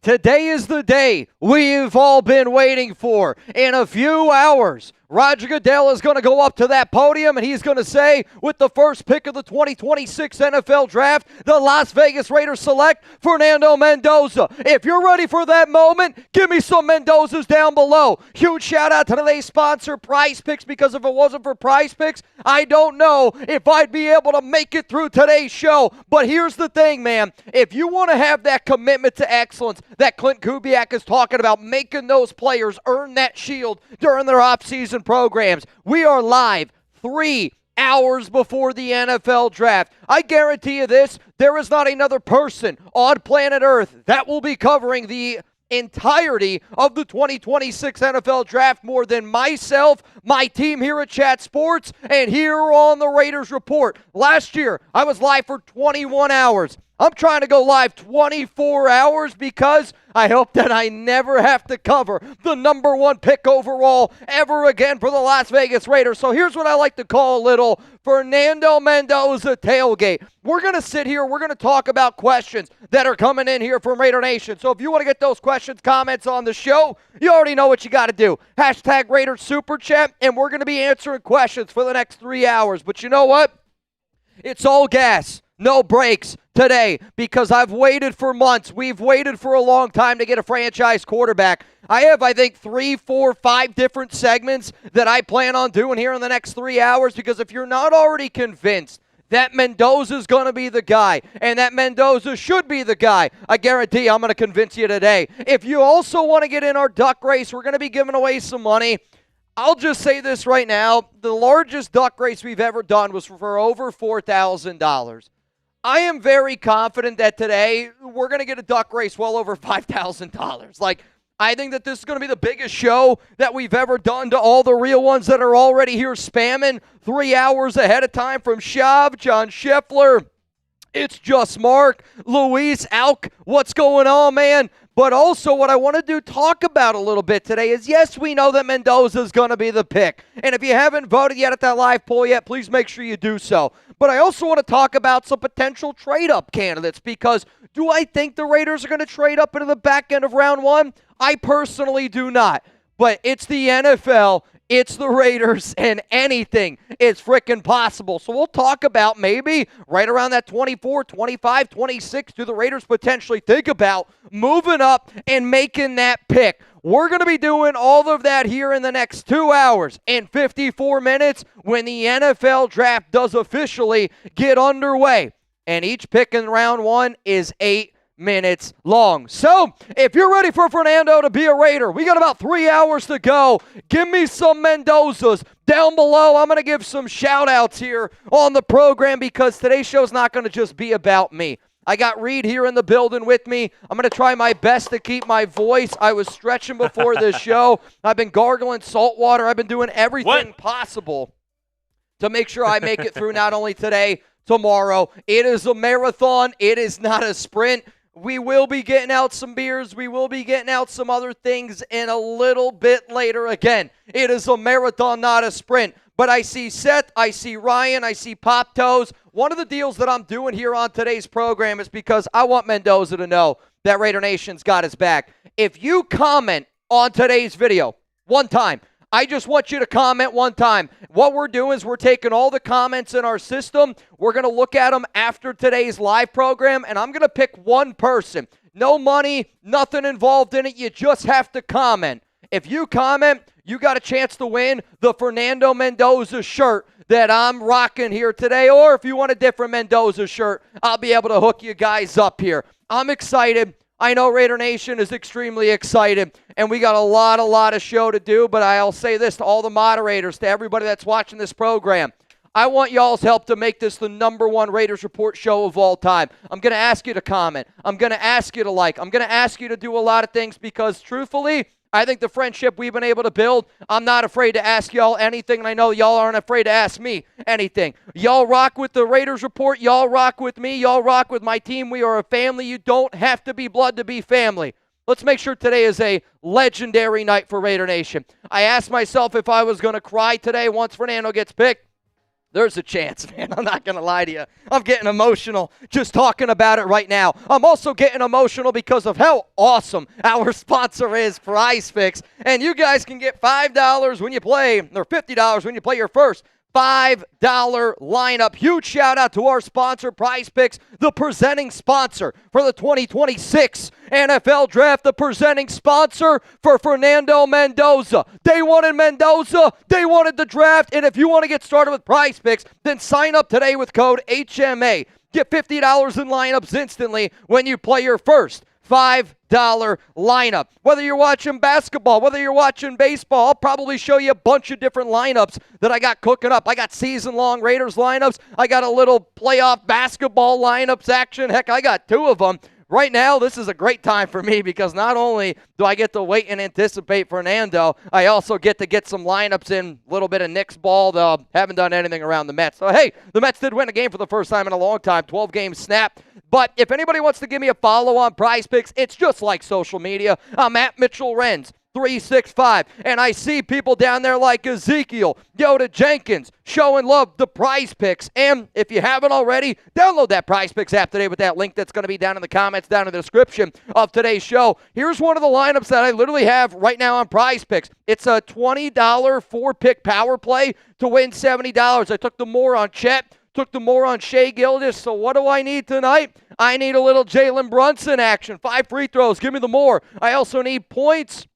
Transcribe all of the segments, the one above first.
Today is the day we've all been waiting for. In a few hours, Roger Goodell is going to go up to that podium and he's going to say, with the first pick of the 2026 NFL Draft, the Las Vegas Raiders select Fernando Mendoza. If you're ready for that moment, give me some Mendozas down below. Huge shout out to today's sponsor, Prize Picks, because if it wasn't for Prize Picks, I don't know if I'd be able to make it through today's show. But here's the thing, man. If you want to have that commitment to excellence that Clint Kubiak is talking about, making those players earn that shield during their offseason programs, we are live 3 hours before the NFL Draft. I guarantee you this, there is not another person on planet Earth that will be covering the entirety of the 2026 NFL Draft more than myself, my team here at Chat Sports, and here on the Raiders Report. Last year, I was live for 21 hours. I'm trying to go live 24 hours because I hope that I never have to cover the number one pick overall ever again for the Las Vegas Raiders. So here's what I like to call a little Fernando Mendoza tailgate. We're going to sit here. We're going to talk about questions that are coming in here from Raider Nation. So if you want to get those questions, comments on the show, you already know what you got to do. Hashtag Raiders Super Chat, and we're going to be answering questions for the next 3 hours. But you know what? It's all gas, no brakes today, because I've waited for months. We've waited for a long time to get a franchise quarterback. I have, I think, 3, 4, 5 different segments that I plan on doing here in the next 3 hours, because if you're not already convinced that Mendoza's going to be the guy, and that Mendoza should be the guy, I guarantee I'm going to convince you today. If you also want to get in our duck race, we're going to be giving away some money. I'll just say this right now. The largest duck race we've ever done was for over $4,000. I am very confident that today we're going to get a duck race well over $5,000. Like, I think that this is going to be the biggest show that we've ever done to all the real ones that are already here spamming 3 hours ahead of time, from Shav, John Scheffler. It's just Mark, Luis, Alk. What's going on, man? But also what I want to talk about a little bit today is, yes, we know that Mendoza is going to be the pick. And if you haven't voted yet at that live poll yet, please make sure you do so. But I also want to talk about some potential trade-up candidates, because do I think the Raiders are going to trade up into the back end of round one? I personally do not. But it's the NFL. It's the Raiders, and anything is freaking possible. So we'll talk about maybe right around that 24, 25, 26, do the Raiders potentially think about moving up and making that pick? We're going to be doing all of that here in the next 2 hours and 54 minutes when the NFL Draft does officially get underway. And each pick in round one is 8 minutes long. So, if you're ready for Fernando to be a Raider, we got about 3 hours to go. Give me some Mendozas down below. I'm going to give some shout outs here on the program, because today's show is not going to just be about me. I got Reed here in the building with me. I'm going to try my best to keep my voice. I was stretching before this show. I've been gargling salt water. I've been doing everything possible to make sure I make it through not only today, tomorrow. It is a marathon. It is not a sprint. We will be getting out some beers. We will be getting out some other things in a little bit later. Again, it is a marathon, not a sprint. But I see Seth, I see Ryan, I see Pop Toes. One of the deals that I'm doing here on today's program is because I want Mendoza to know that Raider Nation's got his back. If you comment on today's video one time, I just want you to comment one time. What we're doing is we're taking all the comments in our system. We're going to look at them after today's live program, and I'm going to pick one person. No money, nothing involved in it. You just have to comment. If you comment, you got a chance to win the Fernando Mendoza shirt that I'm rocking here today. Or if you want a different Mendoza shirt, I'll be able to hook you guys up here. I'm excited. I know Raider Nation is extremely excited, and we got a lot of show to do, but I'll say this to all the moderators, to everybody that's watching this program. I want y'all's help to make this the #1 Raiders Report show of all time. I'm going to ask you to comment. I'm going to ask you to like. I'm going to ask you to do a lot of things, because truthfully, I think the friendship we've been able to build, I'm not afraid to ask y'all anything, and I know y'all aren't afraid to ask me anything. Y'all rock with the Raiders Report. Y'all rock with me. Y'all rock with my team. We are a family. You don't have to be blood to be family. Let's make sure today is a legendary night for Raider Nation. I asked myself if I was going to cry today once Fernando gets picked. There's a chance, man. I'm not going to lie to you. I'm getting emotional just talking about it right now. I'm also getting emotional because of how awesome our sponsor is, Prize Picks. And you guys can get $5 when you play, or $50 when you play your first $5 lineup. Huge shout out to our sponsor, Prize Picks, the presenting sponsor for the 2026 NFL Draft, the presenting sponsor for Fernando Mendoza. They wanted Mendoza, they wanted the draft, and if you want to get started with Prize Picks, then sign up today with code HMA. Get $50 in lineups instantly when you play your first $5 lineup. Whether you're watching basketball, whether you're watching baseball, I'll probably show you a bunch of different lineups that I got cooking up. I got season-long Raiders lineups. I got a little playoff basketball lineups action. Heck, I got two of them. Right now, this is a great time for me because not only do I get to wait and anticipate Fernando, I also get to get some lineups in, a little bit of Knicks ball, though haven't done anything around the Mets. So, hey, the Mets did win a game for the first time in a long time, 12-game snap. But if anybody wants to give me a follow on Prize Picks, it's just like social media. I'm at Mitchell Renz 365, and I see people down there like Ezekiel, Yoda Jenkins, showing love to Prize Picks. And if you haven't already, download that Prize Picks app today with that link that's going to be down in the comments, down in the description of today's show. Here's one of the lineups that I literally have right now on Prize Picks. It's a $20 four-pick power play to win $70. I took the more on Chet, took the more on Shea Gildas. So what do I need tonight? I need a little Jalen Brunson action. 5 free throws. Give me the more. I also need points,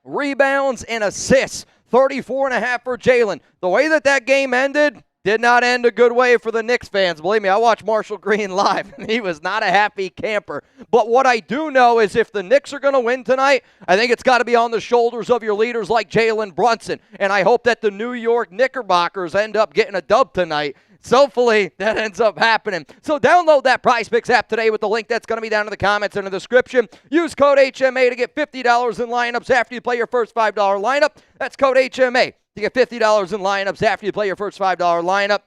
rebounds, and assists. 34.5 for Jalen. The way that game ended did not end a good way for the Knicks fans. Believe me, I watched Marshall Green live, and he was not a happy camper. But what I do know is if the Knicks are going to win tonight, I think it's got to be on the shoulders of your leaders like Jalen Brunson. And I hope that the New York Knickerbockers end up getting a dub tonight. So hopefully that ends up happening. So download that Prize Picks app today with the link that's going to be down in the comments and in the description. Use code HMA to get $50 in lineups after you play your first $5 lineup. That's code HMA to get $50 in lineups after you play your first $5 lineup.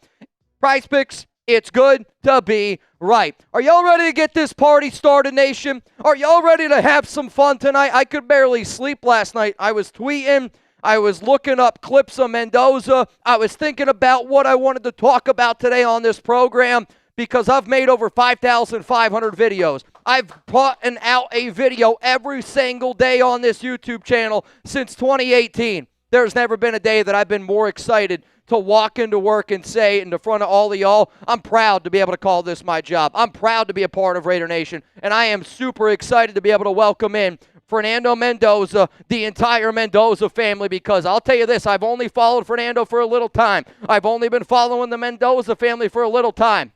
Prize Picks, it's good to be right. Are y'all ready to get this party started, nation? Are y'all ready to have some fun tonight? I could barely sleep last night. I was tweeting. I was looking up clips of Mendoza. I was thinking about what I wanted to talk about today on this program because I've made over 5,500 videos. I've put out a video every single day on this YouTube channel since 2018. There's never been a day that I've been more excited to walk into work and say in the front of all of y'all, I'm proud to be able to call this my job. I'm proud to be a part of Raider Nation, and I am super excited to be able to welcome in Fernando Mendoza, the entire Mendoza family, because I'll tell you this, I've only followed Fernando for a little time. I've only been following the Mendoza family for a little time.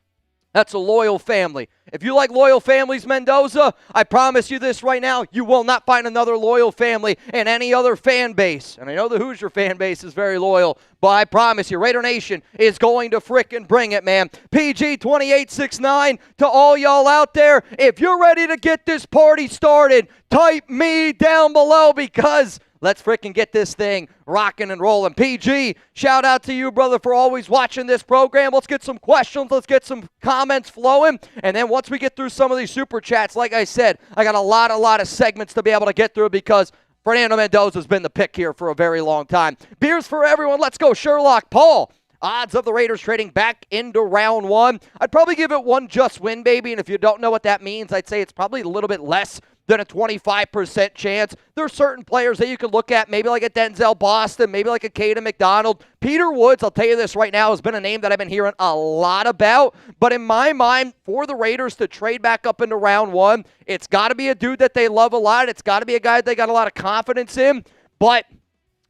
That's a loyal family. If you like loyal families, Mendoza, I promise you this right now, you will not find another loyal family in any other fan base. And I know the Hoosier fan base is very loyal, but I promise you, Raider Nation is going to frickin' bring it, man. PG2869 to all y'all out there, if you're ready to get this party started, type me down below because let's frickin' get this thing rocking and rolling. PG, shout out to you, brother, for always watching this program. Let's get some questions. Let's get some comments flowing. And then once we get through some of these super chats, like I said, I got a lot of segments to be able to get through because Fernando Mendoza's been the pick here for a very long time. Beers for everyone. Let's go, Sherlock Paul. Odds of the Raiders trading back into round one. I'd probably give it one just win, baby. And if you don't know what that means, I'd say it's probably a little bit less than a 25% chance. There are certain players that you could look at, maybe like a Denzel Boston, maybe like a Caden McDonald. Peter Woods, I'll tell you this right now, has been a name that I've been hearing a lot about. But in my mind, for the Raiders to trade back up into round one, it's got to be a dude that they love a lot. It's got to be a guy that they got a lot of confidence in. But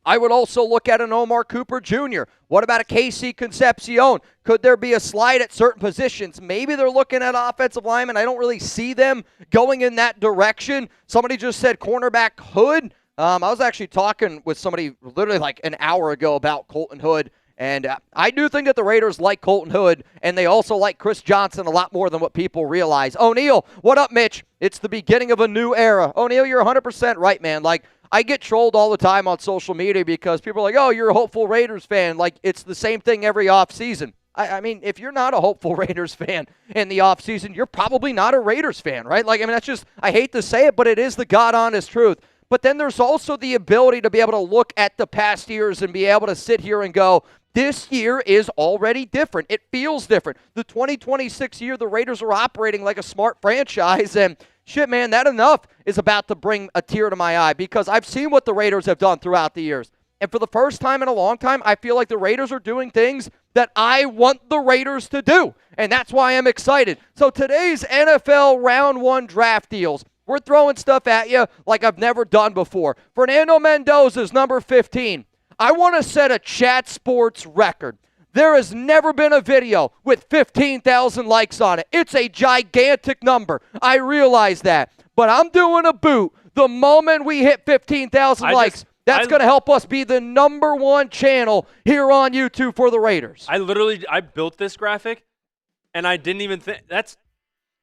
I would also look at an Omar Cooper Jr. What about a KC Concepcion? Could there be a slide at certain positions? Maybe they're looking at offensive linemen. I don't really see them going in that direction. Somebody just said cornerback Hood. I was actually talking with somebody literally like an hour ago about Colton Hood. And I do think that the Raiders like Colton Hood, and they also like Chris Johnson a lot more than what people realize. O'Neal, what up, Mitch? It's the beginning of a new era. O'Neal, you're 100% right, man. Like, I get trolled all the time on social media because people are like, oh, you're a hopeful Raiders fan. Like, it's the same thing every offseason. I mean, if you're not a hopeful Raiders fan in the offseason, you're probably not a Raiders fan, right? Like, I mean, that's just, I hate to say it, but it is the God-honest truth. But then there's also the ability to be able to look at the past years and be able to sit here and go, this year is already different. It feels different. The 2026 year, the Raiders are operating like a smart franchise, and shit, man, that enough is about to bring a tear to my eye because I've seen what the Raiders have done throughout the years. And for the first time in a long time, I feel like the Raiders are doing things that I want the Raiders to do, and that's why I'm excited. So today's NFL Round 1 draft deals, we're throwing stuff at you like I've never done before. Fernando Mendoza's number 15. I want to set a Chat Sports record. There has never been a video with 15,000 likes on it. It's a gigantic number. I realize that. But I'm doing a boot the moment we hit 15,000 likes. That's going to help us be the number 1 channel here on YouTube for the Raiders. I built this graphic, and I didn't even think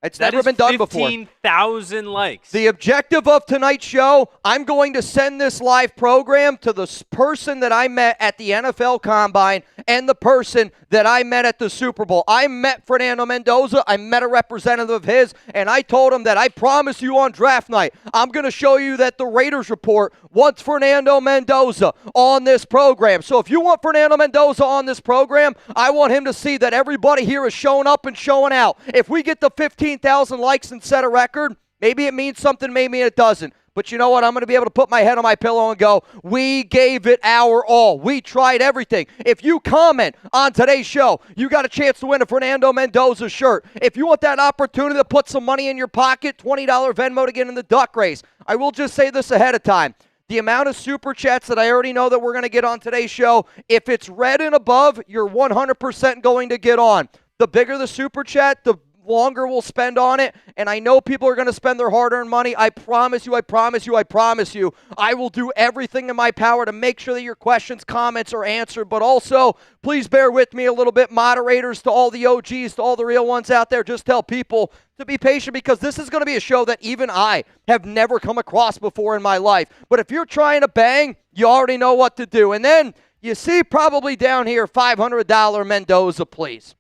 It's never been done before. 15,000 likes. The objective of tonight's show, I'm going to send this live program to the person that I met at the NFL Combine and the person that I met at the Super Bowl. I met Fernando Mendoza. I met a representative of his, and I told him that I promise you on draft night, I'm going to show you that the Raiders Report wants Fernando Mendoza on this program. So if you want Fernando Mendoza on this program, I want him to see that everybody here is showing up and showing out. If we get the 15,000 likes and set a record, maybe it means something, maybe it doesn't. But you know what? I'm going to be able to put my head on my pillow and go, we gave it our all. We tried everything. If you comment on today's show, you got a chance to win a Fernando Mendoza shirt. If you want that opportunity to put some money in your pocket, $20 Venmo to get in the duck race. I will just say this ahead of time. The amount of super chats that I already know that we're going to get on today's show, if it's red and above, you're 100% going to get on. The bigger the super chat, the longer we'll spend on it, and I know people are going to spend their hard-earned money. I promise you, I promise you, I promise you, I will do everything in my power to make sure that your questions, comments are answered, but also, please bear with me a little bit, moderators, to all the OGs, to all the real ones out there, just tell people to be patient because this is going to be a show that even I have never come across before in my life. But if you're trying to bang, you already know what to do. And then, you see probably down here, $500 Mendoza, please.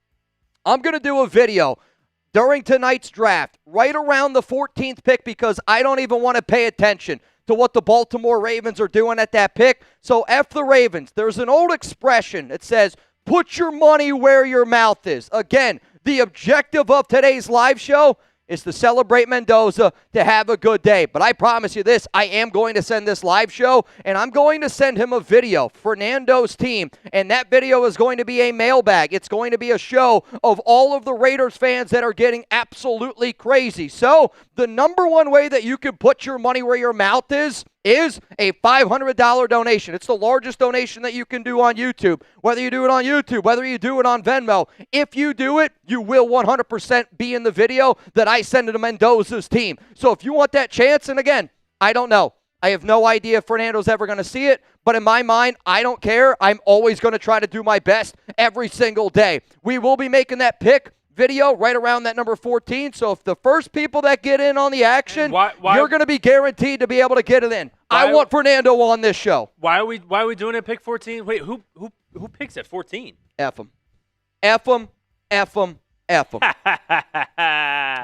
I'm going to do a video during tonight's draft, right around the 14th pick, because I don't even want to pay attention to what the Baltimore Ravens are doing at that pick. So F the Ravens. There's an old expression that says, put your money where your mouth is. Again, the objective of today's live show is to celebrate Mendoza, to have a good day. But I promise you this, I am going to send this live show, and I'm going to send him a video, Fernando's team, and that video is going to be a mailbag. It's going to be a show of all of the Raiders fans that are getting absolutely crazy. So the number one way that you can put your money where your mouth is a $500 donation. It's the largest donation that you can do on YouTube. Whether you do it on YouTube, whether you do it on Venmo, if you do it, you will 100% be in the video that I send to Mendoza's team. So if you want that chance, and again, I don't know. I have no idea if Fernando's ever going to see it, but in my mind, I don't care. I'm always going to try to do my best every single day. We will be making that pick video right around that number 14. So if the first people that get in on the action, you're going to be guaranteed to be able to get it in. I want Fernando on this show. Why are we doing it at pick 14? Wait, who picks at 14? F him. F him. F him. F him.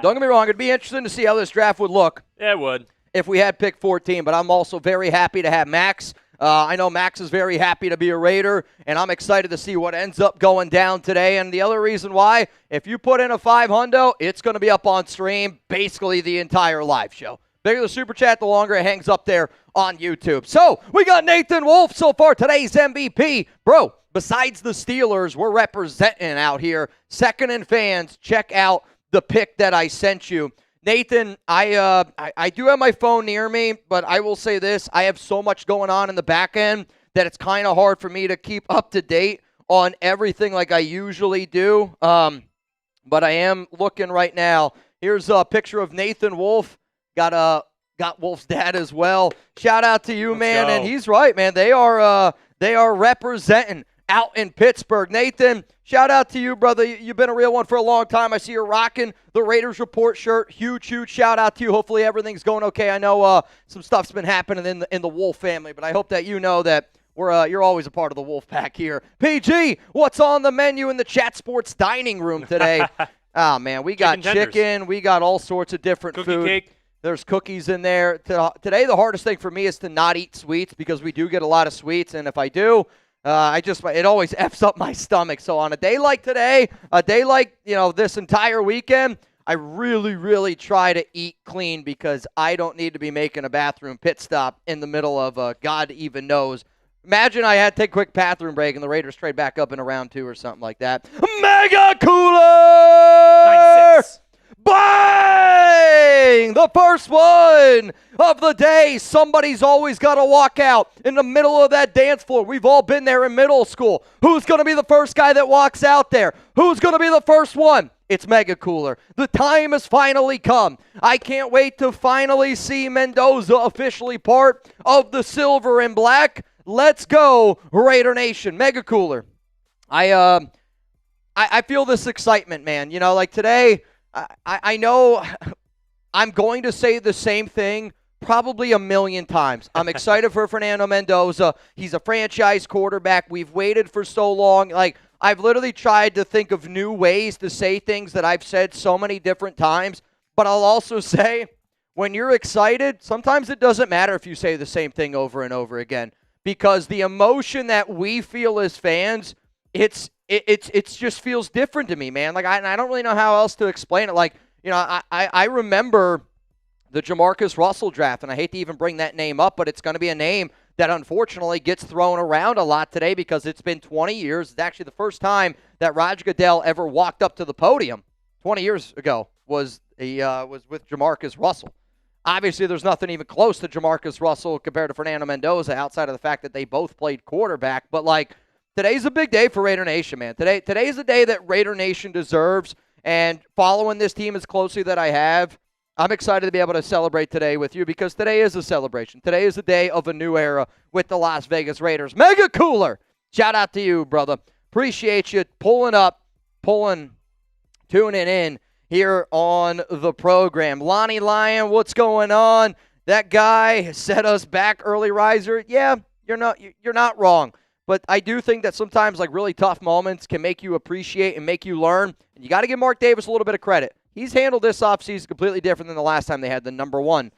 Don't get me wrong. It'd be interesting to see how this draft would look. Yeah, it would. If we had pick 14, but I'm also very happy to have Max. I know Max is very happy to be a Raider, and I'm excited to see what ends up going down today. And the other reason why, if you put in a $500, it's going to be up on stream basically the entire live show. Bigger the super chat, the longer it hangs up there on YouTube. So we got Nathan Wolf so far, today's MVP. Bro, besides the Steelers, we're representing out here. Second and fans, check out the pick that I sent you. Nathan, I do have my phone near me, but I will say this. I have so much going on in the back end that it's kind of hard for me to keep up to date on everything like I usually do. But I am looking right now. Here's a picture of Nathan Wolf. Got Wolf's dad as well. Shout out to you, Let's man. go. And he's right, man. They are representing out in Pittsburgh. Nathan, shout out to you, brother. You've been a real one for a long time. I see you're rocking the Raiders Report shirt. Huge shout out to you. Hopefully everything's going okay. I know some stuff's been happening in the Wolf family, but I hope that you know that you're always a part of the Wolf Pack here. PG, what's on the menu in the Chat Sports dining room today? Oh, man, we got chicken. We got all sorts of different Cookie food. cake. There's cookies in there. Today, the hardest thing for me is to not eat sweets because we do get a lot of sweets, and if I do, it always F's up my stomach. So on a day like today, a day like, this entire weekend, I really, really try to eat clean because I don't need to be making a bathroom pit stop in the middle of God even knows. Imagine I had to take a quick bathroom break and the Raiders trade back up in a round 2 or something like that. Mega Cooler! 9-6. Bang! The first one of the day. Somebody's always got to walk out in the middle of that dance floor. We've all been there in middle school. Who's going to be the first guy that walks out there? Who's going to be the first one? It's Mega Cooler. The time has finally come. I can't wait to finally see Mendoza officially part of the silver and black. Let's go, Raider Nation. Mega Cooler. I feel this excitement, man. Like today, I know I'm going to say the same thing probably a million times. I'm excited for Fernando Mendoza. He's a franchise quarterback. We've waited for so long. Like, I've literally tried to think of new ways to say things that I've said so many different times. But I'll also say, when you're excited, sometimes it doesn't matter if you say the same thing over and over again. Because the emotion that we feel as fans, it just feels different to me, man. Like, I don't really know how else to explain it. Like, I remember the Jamarcus Russell draft, and I hate to even bring that name up, but it's going to be a name that unfortunately gets thrown around a lot today because it's been 20 years. It's actually the first time that Roger Goodell ever walked up to the podium 20 years ago was with Jamarcus Russell. Obviously, there's nothing even close to Jamarcus Russell compared to Fernando Mendoza outside of the fact that they both played quarterback. But, like, today's a big day for Raider Nation, man. Today's a day that Raider Nation deserves, and following this team as closely that I have, I'm excited to be able to celebrate today with you because today is a celebration. Today is a day of a new era with the Las Vegas Raiders. Mega Cooler! Shout out to you, brother. Appreciate you tuning in here on the program. Lonnie Lyon, what's going on? That guy set us back, early riser. Yeah, you're not wrong. But I do think that sometimes, like, really tough moments can make you appreciate and make you learn. And you got to give Mark Davis a little bit of credit. He's handled this offseason completely different than the last time they had the number 1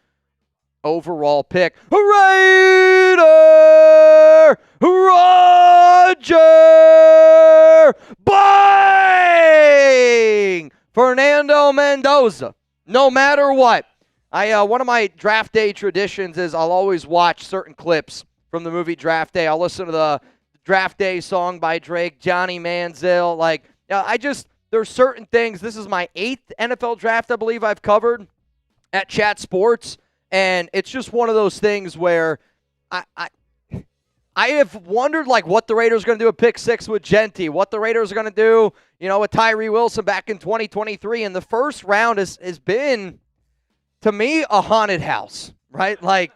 overall pick. Raider Roger! Bang! Fernando Mendoza. No matter what. One of my draft day traditions is I'll always watch certain clips from the movie Draft Day. I'll listen to the Draft Day song by Drake, Johnny Manziel. Like, there's certain things. This is my 8th NFL draft, I believe, I've covered at Chat Sports. And it's just one of those things where I have wondered, like, what the Raiders are going to do at pick 6 with Genti, what the Raiders are going to do, with Tyree Wilson back in 2023. And the first round has been, to me, a haunted house, right? Like,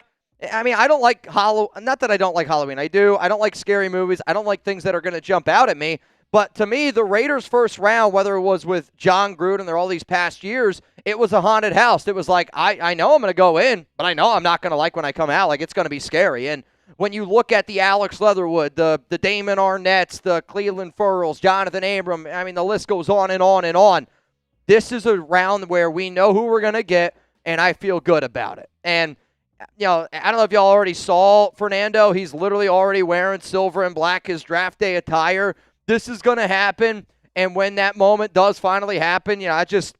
I mean, I don't like not that I don't like Halloween. I do. I don't like scary movies. I don't like things that are going to jump out at me. But to me, the Raiders' first round, whether it was with John Gruden or all these past years, it was a haunted house. It was like, I know I'm going to go in, but I know I'm not going to like when I come out. Like, it's going to be scary. And when you look at the Alex Leatherwood, the Damon Arnett's, the Cleveland Furls, Jonathan Abram, I mean, the list goes on and on and on. This is a round where we know who we're going to get, and I feel good about it. And I don't know if y'all already saw Fernando. He's literally already wearing silver and black, his draft day attire. This is going to happen, and when that moment does finally happen, it's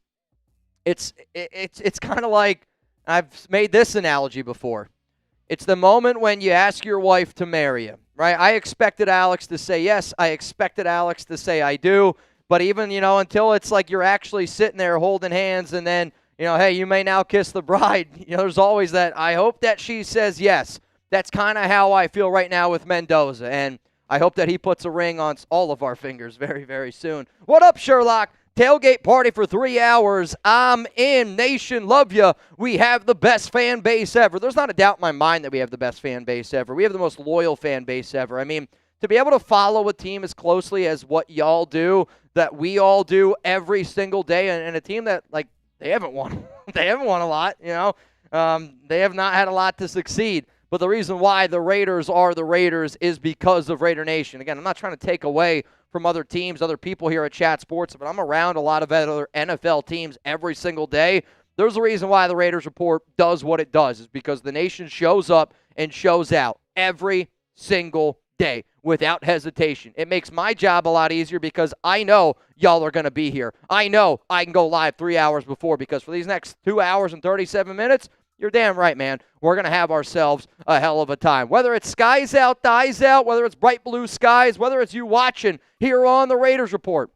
kind of like, I've made this analogy before. It's the moment when you ask your wife to marry you, right? I expected Alex to say yes. I expected Alex to say I do, but even, until it's like you're actually sitting there holding hands and then, hey, you may now kiss the bride. There's always that, I hope that she says yes. That's kind of how I feel right now with Mendoza, and I hope that he puts a ring on all of our fingers very, very soon. What up, Sherlock? Tailgate party for 3 hours. I'm in. Nation, love ya. We have the best fan base ever. There's not a doubt in my mind that we have the best fan base ever. We have the most loyal fan base ever. I mean, to be able to follow a team as closely as what y'all do, that we all do every single day, and a team that, like, they haven't won. They haven't won a lot, They have not had a lot to succeed. But the reason why the Raiders are the Raiders is because of Raider Nation. Again, I'm not trying to take away from other teams, other people here at Chat Sports, but I'm around a lot of other NFL teams every single day. There's a reason why the Raiders Report does what it does, is because the nation shows up and shows out every single day without hesitation. It makes my job a lot easier because I know y'all are going to be here. I know I can go live 3 hours before, because for these next 2 hours and 37 minutes, you're damn right, man, we're going to have ourselves a hell of a time. Whether it's skies out, thighs out, whether it's bright blue skies, whether it's you watching here on the Raiders Report,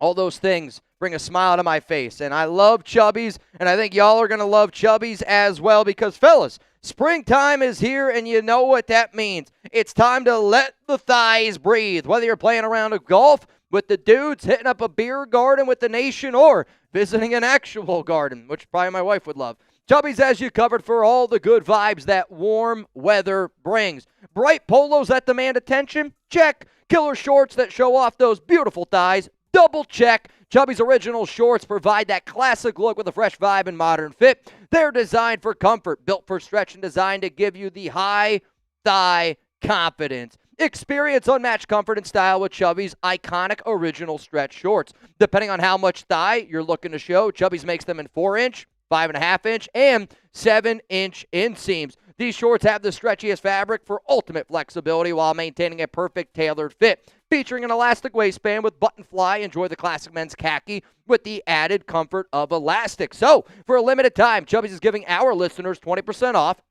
all those things bring a smile to my face. And I love Chubbies, and I think y'all are going to love Chubbies as well because, fellas, springtime is here, and you know what that means. It's time to let the thighs breathe. Whether you're playing around a golf with the dudes, hitting up a beer garden with the nation, or visiting an actual garden, which probably my wife would love, Chubbies has you covered for all the good vibes that warm weather brings. Bright polos that demand attention? Check. Killer shorts that show off those beautiful thighs? Double check. Chubby's original shorts provide that classic look with a fresh vibe and modern fit. They're designed for comfort, built for stretch, and designed to give you the high thigh confidence. Experience unmatched comfort and style with Chubby's iconic original stretch shorts. Depending on how much thigh you're looking to show, Chubby's makes them in 4-inch, 5.5-inch, and 7-inch inseams. These shorts have the stretchiest fabric for ultimate flexibility while maintaining a perfect tailored fit. Featuring an elastic waistband with button fly, enjoy the classic men's khaki with the added comfort of elastic. So, for a limited time, Chubby's is giving our listeners 20% off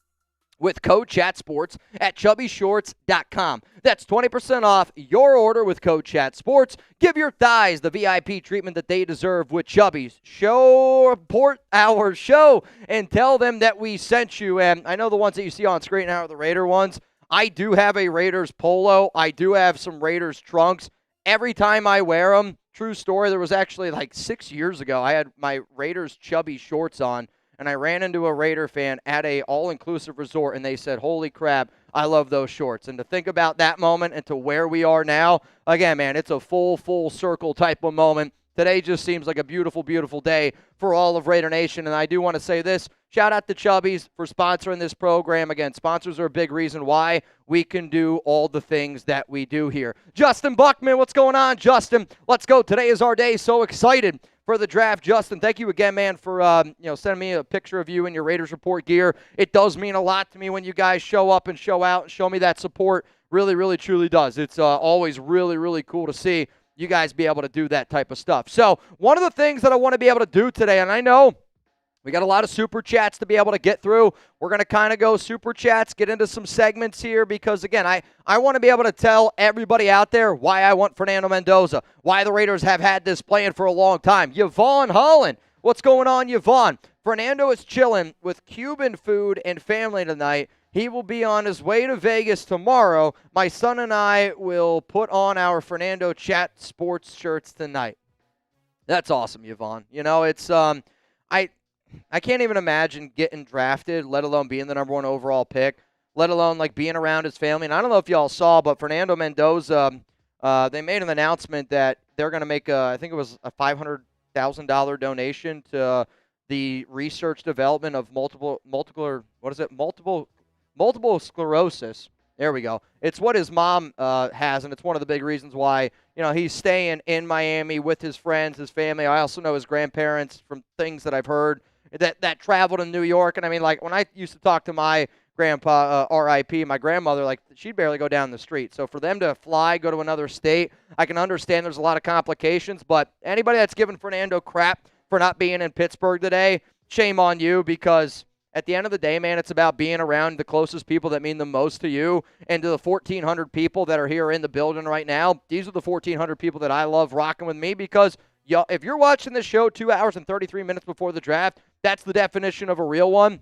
with code CHATSPORTS at chubbyshorts.com. That's 20% off your order with code CHATSPORTS. Give your thighs the VIP treatment that they deserve with Chubby's. Support our show and tell them that we sent you. And I know the ones that you see on screen now are the Raider ones. I do have a Raiders polo. I do have some Raiders trunks. Every time I wear them, true story, there was actually like 6 years ago, I had my Raiders chubby shorts on, and I ran into a Raider fan at a all-inclusive resort, and they said, holy crap, I love those shorts. And to think about that moment and to where we are now, again, man, it's a full circle type of moment. Today just seems like a beautiful, beautiful day for all of Raider Nation. And I do want to say this, shout out to Chubbies for sponsoring this program. Again, sponsors are a big reason why we can do all the things that we do here. Justin Buckman, what's going on, Justin? Let's go. Today is our day. So excited for the draft. Justin, thank you again, man, for sending me a picture of you in your Raiders Report gear. It does mean a lot to me when you guys show up and show out and show me that support. Really, really, truly does. It's always really, really cool to see you guys be able to do that type of stuff. So one of the things that I want to be able to do today, and I know we got a lot of super chats to be able to get through. We're going to kind of go super chats, get into some segments here because, again, I want to be able to tell everybody out there why I want Fernando Mendoza, why the Raiders have had this plan for a long time. Yvonne Holland, what's going on, Yvonne? Fernando is chilling with Cuban food and family tonight. He will be on his way to Vegas tomorrow. My son and I will put on our Fernando Chat Sports shirts tonight. That's awesome, Yvonne. You know, it's I can't even imagine getting drafted, let alone being the number one overall pick, let alone like being around his family. And I don't know if y'all saw, but Fernando Mendoza, they made an announcement that they're going to make I think it was a $500,000 donation to the research development of multiple sclerosis. There we go. It's what his mom has, and it's one of the big reasons why, he's staying in Miami with his friends, his family. I also know his grandparents from things that I've heard that traveled in New York. And I mean, like, when I used to talk to my grandpa, R.I.P., my grandmother, like, she'd barely go down the street. So for them to fly, go to another state, I can understand there's a lot of complications. But anybody that's giving Fernando crap for not being in Pittsburgh today, shame on you, because at the end of the day, man, it's about being around the closest people that mean the most to you. And to the 1,400 people that are here in the building right now, these are the 1,400 people that I love rocking with me because if you're watching this show 2 hours and 33 minutes before the draft, that's the definition of a real one.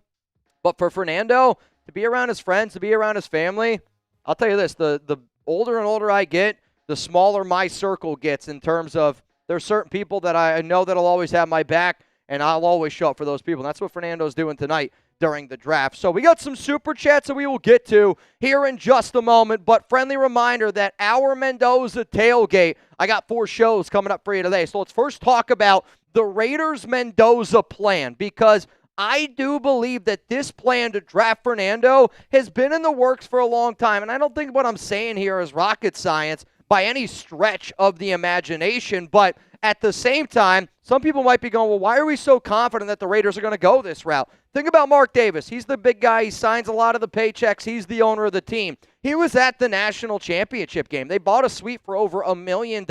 But for Fernando, to be around his friends, to be around his family, I'll tell you this, the older and older I get, the smaller my circle gets in terms of there's certain people that I know that'll always have my back, and I'll always show up for those people. And that's what Fernando's doing tonight during the draft. So we got some super chats that we will get to here in just a moment, but friendly reminder that our Mendoza tailgate, I got 4 shows coming up for you today. So let's first talk about the Raiders Mendoza plan, because I do believe that this plan to draft Fernando has been in the works for a long time, and I don't think what I'm saying here is rocket science by any stretch of the imagination, but At the same time, some people might be going, well, why are we so confident that the Raiders are going to go this route? Think about Mark Davis. He's the big guy. He signs a lot of the paychecks. He's the owner of the team. He was at the national championship game. They bought a suite for over $1 million.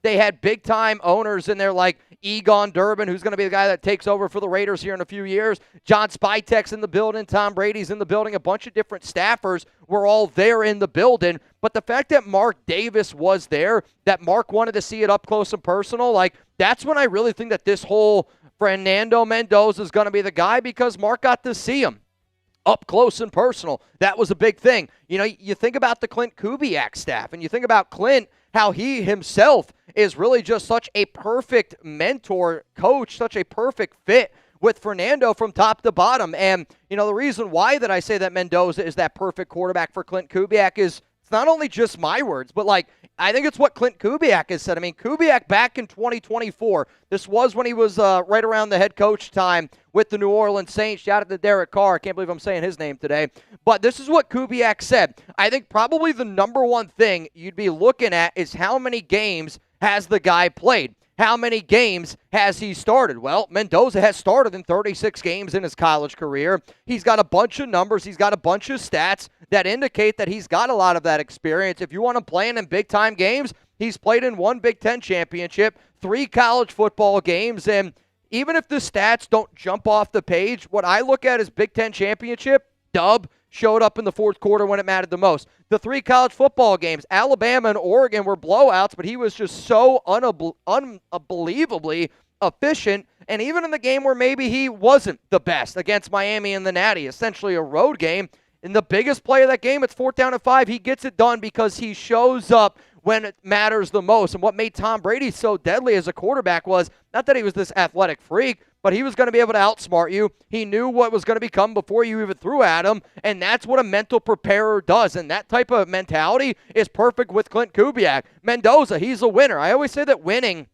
They had big-time owners in there like Egon Durbin, who's going to be the guy that takes over for the Raiders here in a few years. John Spytek's in the building. Tom Brady's in the building. A bunch of different staffers were all there in the building. But the fact that Mark Davis was there, that Mark wanted to see it up close and personal, like that's when I really think that this whole Fernando Mendoza is going to be the guy, because Mark got to see him up close and personal. That was a big thing. You know, you think about the Clint Kubiak staff, and you think about Clint, how he himself is really just such a perfect mentor, coach, such a perfect fit with Fernando from top to bottom. And, you know, the reason why that I say that Mendoza is that perfect quarterback for Clint Kubiak is it's not only just my words, but like I think it's what Clint Kubiak has said. I mean, Kubiak back in 2024, this was when he was right around the head coach time with the New Orleans Saints. Shout out to Derek Carr. I can't believe I'm saying his name today. But this is what Kubiak said. I think probably the number one thing you'd be looking at is how many games has the guy played. How many games has he started? Well, Mendoza has started in 36 games in his college career. He's got a bunch of numbers. He's got a bunch of stats that indicate that he's got a lot of that experience. If you want him playing in big-time games, he's played in 1 Big Ten championship, 3 college football games, and even if the stats don't jump off the page, what I look at is Big Ten championship, dub, showed up in the fourth quarter when it mattered the most. The 3 college football games, Alabama and Oregon were blowouts, but he was just so unbelievably efficient. And even in the game where maybe he wasn't the best against Miami in the Natty, essentially a road game, in the biggest play of that game, it's 4th down and 5. He gets it done because he shows up when it matters the most. And what made Tom Brady so deadly as a quarterback was not that he was this athletic freak, but he was going to be able to outsmart you. He knew what was going to become before you even threw at him, and that's what a mental preparer does. And that type of mentality is perfect with Clint Kubiak. Mendoza, he's a winner. I always say that winning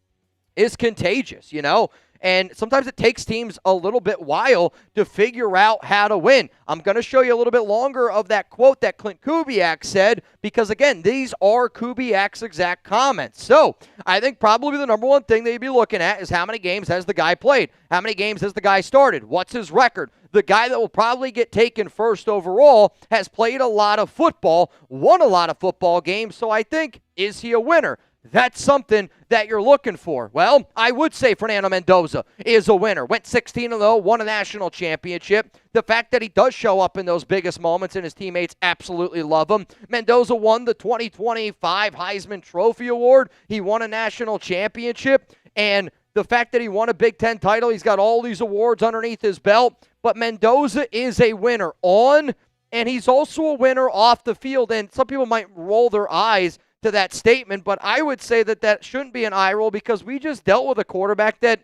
is contagious, you know? And sometimes it takes teams a little bit while to figure out how to win. I'm going to show you a little bit longer of that quote that Clint Kubiak said because, again, these are Kubiak's exact comments. So I think probably the number one thing that you'd be looking at is how many games has the guy played? How many games has the guy started? What's his record? The guy that will probably get taken first overall has played a lot of football, won a lot of football games, so I think, is he a winner? That's something that you're looking for. Well, I would say Fernando Mendoza is a winner. Went 16-0, won a national championship. The fact that he does show up in those biggest moments and his teammates absolutely love him. Mendoza won the 2025 Heisman Trophy Award. He won a national championship. And the fact that he won a Big Ten title, he's got all these awards underneath his belt. But Mendoza is a winner on, and he's also a winner off the field. And some people might roll their eyes to that statement, but I would say that that shouldn't be an eye roll because we just dealt with a quarterback that,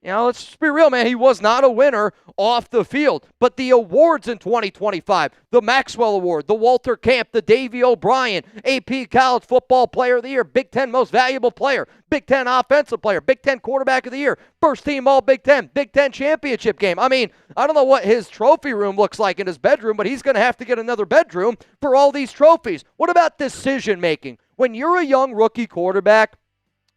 you know, let's just be real, man, he was not a winner off the field. But the awards in 2025, the Maxwell Award, the Walter Camp, the Davey O'Brien, AP College Football Player of the Year, Big Ten Most Valuable Player, Big Ten Offensive Player, Big Ten Quarterback of the Year, First Team All Big Ten, Big Ten Championship game. I mean, I don't know what his trophy room looks like in his bedroom, but he's going to have to get another bedroom for all these trophies. What about decision making? When you're a young rookie quarterback,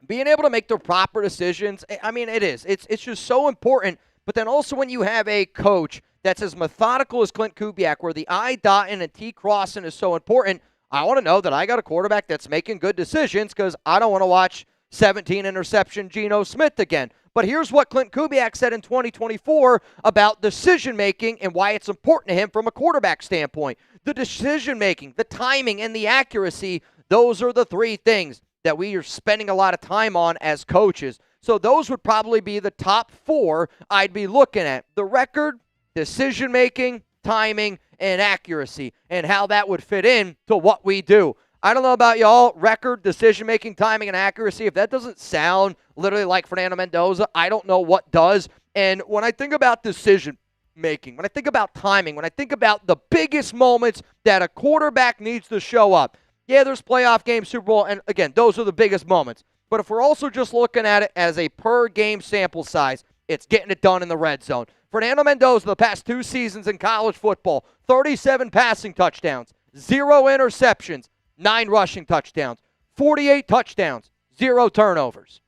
being able to make the proper decisions, I mean, it is. It's just so important. But then also when you have a coach that's as methodical as Clint Kubiak, where the I dotting and T crossing is so important, I want to know that I got a quarterback that's making good decisions because I don't want to watch 17 interception Geno Smith again. But here's what Clint Kubiak said in 2024 about decision-making and why it's important to him from a quarterback standpoint. The decision-making, the timing, and the accuracy, those are the 3 things that we are spending a lot of time on as coaches. So those would probably be the top 4 I'd be looking at. The record, decision-making, timing, and accuracy, and how that would fit in to what we do. I don't know about y'all, record, decision-making, timing, and accuracy. If that doesn't sound literally like Fernando Mendoza, I don't know what does. And when I think about decision-making, when I think about timing, when I think about the biggest moments that a quarterback needs to show up, yeah, there's playoff games, Super Bowl, and again, those are the biggest moments. But if we're also just looking at it as a per-game sample size, it's getting it done in the red zone. Fernando Mendoza, the past 2 seasons in college football, 37 passing touchdowns, 0 interceptions, 9 rushing touchdowns, 48 touchdowns, 0 turnovers.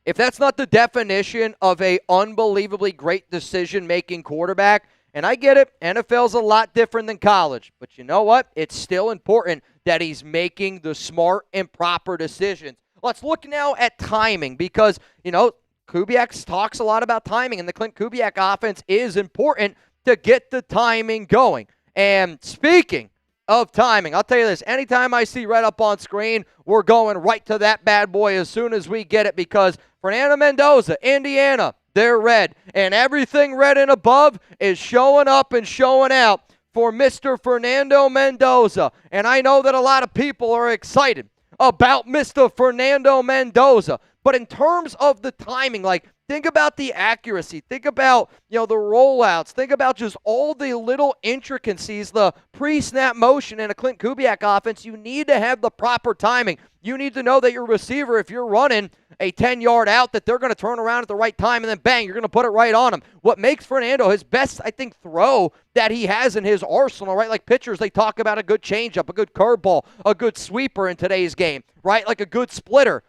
if that's not the definition of a unbelievably great decision-making quarterback, and I get it, NFL's a lot different than college, but you know what? It's still important that he's making the smart and proper decisions. Let's look now at timing because, Kubiak talks a lot about timing, and the Clint Kubiak offense is important to get the timing going. And speaking of timing, I'll tell you this, anytime I see red up on screen, we're going right to that bad boy as soon as we get it because Fernando Mendoza, Indiana, they're red. And everything red and above is showing up and showing out for Mr. Fernando Mendoza. And I know that a lot of people are excited about Mr. Fernando Mendoza. But in terms of the timing, think about the accuracy. Think about, the rollouts. Think about just all the little intricacies, the pre-snap motion in a Clint Kubiak offense. You need to have the proper timing. You need to know that your receiver, if you're running a 10-yard out, that they're going to turn around at the right time and then bang, you're going to put it right on him. What makes Fernando his best, I think, throw that he has in his arsenal, right? Like pitchers, they talk about a good changeup, a good curveball, a good sweeper in today's game, right? Like a good splitter.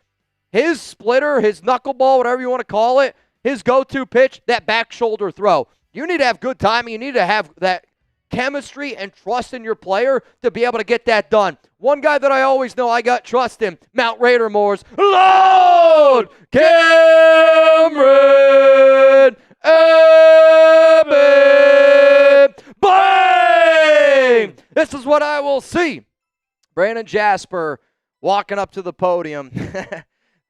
His splitter, his knuckleball, whatever you want to call it, his go-to pitch, that back shoulder throw. You need to have good timing. You need to have that chemistry and trust in your player to be able to get that done. One guy that I always know I got trust in, Mount Raider Moore's, Lord Cameron Abbott. Bang! This is what I will see. Brandon Jasper walking up to the podium.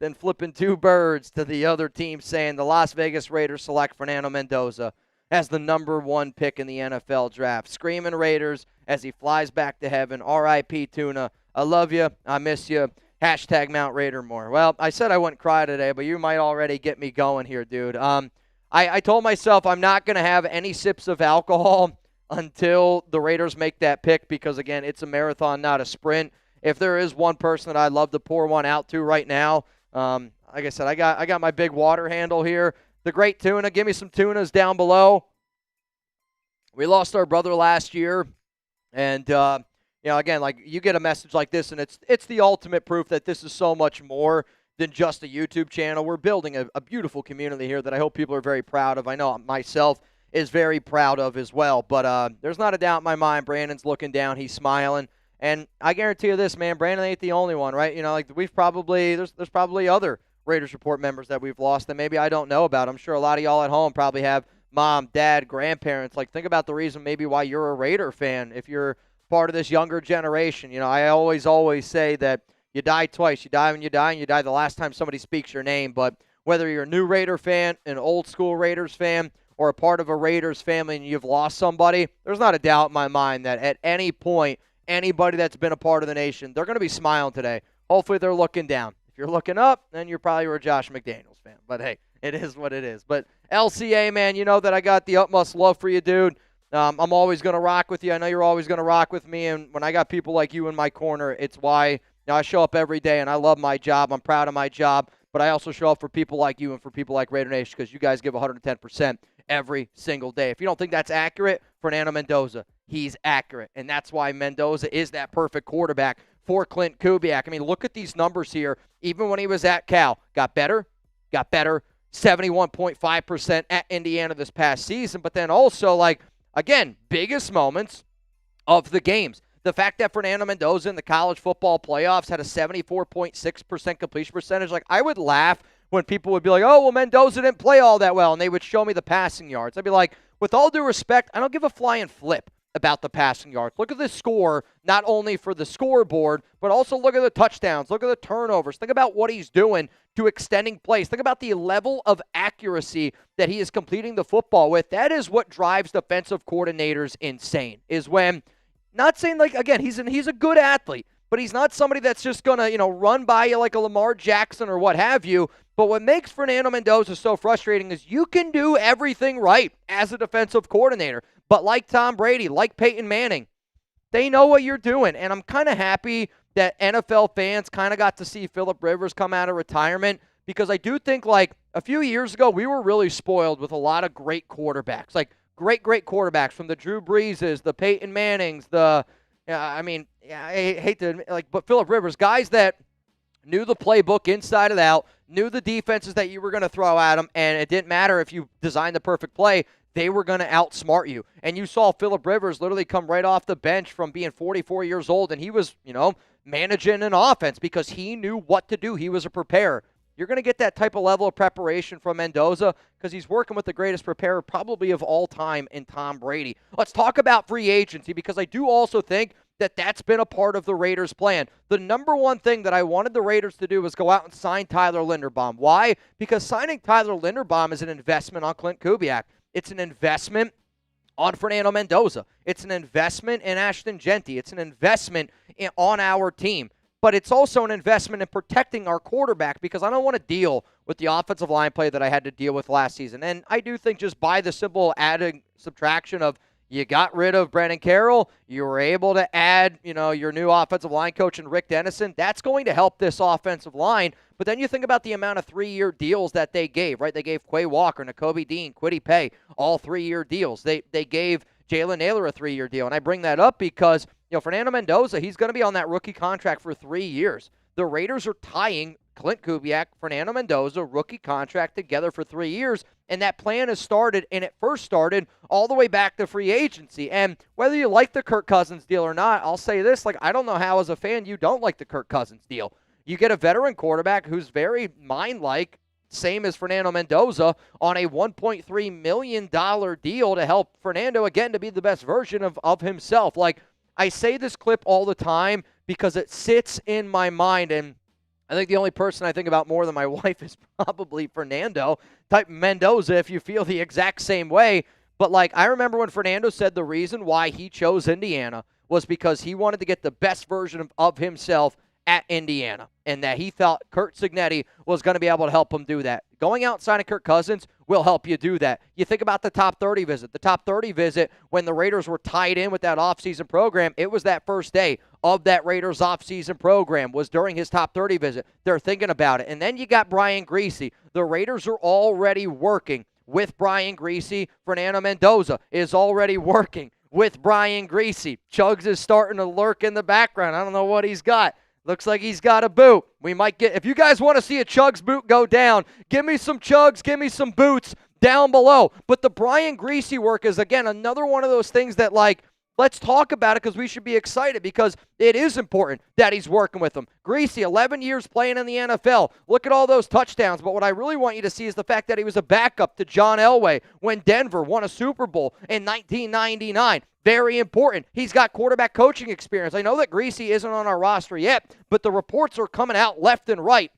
Then flipping two birds to the other team saying the Las Vegas Raiders select Fernando Mendoza as the number 1 pick in the NFL draft. Screaming Raiders as he flies back to heaven. R.I.P. Tuna. I love you. I miss you. Hashtag Mount Raider more. Well, I said I wouldn't cry today, but you might already get me going here, dude. I told myself I'm not going to have any sips of alcohol until the Raiders make that pick because, again, it's a marathon, not a sprint. If there is one person that I'd love to pour one out to right now, like I said, I got my big water handle here. The great tuna. Give me some tunas down below. We lost our brother last year, and again, you get a message like this, and it's the ultimate proof that this is so much more than just a YouTube channel. We're building a beautiful community here that I hope people are very proud of. I know myself is very proud of as well. But there's not a doubt in my mind. Brandon's looking down. He's smiling. And I guarantee you this, man, Brandon ain't the only one, right? There's probably other Raiders Report members that we've lost that maybe I don't know about. I'm sure a lot of y'all at home probably have mom, dad, grandparents. Think about the reason maybe why you're a Raider fan if you're part of this younger generation. I always say that you die twice. You die when you die, and you die the last time somebody speaks your name. But whether you're a new Raider fan, an old school Raiders fan, or a part of a Raiders family and you've lost somebody, there's not a doubt in my mind that at any point, anybody that's been a part of the nation, they're going to be smiling today. Hopefully they're looking down. If you're looking up, then you're probably a Josh McDaniels fan. But, hey, it is what it is. But, LCA, man, you know that I got the utmost love for you, dude. I'm always going to rock with you. I know you're always going to rock with me. And when I got people like you in my corner, it's why I show up every day, and I love my job. I'm proud of my job. But I also show up for people like you and for people like Raider Nation because you guys give 110% every single day. If you don't think that's accurate, Fernando Mendoza, he's accurate. And that's why Mendoza is that perfect quarterback for Clint Kubiak. I mean, look at these numbers here. Even when he was at Cal, got better, 71.5% at Indiana this past season. But then also, again, biggest moments of the games. The fact that Fernando Mendoza in the college football playoffs had a 74.6% completion percentage, I would laugh when people would be like, oh, well, Mendoza didn't play all that well, and they would show me the passing yards. I'd be like, with all due respect, I don't give a flying flip about the passing yards. Look at the score, not only for the scoreboard, but also look at the touchdowns. Look at the turnovers. Think about what he's doing to extending plays. Think about the level of accuracy that he is completing the football with. That is what drives defensive coordinators insane, is when, not saying, again, he's a good athlete, but he's not somebody that's just going to, run by you like a Lamar Jackson or what have you. But what makes Fernando Mendoza so frustrating is you can do everything right as a defensive coordinator. But like Tom Brady, like Peyton Manning, they know what you're doing. And I'm kind of happy that NFL fans kind of got to see Phillip Rivers come out of retirement because I do think a few years ago we were really spoiled with a lot of great quarterbacks. Great quarterbacks from the Drew Breeses, the Peyton Mannings, I hate to admit, but Phillip Rivers, guys that knew the playbook inside and out, knew the defenses that you were going to throw at them, and it didn't matter if you designed the perfect play. They were going to outsmart you. And you saw Phillip Rivers literally come right off the bench from being 44 years old, and he was, managing an offense because he knew what to do. He was a preparer. You're going to get that type of level of preparation from Mendoza because he's working with the greatest preparer probably of all time in Tom Brady. Let's talk about free agency because I do also think that that's been a part of the Raiders' plan. The number one thing that I wanted the Raiders to do was go out and sign Tyler Linderbaum. Why? Because signing Tyler Linderbaum is an investment on Clint Kubiak. It's an investment on Fernando Mendoza. It's an investment in Ashton Genty. It's an investment on our team. But it's also an investment in protecting our quarterback because I don't want to deal with the offensive line play that I had to deal with last season. And I do think just by the simple adding subtraction of you got rid of Brandon Carroll, you were able to add, your new offensive line coach and Rick Dennison. That's going to help this offensive line. But then you think about the amount of 3-year deals that they gave, right? They gave Quay Walker, Nakobe Dean, Kwity Paye, all 3-year deals. They gave Jalen Naylor a 3-year deal. And I bring that up because, Fernando Mendoza, he's going to be on that rookie contract for 3 years. The Raiders are tying Clint Kubiak, Fernando Mendoza, rookie contract together for 3 years. And that plan has started, and it first started all the way back to free agency. And whether you like the Kirk Cousins deal or not, I'll say this, I don't know how as a fan you don't like the Kirk Cousins deal. You get a veteran quarterback who's very mind-like, same as Fernando Mendoza, on a $1.3 million deal to help Fernando, again, to be the best version of himself. I say this clip all the time because it sits in my mind, and I think the only person I think about more than my wife is probably Fernando. Type Mendoza if you feel the exact same way. But, I remember when Fernando said the reason why he chose Indiana was because he wanted to get the best version of himself at Indiana, and that he thought Kurt Cignetti was going to be able to help him do that. Going out and signing Kirk Cousins will help you do that. You think about the top 30 visit. The top 30 visit, when the Raiders were tied in with that offseason program, it was that first day of that Raiders offseason program was during his top 30 visit. They're thinking about it. And then you got Brian Griese. The Raiders are already working with Brian Griese. Fernando Mendoza is already working with Brian Griese. Chugs is starting to lurk in the background. I don't know what he's got. Looks like he's got a boot. We might get, if you guys want to see a Chugs boot go down, give me some Chugs, give me some boots down below. But the Brian Griese work is, again, another one of those things that, let's talk about it because we should be excited because it is important that he's working with them. Griese, 11 years playing in the NFL. Look at all those touchdowns. But what I really want you to see is the fact that he was a backup to John Elway when Denver won a Super Bowl in 1999. Very important. He's got quarterback coaching experience. I know that Griese isn't on our roster yet, but the reports are coming out left and right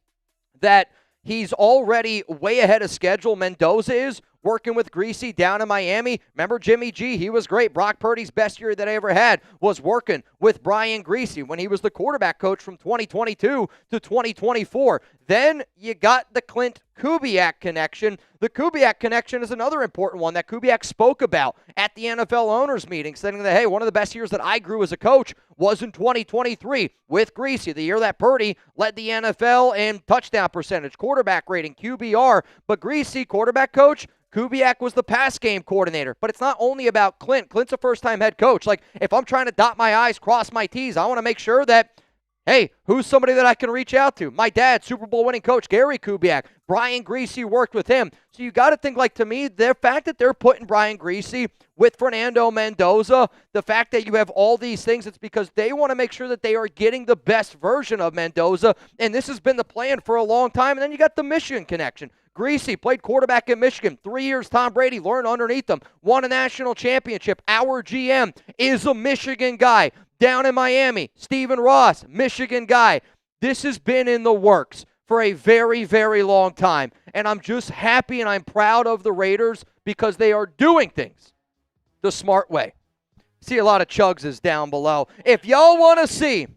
that he's already way ahead of schedule. Mendoza is working with Griese down in Miami. Remember Jimmy G? He was great. Brock Purdy's best year that I ever had was working with Brian Griese when he was the quarterback coach from 2022 to 2024. Then you got the Clint Kubiak connection. The Kubiak connection is another important one that Kubiak spoke about at the NFL owners meeting, saying that, hey, one of the best years that I grew as a coach was in 2023 with Griese, the year that Purdy led the NFL in touchdown percentage, quarterback rating, QBR. But Griese, quarterback coach, Kubiak was the pass game coordinator. But it's not only about Clint. Clint's a first-time head coach. If I'm trying to dot my I's, cross my T's, I want to make sure that, hey, who's somebody that I can reach out to? My dad, Super Bowl winning coach, Gary Kubiak. Brian Griese worked with him. So you got to think, to me, the fact that they're putting Brian Griese with Fernando Mendoza, the fact that you have all these things, it's because they want to make sure that they are getting the best version of Mendoza. And this has been the plan for a long time. And then you got the Michigan connection. Griese played quarterback in Michigan. 3 years, Tom Brady learned underneath them. Won a national championship. Our GM is a Michigan guy. Down in Miami, Stephen Ross, Michigan guy. This has been in the works for a very, very long time. And I'm just happy and I'm proud of the Raiders because they are doing things the smart way. See a lot of Chugses down below. If y'all want to see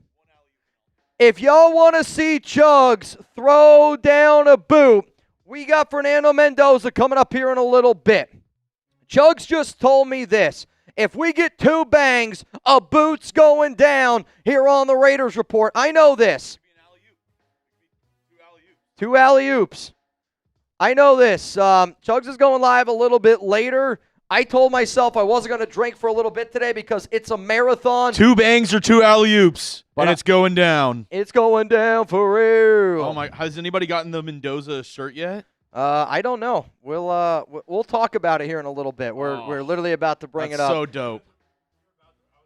Chugs throw down a boot, we got Fernando Mendoza coming up here in a little bit. Chugs just told me this. If we get 2 bangs, a boot's going down here on the Raiders Report. I know this. 2 alley-oops. I know this. Chugs is going live a little bit later. I told myself I wasn't going to drink for a little bit today because it's a marathon. 2 bangs or 2 alley-oops, and it's going down. It's going down for real. Oh my! Has anybody gotten the Mendoza shirt yet? I don't know. We'll talk about it here in a little bit. We're literally about to bring it up. That's so dope.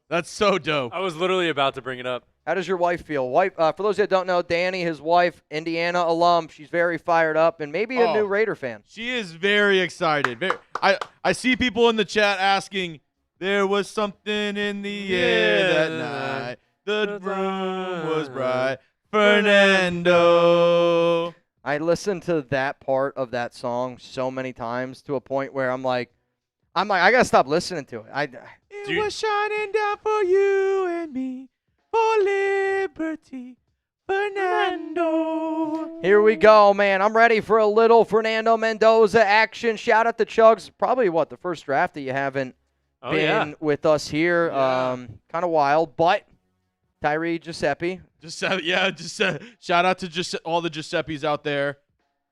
That's so dope. I was literally about to bring it up. How does your wife feel? For those that don't know, Danny, his wife, Indiana alum, she's very fired up and maybe a new Raider fan. She is very excited. I see people in the chat asking, there was something in the air that night. The room was bright. Fernando. I listened to that part of that song so many times to a point where I'm like, I got to stop listening to it. It was shining down for you and me. For liberty, Fernando. Here we go, man. I'm ready for a little Fernando Mendoza action. Shout out to Chugs. Probably, the first draft that you haven't been with us here. Yeah. Kind of wild, but Tyree Giuseppe. Shout out to all the Giuseppes out there.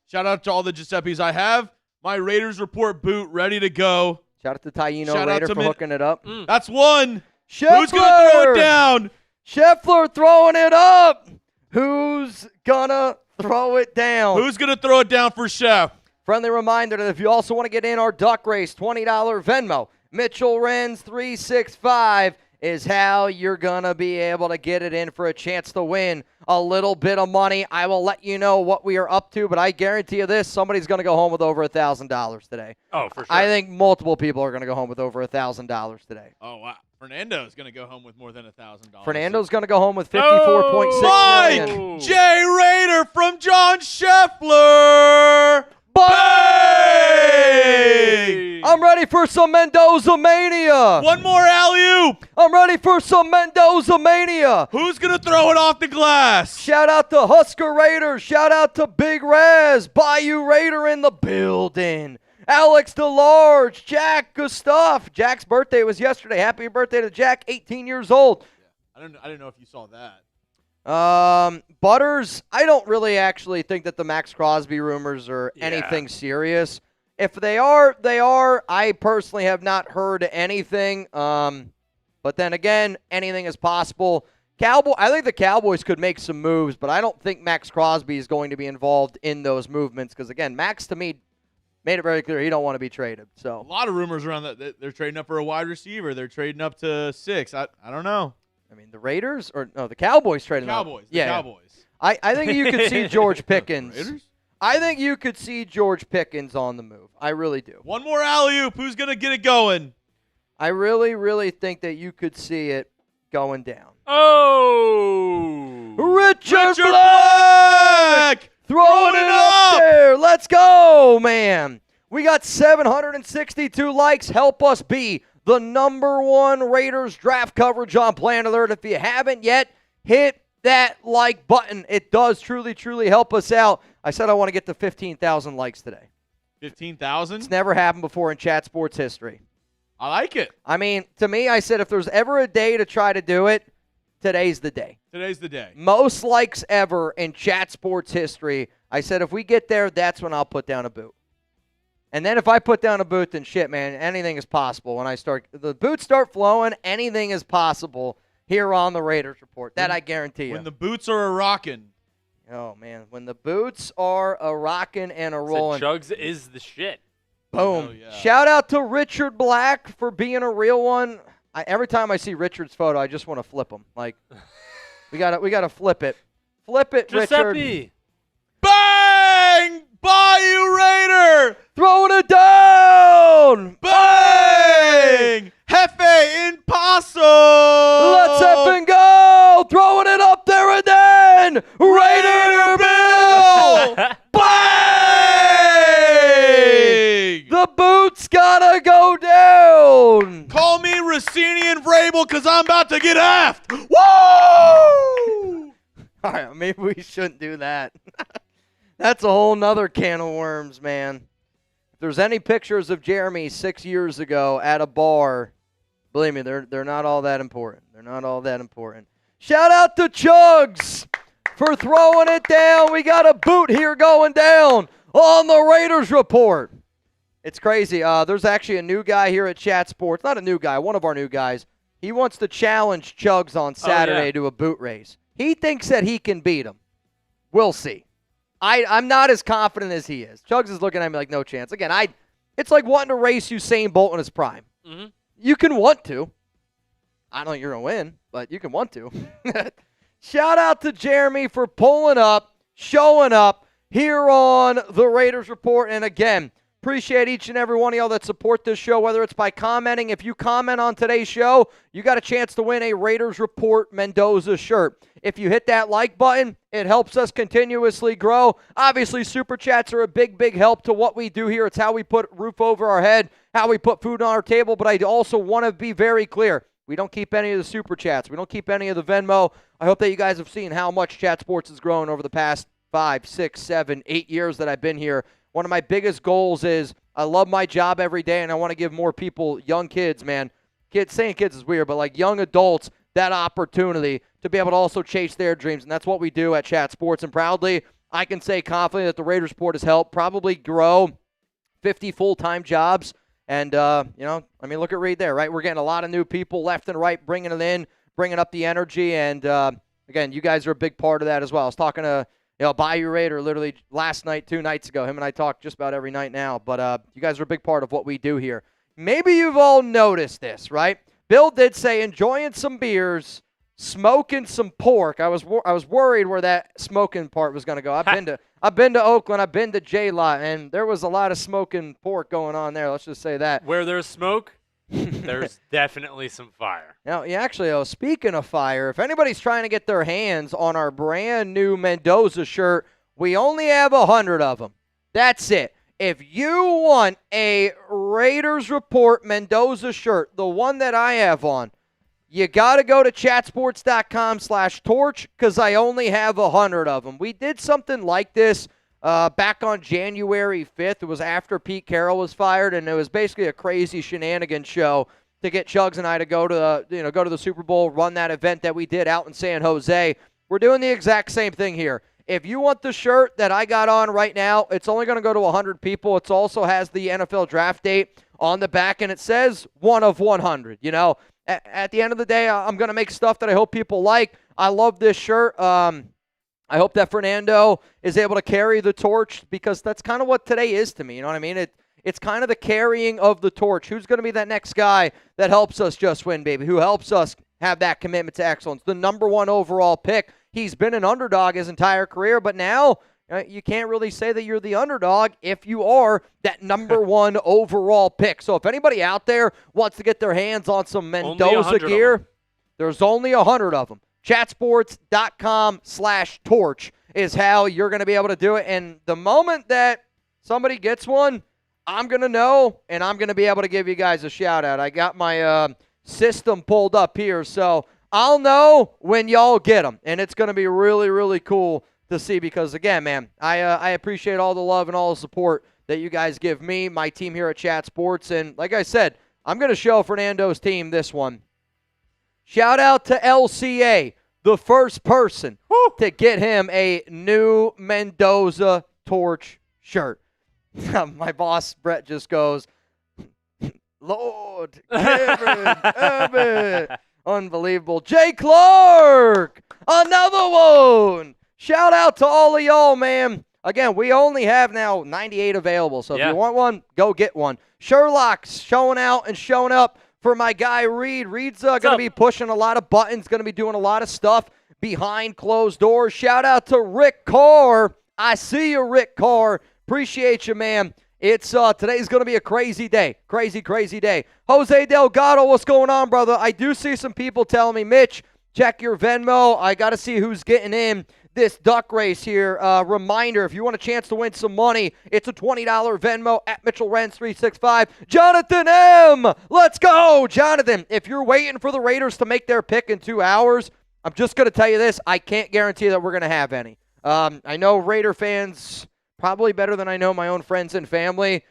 Shout out to all the Giuseppes. I have my Raiders Report boot ready to go. Shout out to Taino Raider for hooking it up. That's one. Scheffler. Who's going to throw it down? Scheffler throwing it up. Who's going to throw it down? Who's going to throw it down for Chef? Friendly reminder that if you also want to get in our duck race, $20 Venmo, Mitchell Renz 365 is how you're going to be able to get it in for a chance to win a little bit of money. I will let you know what we are up to, but I guarantee you this, somebody's going to go home with over $1,000 today. Oh, for sure. I think multiple people are going to go home with over $1,000 today. Oh, wow. Fernando's going to go home with more than $1,000. Fernando's going to go home with $54.6 million. Mike J. Raider from John Scheffler. Bang! I'm ready for some Mendoza mania. One more alley-oop. I'm ready for some Mendoza mania. Who's going to throw it off the glass? Shout out to Husker Raiders. Shout out to Big Raz. Bayou Raider in the building. Alex DeLarge, Jack Gustav. Jack's birthday was yesterday. Happy birthday to Jack, 18 years old. Yeah. I didn't know if you saw that. Butters, I don't really actually think that the Max Crosby rumors are anything serious. If they are, they are. I personally have not heard anything. But then again, anything is possible. I think the Cowboys could make some moves, but I don't think Max Crosby is going to be involved in those movements because, again, Max, to me, made it very clear he don't want to be traded. So a lot of rumors around that they're trading up for a wide receiver. They're trading up to 6. I don't know. I mean, the Raiders or no, the Cowboys trading up. Cowboys. I think you could see George Pickens. Raiders? I think you could see George Pickens on the move. I really do. One more alley-oop. Who's going to get it going? I really, really think that you could see it going down. Oh! Richard Black! Throwing it up there. Let's go, man. We got 762 likes. Help us be the #1 Raiders draft coverage on Planet Alert. If you haven't yet, hit that like button. It does truly, truly help us out. I said I want to get to 15,000 likes today. 15,000? It's never happened before in chat sports history. I like it. I mean, to me, I said if there's ever a day to try to do it, today's the day. Today's the day. Most likes ever in chat sports history. I said if we get there, that's when I'll put down a boot. And then if I put down a boot, then shit, man, anything is possible. When the boots start flowing, anything is possible here on the Raiders Report. That I guarantee you. When the boots are a-rockin'. Oh, man. When the boots are a-rockin' and a-rollin'. Chugs is the shit. Boom. Oh, yeah. Shout out to Richard Black for being a real one. Every time I see Richard's photo, I just want to flip him. Like, we gotta flip it. Flip it, Giuseppe. Richard. Bang! Bayou Raider! Throwing it down! Bang! Jefe Impossible! Let's effing go! Throwing it up there and then! Raider Bill! Bang! The boot's gotta go down! Call me Rossini and Vrabel because I'm about to get effed! Woo! All right, maybe we shouldn't do that. That's a whole nother can of worms, man. If there's any pictures of Jeremy 6 years ago at a bar, believe me, they're not all that important. They're not all that important. Shout out to Chugs for throwing it down. We got a boot here going down on the Raiders Report. It's crazy. There's actually a new guy here at Chat Sports. Not a new guy, one of our new guys. He wants to challenge Chugs on Saturday to a boot race. He thinks that he can beat him. We'll see. I'm not as confident as he is. Chugs is looking at me like no chance. Again, it's like wanting to race Usain Bolt in his prime. Mm-hmm. You can want to. I don't think you're going to win, but you can want to. Shout out to Jeremy for pulling up, showing up here on the Raiders Report. And again, appreciate each and every one of y'all that support this show, whether it's by commenting. If you comment on today's show, you got a chance to win a Raiders Report Mendoza shirt. If you hit that like button, it helps us continuously grow. Obviously, super chats are a big, big help to what we do here. It's how we put roof over our head, how we put food on our table. But I also want to be very clear. We don't keep any of the super chats. We don't keep any of the Venmo. I hope that you guys have seen how much Chat Sports has grown over the past 5, 6, 7, 8 years that I've been here. One of my biggest goals is I love my job every day, and I want to give more people, young kids, man. Saying kids is weird, but like young adults, that opportunity to be able to also chase their dreams. And that's what we do at Chat Sports. And proudly, I can say confidently that the Raiders Report has helped probably grow 50 full-time jobs. And, look at Reed there, right? We're getting a lot of new people left and right, bringing it in, bringing up the energy. And, again, you guys are a big part of that as well. I was talking to, Bayou Raider literally last night, 2 nights ago. Him and I talk just about every night now. But you guys are a big part of what we do here. Maybe you've all noticed this, right? Bill did say enjoying some beers, smoking some pork. I was worried where that smoking part was going to go. I've been to Oakland. I've been to J-Lot, and there was a lot of smoking pork going on there. Let's just say that. Where there's smoke, there's definitely some fire. Now, speaking of fire, if anybody's trying to get their hands on our brand new Mendoza shirt, we only have 100 of them. That's it. If you want a Raiders Report Mendoza shirt, the one that I have on, you got to go to chatsports.com/torch because I only have 100 of them. We did something like this back on January 5th. It was after Pete Carroll was fired, and it was basically a crazy shenanigans show to get Chugs and I to go to the Super Bowl, run that event that we did out in San Jose. We're doing the exact same thing here. If you want the shirt that I got on right now, it's only going to go to 100 people. It also has the NFL draft date on the back, and it says 1 of 100. At the end of the day, I'm going to make stuff that I hope people like. I love this shirt. I hope that Fernando is able to carry the torch because that's kind of what today is to me. You know what I mean? It's kind of the carrying of the torch. Who's going to be that next guy that helps us just win, baby? Who helps us have that commitment to excellence? The number 1 overall pick. He's been an underdog his entire career, but now you can't really say that you're the underdog if you are that number 1 overall pick. So if anybody out there wants to get their hands on some Mendoza gear, there's only 100 of them. Chatsports.com/torch is how you're going to be able to do it. And the moment that somebody gets one, I'm going to know, and I'm going to be able to give you guys a shout-out. I got my system pulled up here, so I'll know when y'all get them. And it's going to be really, really cool to see because, again, man, I appreciate all the love and all the support that you guys give me, my team here at Chat Sports. And like I said, I'm going to show Fernando's team this one. Shout out to LCA, the first person to get him a new Mendoza Torch shirt. My boss, Brett, just goes, Lord, Kevin, Evan. Unbelievable. Jay Clark, another one. Shout out to all of y'all, man. Again, we only have now 98 available, so if you want one, go get one. Sherlock's showing out and showing up for my guy Reed. Reed's going to be pushing a lot of buttons, going to be doing a lot of stuff behind closed doors. Shout out to Rick Carr. I see you, Rick Carr. Appreciate you, man. It's today's going to be a crazy day. Crazy, crazy day. Jose Delgado, what's going on, brother? I do see some people telling me, Mitch, check your Venmo. I got to see who's getting in this duck race here. Reminder, if you want a chance to win some money, it's a $20 Venmo at Mitchell Renz 365. Jonathan M. Let's go, Jonathan. If you're waiting for the Raiders to make their pick in 2 hours, I'm just going to tell you this. I can't guarantee that we're going to have any. I know Raider fans probably better than I know my own friends and family.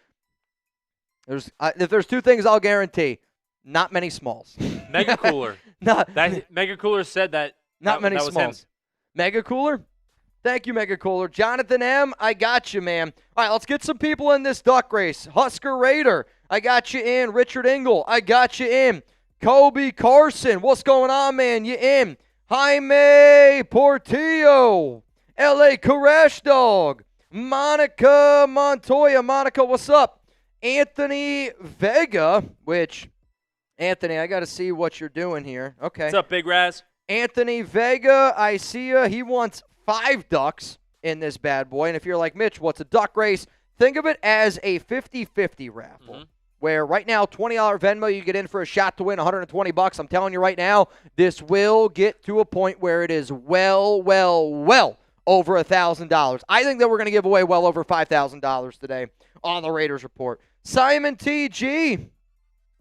If there's 2 things I'll guarantee, not many smalls. Mega Cooler. That Mega Cooler said that. Not many that was smalls. him. Mega Cooler? Thank you, Mega Cooler. Jonathan M., I got you, man. All right, let's get some people in this duck race. Husker Raider, I got you in. Richard Engel, I got you in. Kobe Carson, what's going on, man? You in. Jaime Portillo, L.A. Koresh Dog, Monica Montoya. Monica, what's up? Anthony Vega, which, Anthony, I got to see what you're doing here. Okay. What's up, Big Raz? Anthony Vega, I see ya. He wants 5 ducks in this bad boy. And if you're like, Mitch, what's a duck race? Think of it as a 50-50 raffle. Where right now, $20 Venmo, you get in for a shot to win $120. I'm telling you right now, this will get to a point where it is well over $1,000. I think that we're going to give away well over $5,000 today on the Raiders Report. Simon T.G.,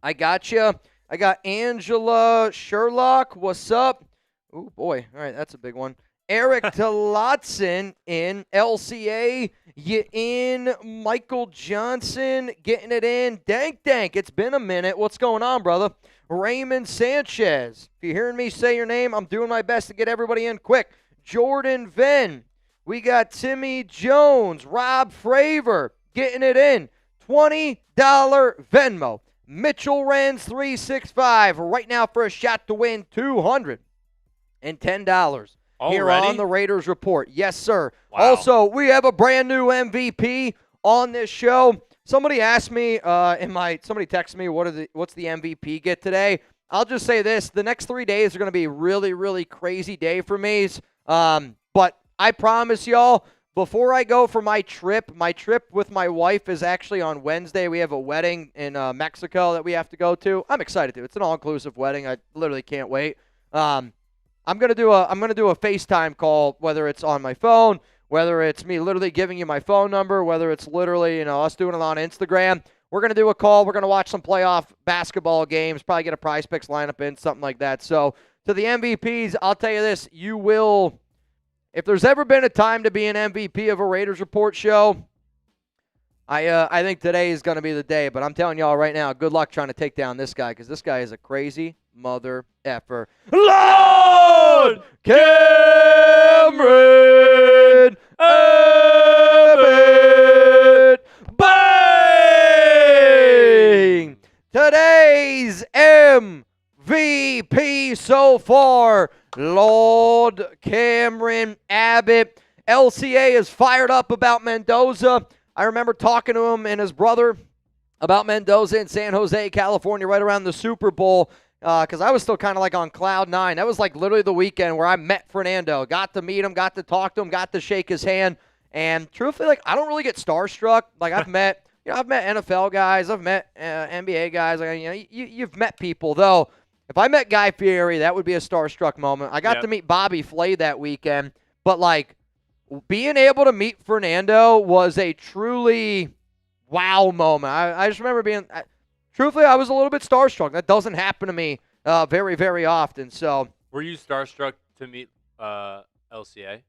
I got you. I got Angela Sherlock. What's up? Oh, boy. All right, that's a big one. Eric Tillotson in. LCA, you in. Michael Johnson getting it in. Dank, it's been a minute. What's going on, brother? Raymond Sanchez. If you're hearing me say your name, I'm doing my best to get everybody in quick. Jordan Venn. We got Timmy Jones. Rob Fravor getting it in. $20 Venmo. Mitchell Renz 365 right now for a shot to win $210 here on the Raiders Report. Yes, sir. Wow. Also, we have a brand new MVP on this show. Somebody asked me somebody texted me what's the MVP get today. I'll just say this: the next 3 days are going to be really, really crazy day for me. But I promise y'all, before I go for my trip with my wife is actually on Wednesday. We have a wedding in Mexico that we have to go to. I'm excited to. It's an all-inclusive wedding. I literally can't wait. I'm gonna do a FaceTime call, whether it's on my phone, whether it's me literally giving you my phone number, whether it's literally us doing it on Instagram. We're gonna do a call. We're gonna watch some playoff basketball games. Probably get a Prize Picks lineup in, something like that. So to the MVPs, I'll tell you this: you will. If there's ever been a time to be an MVP of a Raiders Report show, I think today is going to be the day. But I'm telling y'all right now, good luck trying to take down this guy, because this guy is a crazy mother effer. Lord Cameron Abbott. Bang! Today's MVP so far, Lord Cameron Abbott. LCA is fired up about Mendoza. I remember talking to him and his brother about Mendoza in San Jose, California, right around the Super Bowl, because I was still kind of like on cloud 9. That was like literally the weekend where I met Fernando, got to meet him, got to talk to him, got to shake his hand. And truthfully, like, I don't really get starstruck. Like, I've met NFL guys, I've met NBA guys. Like, you've met people though. If I met Guy Fieri, that would be a starstruck moment. I got to meet Bobby Flay that weekend, but like being able to meet Fernando was a truly wow moment. I just remember being, truthfully, I was a little bit starstruck. That doesn't happen to me very, very often. So, were you starstruck to meet LCA?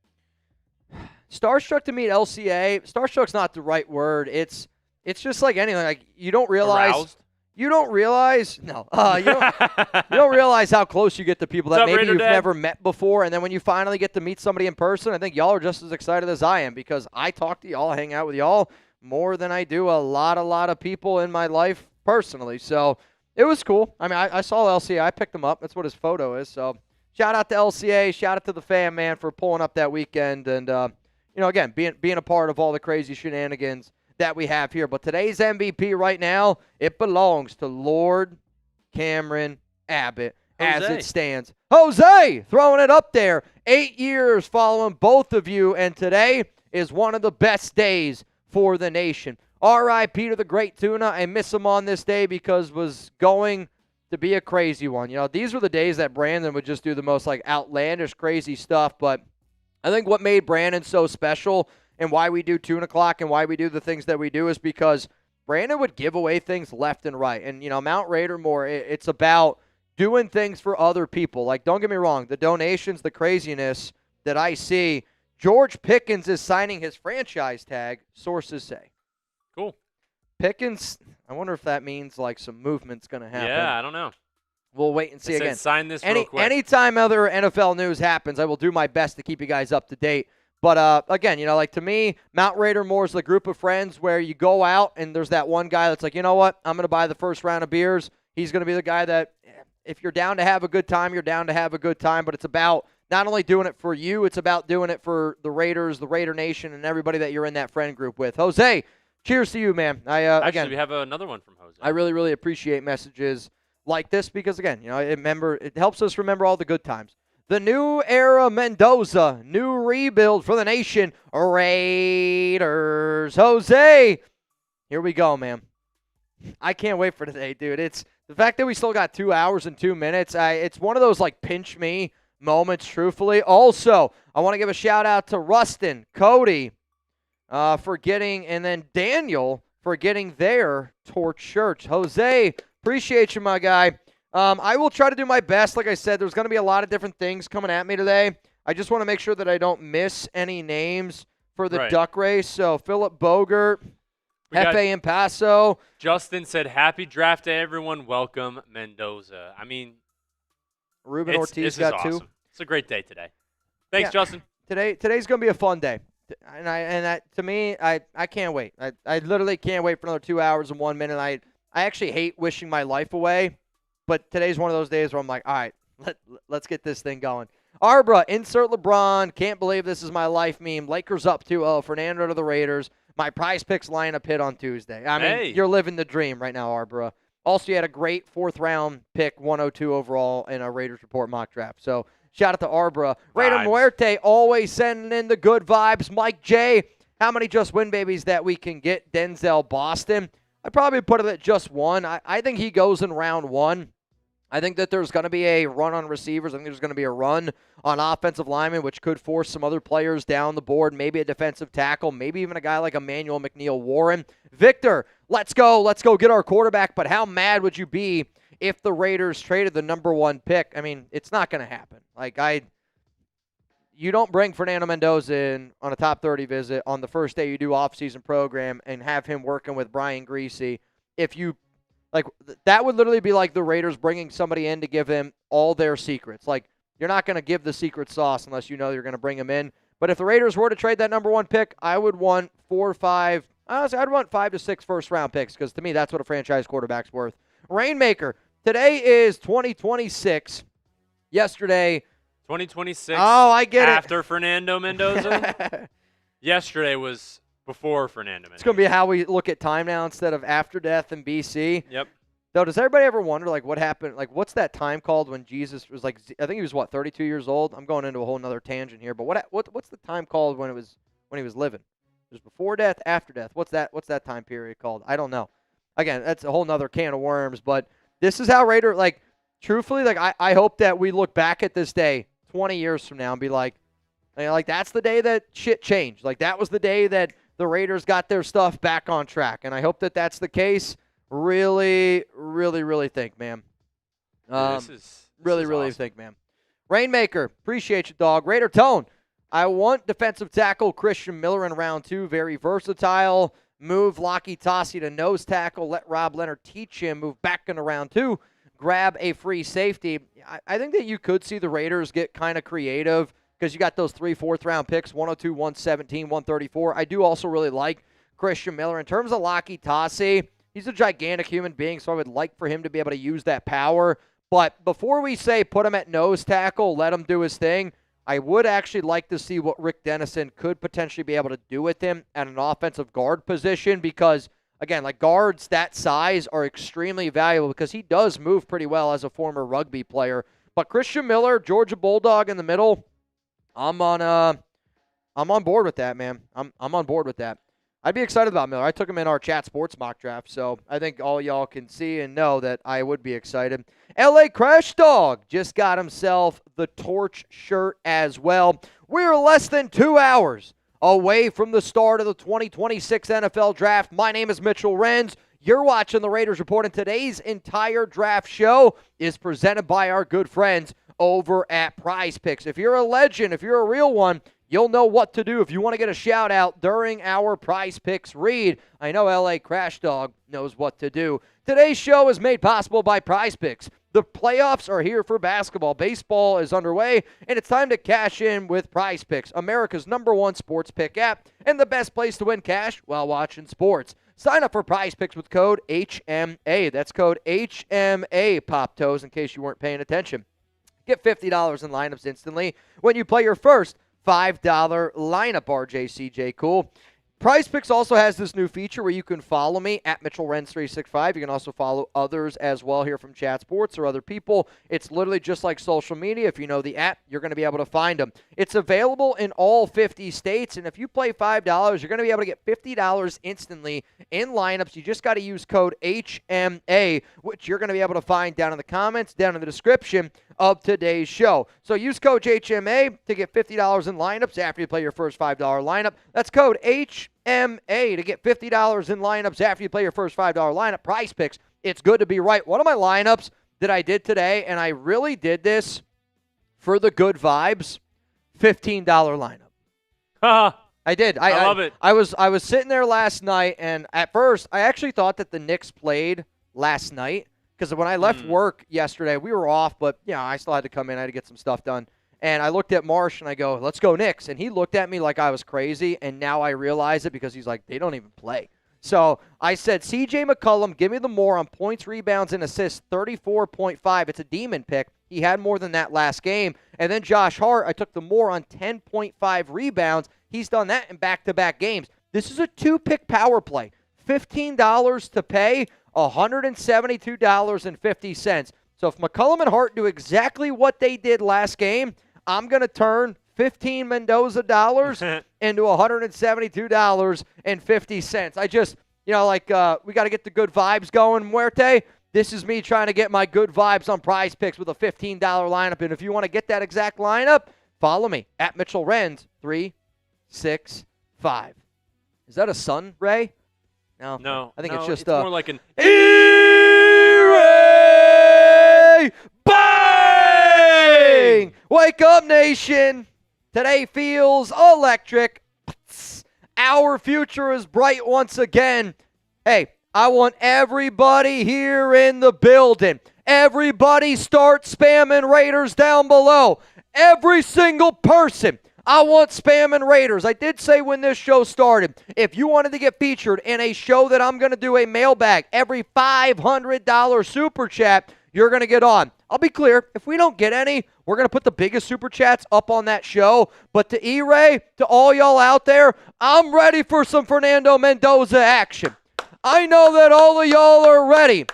Starstruck to meet LCA. Starstruck's not the right word. It's just like anything. Like, you don't realize. Aroused? You don't realize, you don't realize how close you get to people that maybe you've never met before, and then when you finally get to meet somebody in person, I think y'all are just as excited as I am, because I talk to y'all, hang out with y'all more than I do a lot of people in my life personally. So it was cool. I mean, I saw LCA. I picked him up. That's what his photo is. So shout out to LCA. Shout out to the fam, man, for pulling up that weekend, and again, being a part of all the crazy shenanigans that we have here. But today's MVP right now, it belongs to Lord Cameron Abbott as it stands. Jose throwing it up there. 8 years following both of you, and today is one of the best days for the nation. R.I.P. to the great Tuna. I miss him on this day because it was going to be a crazy one. These were the days that Brandon would just do the most like outlandish, crazy stuff. But I think what made Brandon so special and why we do Tune O'Clock and why we do the things that we do is because Brandon would give away things left and right. And, Mount Raider more, it's about doing things for other people. Like, don't get me wrong, the donations, the craziness that I see. George Pickens is signing his franchise tag, sources say. Cool. Pickens, I wonder if that means, like, some movement's going to happen. Yeah, I don't know. We'll wait and see again. Sign this real quick. Anytime other NFL news happens, I will do my best to keep you guys up to date. But again, like to me, Mount Raider Moore is the group of friends where you go out and there's that one guy that's like, you know what, I'm going to buy the first round of beers. He's going to be the guy that if you're down to have a good time, you're down to have a good time. But it's about not only doing it for you, it's about doing it for the Raiders, the Raider Nation, and everybody that you're in that friend group with. Jose, cheers to you, man. Actually, we have another one from Jose. I really, really appreciate messages like this because, again, it helps us remember all the good times. The new era Mendoza, new rebuild for the nation, Raiders. Jose, here we go, man. I can't wait for today, dude. It's the fact that we still got 2 hours and 2 minutes. It's one of those, like, pinch me moments, truthfully. Also, I want to give a shout-out to Rustin, Cody, for getting, and then Daniel for getting their torch shirts. Jose, appreciate you, my guy. I will try to do my best. Like I said, there's going to be a lot of different things coming at me today. I just want to make sure that I don't miss any names for the duck race. So, Philip Bogert, Hefe in Paso. Justin said, happy draft day, everyone. Welcome, Mendoza. I mean, Ruben Ortiz got awesome. 2. It's a great day today. Thanks, Justin. Today's going to be a fun day. To me, I can't wait. I literally can't wait for another 2 hours and 1 minute. I actually hate wishing my life away. But today's one of those days where I'm like, all right, let's get this thing going. Arbra, insert LeBron. Can't believe this is my life meme. Lakers up 2-0. Fernando to the Raiders. My Prize Picks lineup hit on Tuesday. I mean, You're living the dream right now, Arbra. Also, you had a great 4th-round pick, 102 overall in a Raiders Report mock draft. So, shout out to Arbra. Raider Muerte always sending in the good vibes. Mike J, how many just win babies that we can get? Denzel Boston. I'd probably put it at just 1. I think he goes in round 1. I think that there's going to be a run on receivers. I think there's going to be a run on offensive linemen, which could force some other players down the board, maybe a defensive tackle, maybe even a guy like Emmanuel McNeil-Warren. Victor, let's go get our quarterback. But how mad would you be if the Raiders traded the number 1 pick? I mean, it's not going to happen. You don't bring Fernando Mendoza in on a top 30 visit on the first day you do off-season program and have him working with Brian Greasy if you that would literally be like the Raiders bringing somebody in to give them all their secrets. You're not going to give the secret sauce unless you know you're going to bring him in. But if the Raiders were to trade that number 1 pick, I would want 4 or 5. Honestly, I'd want 5 to 6 first-round picks because to me that's what a franchise quarterback's worth. Rainmaker, today is 2026. Yesterday. 2026. Oh, I get after Fernando Mendoza. Yesterday was before Fernando Mendoza. It's going to be how we look at time now instead of after death and BC. Yep. Though, does everybody ever wonder, what happened? What's that time called when Jesus was, I think he was, 32 years old? I'm going into a whole nother tangent here. But what's the time called when he was living? It was before death, after death. What's that time period called? I don't know. Again, that's a whole nother can of worms. But this is how Raider, truthfully, I hope that we look back at this day 20 years from now and be that's the day that shit changed. That was the day that the Raiders got their stuff back on track. And I hope that that's the case. Really, really, really think, man. This is really awesome. think, man. Rainmaker, appreciate you, dog. Raider Tone, I want defensive tackle Christian Miller in round 2. Very versatile. Move Lockie Tossie to nose tackle. Let Rob Leonard teach him. Move back into round 2. Grab a free safety. I think that you could see the Raiders get kind of creative because you got those 3 4th-round picks, 102, 117, 134. I do also really like Christian Miller. In terms of Lockie Tossie, he's a gigantic human being, so I would like for him to be able to use that power. But before we say put him at nose tackle, let him do his thing, I would actually like to see what Rick Dennison could potentially be able to do with him at an offensive guard position because, again, guards that size are extremely valuable because he does move pretty well as a former rugby player. But Christian Miller, Georgia Bulldog in the middle, I'm on board with that, man. I'm on board with that. I'd be excited about Miller. I took him in our Chat Sports mock draft, so I think all y'all can see and know that I would be excited. LA Crash Dog just got himself the Torch shirt as well. We're less than 2 hours away from the start of the 2026 NFL Draft. My name is Mitchell Renz. You're watching the Raiders Report, and today's entire draft show is presented by our good friends over at Prize Picks. If you're a legend, if you're a real one, you'll know what to do if you want to get a shout-out during our Prize Picks read. I know LA Crash Dog knows what to do. Today's show is made possible by Prize Picks, The playoffs are here for basketball. Baseball is underway, and it's time to cash in with Prize Picks, America's #1 sports pick app, and the best place to win cash while watching sports. Sign up for Prize Picks with code HMA. That's code HMA, Pop Toes, in case you weren't paying attention. Get $50 in lineups instantly when you play your first $5 lineup, RJCJ. Cool. Prize Picks also has this new feature where you can follow me at MitchellRens365. You can also follow others as well here from Chat Sports or other people. It's literally just like social media. If you know the app, you're going to be able to find them. It's available in all 50 states, and if you play $5, you're going to be able to get $50 instantly in lineups. You just got to use code HMA, which you're going to be able to find down in the comments, down in the description of today's show. So use code HMA to get $50 in lineups after you play your first $5 lineup. That's code HMA to get $50 in lineups after you play your first $5 lineup. Prize Picks, it's good to be right. One of my lineups that I did today, and I really did this for the good vibes, $15 lineup. I did. I love it. I was sitting there last night, and at first, I actually thought that the Knicks played last night. Because when I left work yesterday, we were off, but I still had to come in. I had to get some stuff done. And I looked at Marsh, and I go, let's go Knicks. And he looked at me like I was crazy, and now I realize it because he's like, they don't even play. So I said, C.J. McCollum, give me the more on points, rebounds, and assists, 34.5. It's a demon pick. He had more than that last game. And then Josh Hart, I took the more on 10.5 rebounds. He's done that in back-to-back games. This is a two-pick power play. $15 to pay. $172.50. So if McCollum and Hart do exactly what they did last game, I'm going to turn $15 Mendoza dollars into $172.50. I just, we got to get the good vibes going, Muerte. This is me trying to get my good vibes on Prize Picks with a $15 lineup. And if you want to get that exact lineup, follow me at MitchellRens365. Is that a sun, Ray? No. I think no, it's just more like an E-Ray! Bang! Wake up, nation! Today feels electric. Our future is bright once again. Hey, I want everybody here in the building. Everybody start spamming Raiders down below. Every single person. I want spamming Raiders. I did say when this show started, if you wanted to get featured in a show that I'm going to do a mailbag, every $500 super chat, you're going to get on. I'll be clear, if we don't get any, we're going to put the biggest super chats up on that show. But to E-Ray, to all y'all out there, I'm ready for some Fernando Mendoza action. I know that all of y'all are ready.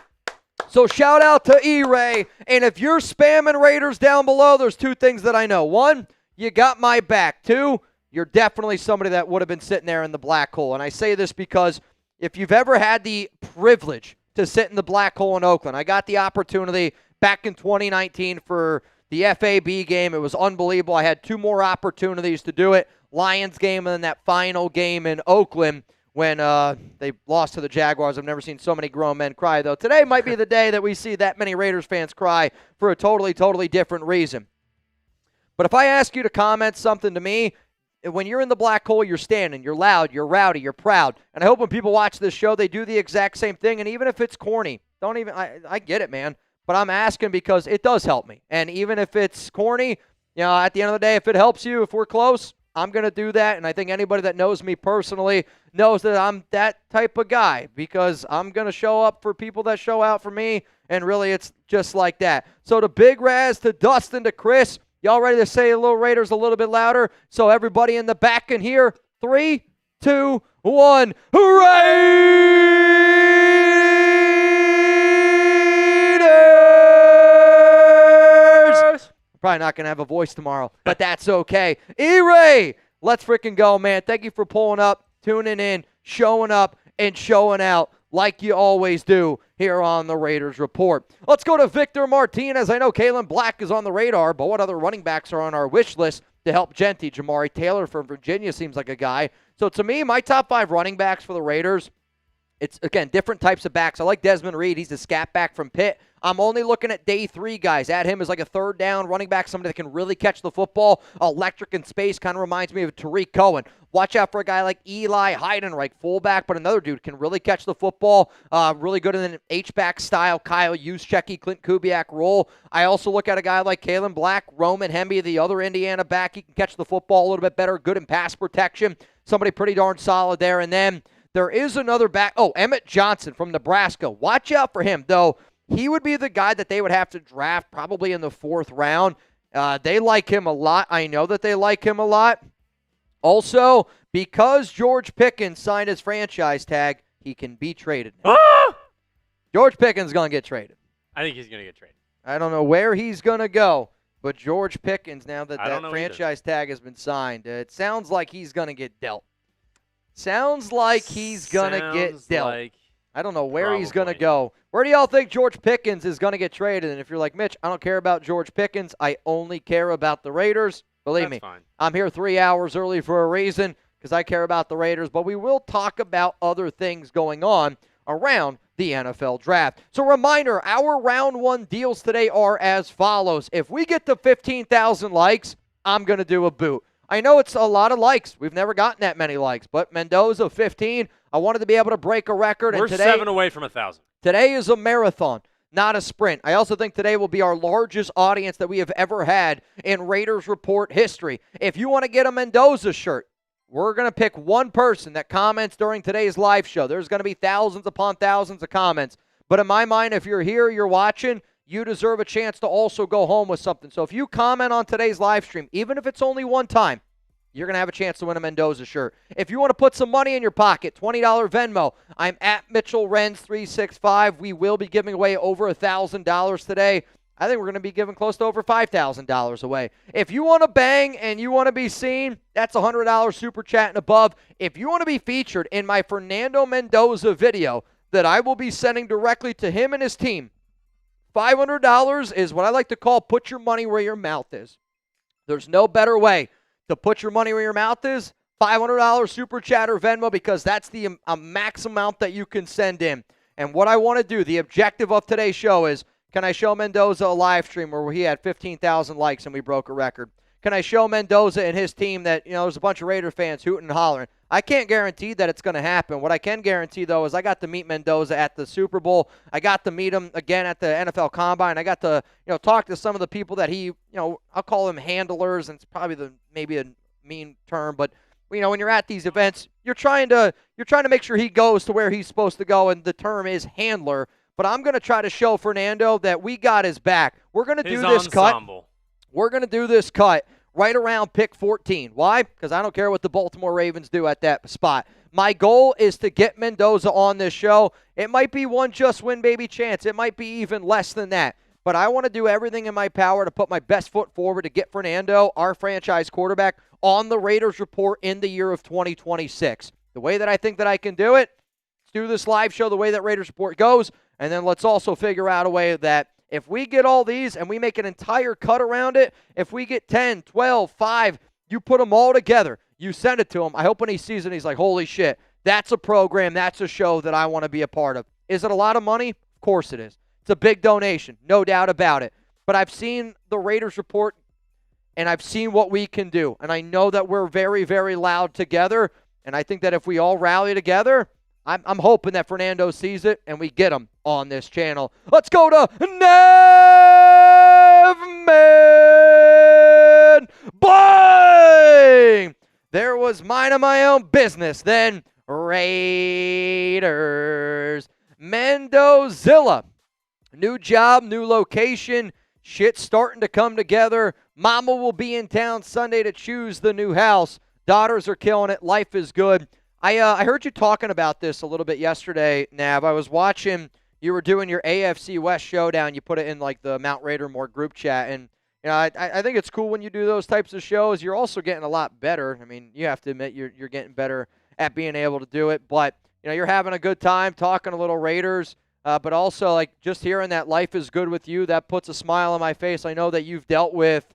So shout out to E-Ray. And if you're spamming Raiders down below, there's two things that I know. One, you got my back. Two, you're definitely somebody that would have been sitting there in the black hole. And I say this because if you've ever had the privilege to sit in the black hole in Oakland, I got the opportunity back in 2019 for the FAB game. It was unbelievable. I had two more opportunities to do it. Lions game and then that final game in Oakland when they lost to the Jaguars. I've never seen so many grown men cry, though. Today might be the day that we see that many Raiders fans cry for a totally, totally different reason. But if I ask you to comment something to me, when you're in the black hole, you're standing, you're loud, you're rowdy, you're proud. And I hope when people watch this show, they do the exact same thing. And even if it's corny, I get it, man. But I'm asking because it does help me. And even if it's corny, at the end of the day, if it helps you, if we're close, I'm going to do that. And I think anybody that knows me personally knows that I'm that type of guy because I'm going to show up for people that show out for me. And really, it's just like that. So to Big Raz, to Dustin, to Chris, y'all ready to say a little Raiders a little bit louder? So everybody in the back can hear. 3, 2, 1. Raiders! Probably not going to have a voice tomorrow, but that's okay. E-Ray, let's freaking go, man. Thank you for pulling up, tuning in, showing up, and showing out like you always do here on the Raiders Report. Let's go to Victor Martinez. I know Kalen Black is on the radar, but what other running backs are on our wish list to help Genty? Jamari Taylor from Virginia seems like a guy. So to me, my top 5 running backs for the Raiders, It's, again, different types of backs. I like Desmond Reed. He's the scat back from Pitt. I'm only looking at day 3 guys. At him as like a third down running back, somebody that can really catch the football. Electric in space, kind of reminds me of Tariq Cohen. Watch out for a guy like Eli Heidenreich, fullback, but another dude can really catch the football. Really good in an H-back style, Kyle Juszczyk, Clint Kubiak role. I also look at a guy like Kalen Black, Roman Hemby, the other Indiana back. He can catch the football a little bit better, good in pass protection. Somebody pretty darn solid there. And then there is another back. Oh, Emmett Johnson from Nebraska. Watch out for him, though. He would be the guy that they would have to draft probably in the 4th round. They like him a lot. I know that they like him a lot. Also, because George Pickens signed his franchise tag, he can be traded. George Pickens is going to get traded. I think he's going to get traded. I don't know where he's going to go, but George Pickens, now that that either. franchise tag has been signed, it sounds like he's going to get dealt. Sounds like he's going to get dealt. Like I don't know where he's going to probably. go. Where do y'all think George Pickens is going to get traded? And if you're like, Mitch, I don't care about George Pickens. I only care about the Raiders. Believe me, fine. I'm here 3 hours early for a reason because I care about the Raiders. But we will talk about other things going on around the NFL draft. So reminder, our round 1 deals today are as follows. If we get to 15,000 likes, I'm going to do a boot. I know it's a lot of likes. We've never gotten that many likes. But Mendoza, 15. I wanted to be able to break a record. We're and today, 7 away from 1,000. Today is a marathon, not a sprint. I also think today will be our largest audience that we have ever had in Raiders Report history. If you want to get a Mendoza shirt, we're going to pick one person that comments during today's live show. There's going to be thousands upon thousands of comments. But in my mind, if you're here, you're watching, you deserve a chance to also go home with something. So if you comment on today's live stream, even if it's only one time, you're going to have a chance to win a Mendoza shirt. If you want to put some money in your pocket, $20 Venmo, I'm at Mitchell Renz 365. We will be giving away over $1,000 today. I think we're going to be giving close to over $5,000 away. If you want to bang and you want to be seen, that's $100 super chat and above. If you want to be featured in my Fernando Mendoza video that I will be sending directly to him and his team, $500 is what I like to call put your money where your mouth is. There's no better way to put your money where your mouth is. $500 super chat or Venmo, because that's the max amount that you can send in. And what I want to do, the objective of today's show is, can I show Mendoza a live stream where he had 15,000 likes and we broke a record? Can I show Mendoza and his team that, there's a bunch of Raider fans hooting and hollering? I can't guarantee that it's going to happen. What I can guarantee, though, is I got to meet Mendoza at the Super Bowl. I got to meet him again at the NFL Combine. I got to, talk to some of the people that he, I'll call them handlers, and it's probably maybe a mean term, but when you're at these events, you're trying to make sure he goes to where he's supposed to go, and the term is handler. But I'm going to try to show Fernando that we got his back. We're going to do this cut. We're going to do this cut right around pick 14. Why? Because I don't care what the Baltimore Ravens do at that spot. My goal is to get Mendoza on this show. It might be one just win baby chance. It might be even less than that. But I want to do everything in my power to put my best foot forward to get Fernando, our franchise quarterback, on the Raiders Report in the year of 2026. The way that I think that I can do it, let's do this live show the way that Raiders Report goes, and then let's also figure out a way that if we get all these and we make an entire cut around it, if we get 10, 12, 5, you put them all together, you send it to him. I hope when he sees it, he's like, holy shit, that's a program, that's a show that I want to be a part of. Is it a lot of money? Of course it is. It's a big donation, no doubt about it. But I've seen the Raiders Report, and I've seen what we can do. And I know that we're very, very loud together. And I think that if we all rally together, I'm hoping that Fernando sees it and we get him on this channel. Let's go to Nevman. Bang! There was mine of my own business. Then Raiders. Mendozilla. New job, new location. Shit's starting to come together. Mama will be in town Sunday to choose the new house. Daughters are killing it. Life is good. I heard you talking about this a little bit yesterday, Nav. I was watching, you were doing your AFC West showdown. You put it in like the Mount Raidermore group chat. And I think it's cool when you do those types of shows. You're also getting a lot better. I mean, you have to admit you're getting better at being able to do it. But, you're having a good time talking a little Raiders. But also, like, just hearing that life is good with you, that puts a smile on my face. I know that you've dealt with,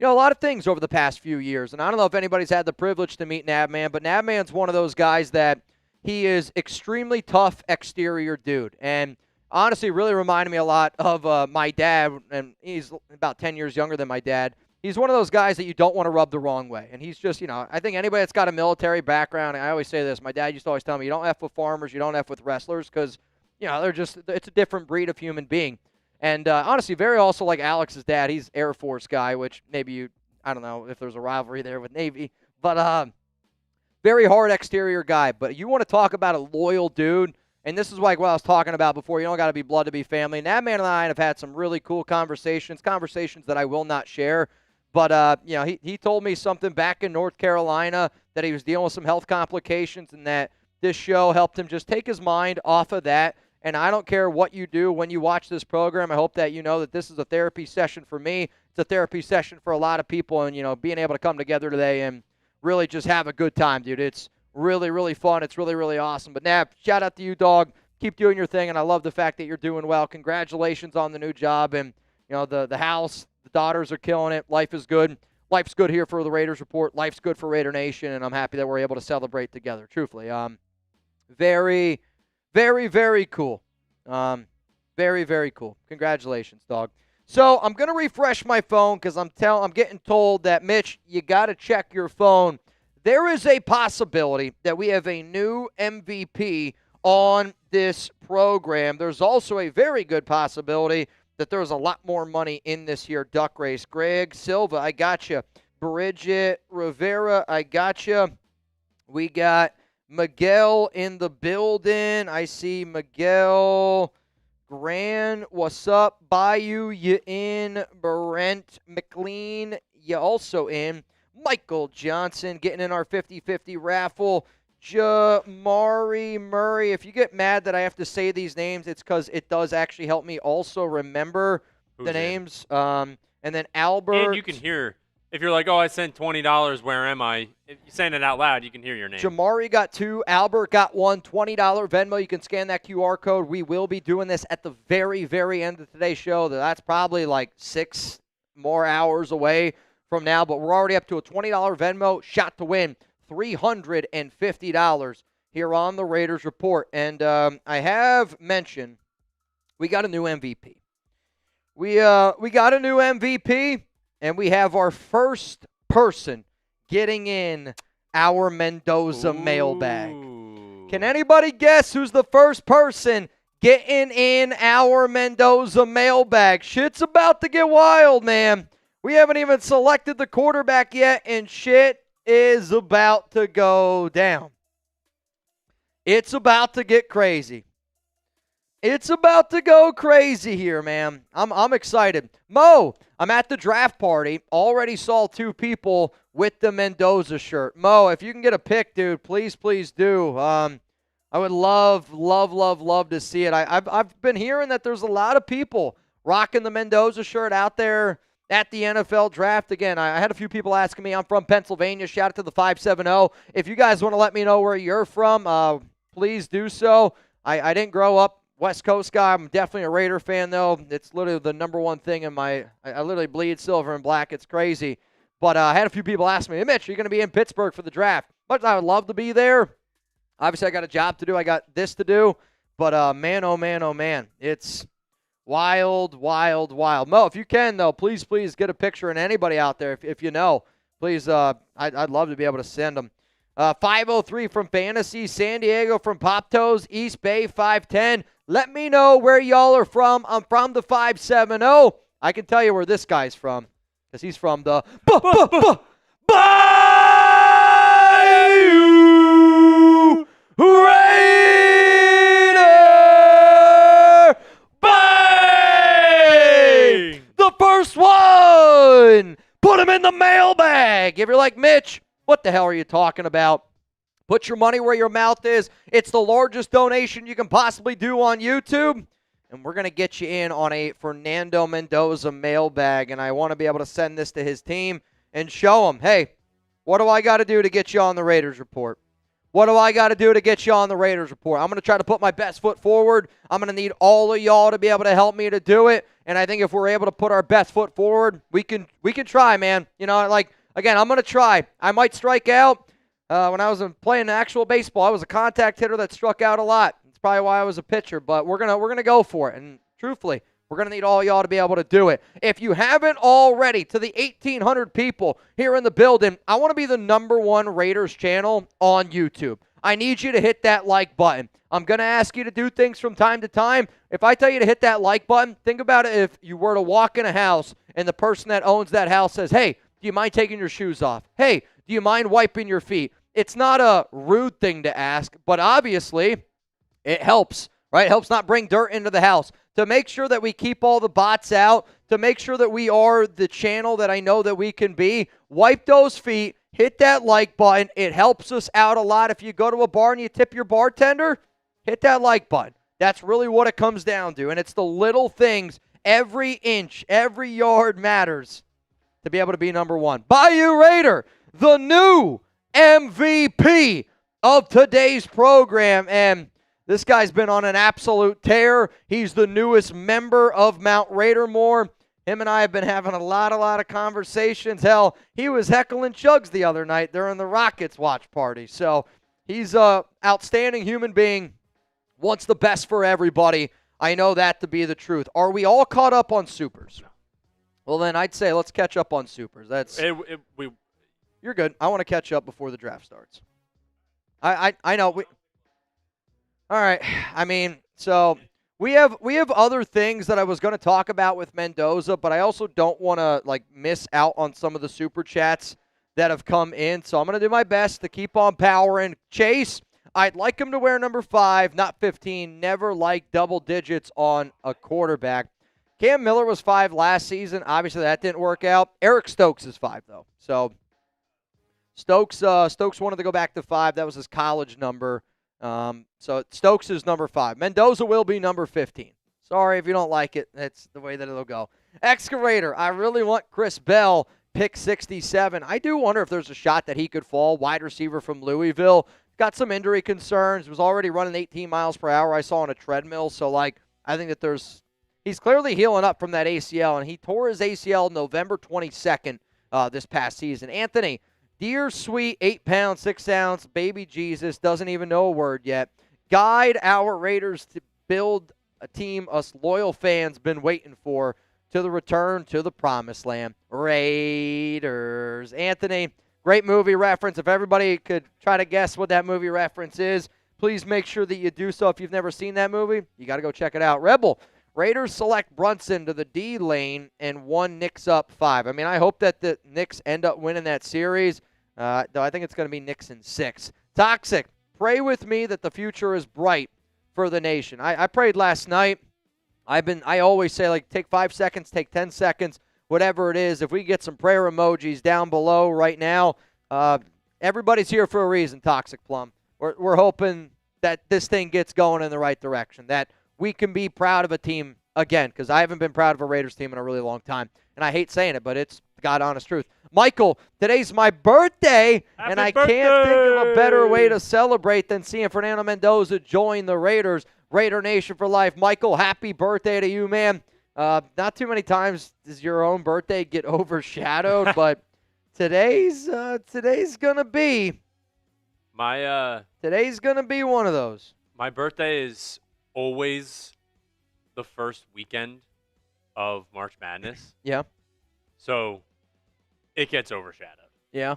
a lot of things over the past few years. And I don't know if anybody's had the privilege to meet Navman, but Navman's one of those guys that he is extremely tough exterior dude. And honestly, really reminded me a lot of my dad, and he's about 10 years younger than my dad. He's one of those guys that you don't want to rub the wrong way. And he's just, I think anybody that's got a military background, and I always say this, my dad used to always tell me, you don't F with farmers, you don't F with wrestlers, because, it's a different breed of human being. And honestly, very also like Alex's dad, he's Air Force guy, which maybe I don't know if there's a rivalry there with Navy, but very hard exterior guy. But you want to talk about a loyal dude, and this is like what I was talking about before. You don't got to be blood to be family. And that man and I have had some really cool conversations that I will not share. But, he told me something back in North Carolina that he was dealing with some health complications and that this show helped him just take his mind off of that. And I don't care what you do when you watch this program. I hope that you know that this is a therapy session for me. It's a therapy session for a lot of people. And, being able to come together today and really just have a good time, dude. It's really, really fun. It's really, really awesome. But, Nab, shout out to you, dog. Keep doing your thing, and I love the fact that you're doing well. Congratulations on the new job. And, the house, the daughters are killing it. Life is good. Life's good here for the Raiders Report. Life's good for Raider Nation, and I'm happy that we're able to celebrate together, truthfully. Very, very, very cool. Very, very cool. Congratulations, dog. So I'm going to refresh my phone because I'm getting told that, Mitch, you got to check your phone. There is a possibility that we have a new MVP on this program. There's also a very good possibility that there's a lot more money in this here duck race. Greg Silva, I got you. Bridget Rivera, I got you. We got Miguel in the building. I see Miguel. Gran, what's up? Bayou, you in. Brent McLean, you also in. Michael Johnson getting in our 50-50 raffle. Jamari Murray. If you get mad that I have to say these names, it's because it does actually help me also remember the names. And then Albert. And you can hear, if you're like, oh, I sent $20, where am I? If you saying it out loud, you can hear your name. Jamari got 2. Albert got 1. $20 Venmo. You can scan that QR code. We will be doing this at the very, very end of today's show. That's probably like 6 more hours away from now, but we're already up to a $20 Venmo shot to win $350 here on the Raiders Report. And I have mentioned we got a new MVP. We got a new MVP, and we have our first person getting in our Mendoza mailbag. Can anybody guess who's the first person getting in our Mendoza mailbag? Shit's about to get wild, man. We haven't even selected the quarterback yet, and shit is about to go down. It's about to get crazy. It's about to go crazy here, man. I'm excited. Mo, I'm at the draft party. Already saw 2 people with the Mendoza shirt. Mo, if you can get a pic, dude, please, please do. I would love to see it. I've been hearing that there's a lot of people rocking the Mendoza shirt out there at the NFL draft. Again, I had a few people asking me. I'm from Pennsylvania. Shout out to the 570. If you guys want to let me know where you're from, please do so. I didn't grow up West Coast guy. I'm definitely a Raider fan, though. It's literally the number one thing in I literally bleed silver and black. It's crazy. But I had a few people ask me, hey, Mitch, are you going to be in Pittsburgh for the draft? Much I would love to be there. Obviously, I got a job to do. I got this to do. But man, oh, man, oh, man. It's wild. Mo, if you can, though, please get a picture. And anybody out there, if you know, please, I'd love to be able to send them. 503 from Fantasy, San Diego from Pop Toes, East Bay 510. Let me know where y'all are from. I'm from the 570. I can tell you where this guy's from, because he's from the Bayou Raider. Bang! The first one. Put him in the mailbag. If you're like, Mitch, what the hell are you talking about? Put your money where your mouth is. It's the largest donation you can possibly do on YouTube. And we're going to get you in on a Fernando Mendoza mailbag. And I want to be able to send this to his team and show them, hey, what do I got to do to get you on the Raiders Report? What do I got to do to get you on the Raiders Report? I'm going to try to put my best foot forward. I'm going to need all of y'all to be able to help me to do it. And I think if we're able to put our best foot forward, we can try, man. You know, like, again, I'm going to try. I might strike out. When I was playing actual baseball, I was a contact hitter that struck out a lot. That's probably why I was a pitcher, but we're gonna go for it. And truthfully, we're going to need all y'all to be able to do it. If you haven't already, to the 1,800 people here in the building, I want to be the #1 Raiders channel on YouTube. I need you to hit that like button. I'm going to ask you to do things from time to time. If I tell you to hit that like button, think about it if you were to walk in a house and the person that owns that house says, hey, do you mind taking your shoes off? Hey, do you mind wiping your feet? It's not a rude thing to ask, but obviously it helps, right? It helps not bring dirt into the house. To make sure that we keep all the bots out, to make sure that we are the channel that I know that we can be, wipe those feet, hit that like button. It helps us out a lot. If you go to a bar and you tip your bartender, hit that like button. That's really what it comes down to, and it's the little things. Every inch, every yard matters to be able to be #1. Bayou Raider, the new MVP of today's program, and this guy's been on an absolute tear. He's the newest member of Mount Raidermore. Him and I have been having a lot of conversations. Hell, he was heckling Chugs the other night during the Rockets watch party. So he's an outstanding human being, wants the best for everybody. I know that to be the truth. Are we all caught up on Supers? Well, then I'd say let's catch up on Supers. You're good. I want to catch up before the draft starts. I know. All right. I mean, so we have other things that I was going to talk about with Mendoza, but I also don't want to miss out on some of the super chats that have come in. So I'm going to do my best to keep on powering. Chase, I'd like him to wear number 5, not 15. Never liked double digits on a quarterback. Cam Miller was 5 last season. Obviously, that didn't work out. Eric Stokes is 5, though. So Stokes wanted to go back to 5. That was his college number. So Stokes is number 5. Mendoza will be number 15. Sorry if you don't like it. That's the way that it'll go. Excavator, I really want Chris Bell, pick 67. I do wonder if there's a shot that he could fall. Wide receiver from Louisville. Got some injury concerns. Was already running 18 miles per hour I saw on a treadmill. So, I think that he's clearly healing up from that ACL, and he tore his ACL November 22nd this past season. Anthony, dear sweet 8 pound, 6 ounce baby Jesus, doesn't even know a word yet. Guide our Raiders to build a team us loyal fans been waiting for to the return to the promised land. Raiders. Anthony, great movie reference. If everybody could try to guess what that movie reference is, please make sure that you do so. If you've never seen that movie, you got to go check it out. Rebel, Raiders select Brunson to the D lane and 1 Knicks up 5. I mean, I hope that the Knicks end up winning that series, though I think it's going to be Knicks in 6. Toxic, pray with me that the future is bright for the nation. I prayed last night. I always say, take 5 seconds, take 10 seconds, whatever it is. If we get some prayer emojis down below right now, everybody's here for a reason, Toxic Plum. We're hoping that this thing gets going in the right direction, that we can be proud of a team again, because I haven't been proud of a Raiders team in a really long time. And I hate saying it, but it's the God-honest truth. Michael, today's my birthday, and I can't think of a better way to celebrate than seeing Fernando Mendoza join the Raiders. Raider Nation for life. Michael, happy birthday to you, man. Not too many times does your own birthday get overshadowed, but today's gonna be today's gonna be one of those. My birthday is always the first weekend of March Madness. Yeah. So it gets overshadowed. Yeah.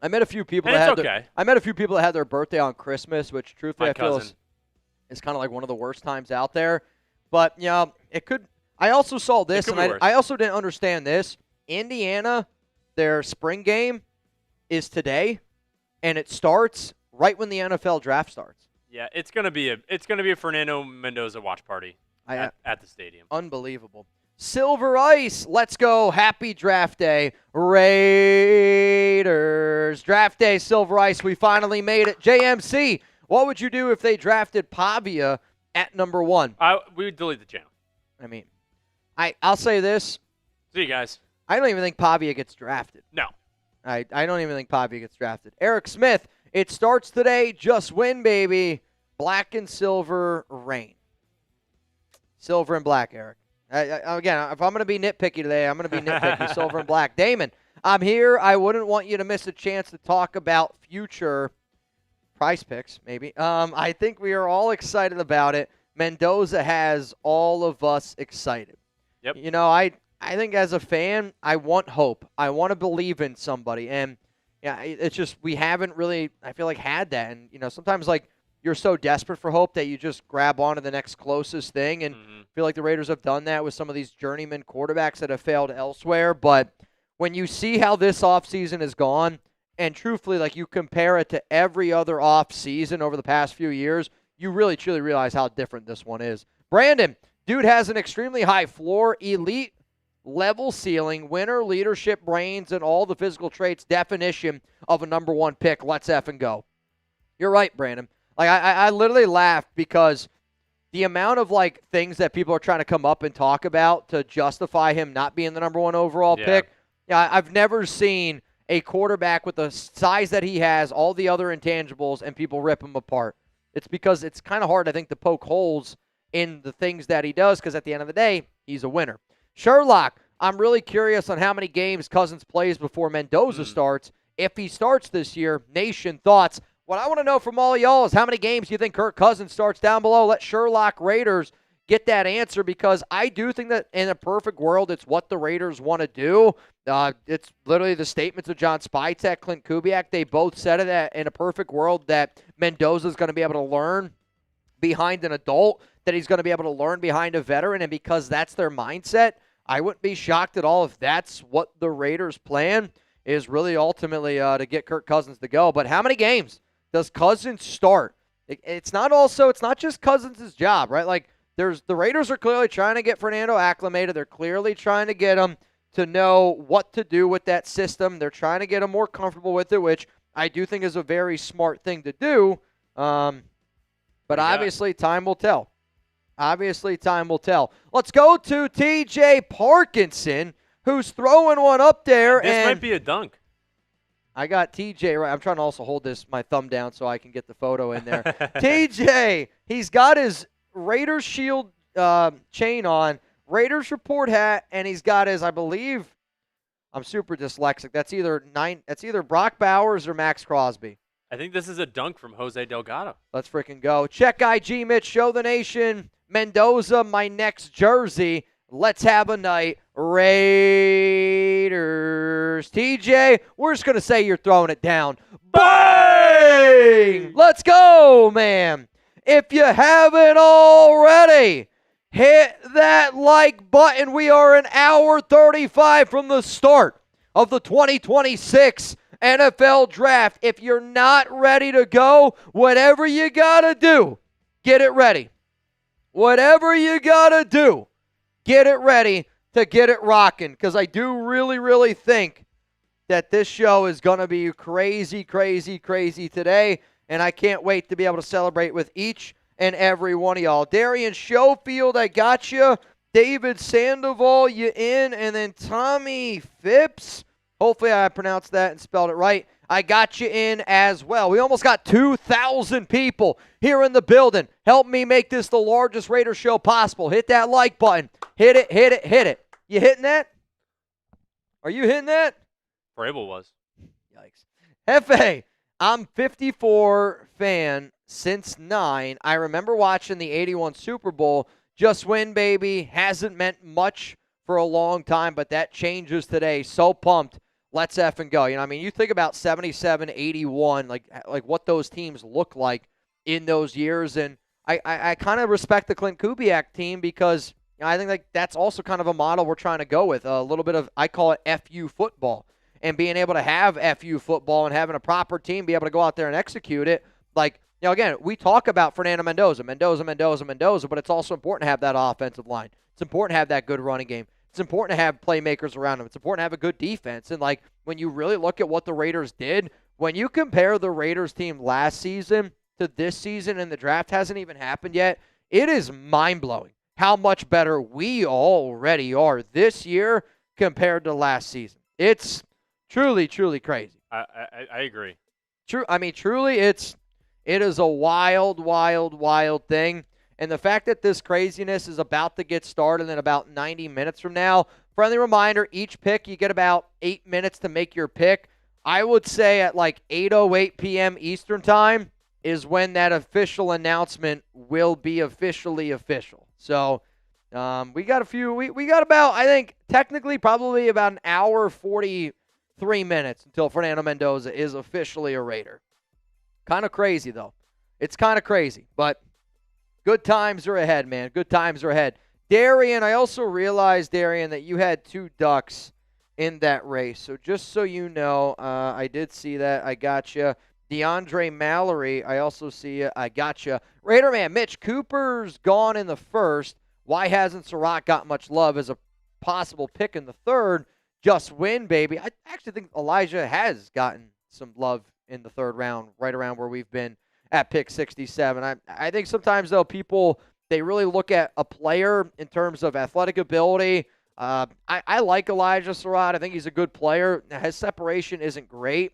I met a few people And that it's had okay. I met a few people that had their birthday on Christmas, which truthfully My I feel cousin. is kind of like one of the worst times out there. But it could. I also saw this, could and be worse. I also didn't understand this. Indiana, their spring game is today, and it starts right when the NFL draft starts. Yeah, it's gonna be a Fernando Mendoza watch party at the stadium. Unbelievable. Silver Ice, let's go. Happy draft day. Raiders. Draft day, Silver Ice. We finally made it. JMC, what would you do if they drafted Pavia at number 1? We would delete the channel. I mean, I'll say this. See you guys. I don't even think Pavia gets drafted. No. I don't even think Pavia gets drafted. Eric Smith, it starts today. Just win, baby. Black and silver reign. Silver and black, Eric. Again, if I'm going to be nitpicky today, I'm going to be nitpicky. Silver and black. Damon, I'm here. I wouldn't want you to miss a chance to talk about future price picks, maybe. I think we are all excited about it. Mendoza has all of us excited. Yep. You know, I think as a fan, I want hope. I want to believe in somebody. And, yeah, it's just we haven't really, I feel like, had that. And, you know, sometimes, like, you're so desperate for hope that you just grab onto the next closest thing. And I feel like the Raiders have done that with some of these journeyman quarterbacks that have failed elsewhere. But when you see how this offseason has gone, and truthfully, like, you compare it to every other offseason over the past few years, you really, truly realize how different this one is. Brandon, dude has an extremely high floor, elite level ceiling, winner, leadership, brains, and all the physical traits definition of a number one pick. Let's effing go. You're right, Brandon. Like, I literally laughed because the amount of, like, things that people are trying to come up and talk about to justify him not being the number one overall pick, I've never seen a quarterback with the size that he has, all the other intangibles, and people rip him apart. It's because it's kind of hard, I think, to poke holes in the things that he does because at the end of the day, he's a winner. Sherlock, I'm really curious on how many games Cousins plays before Mendoza starts. If he starts this year, Nation, thoughts? What I want to know from all y'all is how many games do you think Kirk Cousins starts down below? Let Sherlock Raiders get that answer because I do think that in a perfect world, it's what the Raiders want to do. It's literally the statements of John Spytek, Clint Kubiak. They both said it that in a perfect world that Mendoza is going to be able to learn behind an adult, that he's going to be able to learn behind a veteran, and because that's their mindset, I wouldn't be shocked at all if that's what the Raiders' plan is really ultimately to get Kirk Cousins to go. But how many games does Cousins start? It's not just Cousins' job, right? Like, the Raiders are clearly trying to get Fernando acclimated. They're clearly trying to get him to know what to do with that system. They're trying to get him more comfortable with it, which I do think is a very smart thing to do. But obviously, time will tell. Obviously, time will tell. Let's go to T.J. Parkinson, who's throwing one up there. This might be a dunk. I got TJ right. I'm trying to also hold my thumb down so I can get the photo in there. TJ, he's got his Raiders shield chain on, Raiders report hat, and he's got his, I believe, I'm super dyslexic. That's either Brock Bowers or Max Crosby. I think this is a dunk from Jose Delgado. Let's freaking go. Check IG Mitch, show the nation. Mendoza, my next jersey. Let's have a night. Raiders. TJ, we're just going to say you're throwing it down. Bang! Let's go, man. If you haven't already, hit that like button. We are an hour 35 from the start of the 2026 NFL Draft. If you're not ready to go, whatever you got to do, get it ready. Whatever you got to do, get it ready to get it rocking, because I do really, really think that this show is going to be crazy, crazy, crazy today, and I can't wait to be able to celebrate with each and every one of y'all. Darian Schofield, I got you. David Sandoval, you in, and then Tommy Phipps. Hopefully I pronounced that and spelled it right. I got you in as well. We almost got 2,000 people here in the building. Help me make this the largest Raider show possible. Hit that like button. Hit it, hit it, hit it. You hitting that? Are you hitting that? Vrabel was. Yikes. Hefe, I'm 54 fan since 9. I remember watching the 81 Super Bowl. Just win, baby. Hasn't meant much for a long time, but that changes today. So pumped. Let's effing go. You know, I mean, you think about 77, 81, like what those teams look like in those years, and I kind of respect the Clint Kubiak team because I think like that's also kind of a model we're trying to go with. A little bit of, I call it FU football, and being able to have FU football and having a proper team be able to go out there and execute it. Like, you know, again, we talk about Fernando Mendoza, but it's also important to have that offensive line. It's important to have that good running game. It's important to have playmakers around them. It's important to have a good defense. And, like, when you really look at what the Raiders did, when you compare the Raiders team last season to this season, and the draft hasn't even happened yet, it is mind-blowing how much better we already are this year compared to last season. It's truly, truly crazy. I agree. Truly, it is a wild, wild, wild thing. And the fact that this craziness is about to get started in about 90 minutes from now friendly reminder, each pick you get about 8 minutes to make your pick. I would say at like 8:08 p.m. Eastern time is when that official announcement will be officially official. So we got a few. We got about, I think, technically probably about an hour 43 minutes until Fernando Mendoza is officially a Raider. Kind of crazy though. It's kind of crazy, but good times are ahead, man. Good times are ahead. Darian, I also realized, Darian, that you had 2 ducks in that race. So just so you know, I did see that. I got you. DeAndre Mallory, I also see you. I got you. Raider man, Mitch Cooper's gone in the first. Why hasn't Surratt got much love as a possible pick in the third? Just win, baby. I actually think Elijah has gotten some love in the third round, right around where we've been at pick 67. I think sometimes, though, people, they really look at a player in terms of athletic ability. I like Elijah Surratt. I think he's a good player. His separation isn't great.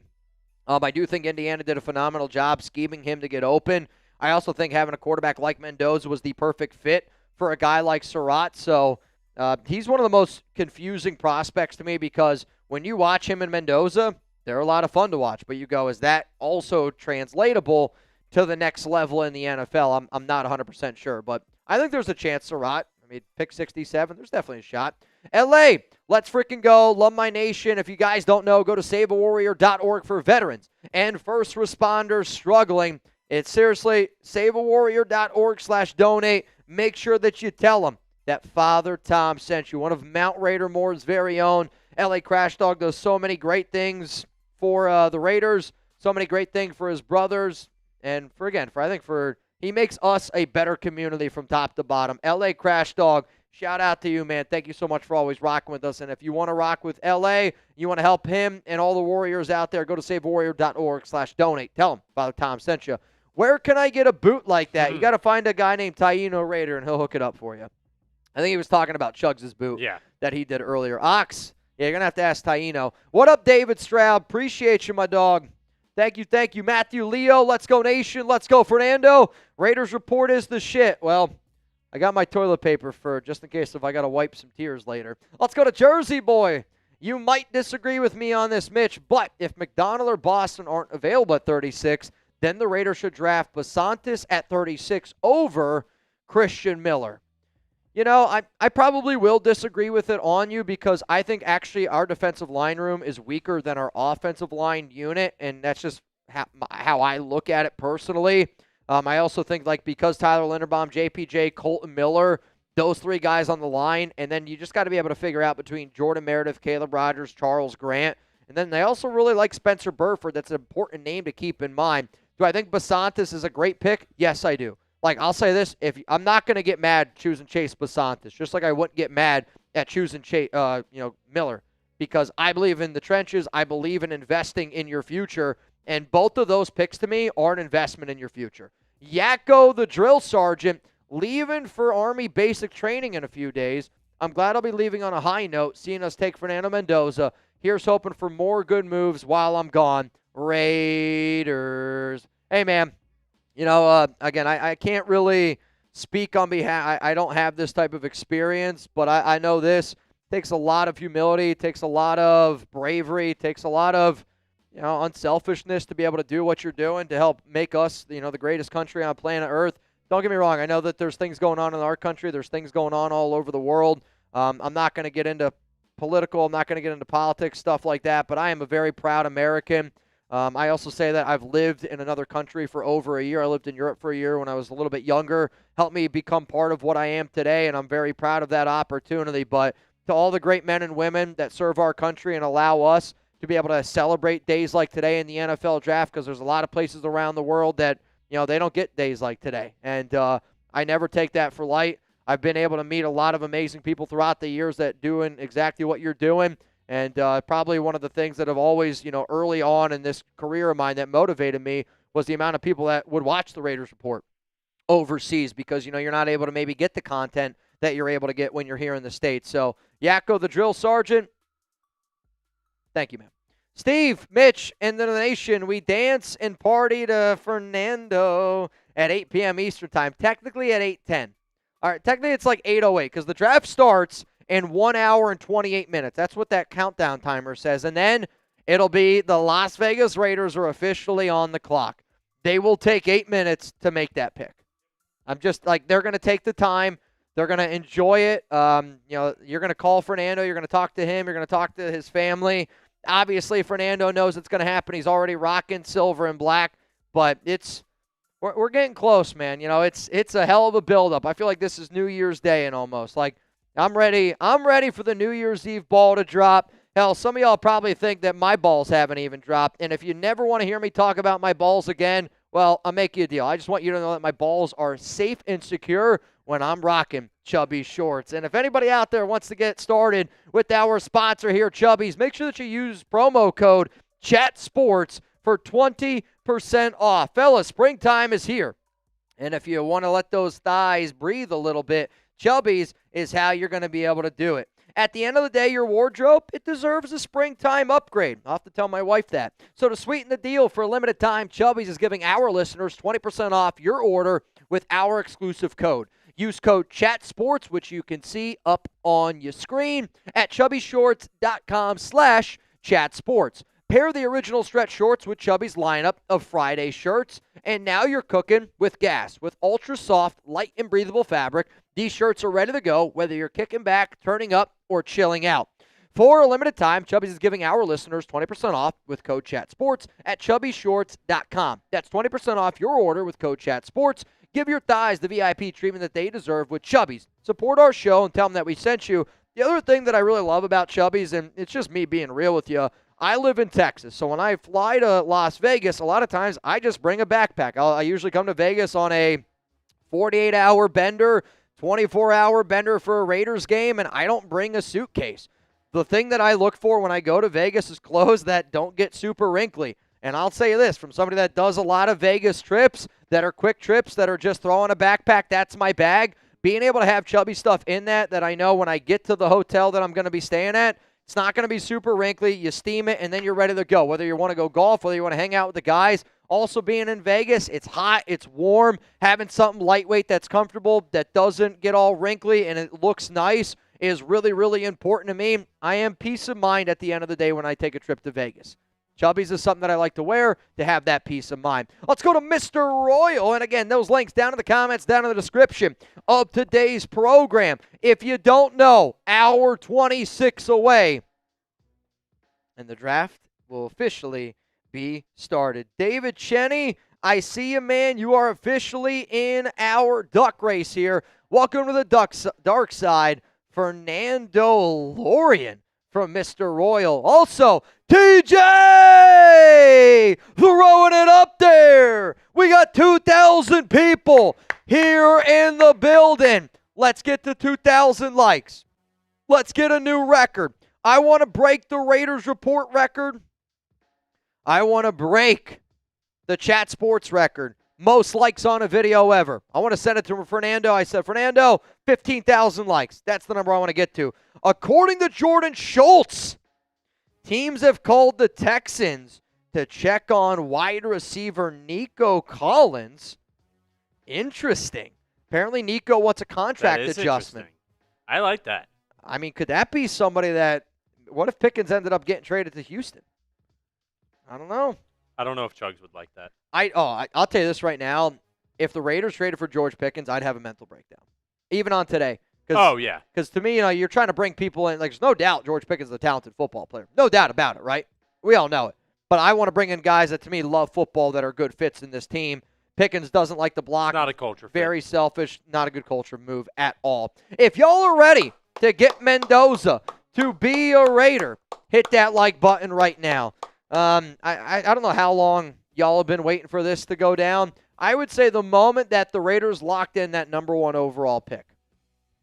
I do think Indiana did a phenomenal job scheming him to get open. I also think having a quarterback like Mendoza was the perfect fit for a guy like Surratt. So he's one of the most confusing prospects to me because when you watch him and Mendoza, they're a lot of fun to watch. But you go, is that also translatable to the next level in the NFL? I'm not 100% sure. But I think there's a chance Surratt. I mean, pick 67, there's definitely a shot. LA, let's freaking go. Love my nation. If you guys don't know, go to saveawarrior.org for veterans and first responders struggling. It's seriously saveawarrior.org/donate. Make sure that you tell them that Father Tom sent you. One of Mount Raider Moore's very own. LA Crash Dog does so many great things for the Raiders, so many great things for his brothers, and he makes us a better community from top to bottom. LA Crash Dog, shout out to you, man. Thank you so much for always rocking with us. And if you want to rock with LA, you want to help him and all the Warriors out there, go to saveawarrior.org/donate. Tell him Father Tom sent you. Where can I get a boot like that? You got to find a guy named Taino Raider, and he'll hook it up for you. I think he was talking about Chugs' boot that he did earlier. Ox, yeah, you're going to have to ask Taino. What up, David Stroud? Appreciate you, my dog. Thank you. Matthew Leo, let's go Nation. Let's go Fernando. Raiders report is the shit. Well, I got my toilet paper for just in case if I got to wipe some tears later. Let's go to Jersey Boy. You might disagree with me on this, Mitch, but if McDonald or Boston aren't available at 36, then the Raiders should draft Basantis at 36 over Christian Miller. You know, I probably will disagree with it on you because I think actually our defensive line room is weaker than our offensive line unit, and that's just how I look at it personally. I also think because Tyler Linderbaum, JPJ, Colton Miller, those 3 guys on the line, and then you just got to be able to figure out between Jordan Meredith, Caleb Rogers, Charles Grant, and then they also really like Spencer Burford. That's an important name to keep in mind. Do I think Basantis is a great pick? Yes, I do. I'll say this, I'm not going to get mad choosing Chase Basantis, just like I wouldn't get mad at choosing Miller, because I believe in the trenches. I believe in investing in your future, and both of those picks to me are an investment in your future. Yakko, the drill sergeant, leaving for Army basic training in a few days. I'm glad I'll be leaving on a high note, seeing us take Fernando Mendoza. Here's hoping for more good moves while I'm gone. Raiders. Hey, man. You know, again, I can't really speak on behalf. I don't have this type of experience, but I know this takes a lot of humility, takes a lot of bravery, takes a lot of, unselfishness to be able to do what you're doing to help make us, the greatest country on planet Earth. Don't get me wrong. I know that there's things going on in our country. There's things going on all over the world. I'm not going to get into political. I'm not going to get into politics, stuff like that, but I am a very proud American. I also say that I've lived in another country for over a year. I lived in Europe for a year when I was a little bit younger. Helped me become part of what I am today, and I'm very proud of that opportunity. But to all the great men and women that serve our country and allow us to be able to celebrate days like today in the NFL draft, because there's a lot of places around the world that, they don't get days like today. And I never take that for light. I've been able to meet a lot of amazing people throughout the years that doing exactly what you're doing. And probably one of the things that have always, early on in this career of mine that motivated me was the amount of people that would watch the Raiders Report overseas because, you're not able to maybe get the content that you're able to get when you're here in the States. So, Yakko, the drill sergeant, thank you, man. Steve, Mitch, and the nation, we dance and party to Fernando at 8 p.m. Eastern time, technically at 8:10. All right, technically it's like 8:08 because the draft starts in 1 hour and 28 minutes. That's what that countdown timer says. And then it'll be the Las Vegas Raiders are officially on the clock. They will take 8 minutes to make that pick. I'm just like, they're going to take the time. They're going to enjoy it. You're going to call Fernando. You're going to talk to him. You're going to talk to his family. Obviously, Fernando knows it's going to happen. He's already rocking silver and black. But we're getting close, man. It's a hell of a buildup. I feel like this is New Year's Day and almost. Like, I'm ready for the New Year's Eve ball to drop. Hell, some of y'all probably think that my balls haven't even dropped. And if you never want to hear me talk about my balls again, well, I'll make you a deal. I just want you to know that my balls are safe and secure when I'm rocking Chubby shorts. And if anybody out there wants to get started with our sponsor here, Chubby's, make sure that you use promo code CHATSPORTS for 20% off. Fellas, springtime is here. And if you want to let those thighs breathe a little bit, Chubby's is how you're going to be able to do it. At the end of the day, your wardrobe, it deserves a springtime upgrade. I'll have to tell my wife that. So to sweeten the deal, for a limited time, Chubby's is giving our listeners 20% off your order with our exclusive code. Use code CHATSPORTS, which you can see up on your screen at chubbyshorts.com/chatsports. Pair the original stretch shorts with Chubby's lineup of Friday shirts, and now you're cooking with gas. With ultra-soft, light, and breathable fabric, these shirts are ready to go, whether you're kicking back, turning up, or chilling out. For a limited time, Chubby's is giving our listeners 20% off with code CHATSPORTS at chubbyshorts.com. That's 20% off your order with code CHATSPORTS. Give your thighs the VIP treatment that they deserve with Chubby's. Support our show and tell them that we sent you. The other thing that I really love about Chubby's, and it's just me being real with you, I live in Texas, so when I fly to Las Vegas, a lot of times I just bring a backpack. I usually come to Vegas on a 48-hour bender, 24-hour bender for a Raiders game, and I don't bring a suitcase. The thing that I look for when I go to Vegas is clothes that don't get super wrinkly. And I'll say this, from somebody that does a lot of Vegas trips, that are quick trips, that are just throwing a backpack, that's my bag. Being able to have Chubby stuff in that I know when I get to the hotel that I'm going to be staying at, it's not going to be super wrinkly. You steam it, and then you're ready to go. Whether you want to go golf, whether you want to hang out with the guys. Also being in Vegas, it's hot, it's warm. Having something lightweight that's comfortable, that doesn't get all wrinkly, and it looks nice is really, really important to me. I am peace of mind at the end of the day when I take a trip to Vegas. Chubby's is something that I like to wear to have that peace of mind. Let's go to Mr. Royal. And again, those links down in the comments, down in the description of today's program. If you don't know, hour 26 away, and the draft will officially be started. David Cheney, I see you, man. You are officially in our duck race here. Welcome to the dark side, Fernando Lorian from Mr. Royal. Also, TJ throwing it up there. We got 2,000 people here in the building. Let's get to 2,000 likes. Let's get a new record. I want to break the Raiders Report record. I want to break the Chat Sports record. Most likes on a video ever. I want to send it to Fernando. I said, Fernando, 15,000 likes. That's the number I want to get to. According to Jordan Schultz, teams have called the Texans to check on wide receiver Nico Collins. Interesting. Apparently, Nico wants a contract adjustment. I like that. I mean, could that be somebody that, what if Pickens ended up getting traded to Houston? I don't know. I don't know if Chugs would like that. I'll tell you this right now. If the Raiders traded for George Pickens, I'd have a mental breakdown. Even on today. Oh, yeah. Because to me, you're trying to bring people in. Like, there's no doubt George Pickens is a talented football player. No doubt about it, right? We all know it. But I want to bring in guys that, to me, love football, that are good fits in this team. Pickens doesn't like the block. Not a culture fit. Very selfish. Not a good culture move at all. If y'all are ready to get Mendoza to be a Raider, hit that like button right now. I don't know how long y'all have been waiting for this to go down. I would say the moment that the Raiders locked in that number 1 overall pick.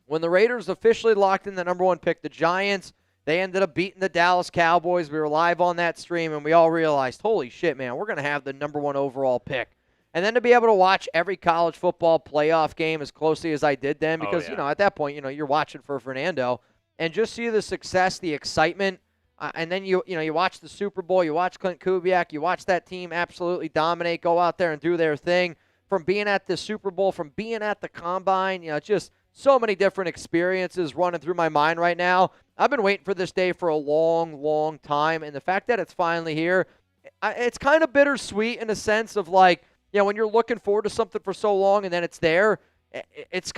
When the Raiders officially locked in the number 1 pick, the Giants, they ended up beating the Dallas Cowboys. We were live on that stream, and we all realized, holy shit, man, we're going to have the number 1 overall pick. And then to be able to watch every college football playoff game as closely as I did then, because, at that point, you're watching for Fernando, and just see the success, the excitement, and then you watch the Super Bowl, you watch Clint Kubiak, you watch that team absolutely dominate, go out there and do their thing. From being at the Super Bowl, from being at the Combine, just so many different experiences running through my mind right now. I've been waiting for this day for a long, long time, and the fact that it's finally here, it's kind of bittersweet in a sense of like, when you're looking forward to something for so long and then it's there, it's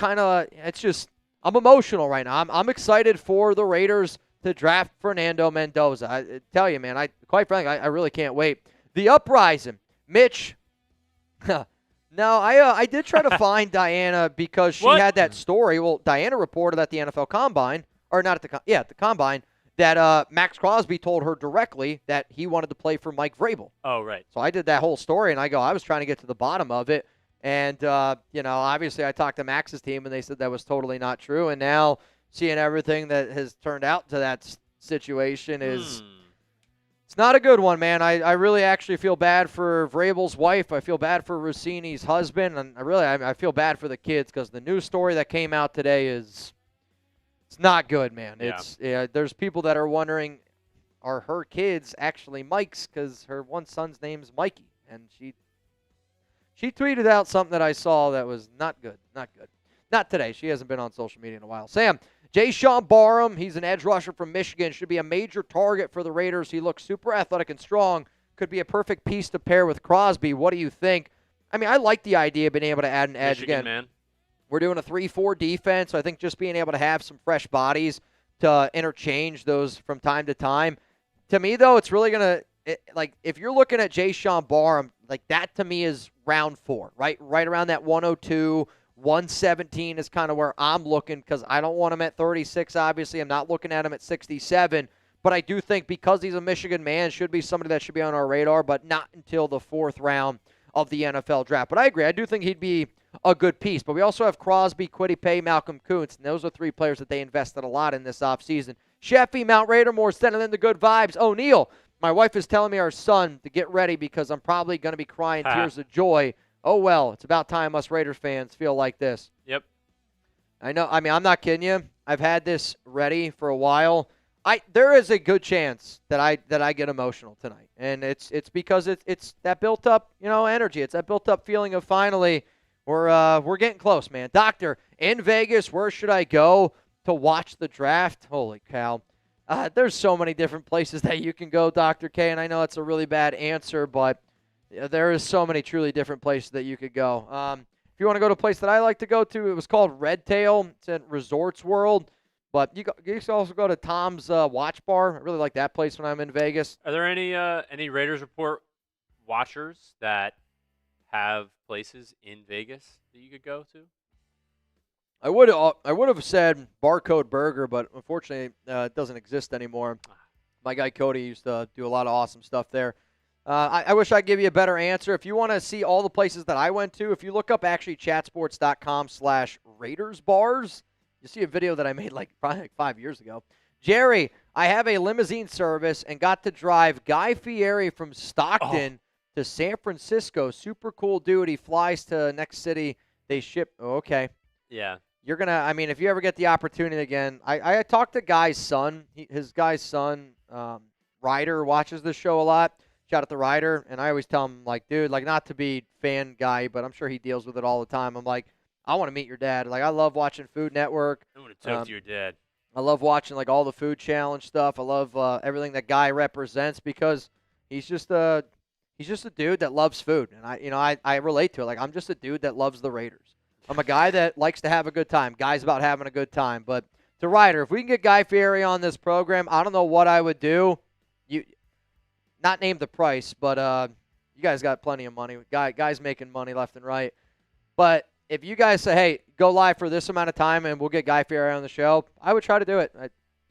just, I'm emotional right now. I'm excited for the Raiders to draft Fernando Mendoza. I tell you, man, quite frankly, I really can't wait. The uprising, Mitch. No, I did try to find Diana because she had that story. Well, Diana reported at the NFL Combine, or not at the Combine, that Max Crosby told her directly that he wanted to play for Mike Vrabel. Oh, right. So I did that whole story, and I was trying to get to the bottom of it. And, obviously I talked to Max's team, and they said that was totally not true. And now seeing everything that has turned out to that situation is it's not a good one, man. I really actually feel bad for Vrabel's wife. I feel bad for Rossini's husband. And I feel bad for the kids because the news story that came out today is it's not good, man. Yeah. There's people that are wondering, are her kids actually Mike's? Because her one son's name's Mikey. And she tweeted out something that I saw that was not good. Not good. Not today. She hasn't been on social media in a while. Sam, Jay-Sean Barham, he's an edge rusher from Michigan, should be a major target for the Raiders. He looks super athletic and strong. Could be a perfect piece to pair with Crosby. What do you think? I mean, I like the idea of being able to add an edge Michigan, again. Man. We're doing a 3-4 defense, so I think just being able to have some fresh bodies to interchange those from time to time. To me, though, it's really going to if you're looking at Jay-Sean Barham, like that to me is round 4, right? Right around that 102, 117 is kind of where I'm looking because I don't want him at 36, obviously. I'm not looking at him at 67. But I do think because he's a Michigan man, should be somebody that should be on our radar, but not until the 4th round of the NFL draft. But I agree. I do think he'd be a good piece. But we also have Crosby, Kwity Paye, Malcolm Kuntz, and those are 3 players that they invested a lot in this offseason. Sheffy, Mount Raidermore, sending in the good vibes. O'Neal, my wife is telling me our son to get ready because I'm probably going to be crying tears of joy. Oh, well, it's about time us Raiders fans feel like this. Yep. I know. I mean, I'm not kidding you. I've had this ready for a while. There is a good chance that I get emotional tonight, and it's because it's that built up energy. It's that built up feeling of finally we're getting close, man. Doctor, in Vegas, where should I go to watch the draft? Holy cow! There's so many different places that you can go, Dr. K, and I know it's a really bad answer, but there is so many truly different places that you could go. If you want to go to a place that I like to go to, it was called Red Tail. It's at Resorts World. But you can also go to Tom's Watch Bar. I really like that place when I'm in Vegas. Are there any Raiders Report watchers that have places in Vegas that you could go to? I would have said Barcode Burger, but unfortunately it doesn't exist anymore. My guy Cody used to do a lot of awesome stuff there. I wish I'd give you a better answer. If you want to see all the places that I went to, if you look up actually chatsports.com/Raiders bars, you see a video that I made probably 5 years ago. Jerry, I have a limousine service and got to drive Guy Fieri from Stockton to San Francisco. Super cool dude. He flies to next city. They ship. Oh, okay. Yeah. You're going to, if you ever get the opportunity again, I talked to Guy's son. His guy's son, Ryder, watches this show a lot. Shout out to Ryder. And I always tell him, dude, not to be fan guy, but I'm sure he deals with it all the time. I'm like, I want to meet your dad. I love watching Food Network. I want to talk to your dad. I love watching all the Food Challenge stuff. I love everything that Guy represents because he's just a dude that loves food, and I relate to it. I'm just a dude that loves the Raiders. I'm a guy that likes to have a good time. Guy's about having a good time. But to Ryder, if we can get Guy Fieri on this program, I don't know what I would do. You not name the price, but you guys got plenty of money. Guys making money left and right, but if you guys say, hey, go live for this amount of time and we'll get Guy Fieri on the show, I would try to do it.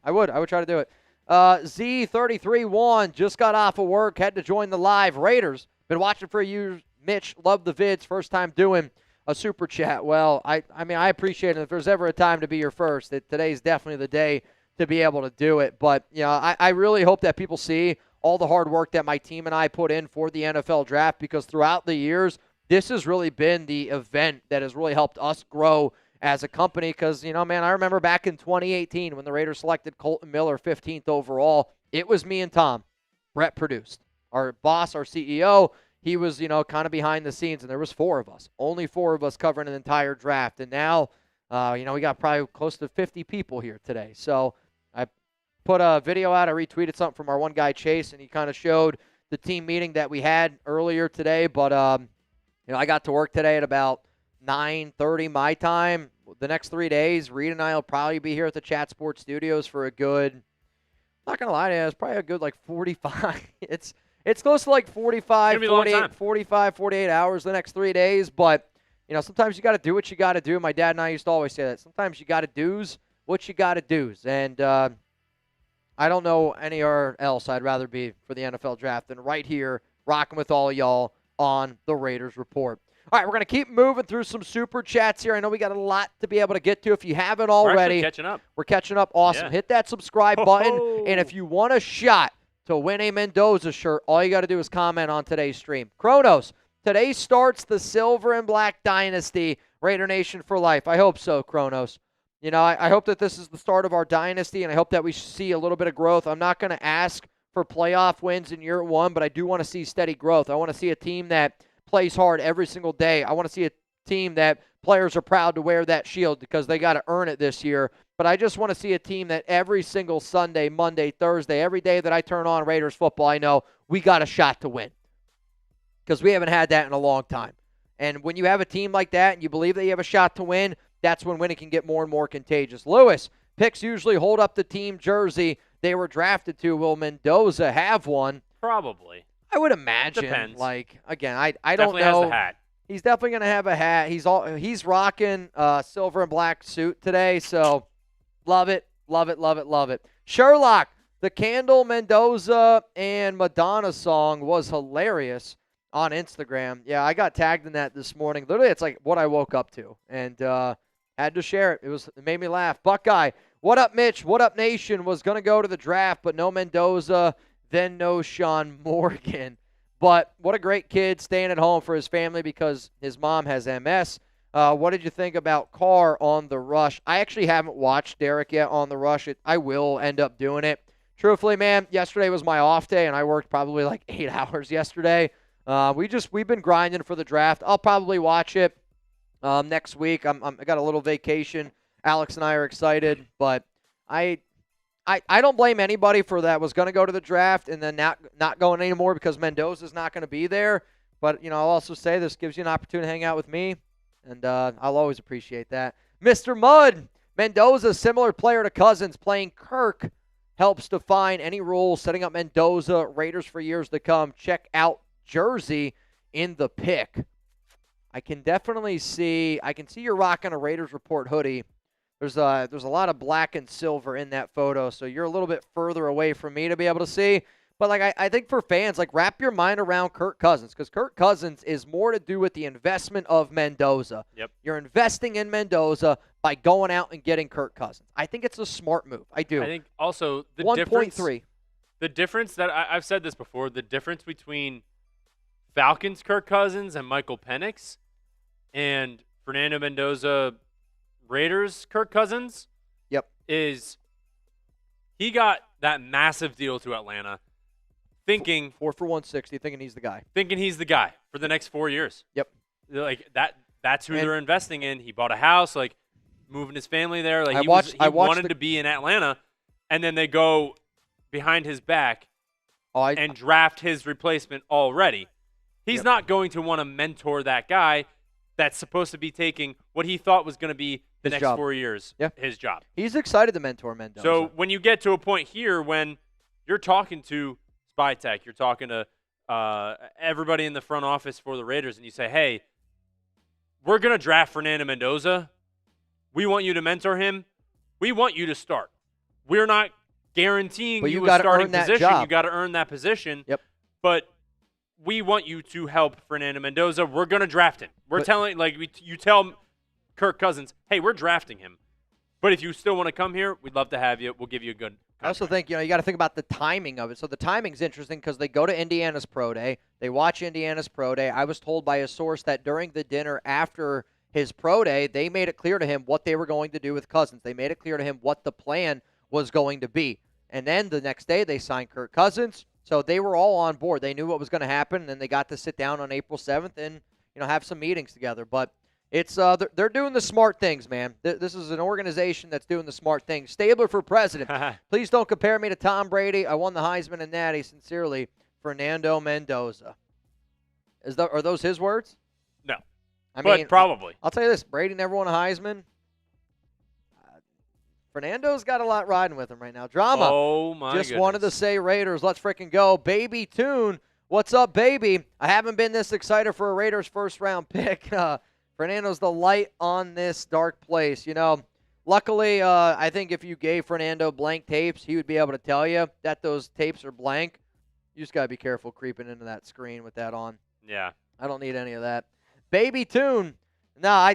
I would try to do it. Z33-1 just got off of work, had to join the live. Raiders, been watching for you, Mitch. Love the vids. First time doing a super chat. Well, I appreciate it. If there's ever a time to be your first, today's definitely the day to be able to do it. But, I really hope that people see all the hard work that my team and I put in for the NFL draft because throughout the years, this has really been the event that has really helped us grow as a company because, man, I remember back in 2018 when the Raiders selected Colton Miller 15th overall, it was me and Tom. Brett produced. Our boss, our CEO, he was, kind of behind the scenes, and there was 4 of us. Only 4 of us covering an entire draft. And now We got probably close to 50 people here today. So I put a video out. I retweeted something from our one guy, Chase, and he kind of showed the team meeting that we had earlier today. But, I got to work today at about 9:30 my time. The next 3 days, Reed and I will probably be here at the Chat Sports Studios for a good, I'm not going to lie to you, it's probably a good 45. It's close to 45, 48 hours the next 3 days. But, sometimes you got to do what you got to do. My dad and I used to always say that. Sometimes you got to do's what you got to do's. And I don't know anywhere else I'd rather be for the NFL draft than right here, rocking with all of y'all on the Raiders Report. All right, we're going to keep moving through some super chats here. I know we got a lot to be able to get to. If you haven't already, we're catching up. Awesome. Yeah. Hit that subscribe button. And if you want a shot to win a Mendoza shirt, all you got to do is comment on today's stream. Kronos, today starts the Silver and Black Dynasty, Raider Nation for life. I hope so, Kronos. I hope that this is the start of our dynasty, and I hope that we see a little bit of growth. I'm not going to ask for playoff wins in year one, but I do want to see steady growth. I want to see a team that plays hard every single day. I want to see a team that players are proud to wear that shield because they got to earn it this year. But I just want to see a team that every single Sunday, Monday, Thursday, every day that I turn on Raiders football, I know we got a shot to win because we haven't had that in a long time. And when you have a team like that and you believe that you have a shot to win, that's when winning can get more and more contagious. Lewis, picks usually hold up the team jersey they were drafted to. Will Mendoza have one? Probably. I would imagine. Depends. Again, I don't Definitely know. has the hat. He's definitely going to have a hat. He's rocking silver and black suit today, so love it, love it, love it, love it. Sherlock, the Candle Mendoza and Madonna song was hilarious on Instagram. Yeah, I got tagged in that this morning. Literally, it's like what I woke up to, and had to share it. It made me laugh. Buckeye, what up, Mitch? What up, Nation? Was going to go to the draft, but no Mendoza. Then no Sean Morgan. But what a great kid staying at home for his family because his mom has MS. What did you think about Carr on the rush? I actually haven't watched Derek yet on the rush. I will end up doing it. Truthfully, man, yesterday was my off day, and I worked probably 8 hours yesterday. We've been grinding for the draft. I'll probably watch it next week. I got a little vacation. Alex and I are excited, but I don't blame anybody for that was going to go to the draft and then not going anymore because Mendoza's not going to be there. But, I'll also say this gives you an opportunity to hang out with me, and I'll always appreciate that. Mr. Mudd, Mendoza, similar player to Cousins, playing Kirk helps define any rules, setting up Mendoza, Raiders for years to come. Check out jersey in the pick. I can see you're rocking a Raiders Report hoodie. There's a lot of black and silver in that photo, so you're a little bit further away from me to be able to see. But I think for fans, wrap your mind around Kirk Cousins because Kirk Cousins is more to do with the investment of Mendoza. Yep. You're investing in Mendoza by going out and getting Kirk Cousins. I think it's a smart move. I do. I think also the 1.3. The difference that I've said this before, the difference between Falcons Kirk Cousins and Michael Penix and Fernando Mendoza Raiders Kirk Cousins is he got that massive deal to Atlanta thinking 4 for 160, thinking he's the guy. Thinking he's the guy for the next 4 years. Yep. That's who they're investing in. He bought a house, moving his family there. He wanted to be in Atlanta, and then they go behind his back and draft his replacement already. He's not going to want to mentor that guy that's supposed to be taking what he thought was going to be the next 4 years, his job. He's excited to mentor Mendoza. So when you get to a point here when you're talking to Spytech, you're talking to everybody in the front office for the Raiders, and you say, hey, we're going to draft Fernando Mendoza. We want you to mentor him. We want you to start. We're not guaranteeing you a starting position. You got to earn that position. Yep. But we want you to help Fernando Mendoza. We're going to draft him. You tell Kirk Cousins, hey, we're drafting him. But if you still want to come here, we'd love to have you. We'll give you a good contract. I also think, you got to think about the timing of it. So the timing's interesting because they go to Indiana's Pro Day. They watch Indiana's Pro Day. I was told by a source that during the dinner after his Pro Day, they made it clear to him what they were going to do with Cousins. They made it clear to him what the plan was going to be. And then the next day, they signed Kirk Cousins. So they were all on board. They knew what was going to happen, and then they got to sit down on April 7th and, have some meetings together. But, It's they're doing the smart things, man. This is an organization that's doing the smart things. Stabler for president. Please don't compare me to Tom Brady. I won the Heisman and Natty. Sincerely, Fernando Mendoza. Are those his words? No. But probably. I'll tell you this. Brady never won a Heisman. Fernando's got a lot riding with him right now. Drama. Oh, my Just goodness. wanted to say Raiders. Let's freaking go. Baby Tune. What's up, baby? I haven't been this excited for a Raiders first-round pick. Fernando's the light on this dark place. You know, luckily, I think if you gave Fernando blank tapes, he would be able to tell you that those tapes are blank. You just got to be careful creeping into that screen with that on. Yeah. I don't need any of that. Baby Tune. No,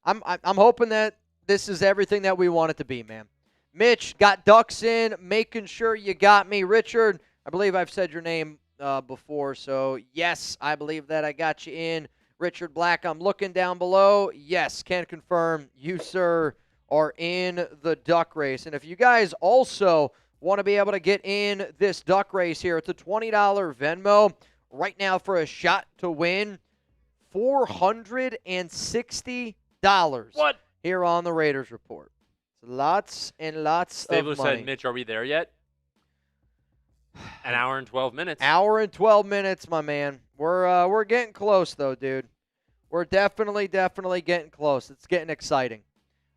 I'm hoping that this is everything that we want it to be, man. Mitch, got ducks in, making sure you got me. Richard, I believe I've said your name before, so yes, I believe that I got you in. Richard Black, I'm looking down below. Yes, can confirm you, sir, are in the duck race. And if you guys also want to be able to get in this duck race here, it's a $20 Venmo right now for a shot to win $460. What? Here on the Raiders Report. It's lots and lots Stabler of money. said, Mitch, are we there yet? An hour and 12 minutes. Hour and 12 minutes, my man. We're getting close, though, dude. We're definitely getting close. It's getting exciting.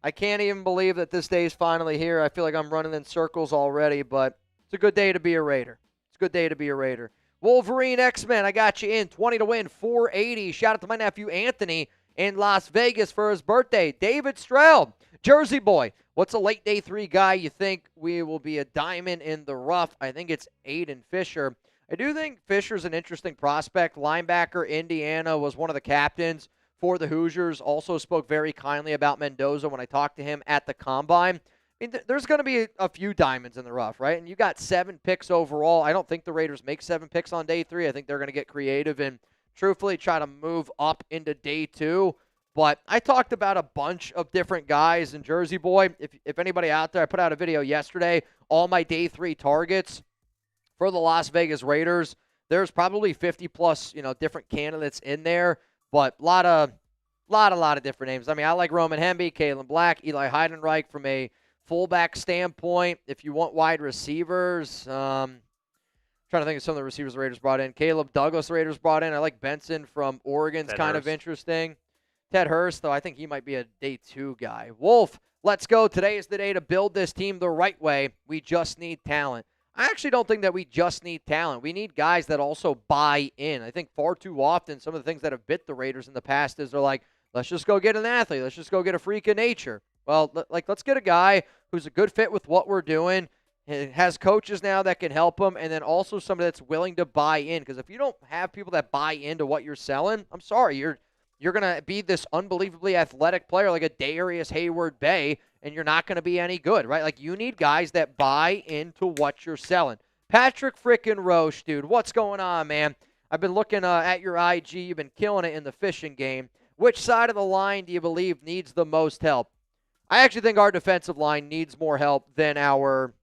I can't even believe that this day is finally here. I feel like I'm running in circles already, but it's a good day to be a Raider. It's a good day to be a Raider. Wolverine X-Men, I got you in. 20 to win, 480. Shout out to my nephew Anthony in Las Vegas for his birthday. David Stroud, Jersey boy. What's a late day 3 guy you think we will be a diamond in the rough? I think it's Aiden Fisher. I do think Fisher's an interesting prospect. Linebacker, Indiana, was one of the captains for the Hoosiers. Also spoke very kindly about Mendoza when I talked to him at the Combine. I mean, there's going to be a few diamonds in the rough, right? And you got 7 picks overall. I don't think the Raiders make 7 picks on day 3. I think they're going to get creative and truthfully try to move up into day 2. But I talked about a bunch of different guys in Jersey Boy. If anybody out there, I put out a video yesterday, all my day 3 targets for the Las Vegas Raiders. There's probably 50-plus, different candidates in there, but a lot of different names. I mean, I like Roman Hemby, Kalen Black, Eli Heidenreich from a fullback standpoint. If you want wide receivers, trying to think of some of the receivers the Raiders brought in. Caleb Douglas, the Raiders brought in. I like Benson from Oregon's kind of interesting. Ted Hurst, though, I think he might be a day 2 guy. Wolf, let's go. Today is the day to build this team the right way. We just need talent. I actually don't think that we just need talent. We need guys that also buy in. I think far too often some of the things that have bit the Raiders in the past is they're like, let's just go get an athlete. Let's just go get a freak of nature. Well, let's get a guy who's a good fit with what we're doing. It has coaches now that can help them, and then also somebody that's willing to buy in. Because if you don't have people that buy into what you're selling, I'm sorry, you're going to be this unbelievably athletic player like a Darius Hayward-Bay, and you're not going to be any good, right? Like, you need guys that buy into what you're selling. Patrick frickin' Roche, dude, what's going on, man? I've been looking at your IG. You've been killing it in the fishing game. Which side of the line do you believe needs the most help? I actually think our defensive line needs more help than our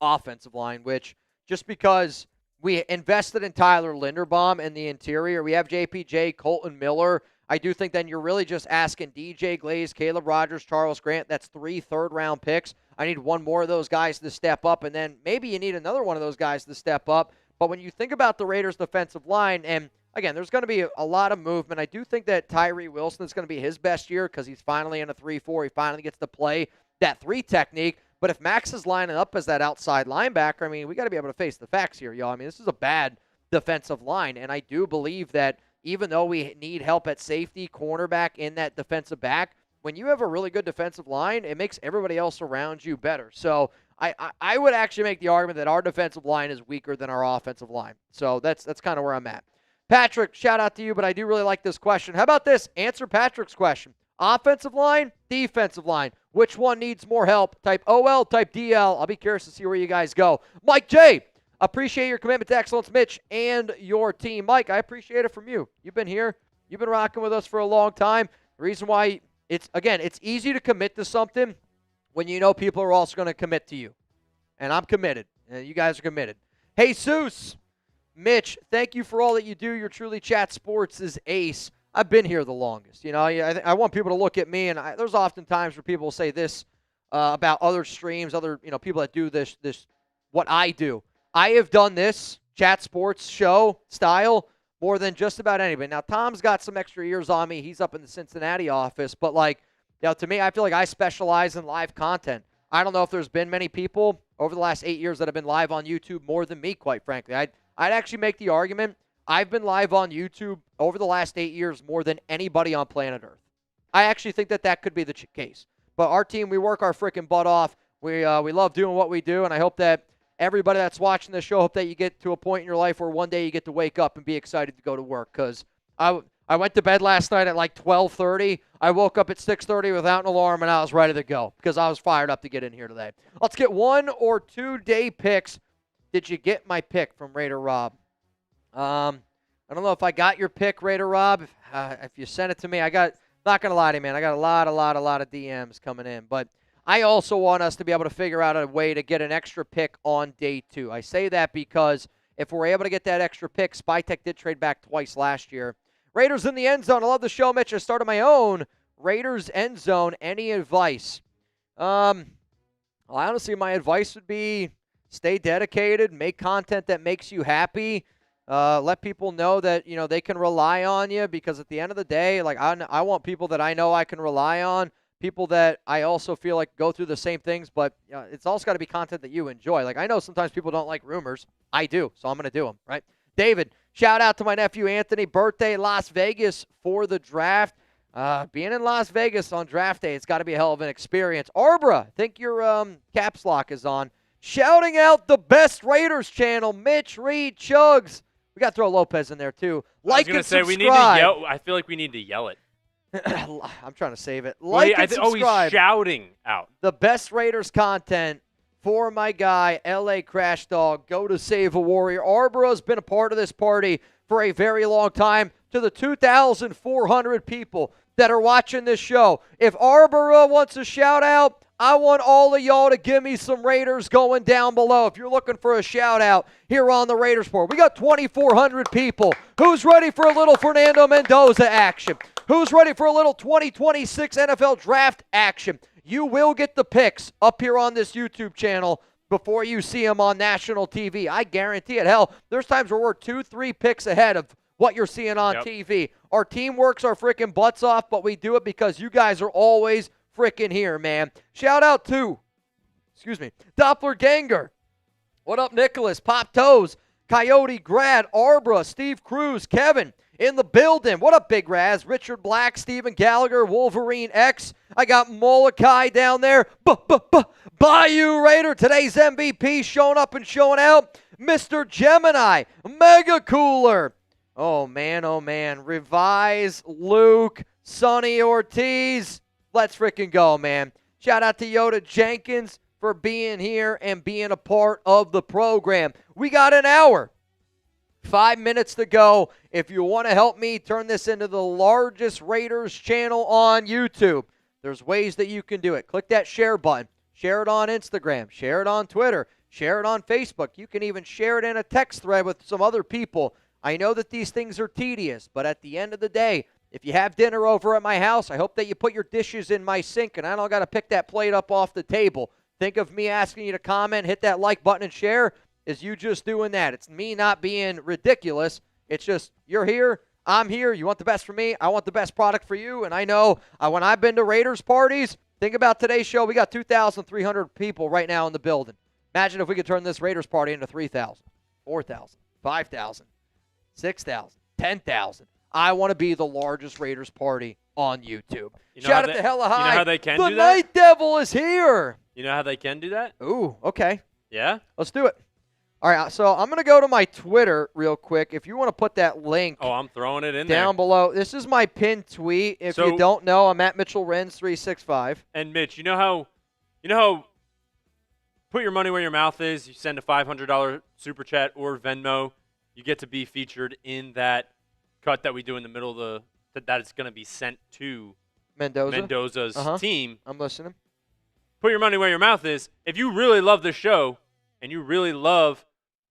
offensive line, which just because we invested in Tyler Linderbaum in the interior, we have JPJ, Colton Miller. I do think then you're really just asking DJ Glaze, Caleb Rogers, Charles Grant. That's 3 third-round picks. I need one more of those guys to step up, and then maybe you need another one of those guys to step up. But when you think about the Raiders' defensive line, and again, there's going to be a lot of movement. I do think that Tyree Wilson is going to be his best year because he's finally in a 3-4. He finally gets to play that 3 technique. But if Max is lining up as that outside linebacker, I mean, we got to be able to face the facts here, y'all. I mean, this is a bad defensive line, and I do believe that even though we need help at safety, cornerback, in that defensive back, when you have a really good defensive line, it makes everybody else around you better. So I would actually make the argument that our defensive line is weaker than our offensive line. So that's kind of where I'm at. Patrick, shout out to you, but I do really like this question. How about this? Answer Patrick's question. Offensive line, defensive line. Which one needs more help? Type OL, type DL. I'll be curious to see where you guys go. Mike J., appreciate your commitment to excellence, Mitch, and your team. Mike, I appreciate it from you. You've been here. You've been rocking with us for a long time. The reason why it's easy to commit to something when you know people are also going to commit to you. And I'm committed. And you guys are committed. Hey, Seuss. Mitch, thank you for all that you do. Your Truly Chat Sports is ace. I've been here the longest. You know, I want people to look at me, and there's often times where people say this about other streams, other people that do this what I do. I have done this chat sports show style more than just about anybody. Now, Tom's got some extra years on me. He's up in the Cincinnati office, but to me, I feel like I specialize in live content. I don't know if there's been many people over the last 8 years that have been live on YouTube more than me, quite frankly. I'd actually make the argument I've been live on YouTube over the last 8 years more than anybody on planet Earth. I actually think that could be the case. But our team, we work our freaking butt off. We love doing what we do, and I hope that everybody that's watching this show, hope that you get to a point in your life where one day you get to wake up and be excited to go to work. Because I went to bed last night at like 12:30. I woke up at 6:30 without an alarm, and I was ready to go because I was fired up to get in here today. Let's get 1 or 2 day picks. Did you get my pick from Raider Rob? I don't know if I got your pick, Raider Rob. If you sent it to me, not going to lie to you, man, I got a lot of DMs coming in. But I also want us to be able to figure out a way to get an extra pick on day 2. I say that because if we're able to get that extra pick, SpyTech did trade back twice last year. Raiders in the end zone. I love the show, Mitch. I started my own Raiders end zone. Any advice? Honestly, my advice would be stay dedicated, make content that makes you happy. Let people know that, they can rely on you, because at the end of the day, I want people that I know I can rely on, people that I also feel like go through the same things, but it's also got to be content that you enjoy. I know sometimes people don't like rumors. I do, so I'm going to do them, right? David, shout out to my nephew Anthony, birthday, Las Vegas for the draft. Being in Las Vegas on draft day, it's got to be a hell of an experience. Arbra, I think your caps lock is on. Shouting out the best Raiders channel, Mitch, Reed, Chugs. We got to throw Lopez in there, too. Like and subscribe. We need to yell. I feel like we need to yell it. I'm trying to save it. And subscribe. He's shouting out. The best Raiders content for my guy, L.A. Crash Dog. Go to Save a Warrior. Arboro's been a part of this party for a very long time. To the 2,400 people that are watching this show, if Arboro wants a shout-out, I want all of y'all to give me some Raiders going down below. If you're looking for a shout-out here on the Raiders Report, we got 2,400 people. Who's ready for a little Fernando Mendoza action? Who's ready for a little 2026 NFL Draft action? You will get the picks up here on this YouTube channel before you see them on national TV. I guarantee it. Hell, there's times where we're 2-3 picks ahead of what you're seeing on TV. Our team works our freaking butts off, but we do it because you guys are always freaking here, man. Shout out to, Doppler Ganger. What up, Nicholas? Pop Toes, Coyote Grad, Arbra, Steve Cruz, Kevin in the building. What up, Big Raz? Richard Black, Steven Gallagher, Wolverine X. I got Molokai down there. Bayou Raider, today's MVP, showing up and showing out. Mr. Gemini, Mega Cooler. Oh, man. Revise, Luke, Sonny Ortiz. Let's freaking go, man. Shout out to Yoda Jenkins for being here and being a part of the program. We got an hour. 5 minutes to go. If you want to help me turn this into the largest Raiders channel on YouTube, there's ways that you can do it. Click that share button. Share it on Instagram. Share it on Twitter. Share it on Facebook. You can even share it in a text thread with some other people. I know that these things are tedious, but at the end of the day, if you have dinner over at my house, I hope that you put your dishes in my sink and I don't got to pick that plate up off the table. Think of me asking you to comment, hit that like button, and share is you just doing that. It's me not being ridiculous. It's just you're here, I'm here, you want the best for me, I want the best product for you, and I know when I've been to Raiders parties, think about today's show, we got 2,300 people right now in the building. Imagine if we could turn this Raiders party into 3,000, 4,000, 5,000. 6,000, 10,000. I want to be the largest Raiders party on YouTube. Shout out to Hella High. You know how they can do that? The Night Devil is here. You know how they can do that? Ooh, okay. Yeah? Let's do it. All right, so I'm going to go to my Twitter real quick. If you want to put that link I'm throwing it in down below. This is my pinned tweet. If you don't know, I'm at Mitchell Renz 365. And Mitch, you know how put your money where your mouth is. You send a $500 super chat or Venmo. You get to be featured in that cut that we do in the middle of that it's going to be sent to Mendoza's team. I'm listening. Put your money where your mouth is. If you really love the show and you really love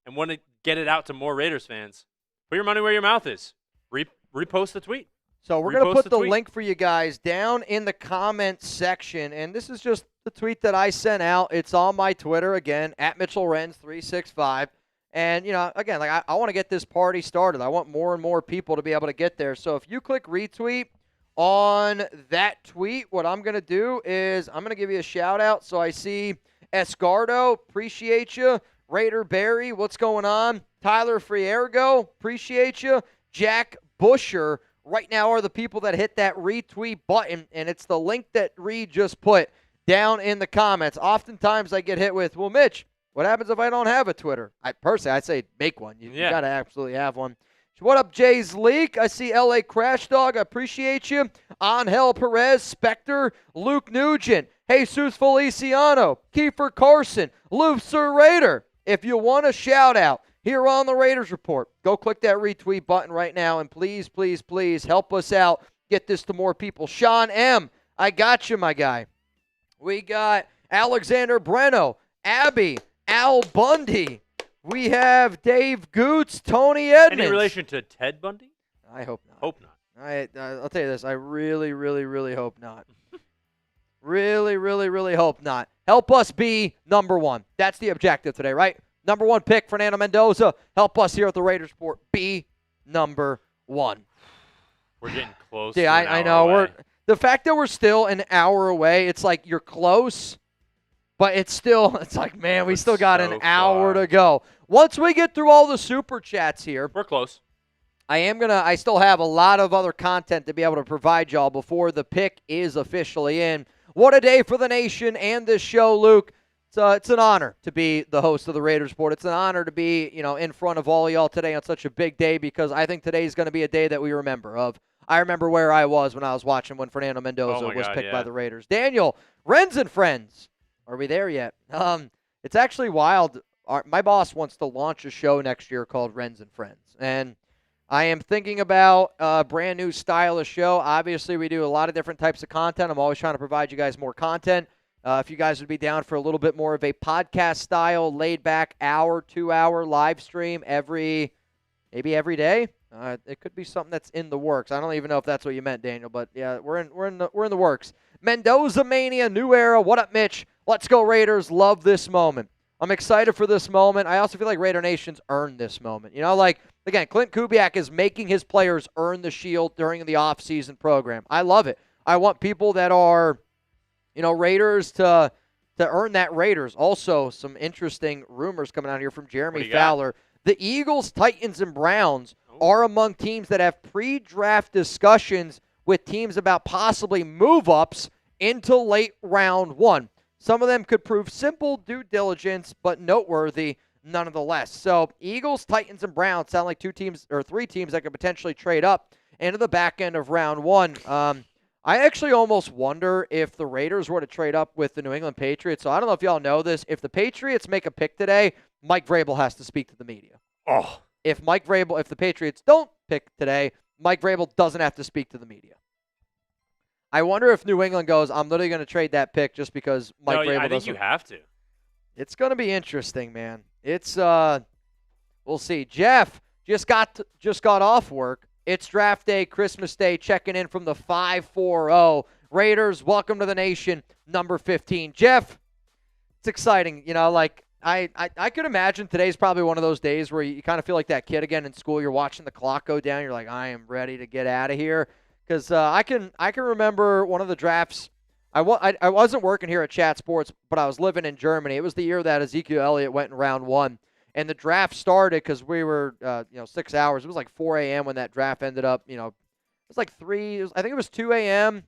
and want to get it out to more Raiders fans, put your money where your mouth is. Repost the tweet. So we're going to put the link for you guys down in the comments section. And this is just the tweet that I sent out. It's on my Twitter, again, at MitchellRenz365. And, again, like I want to get this party started. I want more and more people to be able to get there. So if you click retweet on that tweet, what I'm going to do is I'm going to give you a shout-out. So I see Escardo, appreciate you. Raider Barry, what's going on? Tyler Friergo, appreciate you. Jack Busher, right now are the people that hit that retweet button, and it's the link that Reed just put down in the comments. Oftentimes I get hit with, well, Mitch, what happens if I don't have a Twitter? I'd say make one. You got to absolutely have one. What up, Jay's Leak? I see LA Crash Dog. I appreciate you. Angel Perez, Spectre, Luke Nugent, Jesus Feliciano, Kiefer Carson, Lucer Raider. If you want a shout-out here on the Raiders Report, go click that retweet button right now, and please, please, please help us out. Get this to more people. Sean M., I got you, my guy. We got Alexander Breno, Abby, Al Bundy. We have Dave Goots, Tony Edmonds. Any relation to Ted Bundy? I hope not. Hope not. I'll tell you this. I really, really, really hope not. Really, really, really hope not. Help us be number one. That's the objective today, right? Number one pick, Fernando Mendoza. Help us here at the Raiders Report be number one. We're getting close. Yeah, I know. The fact that we're still an hour away, it's like you're close, but it's like, man, we still got an hour to go. Once we get through all the super chats here, we're close. I still have a lot of other content to be able to provide y'all before the pick is officially in. What a day for the nation and this show, Luke. It's an honor to be the host of the Raiders Report. It's an honor to be, in front of all y'all today on such a big day, because I think today is going to be a day that we remember. I remember where I was when I was watching when Fernando Mendoza was picked by the Raiders. Daniel, Renz and Friends. Are we there yet? It's actually wild. My boss wants to launch a show next year called Renz and Friends, and I am thinking about a brand new style of show. Obviously, we do a lot of different types of content. I'm always trying to provide you guys more content. If you guys would be down for a little bit more of a podcast style, laid back hour, 2-hour live stream maybe every day. It could be something that's in the works. I don't even know if that's what you meant, Daniel, but yeah, we're in the works. Mendoza Mania, new era. What up, Mitch? Let's go Raiders. Love this moment. I'm excited for this moment. I also feel like Raider Nation's earned this moment. Again, Clint Kubiak is making his players earn the shield during the offseason program. I love it. I want people that are, Raiders to earn that Raiders. Also, some interesting rumors coming out here from Jeremy Fowler. The Eagles, Titans, and Browns are among teams that have pre-draft discussions with teams about possibly move-ups into late round one. Some of them could prove simple due diligence, but noteworthy nonetheless. So Eagles, Titans, and Browns sound like 2 teams or 3 teams that could potentially trade up into the back end of round one. I actually almost wonder if the Raiders were to trade up with the New England Patriots. So I don't know if y'all know this. If the Patriots make a pick today, Mike Vrabel has to speak to the media. Oh. If the Patriots don't pick today, Mike Vrabel doesn't have to speak to the media. I wonder if New England goes, I'm literally going to trade that pick just because Mike Vrabel doesn't. I think you have to. It's going to be interesting, man. It's we'll see. Jeff just got off work. It's draft day, Christmas day, checking in from the 540. Raiders, welcome to the nation, number 15. Jeff, it's exciting. I could imagine today's probably one of those days where you kind of feel like that kid again in school. You're watching the clock go down. You're like, I am ready to get out of here. Because I can remember one of the drafts. I wasn't working here at Chat Sports, but I was living in Germany. It was the year that Ezekiel Elliott went in round one. And the draft started because we were, 6 hours. It was like 4 a.m. when that draft ended up, it was like 3. I think it was 2 a.m.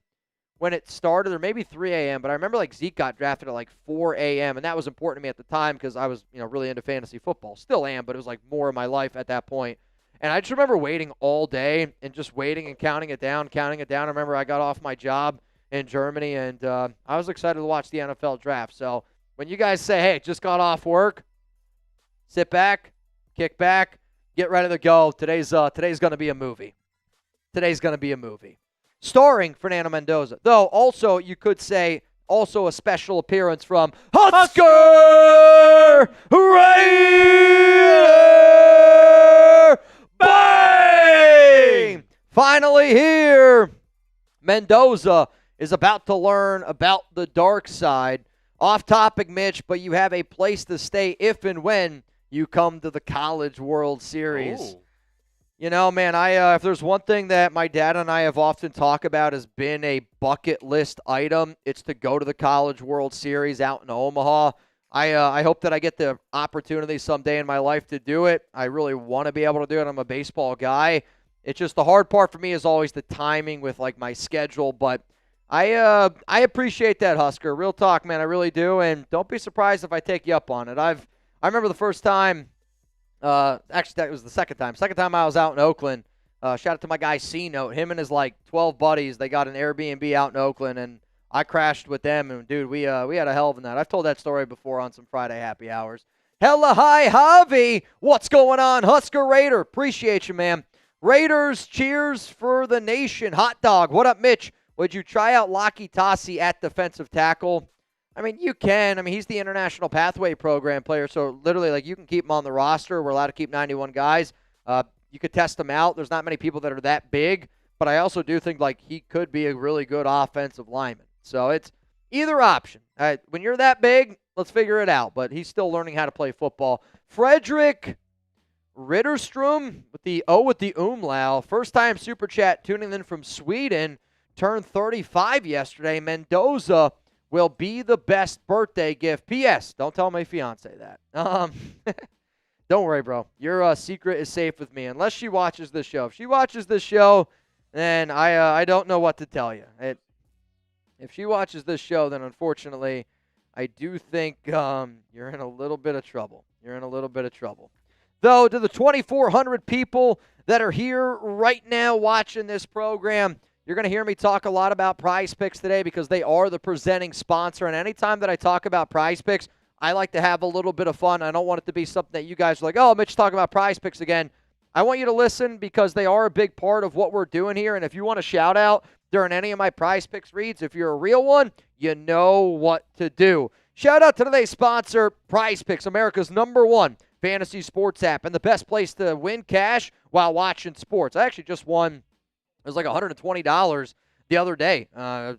when it started, or maybe 3 a.m. But I remember Zeke got drafted at like 4 a.m. And that was important to me at the time because I was, really into fantasy football. Still am, but it was like more of my life at that point. And I just remember waiting all day and just waiting and counting it down. I remember I got off my job in Germany, and I was excited to watch the NFL draft. So when you guys say, hey, just got off work, sit back, kick back, get ready to go. Today's going to be a movie. Starring Fernando Mendoza. Though also you could say also a special appearance from Husker Raider. Bang! Finally here Mendoza is about to learn about the dark side. Off topic, Mitch, but you have a place to stay if and when you come to the College World Series. Ooh. You know, man, if there's one thing that my dad and I have often talked about has been a bucket list item, it's to go to the College World Series out in Omaha. I hope that I get the opportunity someday in my life to do it. I really want to be able to do it. I'm a baseball guy. It's just the hard part for me is always the timing with, like, my schedule, but I appreciate that, Husker. Real talk, man, I really do, and don't be surprised if I take you up on it. I remember the first time. Actually, that was the second time. Second time I was out in Oakland. Shout out to my guy C-Note. Him and his 12 buddies. They got an Airbnb out in Oakland, and I crashed with them. And dude, we had a hell of a night. I've told that story before on some Friday happy hours. Hella hi, Javi. What's going on, Husker Raider? Appreciate you, man. Raiders, cheers for the nation. Hot dog. What up, Mitch? Would you try out Laki Tassi at defensive tackle? I mean, you can. I mean, he's the International Pathway Program player, so literally, like, you can keep him on the roster. We're allowed to keep 91 guys. You could test him out. There's not many people that are that big, but I also do think, like, he could be a really good offensive lineman. So it's either option. When you're that big, let's figure it out, but he's still learning how to play football. Frederick Ritterstrom with the O with the umlaut. First-time Super Chat tuning in from Sweden. Turned 35 yesterday. Mendoza will be the best birthday gift. P.S. Don't tell my fiance that. Don't worry, bro. Your secret is safe with me, unless she watches this show. If she watches this show, then I don't know what to tell you. If she watches this show, then unfortunately, I do think you're in a little bit of trouble. You're in a little bit of trouble. Though, to the 2,400 people that are here right now watching this program, you're going to hear me talk a lot about Prize Picks today because they are the presenting sponsor. And anytime that I talk about Prize Picks, I like to have a little bit of fun. I don't want it to be something that you guys are like, oh, Mitch, talking about Prize Picks again. I want you to listen because they are a big part of what we're doing here. And if you want a shout out during any of my Prize Picks reads, if you're a real one, you know what to do. Shout out to today's sponsor, Prize Picks, America's #1 fantasy sports app and the best place to win cash while watching sports. I actually just won. It was like $120 the other day. It was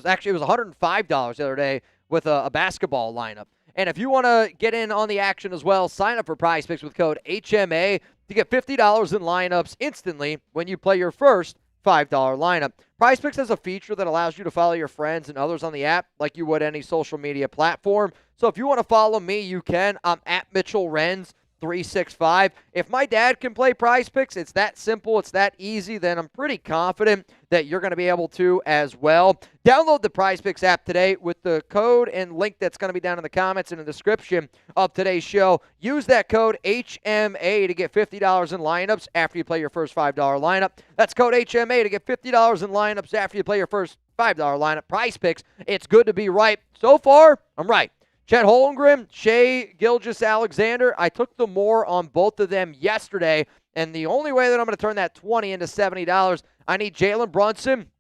$105 the other day with a basketball lineup. And if you want to get in on the action as well, sign up for Prize Picks with code HMA to get $50 in lineups instantly when you play your first $5 lineup. Prize Picks has a feature that allows you to follow your friends and others on the app like you would any social media platform. So if you want to follow me, you can. I'm at Mitchell Renz 365. If my dad can play Prize Picks, it's that simple, it's that easy, then I'm pretty confident that you're going to be able to as well. Download the Prize Picks app today with the code and link that's going to be down in the comments and in the description of today's show. Use that code HMA to get $50 in lineups after you play your first $5 lineup. That's code HMA to get $50 in lineups after you play your first $5 lineup. Prize Picks, it's good to be right. So far, I'm right. Chet Holmgren, Shea Gilgeous-Alexander, I took the more on both of them yesterday, and the only way that I'm going to turn that $20 into $70, I need Jalen Brunson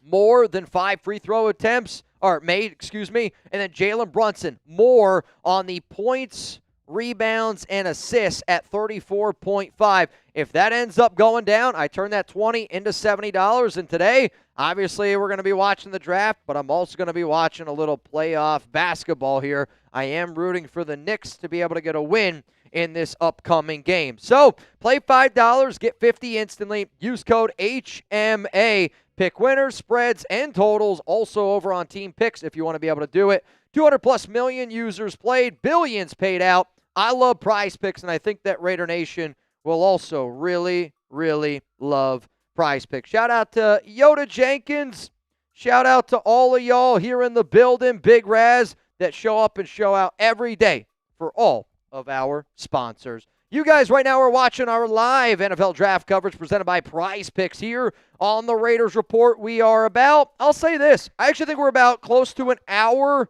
more than 5 free throw attempts, and then Jalen Brunson more on the points, rebounds, and assists at 34.5. If that ends up going down, I turn that $20 into $70, and today, obviously, we're going to be watching the draft, but I'm also going to be watching a little playoff basketball here. I am rooting for the Knicks to be able to get a win in this upcoming game. So, play $5, get $50 instantly. Use code HMA. Pick winners, spreads, and totals. Also over on Team Picks if you want to be able to do it. 200+ million users played, billions paid out. I love Prize Picks, and I think that Raider Nation will also really, really love Prize Picks. Shout out to Yoda Jenkins. Shout out to all of y'all here in the building, Big Raz, that show up and show out every day for all of our sponsors. You guys right now are watching our live NFL draft coverage presented by Prize Picks here on the Raiders Report. We are I'll say this, I actually think we're about close to an hour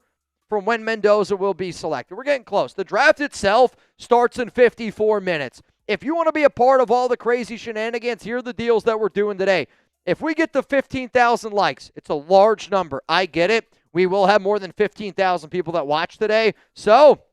from when Mendoza will be selected. We're getting close. The draft itself starts in 54 minutes. If you want to be a part of all the crazy shenanigans, here are the deals that we're doing today. If we get to 15,000 likes, it's a large number. I get it. We will have more than 15,000 people that watch today. So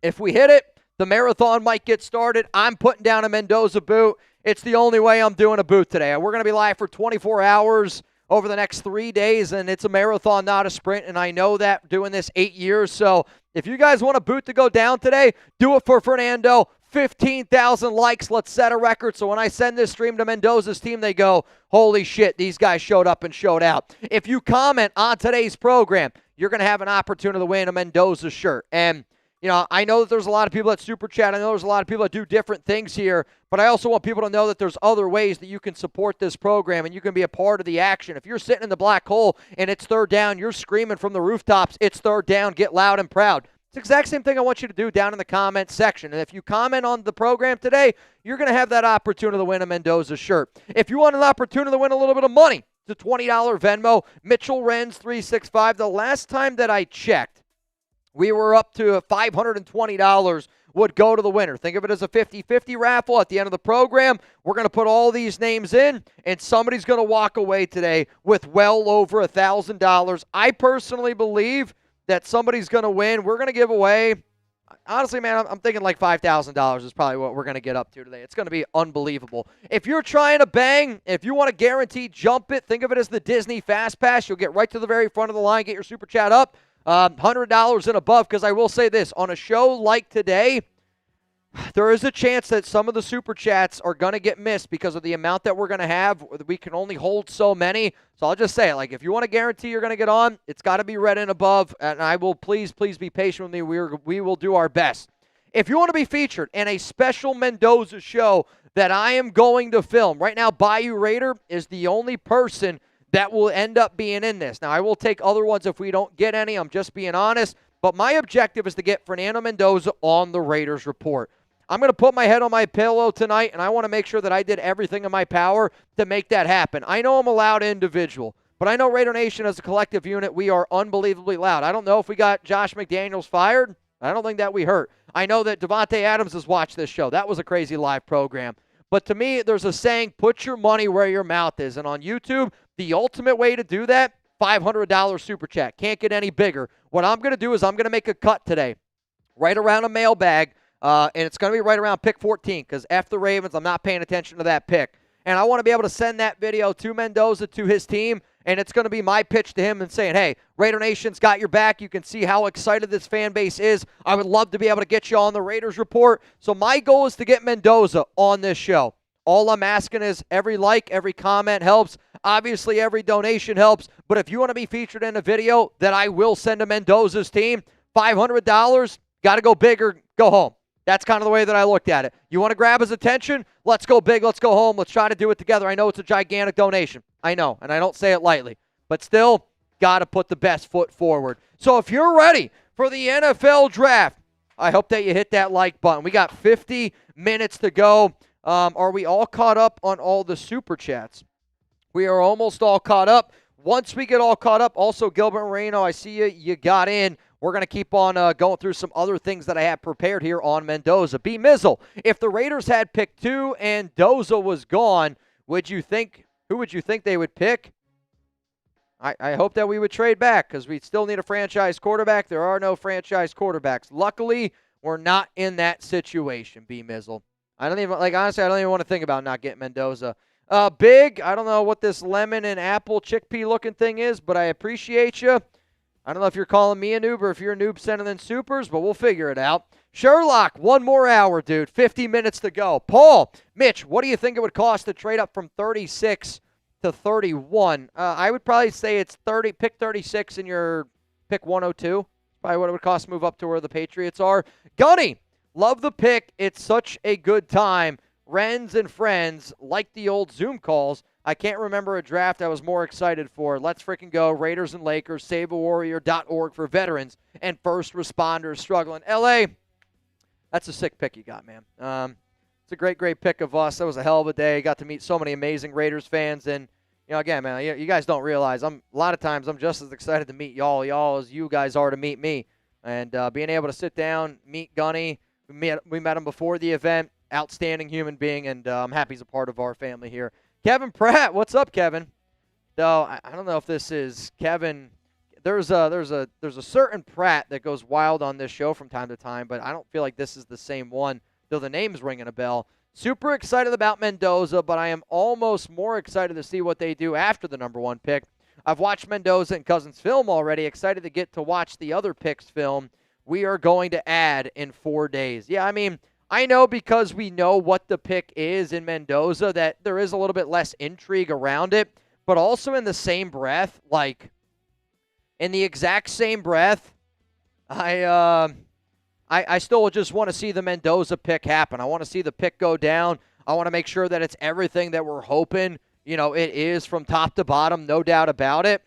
if we hit it, the marathon might get started. I'm putting down a Mendoza boot. It's the only way I'm doing a boot today. We're going to be live for 24 hours over the next 3 days, and it's a marathon, not a sprint, and I know that doing this 8 years. So if you guys want a boot to go down today, do it for Fernando. 15,000 likes. Let's set a record. So when I send this stream to Mendoza's team, they go, holy shit, these guys showed up and showed out. If you comment on today's program, you're going to have an opportunity to win a Mendoza shirt. And, you know, I know that there's a lot of people that Super Chat. I know there's a lot of people that do different things here, but I also want people to know that there's other ways that you can support this program and you can be a part of the action. If you're sitting in the black hole and it's third down, you're screaming from the rooftops, it's third down, get loud and proud. It's the exact same thing I want you to do down in the comments section. And if you comment on the program today, you're going to have that opportunity to win a Mendoza shirt. If you want an opportunity to win a little bit of money, it's a $20 Venmo. Mitchell Renz 365. The last time that I checked, we were up to $520 would go to the winner. Think of it as a 50-50 raffle at the end of the program. We're going to put all these names in, and somebody's going to walk away today with well over $1,000. I personally believe that somebody's going to win. We're going to give away, honestly, man, I'm thinking like $5,000 is probably what we're going to get up to today. It's going to be unbelievable. If you're trying to bang, if you want to guarantee jump it, think of it as the Disney Fast Pass. You'll get right to the very front of the line, get your Super Chat up, $100 and above, because I will say this, on a show like today, there is a chance that some of the Super Chats are going to get missed because of the amount that we're going to have. We can only hold so many. So I'll just say, like, if you want to guarantee you're going to get on, it's got to be red and above. And I will please be patient with me. We will do our best. If you want to be featured in a special Mendoza show that I am going to film, right now Bayou Raider is the only person that will end up being in this. Now, I will take other ones if we don't get any. I'm just being honest. But my objective is to get Fernando Mendoza on the Raiders Report. I'm going to put my head on my pillow tonight, and I want to make sure that I did everything in my power to make that happen. I know I'm a loud individual, but I know Raider Nation as a collective unit, we are unbelievably loud. I don't know if we got Josh McDaniels fired. I don't think that we hurt. I know that Devontae Adams has watched this show. That was a crazy live program. But to me, there's a saying, put your money where your mouth is. And on YouTube, the ultimate way to do that, $500 Super Chat. Can't get any bigger. What I'm going to do is I'm going to make a cut today, right around a mailbag. And it's going to be right around pick 14 because F the Ravens, I'm not paying attention to that pick. And I want to be able to send that video to Mendoza, to his team, and it's going to be my pitch to him and saying, hey, Raider Nation's got your back. You can see how excited this fan base is. I would love to be able to get you on the Raiders Report. So my goal is to get Mendoza on this show. All I'm asking is every like, every comment helps. Obviously, every donation helps. But if you want to be featured in a video that I will send to Mendoza's team, $500, got to go big or go home. That's kind of the way that I looked at it. You want to grab his attention? Let's go big. Let's go home. Let's try to do it together. I know it's a gigantic donation. I know, and I don't say it lightly. But still, got to put the best foot forward. So if you're ready for the NFL Draft, I hope that you hit that like button. We got 50 minutes to go. Are we all caught up on all the Super Chats? We are almost all caught up. Once we get all caught up, also Gilbert Moreno, I see you. You got in. We're going to keep on going through some other things that I have prepared here on Mendoza. B. Mizzle, if the Raiders had pick 2 and Doza was gone, who would you think they would pick? I hope that we would trade back because we still need a franchise quarterback. There are no franchise quarterbacks. Luckily, we're not in that situation, B. Mizzle. Honestly, I don't even want to think about not getting Mendoza. Big, I don't know what this lemon and apple chickpea looking thing is, but I appreciate you. I don't know if you're calling me a noob or if you're a noob sending in supers, but we'll figure it out. Sherlock, 1 more hour, dude. 50 minutes to go. Paul, Mitch, what do you think it would cost to trade up from 36 to 31? I would probably say it's 30. Pick 36 in your pick 102. Probably what it would cost to move up to where the Patriots are. Gunny, love the pick. It's such a good time. Renz and friends like the old Zoom calls. I can't remember a draft I was more excited for. Let's freaking go. Raiders and Lakers, saveawarrior.org for veterans and first responders struggling. LA, that's a sick pick you got, man. It's a great pick of us. That was a hell of a day. Got to meet so many amazing Raiders fans. And, you know, again, man, you guys don't realize a lot of times I'm just as excited to meet y'all as you guys are to meet me. And being able to sit down, meet Gunny. We met him before the event. Outstanding human being, and I'm happy he's a part of our family here. Kevin Pratt, what's up, Kevin? Though I don't know if this is Kevin. There's a certain Pratt that goes wild on this show from time to time, but I don't feel like this is the same one. Though the name's ringing a bell. super excited about Mendoza, but I am almost more excited to see what they do after the number 1 pick. I've watched Mendoza and Cousins film already. Excited to get to watch the other picks film we are going to add in 4 days. Yeah, I mean, I know because we know what the pick is in Mendoza that there is a little bit less intrigue around it, but also in the same breath, like in the exact same breath, I still just want to see the Mendoza pick happen. I want to see the pick go down. I want to make sure that it's everything that we're hoping, it is from top to bottom, no doubt about it.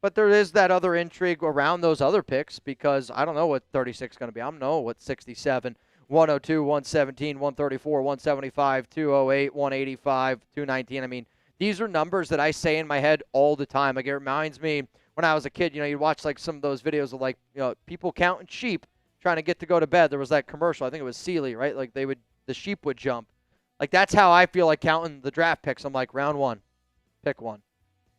But there is that other intrigue around those other picks because I don't know what 36 is going to be. I don't know what 67, 102, 117, 134, 175, 208, 185, 219. I mean, these are numbers that I say in my head all the time. Like, it reminds me when I was a kid, you'd watch like some of those videos of people counting sheep trying to get to go to bed. There was that commercial. I think it was Sealy, right? Like the sheep would jump. Like, that's how I feel like counting the draft picks. I'm like, round 1, pick 1,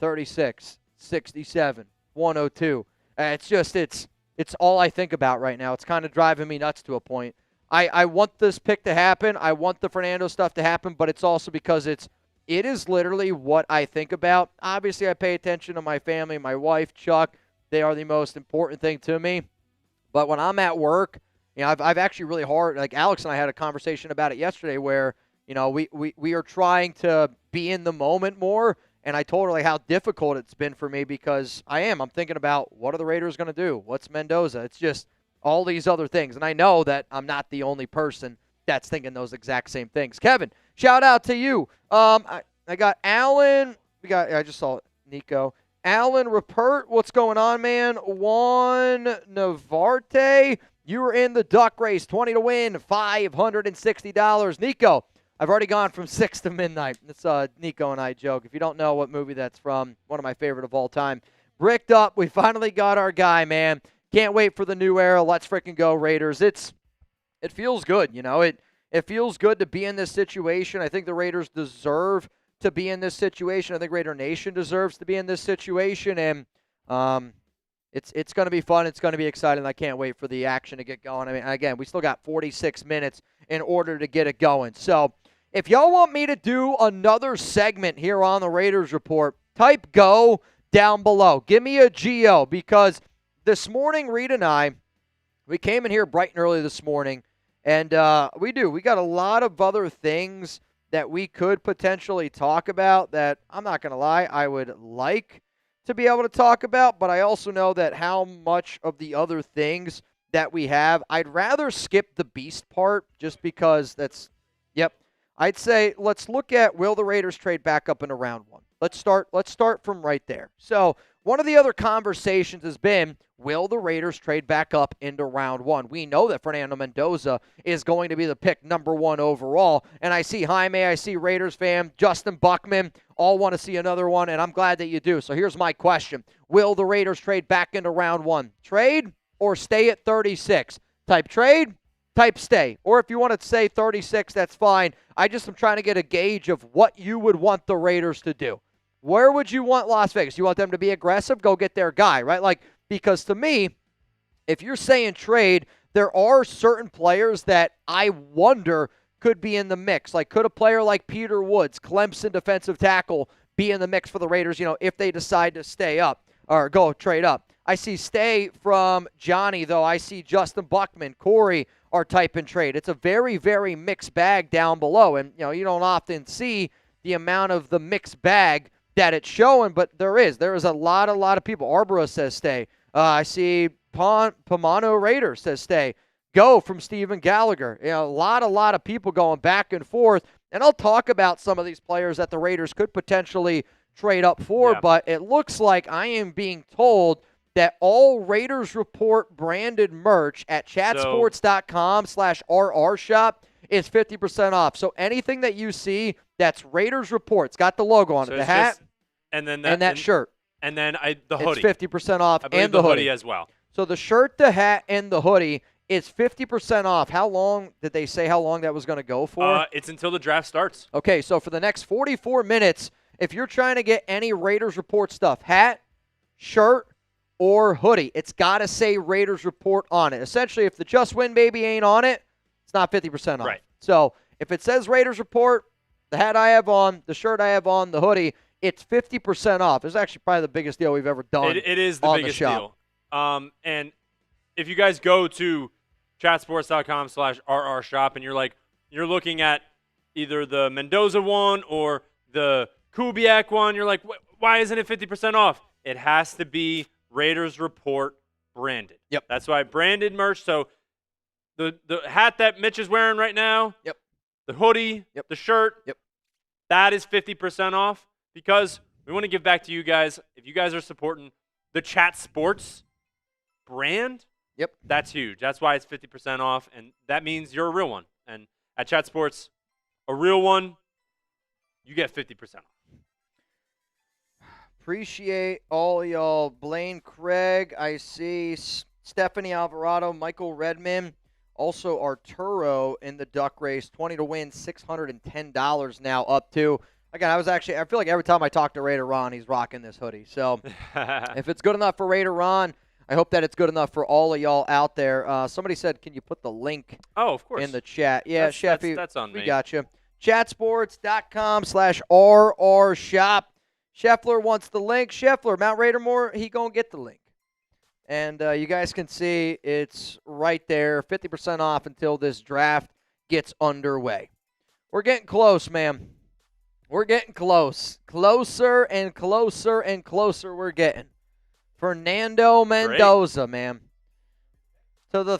36, 67, 102. It's all I think about right now. It's kind of driving me nuts to a point. I want this pick to happen. I want the Fernando stuff to happen, but it's also because it is literally what I think about. Obviously, I pay attention to my family, my wife, Chuck. They are the most important thing to me. But when I'm at work, I've actually really hard, like Alex and I had a conversation about it yesterday where, we are trying to be in the moment more. And I told her like how difficult it's been for me because I'm thinking about what are the Raiders going to do? What's Mendoza? It's just all these other things. And I know that I'm not the only person that's thinking those exact same things. Kevin, shout out to you. I got Alan. I just saw Nico. Alan Rupert, what's going on, man? Juan Navarte, you were in the duck race, 20 to win, $560. Nico, I've already gone from 6 to midnight. It's Nico and I joke. If you don't know what movie that's from, one of my favorite of all time. Bricked up. We finally got our guy, man. Can't wait for the new era. Let's freaking go, Raiders. It feels good, It feels good to be in this situation. I think the Raiders deserve to be in this situation. I think Raider Nation deserves to be in this situation, and it's going to be fun. It's going to be exciting. I can't wait for the action to get going. I mean, again, we still got 46 minutes in order to get it going. So if y'all want me to do another segment here on the Raiders Report, type go down below. Give me a GO because this morning, Reed and I, we came in here bright and early this morning, and we got a lot of other things that we could potentially talk about that, I'm not going to lie, I would like to be able to talk about, but I also know that how much of the other things that we have, I'd rather skip the beast part just because I'd say let's look at will the Raiders trade back up into round 1. Let's start from right there. So one of the other conversations has been, will the Raiders trade back up into round 1? We know that Fernando Mendoza is going to be the pick number 1 overall. And I see Jaime, I see Raiders fan, Justin Buckman, all want to see another one, and I'm glad that you do. So here's my question. Will the Raiders trade back into round 1? Trade or stay at 36? Type trade, type stay. Or if you want to say 36, that's fine. I just am trying to get a gauge of what you would want the Raiders to do. Where would you want Las Vegas? You want them to be aggressive? Go get their guy, right? Because to me, if you're saying trade, there are certain players that I wonder could be in the mix. Like, could a player like Peter Woods, Clemson defensive tackle, be in the mix for the Raiders, if they decide to stay up or go trade up? I see stay from Johnny, though. I see Justin Buckman, Corey are typing trade. It's a very, very mixed bag down below. And, you don't often see the amount of the mixed bag that it's showing, but there is a lot of people. Arborough says stay. I see Pamano Raider says stay. Go from Steven Gallagher. A lot of people going back and forth. And I'll talk about some of these players that the Raiders could potentially trade up for, but it looks like I am being told that all Raiders Report branded merch at chatsports.com/RR shop is 50% off. So anything that you see that's Raiders Report, it's got the logo on it, the hat, and that shirt. And then the hoodie. It's 50% off, and the hoodie as well. So the shirt, the hat, and the hoodie is 50% off. How long did they say how long that was going to go for? It's until the draft starts. Okay, so for the next 44 minutes, if you're trying to get any Raiders Report stuff, hat, shirt, or hoodie, it's got to say Raiders Report on it. Essentially, if the Just Win Baby ain't on it, it's not 50% off. Right. So If it says Raiders Report, the hat I have on, the shirt I have on, the hoodie, it's 50% off. It's actually probably the biggest deal we've ever done. It is the biggest deal. And if you guys go to chatsports.com/rrshop and you're looking at either the Mendoza one or the Kubiak one, you're like, why isn't it 50% off? It has to be Raiders Report branded. Yep. That's why branded merch. So the hat that Mitch is wearing right now, yep, the hoodie, yep, the shirt, yep, that is 50% off because we want to give back to you guys. If you guys are supporting the Chat Sports brand, yep, that's huge. That's why it's 50% off, and that means you're a real one. And at Chat Sports, a real one, you get 50% off. Appreciate all y'all. Blaine Craig, I see. Stephanie Alvarado, Michael Redman, also Arturo in the duck race. 20 to win, $610 now up to. Again, I feel like every time I talk to Raider Ron, he's rocking this hoodie. So if it's good enough for Raider Ron, I hope that it's good enough for all of y'all out there. Somebody said, can you put the link of course. in the chat? Yeah, Sheffy, that's on me. We got you. Chatsports.com/RRshop. Scheffler wants the link. Scheffler, Mount Raidermore, he going to get the link. And you guys can see it's right there, 50% off until this draft gets underway. We're getting close, man. We're getting close. Closer and closer and closer we're getting. Fernando Mendoza, man. To the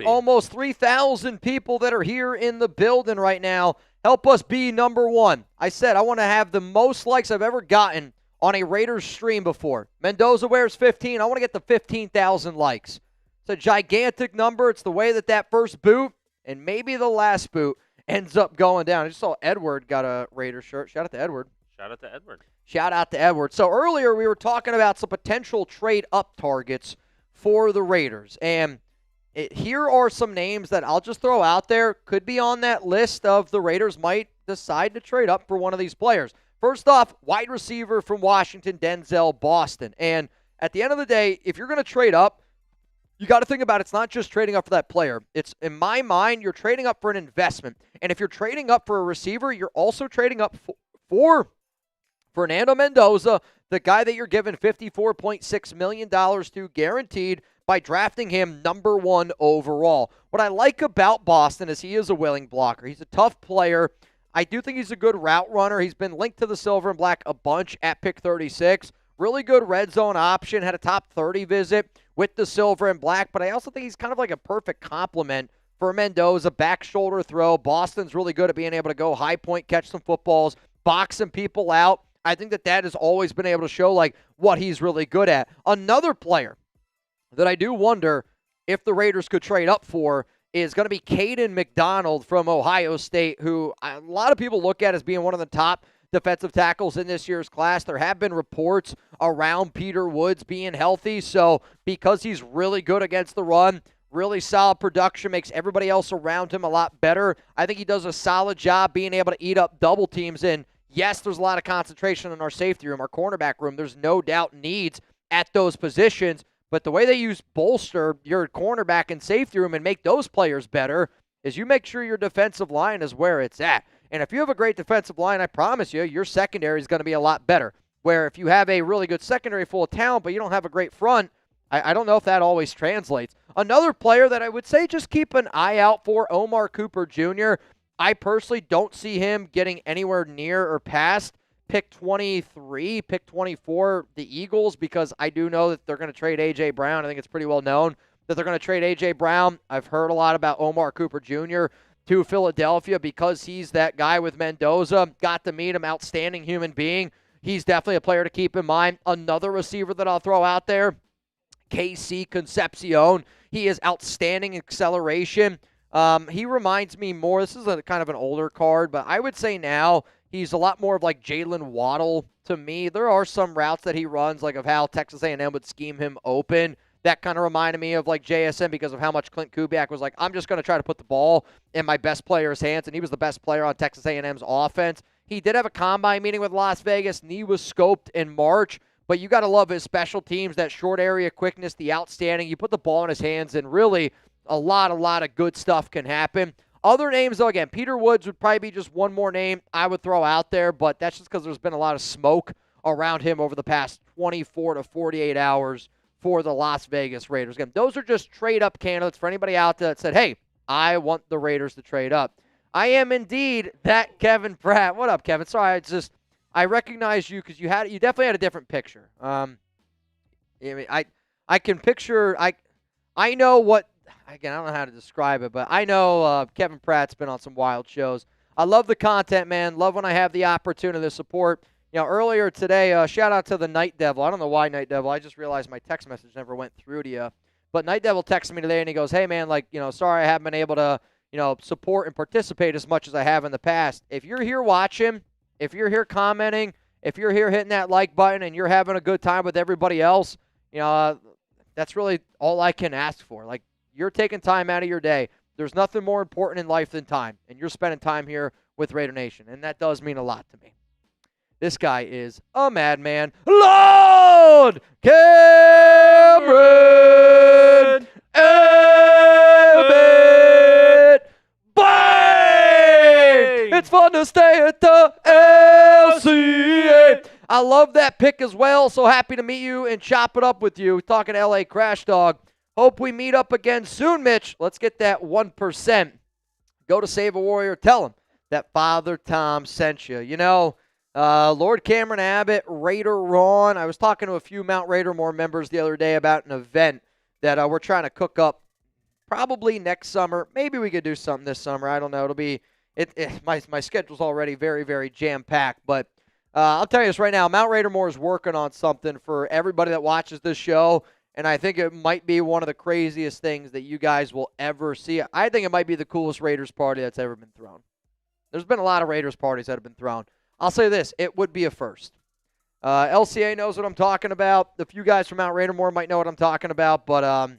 almost 3,000 people that are here in the building right now, help us be number one. I said I want to have the most likes I've ever gotten on a Raiders stream before. Mendoza wears 15. I want to get the 15,000 likes. It's a gigantic number. It's the way that first boot and maybe the last boot ends up going down. I just saw Edward got a Raiders shirt. Shout out to Edward. Shout out to Edward. So earlier we were talking about some potential trade-up targets for the Raiders. And here are some names that I'll just throw out there. Could be on that list of the Raiders might decide to trade up for one of these players. First off, wide receiver from Washington, Denzel Boston. And at the end of the day, if you're going to trade up, you got to think about it's not just trading up for that player. It's, in my mind, you're trading up for an investment. And if you're trading up for a receiver, you're also trading up for Fernando Mendoza, the guy that you're giving $54.6 million to guaranteed by drafting him number 1 overall. What I like about Boston is he is a willing blocker. He's a tough player. I do think he's a good route runner. He's been linked to the silver and black a bunch at pick 36. Really good red zone option. Had a top 30 visit with the silver and black. But I also think he's kind of like a perfect complement for Mendoza. Back shoulder throw. Boston's really good at being able to go high point, catch some footballs, boxing people out. I think that has always been able to show like what he's really good at. Another player that I do wonder if the Raiders could trade up for is going to be Caden McDonald from Ohio State, who a lot of people look at as being one of the top defensive tackles in this year's class. There have been reports around Peter Woods being healthy, so because he's really good against the run, really solid production, makes everybody else around him a lot better. I think he does a solid job being able to eat up double teams. And yes, there's a lot of concentration in our safety room, our cornerback room. There's no doubt needs at those positions. But the way they bolster your cornerback and safety room and make those players better is you make sure your defensive line is where it's at. And if you have a great defensive line, I promise you, your secondary is going to be a lot better. Where if you have a really good secondary full of talent, but you don't have a great front, I don't know if that always translates. Another player that I would say just keep an eye out for, Omar Cooper Jr. I personally don't see him getting anywhere near or past pick 23, pick 24, the Eagles, because I do know that they're going to trade A.J. Brown. I think it's pretty well known that they're going to trade A.J. Brown. I've heard a lot about Omar Cooper Jr. to Philadelphia because he's that guy with Mendoza. Got to meet him, outstanding human being. He's definitely a player to keep in mind. Another receiver that I'll throw out there, KC Concepcion. He is outstanding acceleration. He reminds me more, this is a kind of an older card, but I would say now he's a lot more of like Jalen Waddle to me. There are some routes that he runs, like of how Texas A&M would scheme him open. That kind of reminded me of like JSN because of how much Clint Kubiak was like, I'm just going to try to put the ball in my best player's hands, and he was the best player on Texas A&M's offense. He did have a combine meeting with Las Vegas, and he was scoped in March, but you got to love his special teams, that short area quickness, the outstanding. You put the ball in his hands, and really a lot of good stuff can happen. Other names, though, again, Peter Woods would probably be just one more name I would throw out there, but that's just because there's been a lot of smoke around him over the past 24 to 48 hours for the Las Vegas Raiders. Again, those are just trade-up candidates for anybody out there that said, hey, I want the Raiders to trade up. I am indeed that Kevin Pratt. What up, Kevin? Sorry, I recognize you because you definitely had a different picture. I can picture, I know what, again, I don't know how to describe it, but I know Kevin Pratt's been on some wild shows. I love the content, man. Love when I have the opportunity to support. Earlier today, shout out to the Night Devil. I don't know why Night Devil. I just realized my text message never went through to you. But Night Devil texted me today, and he goes, hey, man, sorry I haven't been able to, support and participate as much as I have in the past. If you're here watching, if you're here commenting, if you're here hitting that like button and you're having a good time with everybody else, that's really all I can ask for. Like, you're taking time out of your day. There's nothing more important in life than time, and you're spending time here with Raider Nation, and that does mean a lot to me. This guy is a madman. Lord Cameron Abbott. Bang! It's fun to stay at the LCA. I love that pick as well. So happy to meet you and chop it up with you. Talking LA Crash Dog. Hope we meet up again soon, Mitch. Let's get that 1%. Go to Save a Warrior. Tell him that Father Tom sent you. Lord Cameron Abbott, Raider Ron. I was talking to a few Mount Raidermore members the other day about an event that we're trying to cook up probably next summer. Maybe we could do something this summer. I don't know. It'll be my schedule's already very, very jam-packed. But I'll tell you this right now. Mount Raidermore is working on something for everybody that watches this show, and I think it might be one of the craziest things that you guys will ever see. I think it might be the coolest Raiders party that's ever been thrown. There's been a lot of Raiders parties that have been thrown. I'll say this, it would be a first. LCA knows what I'm talking about. The few guys from Mount Raidermore might know what I'm talking about, but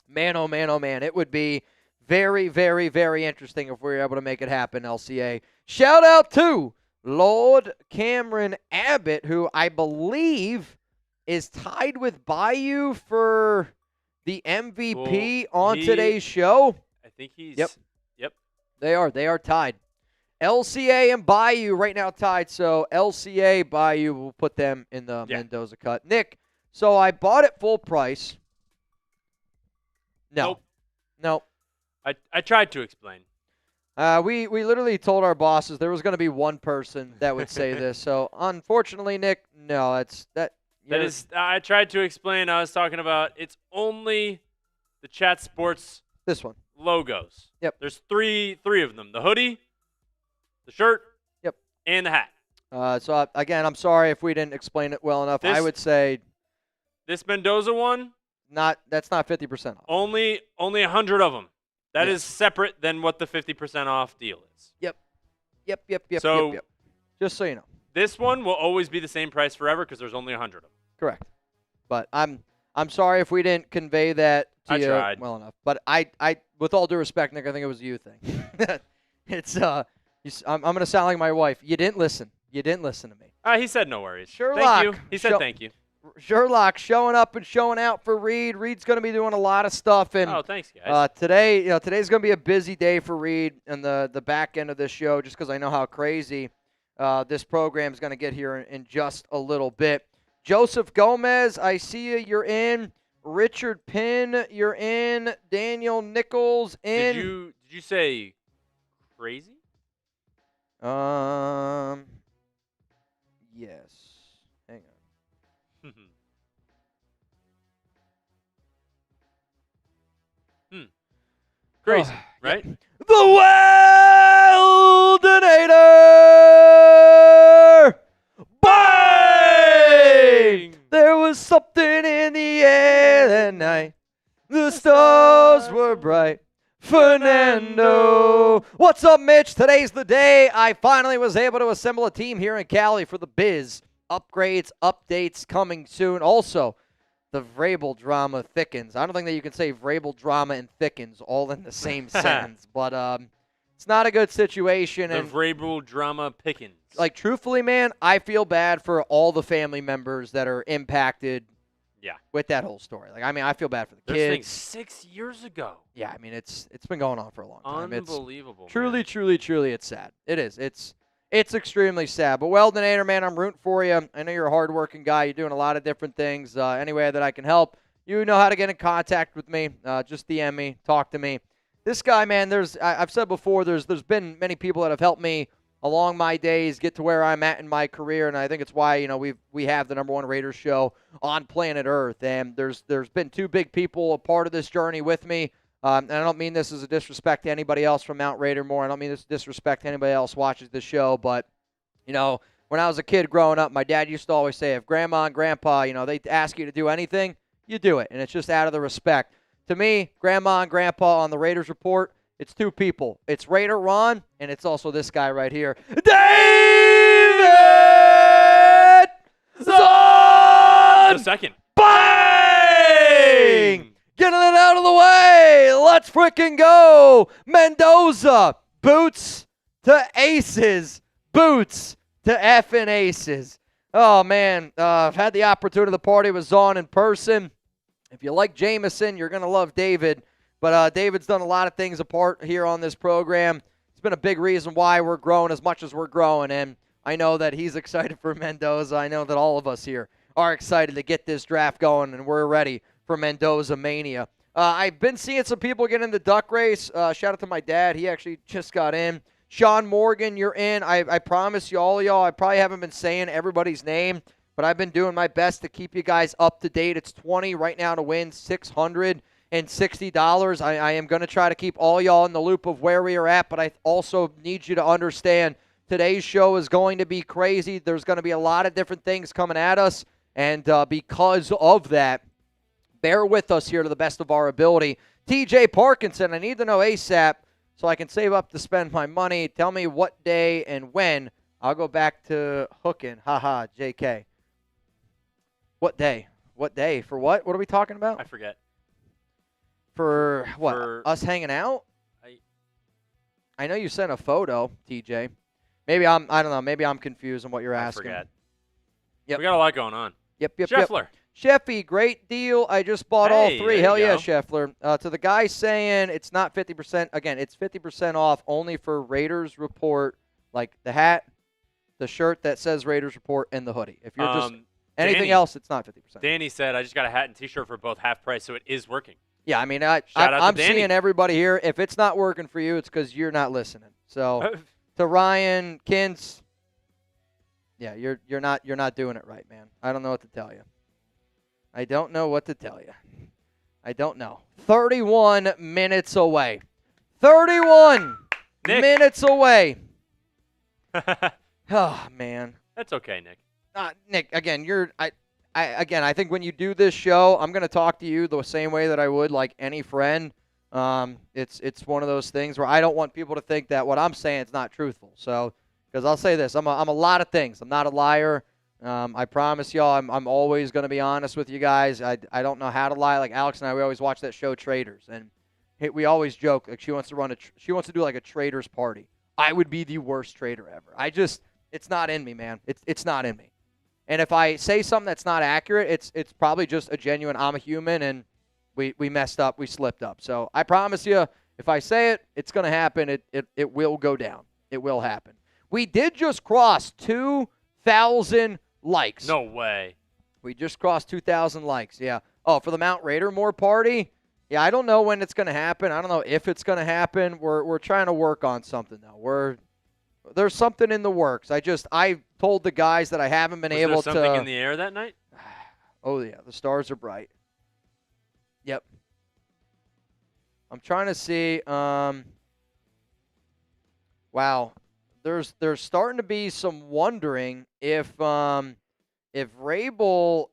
man, oh man, it would be very, very, very interesting if we were able to make it happen, LCA. Shout out to Lord Cameron Abbott, who I believe is tied with Bayou for the MVP on today's show. I think he's. Yep. They are tied. LCA and Bayou right now tied, so LCA, Bayou, will put them in the Mendoza cut. Nick, so I bought it full price. No. Nope. I tried to explain. We literally told our bosses there was going to be one person that would say this. So, unfortunately, Nick, no, I tried to explain. I was talking about it's only the Chat Sports this one logos. Yep. There's three of them. The hoodie, the shirt, yep, and the hat. So, again, I'm sorry if we didn't explain it well enough. I would say this Mendoza one, that's not 50% off. Only 100 of them. That is separate than what the 50% off deal is. Yep. So, just so you know. This one will always be the same price forever because there's only 100 of them. Correct. But I'm sorry if we didn't convey that to you tried. Well enough. But I with all due respect, Nick, I think it was a you thing. It's I'm going to sound like my wife. You didn't listen. You didn't listen to me. He said no worries. Sherlock. Thank you. He said thank you. Sherlock showing up and showing out for Reed. Reed's going to be doing a lot of stuff. And thanks, guys. today's going to be a busy day for Reed and the back end of this show, just because I know how crazy this program is going to get here in just a little bit. Joseph Gomez, I see you. You're in. Richard Pinn, you're in. Daniel Nichols in. Did you say crazy? Yes. Hang on. Crazy, right? The Weldinator! Bang! There was something in the air that night. The stars were bright. Fernando. What's up, Mitch? Today's the day I finally was able to assemble a team here in Cali for the Biz. Upgrades, updates coming soon. Also, the Vrabel drama thickens. I don't think that you can say Vrabel drama and thickens all in the same sentence, but it's not a good situation. The and Vrabel drama pickens. Like, truthfully, man, I feel bad for all the family members that are impacted with that whole story. Like, I mean, I feel bad for the kids. This thing's 6 years ago. Yeah, I mean, it's been going on for a long time. Unbelievable. It's truly, it's sad. It is. It's extremely sad. But Weldinator, man, I'm rooting for you. I know you're a hardworking guy. You're doing a lot of different things. Any way that I can help, you know how to get in contact with me. Just DM me, talk to me. This guy, man, I've said before, there's been many people that have helped me along my days get to where I'm at in my career, and I think it's why we have the #1 Raiders show on planet Earth. And there's been two big people a part of this journey with me. And I don't mean this as a disrespect to anybody else from Mount Raidermore. I don't mean this disrespect to anybody else watches this show. But when I was a kid growing up, my dad used to always say, if Grandma and Grandpa, they ask you to do anything, you do it, and it's just out of the respect. To me, Grandma and Grandpa on the Raiders Report, it's two people. It's Raider Ron, and it's also this guy right here, David Zahn! The second. Bang! Getting it out of the way. Let's freaking go. Mendoza. Boots to aces. Boots to effing aces. Oh, man. I've had the opportunity to party with Zahn in person. If you like Jameson, you're going to love David. But David's done a lot of things apart here on this program. It's been a big reason why we're growing as much as we're growing. And I know that he's excited for Mendoza. I know that all of us here are excited to get this draft going, and we're ready for Mendoza Mania. I've been seeing some people get in the duck race. Shout out to my dad. He actually just got in. Sean Morgan, you're in. I promise you, all of y'all, I probably haven't been saying everybody's name, but I've been doing my best to keep you guys up to date. It's 20 right now to win $660. I am going to try to keep all y'all in the loop of where we are at, but I also need you to understand today's show is going to be crazy. There's going to be a lot of different things coming at us, and because of that, bear with us here to the best of our ability. TJ Parkinson, I need to know ASAP so I can save up to spend my money. Tell me what day and when. I'll go back to hooking. Haha, JK. What day? What day? For what? What are we talking about? I forget. For what? For us hanging out? I know you sent a photo, TJ. I don't know. Maybe I'm confused on what you're asking. I forget. Yep. We got a lot going on. Yep. Scheffler. Sheffy, great deal. I just bought all three. Hell yeah, go. Scheffler. To the guy saying it's not 50%, again, it's 50% off only for Raiders Report, like the hat, the shirt that says Raiders Report, and the hoodie. If you're just anything else, it's not 50%. Danny said, I just got a hat and T-shirt for both half price, so it is working. Yeah, I mean, Shout out I'm to Danny. seeing everybody here. If it's not working for you, it's because you're not listening. So to Ryan Kintz, yeah, you're not doing it right, man. I don't know what to tell you. I don't know. 31 minutes away. 31 minutes away. Oh, man. That's okay, Nick. Nick, again, I think when you do this show, I'm going to talk to you the same way that I would like any friend. It's one of those things where I don't want people to think that what I'm saying is not truthful. So, because I'll say this, I'm a lot of things. I'm not a liar. I promise y'all, I'm always going to be honest with you guys. I don't know how to lie. Like Alex and I, we always watch that show Traders, and we always joke like she wants to do like a traders party. I would be the worst trader ever. It's not in me, man. It's not in me. And if I say something that's not accurate, it's probably just a genuine. I'm a human, and we messed up, we slipped up. So I promise you, if I say it, it's going to happen. It will go down. It will happen. We did just cross 2,000 likes. No way. We just crossed 2,000 likes, yeah. Oh, for the Mount Raidermore party? Yeah, I don't know when it's going to happen. I don't know if it's going to happen. We're trying to work on something, though. There's something in the works. I told the guys that I haven't been able to. Was there something in the air that night? Oh, yeah. The stars are bright. Yep. I'm trying to see. Wow. There's starting to be some wondering if Vrabel,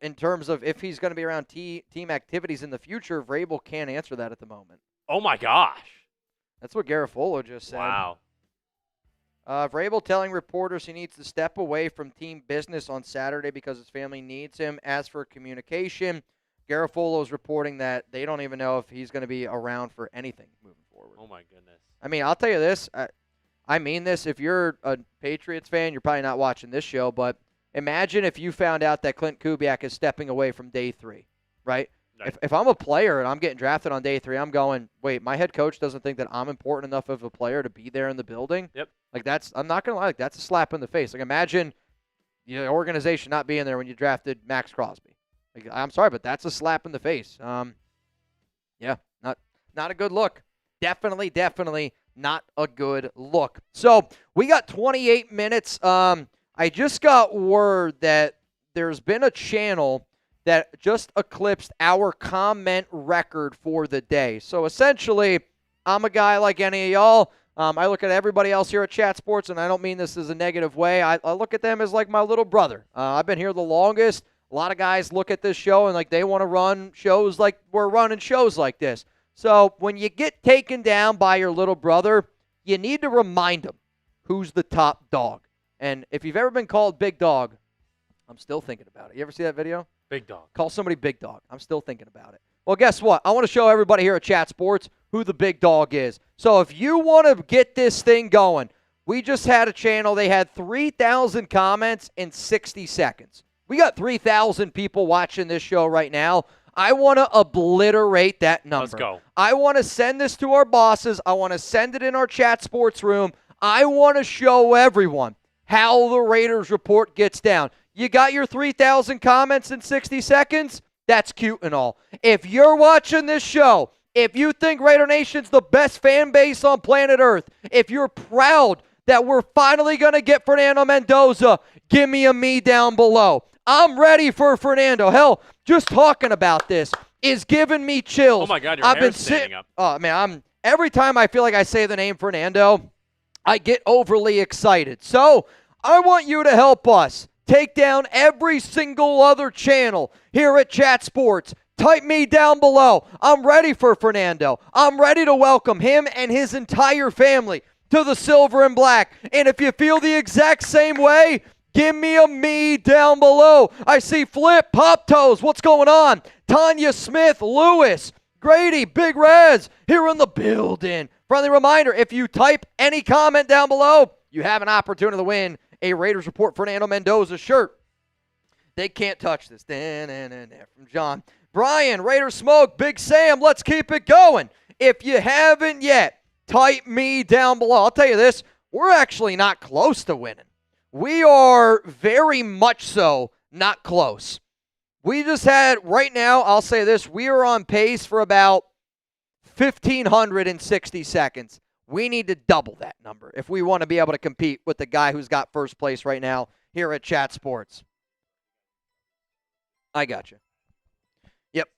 in terms of if he's going to be around team activities in the future, Vrabel can't answer that at the moment. Oh, my gosh. That's what Garofalo just said. Wow. Vrabel telling reporters he needs to step away from team business on Saturday because his family needs him. As for communication, Garofalo is reporting that they don't even know if he's going to be around for anything moving forward. Oh, my goodness. I mean, I'll tell you this. I mean this. If you're a Patriots fan, you're probably not watching this show, but imagine if you found out that Clint Kubiak is stepping away from day 3. right? If I'm a player and I'm getting drafted on day 3, I'm going, wait, my head coach doesn't think that I'm important enough of a player to be there in the building? Yep. Like, I'm not going to lie, like, that's a slap in the face. Like, imagine your organization not being there when you drafted Max Crosby. Like, I'm sorry, but that's a slap in the face. Yeah, not a good look. Definitely not a good look. So we got 28 minutes. I just got word that there's been a channel that just eclipsed our comment record for the day. So essentially, I'm a guy like any of y'all. I look at everybody else here at Chat Sports, and I don't mean this as a negative way. I look at them as like my little brother. I've been here the longest. A lot of guys look at this show and like they want to run shows like we're running shows like this. So when you get taken down by your little brother, you need to remind him who's the top dog. And if you've ever been called Big Dog, I'm still thinking about it. You ever see that video? Big Dog. Call somebody Big Dog. I'm still thinking about it. Well, guess what? I want to show everybody here at Chat Sports who the Big Dog is. So if you want to get this thing going, we just had a channel. They had 3,000 comments in 60 seconds. We got 3,000 people watching this show right now. I want to obliterate that number. Let's go. I want to send this to our bosses. I want to send it in our Chat Sports room. I want to show everyone how the Raiders report gets down. You got your 3,000 comments in 60 seconds? That's cute and all. If you're watching this show, if you think Raider Nation's the best fan base on planet Earth, if you're proud that we're finally going to get Fernando Mendoza, give me a me down below. I'm ready for Fernando. Hell, just talking about this is giving me chills. Oh, my God, your hair's standing up. Oh, man, every time I feel like I say the name Fernando, I get overly excited. So I want you to help us take down every single other channel here at Chat Sports. Type me down below. I'm ready for Fernando. I'm ready to welcome him and his entire family to the Silver and Black. And if you feel the exact same way, give me a me down below. I see Flip, Pop Toes. What's going on? Tanya Smith, Lewis, Grady, Big Rez here in the building. Friendly reminder, if you type any comment down below, you have an opportunity to win a Raiders Report Fernando Mendoza shirt. They can't touch this. From John. Brian, Raider Smoke, Big Sam, let's keep it going. If you haven't yet, type me down below. I'll tell you this, we're actually not close to winning. We are very much so not close. We just had, right now, I'll say this, we are on pace for about 1,500 in 60 seconds. We need to double that number if we want to be able to compete with the guy who's got first place right now here at Chat Sports. I got you. Yep,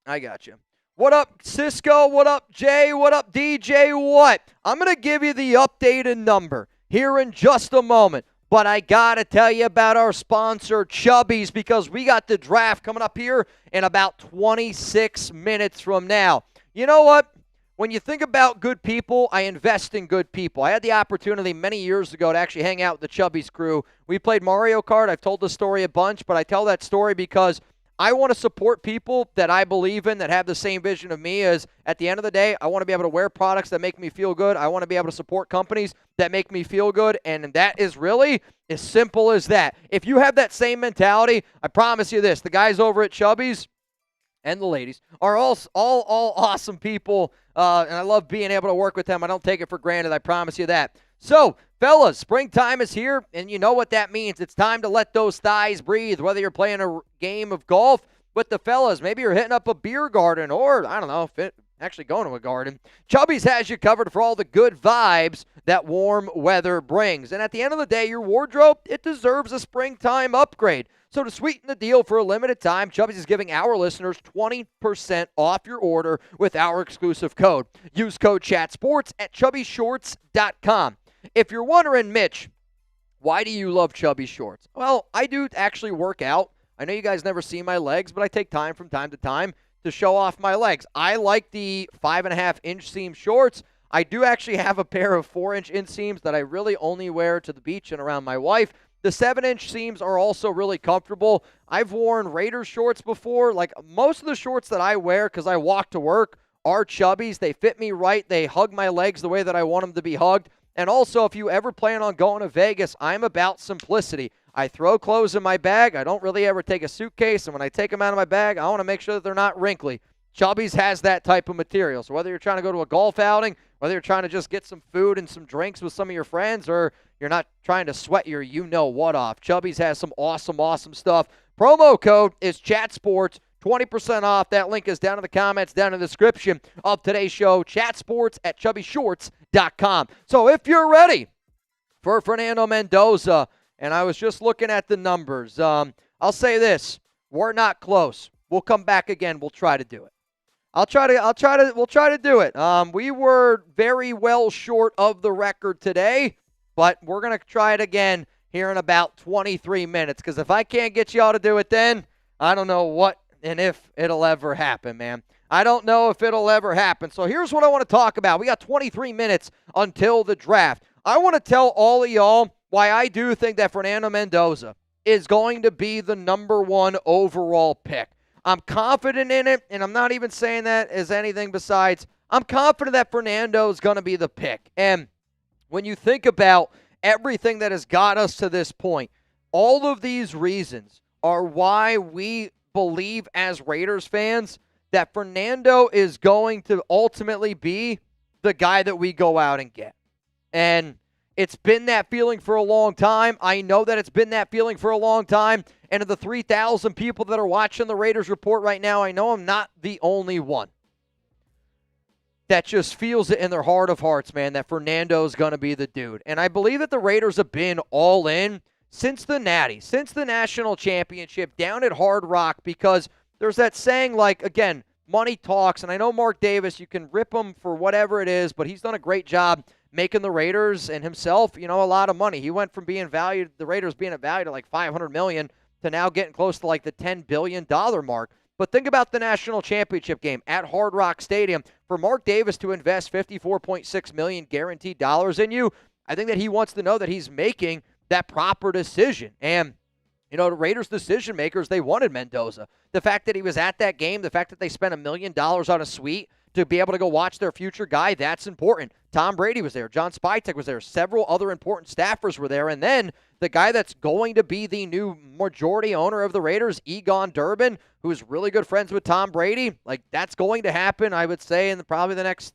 I got you. What up, Cisco? What up, Jay? What up, DJ? What? I'm going to give you the updated number here in just a moment. But I got to tell you about our sponsor, Chubby's, because we got the draft coming up here in about 26 minutes from now. You know what? When you think about good people, I invest in good people. I had the opportunity many years ago to actually hang out with the Chubby's crew. We played Mario Kart. I've told the story a bunch, but I tell that story because I want to support people that I believe in, that have the same vision of me. As at the end of the day, I want to be able to wear products that make me feel good. I want to be able to support companies that make me feel good, and that is really as simple as that. If you have that same mentality, I promise you this, the guys over at Chubby's and the ladies are all awesome people, and I love being able to work with them. I don't take it for granted, I promise you that. So, fellas, springtime is here, and you know what that means. It's time to let those thighs breathe, whether you're playing a game of golf with the fellas. Maybe you're hitting up a beer garden, or, I don't know, actually going to a garden. Chubby's has you covered for all the good vibes that warm weather brings. And at the end of the day, your wardrobe, it deserves a springtime upgrade. So to sweeten the deal for a limited time, Chubby's is giving our listeners 20% off your order with our exclusive code. Use code CHATSPORTS at chubbyshorts.com. If you're wondering, Mitch, why do you love Chubby Shorts? Well, I do actually work out. I know you guys never see my legs, but I take time from time to time to show off my legs. I like the 5.5-inch seam shorts. I do actually have a pair of 4-inch inseams that I really only wear to the beach and around my wife. The 7-inch seams are also really comfortable. I've worn Raiders shorts before. Like, most of the shorts that I wear because I walk to work are Chubbies. They fit me right. They hug my legs the way that I want them to be hugged. And also, if you ever plan on going to Vegas, I'm about simplicity. I throw clothes in my bag. I don't really ever take a suitcase. And when I take them out of my bag, I want to make sure that they're not wrinkly. Chubby's has that type of material. So whether you're trying to go to a golf outing, whether you're trying to just get some food and some drinks with some of your friends, or you're not trying to sweat your you-know-what off, Chubby's has some awesome stuff. Promo code is ChatSports, 20% off. That link is down in the comments, down in the description of today's show, ChatSports at ChubbyShorts.com. So if you're ready for Fernando Mendoza, and I was just looking at the numbers, I'll say this, we're not close. We'll come back again. We'll try to do it. We'll try to do it. We were very well short of the record today, but we're going to try it again here in about 23 minutes, because if I can't get y'all to do it then, I don't know what and if it'll ever happen, man. I don't know if it'll ever happen. So here's what I want to talk about. We got 23 minutes until the draft. I want to tell all of y'all why I do think that Fernando Mendoza is going to be the number 1 overall pick. I'm confident in it, and I'm not even saying that as anything besides, I'm confident that Fernando is going to be the pick. And when you think about everything that has got us to this point, all of these reasons are why we believe as Raiders fans that Fernando is going to ultimately be the guy that we go out and get. And it's been that feeling for a long time. I know that it's been that feeling for a long time. And of the 3,000 people that are watching the Raiders Report right now, I know I'm not the only one that just feels it in their heart of hearts, man, that Fernando is going to be the dude. And I believe that the Raiders have been all in since the Natty, since the national championship down at Hard Rock, because there's that saying, like, again, money talks. And I know Mark Davis, you can rip him for whatever it is, but he's done a great job making the Raiders and himself, a lot of money. He went from being valued, the Raiders being valued at like $500 million to now getting close to like the $10 billion mark. But think about the national championship game at Hard Rock Stadium. For Mark Davis to invest $54.6 million guaranteed dollars in you, I think that he wants to know that he's making that proper decision. And, the Raiders decision makers, they wanted Mendoza. The fact that he was at that game, the fact that they spent $1 million on a suite to be able to go watch their future guy, that's important. Tom Brady was there. John Spytek was there. Several other important staffers were there. And then the guy that's going to be the new majority owner of the Raiders, Egon Durbin, who is really good friends with Tom Brady, like that's going to happen, I would say, in probably the next,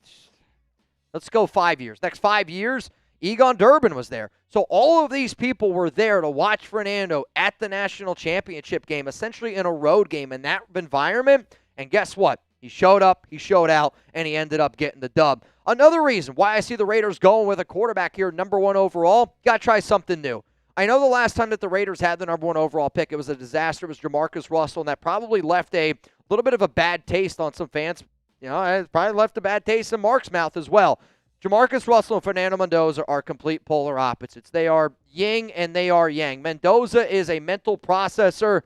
let's go 5 years. Next 5 years, Egon Durbin was there. So all of these people were there to watch Fernando at the national championship game, essentially in a road game in that environment. And guess what? He showed up, he showed out, and he ended up getting the dub. Another reason why I see the Raiders going with a quarterback here, number 1 overall, got to try something new. I know the last time that the Raiders had the number 1 overall pick, it was a disaster. It was Jamarcus Russell, and that probably left a little bit of a bad taste on some fans. It probably left a bad taste in Mark's mouth as well. Jamarcus Russell and Fernando Mendoza are complete polar opposites. They are yin and they are yang. Mendoza is a mental processor.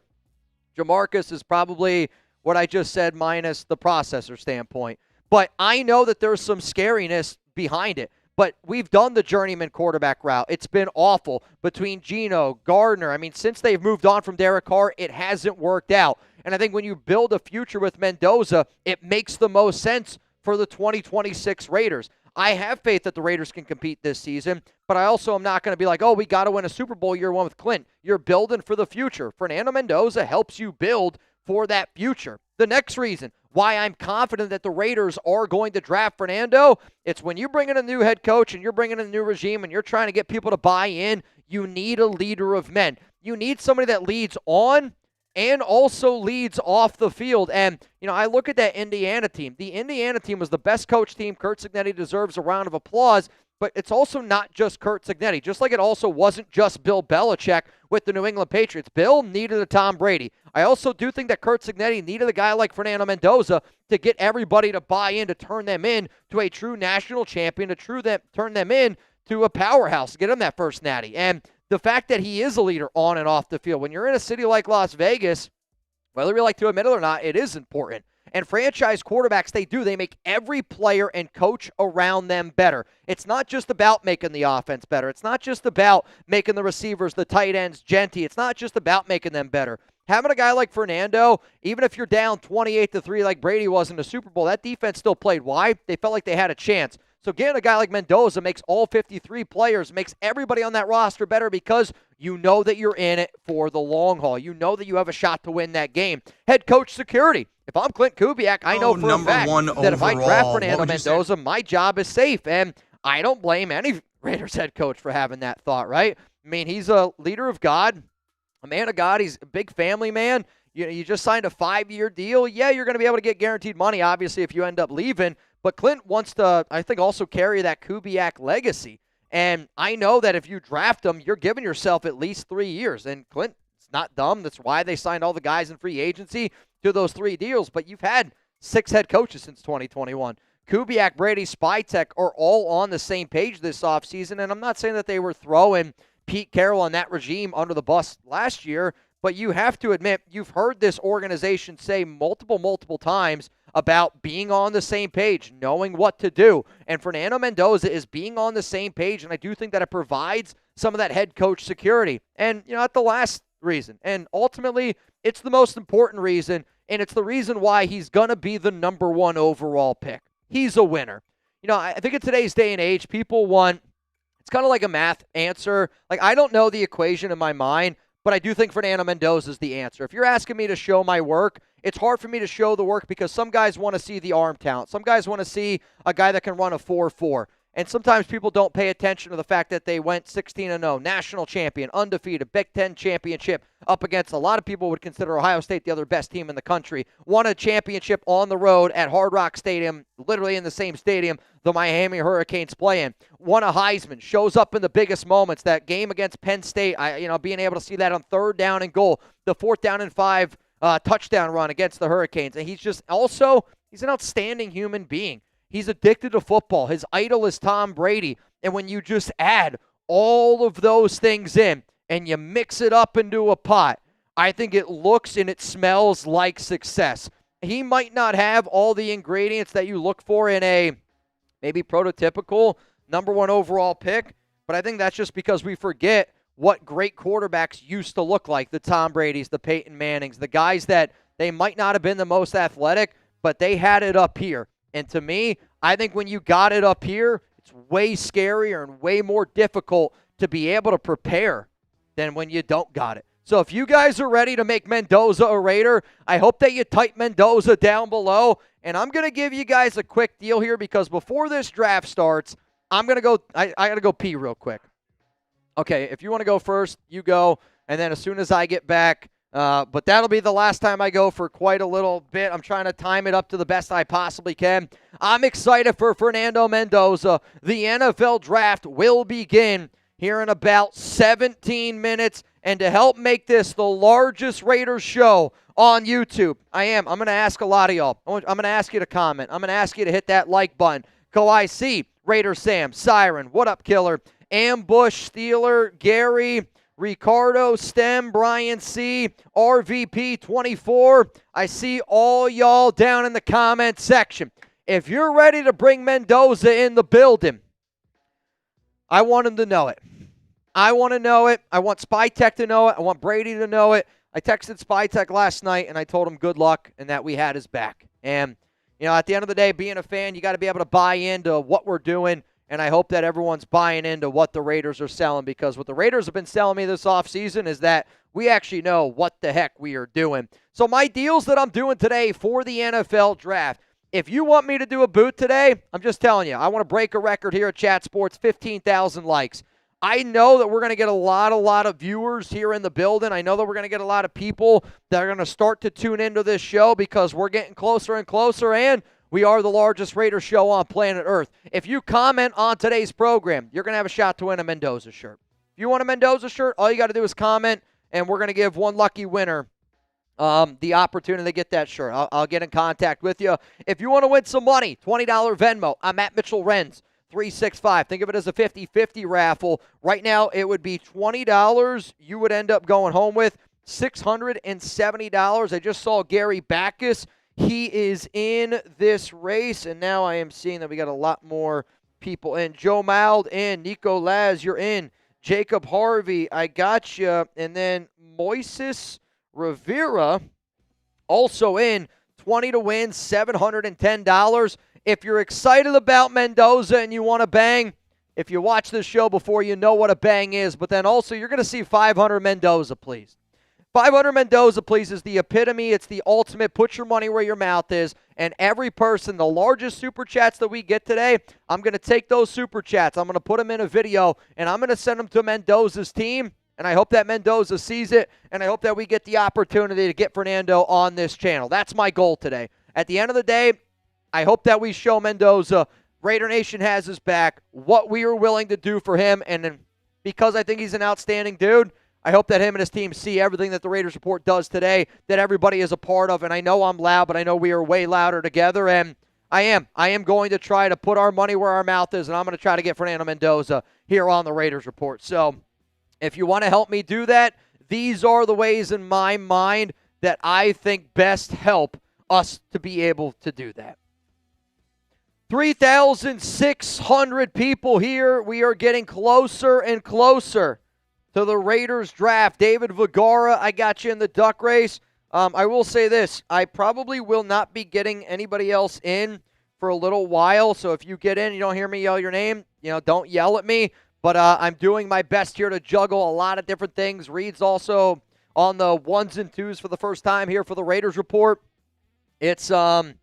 Jamarcus is probably what I just said minus the processor standpoint. But I know that there's some scariness behind it. But we've done the journeyman quarterback route. It's been awful between Geno, Gardner. I mean, since they've moved on from Derek Carr, it hasn't worked out. And I think when you build a future with Mendoza, it makes the most sense for the 2026 Raiders. I have faith that the Raiders can compete this season, but I also am not going to be like, oh, we got to win a Super Bowl year 1 with Clint. You're building for the future. Fernando Mendoza helps you build for that future. The next reason why I'm confident that the Raiders are going to draft Fernando, it's when you bring in a new head coach and you're bringing in a new regime and you're trying to get people to buy in, you need a leader of men. You need somebody that leads on and also leads off the field. And, I look at that Indiana team. The Indiana team was the best coach team. Curt Cignetti deserves a round of applause. But it's also not just Curt Cignetti, just like it also wasn't just Bill Belichick with the New England Patriots. Bill needed a Tom Brady. I also do think that Curt Cignetti needed a guy like Fernando Mendoza to get everybody to buy in, to turn them in to a true national champion, to turn them in to a powerhouse, to get them that first natty. And the fact that he is a leader on and off the field, when you're in a city like Las Vegas, whether you like to admit it or not, it is important. And franchise quarterbacks, they make every player and coach around them better. It's not just about making the offense better. It's not just about making the receivers, the tight ends, genty. It's not just about making them better. Having a guy like Fernando, even if you're down 28-3 like Brady was in the Super Bowl, that defense still played. Why? They felt like they had a chance. So getting a guy like Mendoza makes all 53 players, makes everybody on that roster better because you know that you're in it for the long haul. You know that you have a shot to win that game. Head coach security. If I'm Clint Kubiak, I know for a fact that if I draft Fernando Mendoza, my job is safe. And I don't blame any Raiders head coach for having that thought, right? I mean, he's a leader of God, a man of God. He's a big family man. You just signed a 5-year deal. Yeah, you're going to be able to get guaranteed money, obviously, if you end up leaving. But Clint wants to, I think, also carry that Kubiak legacy. And I know that if you draft him, you're giving yourself at least 3 years. And Clint's not dumb. That's why they signed all the guys in free agency to those 3 deals. But you've had 6 head coaches since 2021. Kubiak, Brady, Spytek are all on the same page this offseason. And I'm not saying that they were throwing Pete Carroll and that regime under the bus last year, but you have to admit, you've heard this organization say multiple times about being on the same page, knowing what to do. And Fernando Mendoza is being on the same page, and I do think that it provides some of that head coach security. And, not the last reason. And ultimately, it's the most important reason, and it's the reason why he's going to be the number 1 overall pick. He's a winner. I think in today's day and age, people want, it's kind of like a math answer. Like, I don't know the equation in my mind, but I do think Fernando Mendoza is the answer. If you're asking me to show my work, it's hard for me to show the work because some guys want to see the arm talent. Some guys want to see a guy that can run a 4.4. And sometimes people don't pay attention to the fact that they went 16-0, national champion, undefeated, Big Ten championship, up against a lot of people would consider Ohio State the other best team in the country. Won a championship on the road at Hard Rock Stadium, literally in the same stadium the Miami Hurricanes play in. Won a Heisman, shows up in the biggest moments. That game against Penn State, being able to see that on 3rd down and goal, the 4th down and 5 touchdown run against the Hurricanes. And he's an outstanding human being. He's addicted to football. His idol is Tom Brady. And when you just add all of those things in and you mix it up into a pot, I think it looks and it smells like success. He might not have all the ingredients that you look for in a maybe prototypical number 1 overall pick, but I think that's just because we forget what great quarterbacks used to look like, the Tom Bradys, the Peyton Mannings, the guys that they might not have been the most athletic, but they had it up here. And to me, I think when you got it up here, it's way scarier and way more difficult to be able to prepare than when you don't got it. So if you guys are ready to make Mendoza a Raider, I hope that you type Mendoza down below. And I'm going to give you guys a quick deal here because before this draft starts, I'm going to go, I got to go pee real quick. Okay, if you want to go first, you go. And then as soon as I get back, but that'll be the last time I go for quite a little bit. I'm trying to time it up to the best I possibly can. I'm excited for Fernando Mendoza. The NFL draft will begin here in about 17 minutes. And to help make this the largest Raiders show on YouTube, I'm going to ask a lot of y'all. I'm going to ask you to comment. I'm going to ask you to hit that like button. I Raider Sam, Siren, what up, killer? Ambush, Steeler, Gary, Ricardo, Stem, Brian C, RVP 24. I see all y'all down in the comment section. If you're ready to bring Mendoza in the building, I want him to know it. I want to know it. I want Spytek to know it. I want Brady to know it. I texted Spytek last night, and I told him good luck and that we had his back. And, at the end of the day, being a fan, you got to be able to buy into what we're doing. And I hope that everyone's buying into what the Raiders are selling, because what the Raiders have been selling me this offseason is that we actually know what the heck we are doing. So my deals that I'm doing today for the NFL draft, if you want me to do a boot today, I'm just telling you, I want to break a record here at Chat Sports, 15,000 likes. I know that we're going to get a lot of viewers here in the building. I know that we're going to get a lot of people that are going to start to tune into this show because we're getting closer and closer, and we are the largest Raider show on planet Earth. If you comment on today's program, you're going to have a shot to win a Mendoza shirt. If you want a Mendoza shirt, all you got to do is comment, and we're going to give one lucky winner the opportunity to get that shirt. I'll get in contact with you. If you want to win some money, $20 Venmo. I'm at Mitchell Renz, 365. Think of it as a 50-50 raffle. Right now, it would be $20. You would end up going home with $670. I just saw Gary Backus. He is in this race, and now I am seeing that we got a lot more people in. Joe Mild in. Nico Laz, you're in. Jacob Harvey, I got you. And then Moises Rivera also in. 20 to win, $710. if you're excited about Mendoza and you want to bang, if you watch this show before, you know what a bang is. But then also, you're going to see 500 Mendoza, please. 500 Mendoza, please, is the epitome. It's the ultimate. Put your money where your mouth is. And every person, the largest super chats that we get today, I'm going to take those super chats. I'm going to put them in a video, and I'm going to send them to Mendoza's team. And I hope that Mendoza sees it, and I hope that we get the opportunity to get Fernando on this channel. That's my goal today. At the end of the day, I hope that we show Mendoza Raider Nation has his back, what we are willing to do for him. And then because I think he's an outstanding dude, I hope that him and his team see everything that the Raiders Report does today, that everybody is a part of. And I know I'm loud, but I know we are way louder together. And I am going to try to put our money where our mouth is, and I'm going to try to get Fernando Mendoza here on the Raiders Report. So if you want to help me do that, these are the ways in my mind that I think best help us to be able to do that. 3,600 people here. We are getting closer and closer to the Raiders draft. David Vergara, I got you in the duck race. I will say this. I probably will not be getting anybody else in for a little while. So if you get in, you don't hear me yell your name, don't yell at me. But I'm doing my best here to juggle a lot of different things. Reed's also on the ones and twos for the first time here for the Raiders Report. It's a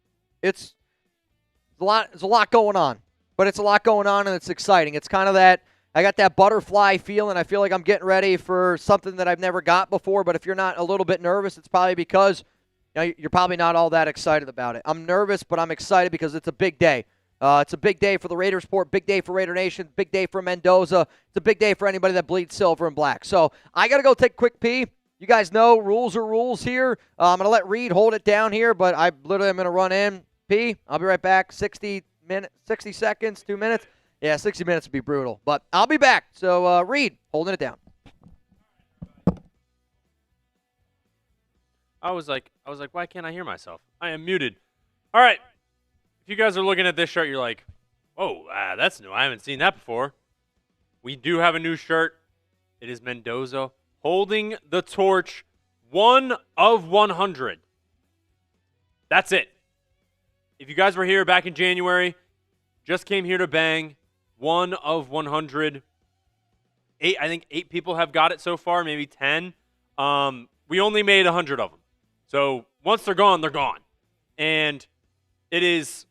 lot. There's a lot going on, but it's a lot going on, and it's exciting. It's kind of that I got that butterfly feeling. I feel like I'm getting ready for something that I've never got before. But if you're not a little bit nervous, it's probably because you're probably not all that excited about it. I'm nervous, but I'm excited because it's a big day. It's a big day for the Raiders Report, big day for Raider Nation, big day for Mendoza. It's a big day for anybody that bleeds silver and black. So I got to go take a quick pee. You guys know rules are rules here. I'm going to let Reed hold it down here, but I literally am going to run in, pee. I'll be right back. 60 seconds, 2 minutes. Yeah, 60 minutes would be brutal, but I'll be back. So Reed, holding it down. I was like, why can't I hear myself? I am muted. All right. If you guys are looking at this shirt, you're like, oh, that's new. I haven't seen that before. We do have a new shirt. It is Mendoza holding the torch, 1 of 100. That's it. If you guys were here back in January, just came here to bang, 1 of 100. I think 8 people have got it so far, maybe 10. We only made 100 of them. So once they're gone, they're gone. And it is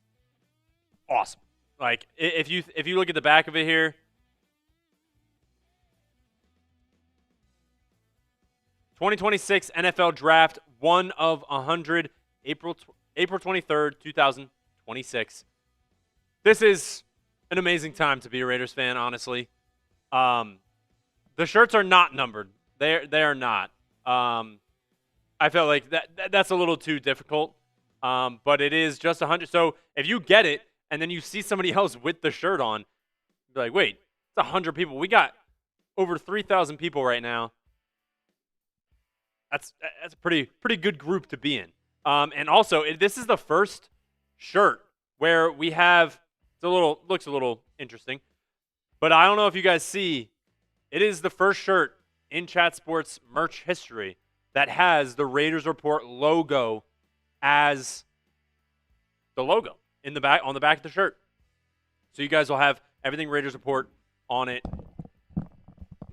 awesome. Like, if you look at the back of it here, 2026 NFL Draft, 1 of 100, April 23rd, 2026. This is an amazing time to be a Raiders fan, honestly. The shirts are not numbered. They are not. I felt like that's a little too difficult. But it is just 100. So if you get it and then you see somebody else with the shirt on, you're like, wait, it's 100 people. We got over 3,000 people right now. That's a pretty good group to be in. And also, this is the first shirt where we have looks a little interesting, but I don't know if you guys see, it is the first shirt in Chat Sports merch history that has the Raiders Report logo as the logo in the back, on the back of the shirt. So you guys will have everything Raiders Report on it.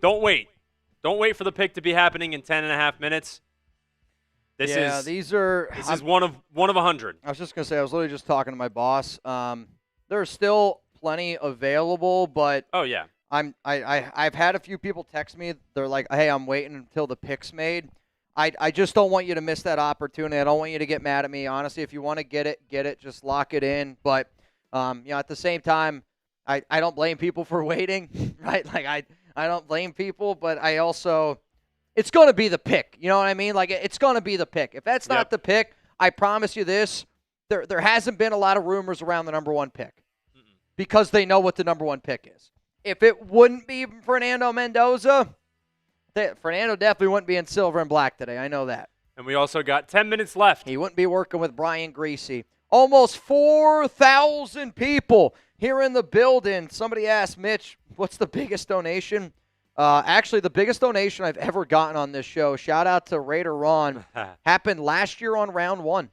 Don't wait for the pick to be happening in 10.5 minutes. This is one of 100. I was just gonna say, I was literally just talking to my boss. There's still plenty available, but oh yeah, I've had a few people text me. They're like, hey, I'm waiting until the pick's made. I just don't want you to miss that opportunity. I don't want you to get mad at me. Honestly, if you want to get it, just lock it in. But at the same time, I don't blame people for waiting, right? Like I don't blame people, but I also, it's going to be the pick. You know what I mean? Like, it's going to be the pick. If that's not the pick, I promise you this, there hasn't been a lot of rumors around the number 1 pick because they know what the number 1 pick is. If it wouldn't be Fernando Mendoza, Fernando definitely wouldn't be in silver and black today. I know that. And we also got 10 minutes left. He wouldn't be working with Brian Greasy. Almost 4,000 people here in the building. Somebody asked Mitch, what's the biggest donation? Actually, the biggest donation I've ever gotten on this show, shout out to Raider Ron, happened last year on round 1.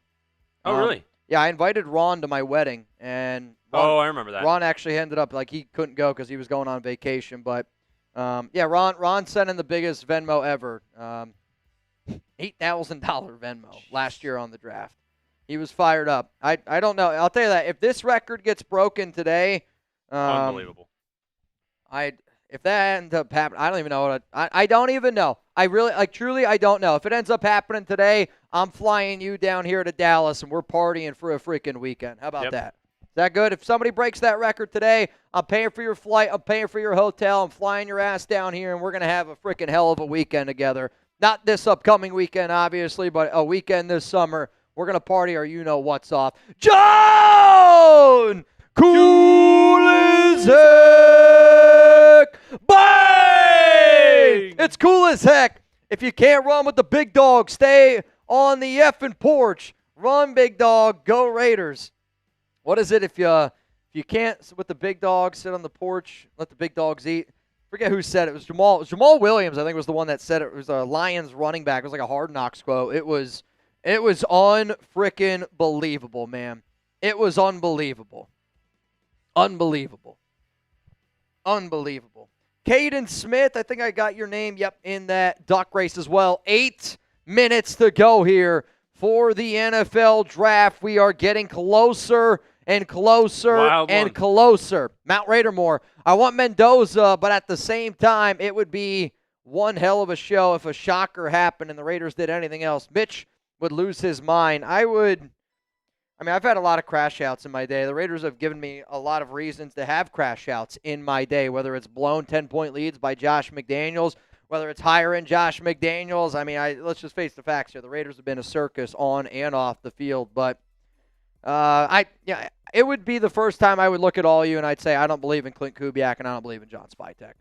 Oh, really? Yeah, I invited Ron to my wedding, and I remember that. Ron actually ended up he couldn't go because he was going on vacation. But Ron sent in the biggest Venmo ever, $8,000 Venmo last year on the draft. He was fired up. I don't know. I'll tell you that if this record gets broken today, unbelievable. If that ends up happening, I don't even know I don't even know. I really, truly, I don't know. If it ends up happening today, I'm flying you down here to Dallas, and we're partying for a freaking weekend. How about that? Is that good? If somebody breaks that record today, I'm paying for your flight. I'm paying for your hotel. I'm flying your ass down here, and we're going to have a freaking hell of a weekend together. Not this upcoming weekend, obviously, but a weekend this summer. We're going to party or you know what's off. John! Cool as heck! Bang! It's cool as heck. If you can't run with the big dog, stay on the effing porch. Run, big dog. Go Raiders. What is it if you can't with the big dog, sit on the porch, let the big dogs eat? Forget who said it. It was Jamal Williams, I think, was the one that said it. It was a Lions running back. It was like a Hard Knocks quote. It was un-freaking believable, man. It was unbelievable. Unbelievable. Caden Smith, I think I got your name, in that duck race as well. 8 minutes to go here for the NFL draft. We are getting closer and closer closer. Mount Raidermore, I want Mendoza, but at the same time, it would be one hell of a show if a shocker happened and the Raiders did anything else. Mitch would lose his mind. I've had a lot of crash outs in my day. The Raiders have given me a lot of reasons to have crash outs in my day, whether it's blown 10-point leads by Josh McDaniels, whether it's hiring Josh McDaniels. Let's just face the facts here. The Raiders have been a circus on and off the field, but it would be the first time I would look at all you and I'd say I don't believe in Clint Kubiak and I don't believe in John Spytek.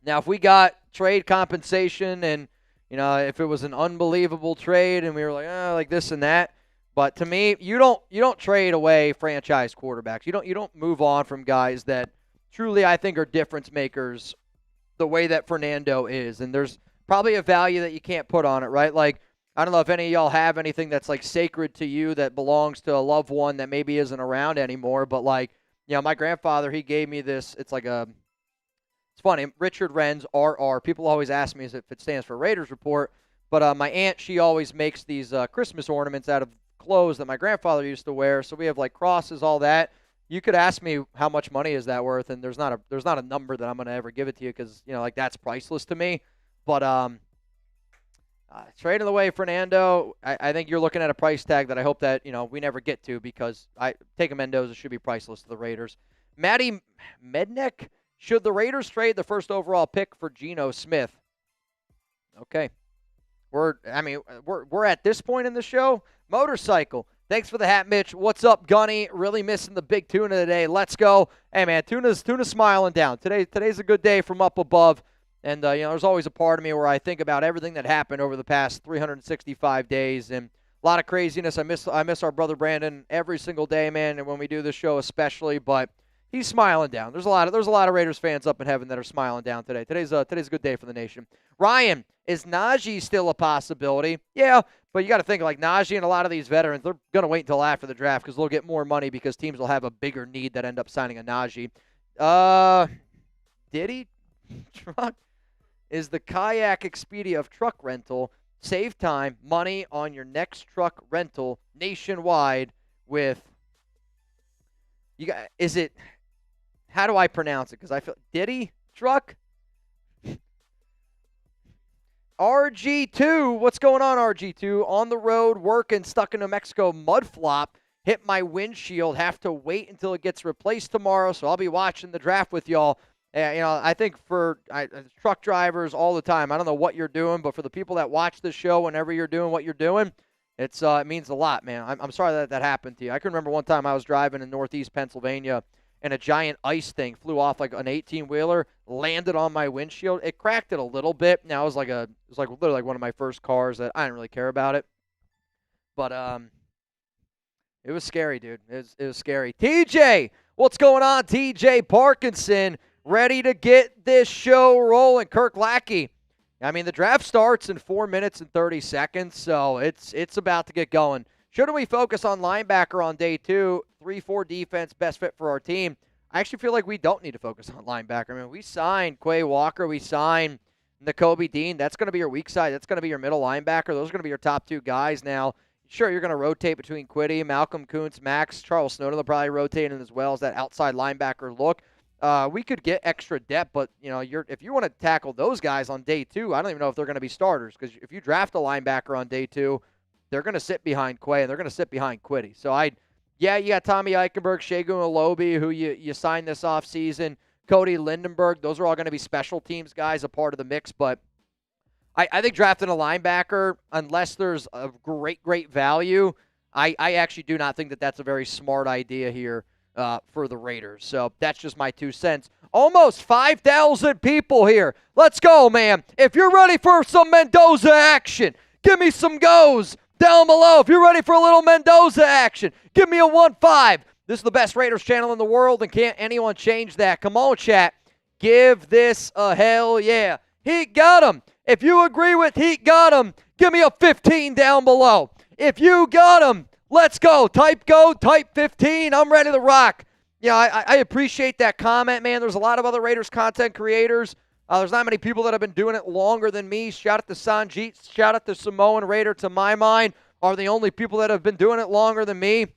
Now, if we got trade compensation and if it was an unbelievable trade and we were like this and that, but to me, you don't trade away franchise quarterbacks. You don't move on from guys that truly I think are difference makers the way that Fernando is. And there's probably a value that you can't put on it, right? Like, I don't know if any of y'all have anything that's sacred to you that belongs to a loved one that maybe isn't around anymore. But my grandfather, he gave me this. It's funny. Richard Wren's RR. People always ask me if it stands for Raiders Report. But my aunt, she always makes these Christmas ornaments out of clothes that my grandfather used to wear. So we have crosses, all that. You could ask me how much money is that worth, and there's not a number that I'm going to ever give it to you because that's priceless to me. But trading away Fernando, I think you're looking at a price tag that I hope that we never get to because taking Mendoza should be priceless to the Raiders. Matty Mednick, should the Raiders trade the first overall pick for Geno Smith? Okay. We're at this point in the show. Motorcycle. Thanks for the hat, Mitch. What's up, Gunny? Really missing the big tuna today. Let's go. Hey, man, tuna's smiling down. Today's a good day from up above. And, there's always a part of me where I think about everything that happened over the past 365 days. And a lot of craziness. I miss our brother Brandon every single day, man, and when we do this show especially. But he's smiling down. There's a lot of Raiders fans up in heaven that are smiling down today. Today's a good day for the nation. Ryan, is Najee still a possibility? Yeah, but you got to think Najee and a lot of these veterans, they're going to wait until after the draft because they'll get more money because teams will have a bigger need that end up signing a Najee. Diddy truck is the Kayak Expedia of truck rental. Save time, money on your next truck rental nationwide with you got. Is it? How do I pronounce it? Because I feel Diddy truck. RG2, what's going on, RG2? On the road, working, stuck in New Mexico mud flop. Hit my windshield. Have to wait until it gets replaced tomorrow, so I'll be watching the draft with y'all. I think for truck drivers all the time, I don't know what you're doing, but for the people that watch this show whenever you're doing what you're doing, it means a lot, man. I'm sorry that happened to you. I can remember one time I was driving in northeast Pennsylvania, and a giant ice thing flew off an 18-wheeler, landed on my windshield. It cracked it a little bit. Now it was literally one of my first cars that I didn't really care about it. But it was scary, dude. It was scary. TJ, what's going on? TJ Parkinson, ready to get this show rolling. Kirk Lackey. The draft starts in 4 minutes and 30 seconds, so it's about to get going. shouldn't we focus on linebacker on day 2, 3-4 defense, best fit for our team? I actually feel like we don't need to focus on linebacker. I mean, we signed Quay Walker. We signed Nakobe Dean. That's going to be your weak side. That's going to be your middle linebacker. Those are going to be your top 2 guys now. Sure, you're going to rotate between Quiddy, Malcolm Kuntz, Max, Charles Snowden. They'll probably rotate in as well as that outside linebacker look. We could get extra depth, but if you want to tackle those guys on day 2, I don't even know if they're going to be starters, because if you draft a linebacker on day 2, they're going to sit behind Quay and they're going to sit behind Quiddy. So you got Tommy Eichenberg, Shagun Alobi, who you signed this offseason, Cody Lindenberg. Those are all going to be special teams guys, a part of the mix. But I think drafting a linebacker, unless there's a great value, I actually do not think that that's a very smart idea here for the Raiders. So that's just my 2 cents. Almost 5,000 people here. Let's go, man. If you're ready for some Mendoza action, give me some goes down below. If you're ready for a little Mendoza action, give me a 1-5. This is the best Raiders channel in the world, and can't anyone change that. Come on, chat. Give this a hell yeah. Heat got him. If you agree with Heat got him, give me a 15 down below. If you got him, let's go. Type 15. I'm ready to rock. Yeah, I appreciate that comment, man. There's a lot of other Raiders content creators. There's not many people that have been doing it longer than me. Shout out to Sanjeet. Shout out to Samoan Raider, to my mind, are the only people that have been doing it longer than me.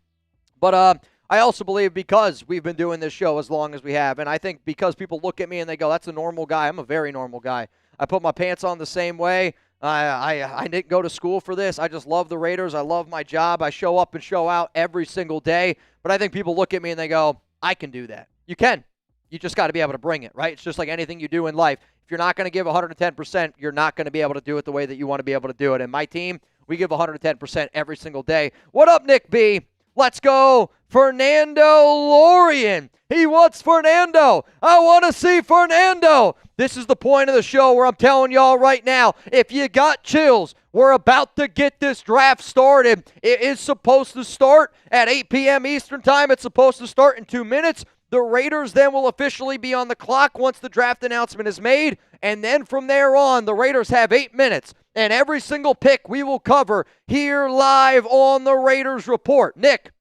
But I also believe because we've been doing this show as long as we have, and I think because people look at me and they go, that's a normal guy. I'm a very normal guy. I put my pants on the same way. I didn't go to school for this. I just love the Raiders. I love my job. I show up and show out every single day. But I think people look at me and they go, I can do that. You can. You just got to be able to bring it, right? It's just like anything you do in life. If you're not going to give 110%, you're not going to be able to do it the way that you want to be able to do it. And my team, we give 110% every single day. What up, Nick B? Let's go, Fernando Lorian. He wants Fernando. I want to see Fernando. This is the point of the show where I'm telling y'all right now, if you got chills, we're about to get this draft started. It is supposed to start at 8 p.m. Eastern time. It's supposed to start in 2 minutes. The Raiders then will officially be on the clock once the draft announcement is made. And then from there on, the Raiders have 8 minutes. And every single pick we will cover here live on the Raiders Report. Nick,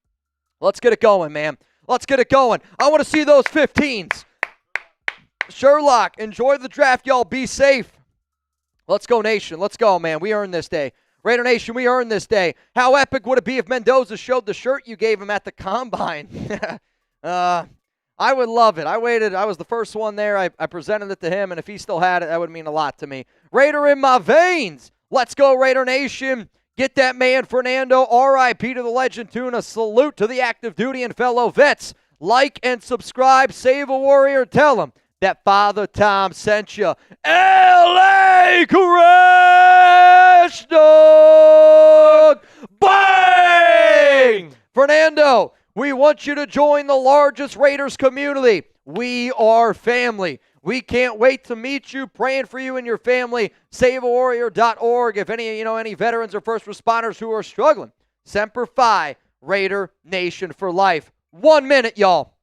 let's get it going, man. Let's get it going. I want to see those 15s. Sherlock, enjoy the draft, y'all. Be safe. Let's go, Nation. Let's go, man. We earned this day. Raider Nation, we earned this day. How epic would it be if Mendoza showed the shirt you gave him at the Combine? I would love it. I waited. I was the first one there. I presented it to him, and if he still had it, that would mean a lot to me. Raider in my veins. Let's go, Raider Nation. Get that man, Fernando. R.I.P. to the legend Tuna. Salute to the active duty and fellow vets. Like and subscribe. Save a warrior. Tell him that Father Tom sent you. L.A. Crash Dog. Bang! Fernando, we want you to join the largest Raiders community. We are family. We can't wait to meet you. Praying for you and your family. SaveAWarrior.org. If any veterans or first responders who are struggling. Semper Fi. Raider Nation for life. 1 minute, y'all.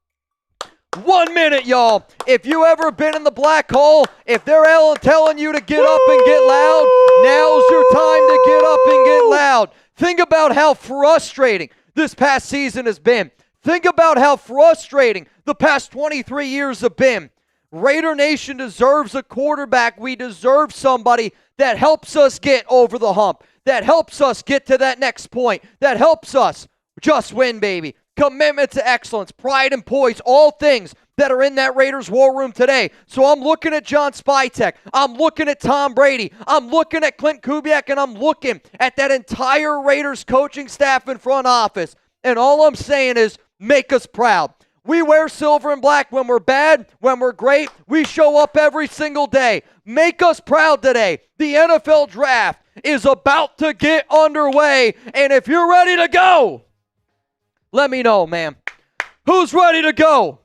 1 minute, y'all. If you ever been in the black hole, if they're telling you to get up and get loud, now's your time to get up and get loud. Think about how frustrating this past season has been. Think about how frustrating the past 23 years have been. Raider Nation deserves a quarterback. We deserve somebody that helps us get over the hump, that helps us get to that next point, that helps us just win, baby. Commitment to excellence, pride and poise, all things that are in that Raiders war room today. So I'm looking at John Spytek. I'm looking at Tom Brady. I'm looking at Clint Kubiak, and I'm looking at that entire Raiders coaching staff and front office. And all I'm saying is, make us proud. We wear silver and black when we're bad, when we're great. We show up every single day. Make us proud today. The NFL draft is about to get underway. And if you're ready to go, let me know, man. Who's ready to go?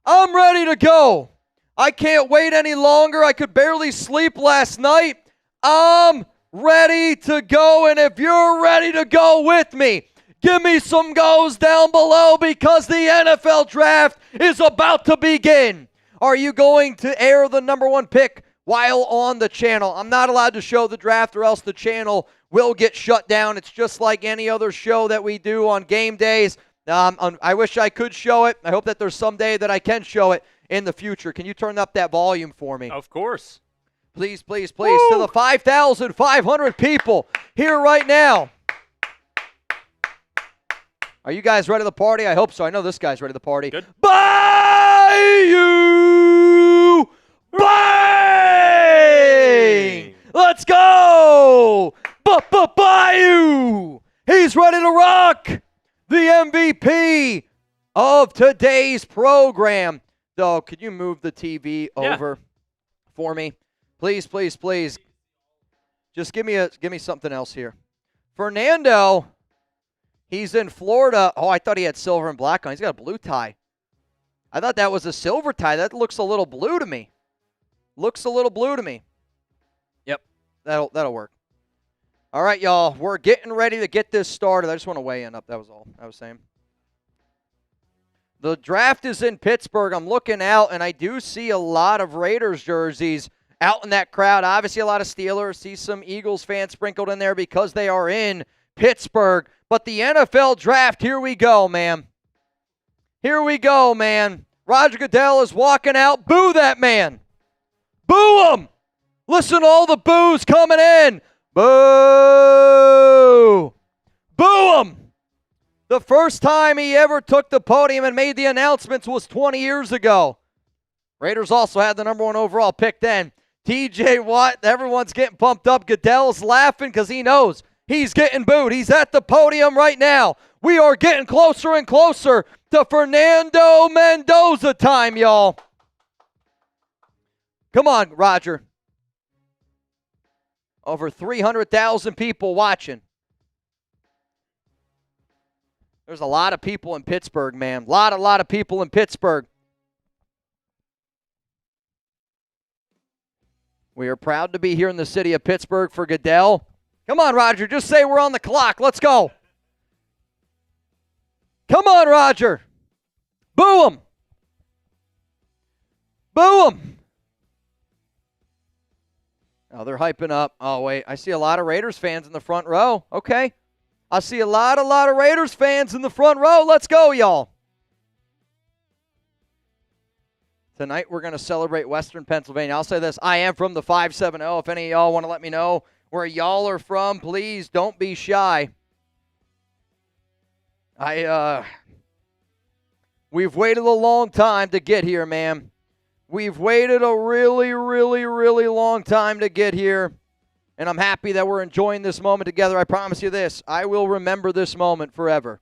I'm ready to go. I can't wait any longer. I could barely sleep last night. I'm ready to go. And if you're ready to go with me, give me some goes down below because the NFL draft is about to begin. Are you going to air the number one pick while on the channel. I'm not allowed to show the draft or else the channel will get shut down. It's just like any other show that we do on game days. I wish I could show it. I hope that there's some day that I can show it in the future. Can you turn up that volume for me? Of course. Please, please, please. Woo! To the 5,500 people here right now. Are you guys ready to party? I hope so. I know this guy's ready to party. Good. Bayou! Bang! Let's go! Bayou! He's ready to rock! The MVP of today's program. So, could you move the TV over for me? Please, please, please. Just give me something else here. Fernando, he's in Florida. Oh, I thought he had silver and black on. He's got a blue tie. I thought that was a silver tie. That looks a little blue to me. Looks a little blue to me. Yep, that'll work. All right, y'all. We're getting ready to get this started. I just want to weigh in up. That was all I was saying. The draft is in Pittsburgh. I'm looking out, and I do see a lot of Raiders jerseys out in that crowd. Obviously, a lot of Steelers. See some Eagles fans sprinkled in there because they are in Pittsburgh. But the NFL draft, here we go, man. Here we go, man. Roger Goodell is walking out. Boo that man. Boo him. Listen to all the boos coming in. Boo. Boo him. The first time he ever took the podium and made the announcements was 20 years ago. Raiders also had the number 1 overall pick then. TJ Watt, everyone's getting pumped up. Goodell's laughing because he knows he's getting booed. He's at the podium right now. We are getting closer and closer to Fernando Mendoza time, y'all. Come on, Roger. Over 300,000 people watching. There's a lot of people in Pittsburgh, man. A lot of people in Pittsburgh. We are proud to be here in the city of Pittsburgh for Goodell. Come on, Roger. Just say we're on the clock. Let's go. Come on, Roger. Boo him. Boo him. Oh, they're hyping up. Oh, wait. I see a lot of Raiders fans in the front row. Okay. I see a lot of Raiders fans in the front row. Let's go, y'all. Tonight we're going to celebrate Western Pennsylvania. I'll say this. I am from the 570. If any of y'all want to let me know where y'all are from, please don't be shy. We've waited a long time to get here, man. We've waited a really, really, really long time to get here. And I'm happy that we're enjoying this moment together. I promise you this. I will remember this moment forever.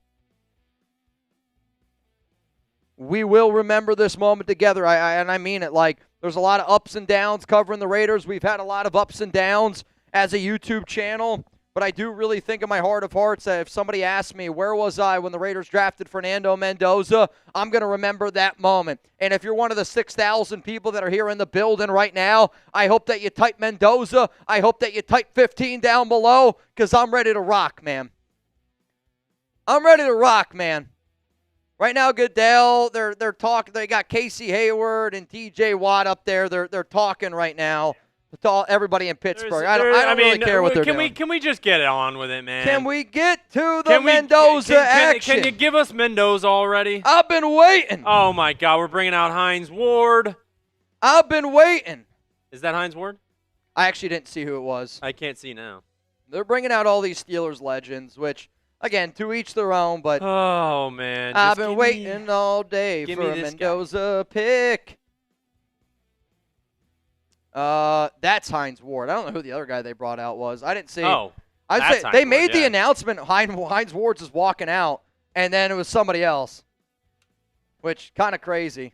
We will remember this moment together. And I mean it. Like, there's a lot of ups and downs covering the Raiders. We've had a lot of ups and downs as a YouTube channel. But I do really think in my heart of hearts that if somebody asked me, where was I when the Raiders drafted Fernando Mendoza, I'm going to remember that moment. And if you're one of the 6,000 people that are here in the building right now, I hope that you type Mendoza. I hope that you type 15 down below because I'm ready to rock, man. I'm ready to rock, man. Right now, Goodell, they're talking. They got Casey Hayward and TJ Watt up there. They're talking right now. To all, everybody in Pittsburgh. I don't really care what they're doing. Can we just get on with it, man? Can we get to the Mendoza action? Can you give us Mendoza already? I've been waiting. Oh, my God. We're bringing out Hines Ward. I've been waiting. Is that Hines Ward? I actually didn't see who it was. I can't see now. They're bringing out all these Steelers legends, which, again, to each their own. But oh, man. I've been waiting all day for a Mendoza pick. That's Hines Ward. I don't know who the other guy they brought out was. I didn't see. Oh, I'd say they made the announcement. Hines Ward's is walking out, and then it was somebody else, which kind of crazy.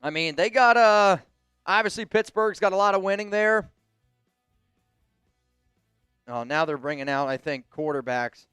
I mean, they got obviously Pittsburgh's got a lot of winning there. Oh, now they're bringing out, I think, quarterbacks.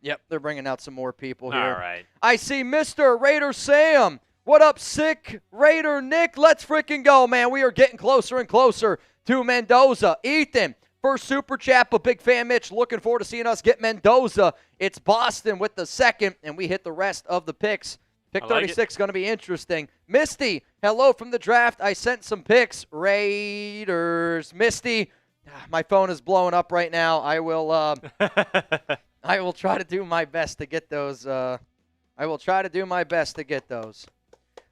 Yep, they're bringing out some more people here. All right. I see Mr. Raider Sam. What up, sick Raider Nick? Let's freaking go, man. We are getting closer and closer to Mendoza. Ethan, first super chat, but big fan Mitch. Looking forward to seeing us get Mendoza. It's Boston with the second, and we hit the rest of the picks Pick 36 is going to be interesting. Misty, hello from the draft. I sent some picks. Raiders. Misty, my phone is blowing up right now. I will try to do my best to get those.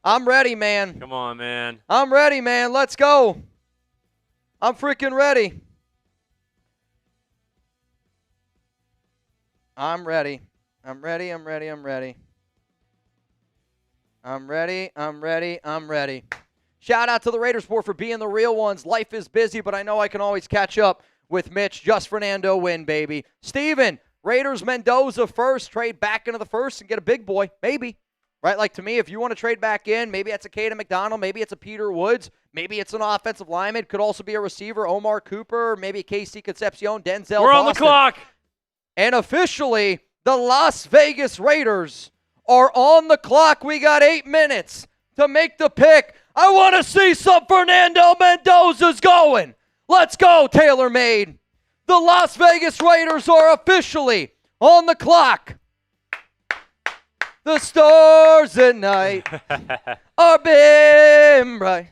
I'm ready, man. Come on, man. I'm ready, man. Let's go. I'm freaking ready. I'm ready. I'm ready. Shout out to the Raiders for being the real ones. Life is busy, but I know I can always catch up with Mitch. Just Fernando win, baby. Steven, Raiders Mendoza first. Trade back into the first and get a big boy. Maybe. Right? Like, to me, if you want to trade back in, maybe it's a Caden McDonald. Maybe it's a Peter Woods. Maybe it's an offensive lineman. Could also be a receiver, Omar Cooper. Maybe Casey Concepcion, Denzel We're Boston. on the clock. And officially, the Las Vegas Raiders are on the clock. We got 8 minutes to make the pick. I want to see some Fernando Mendoza's going. Let's go, TaylorMade. The Las Vegas Raiders are officially on the clock. The stars at night are been bright.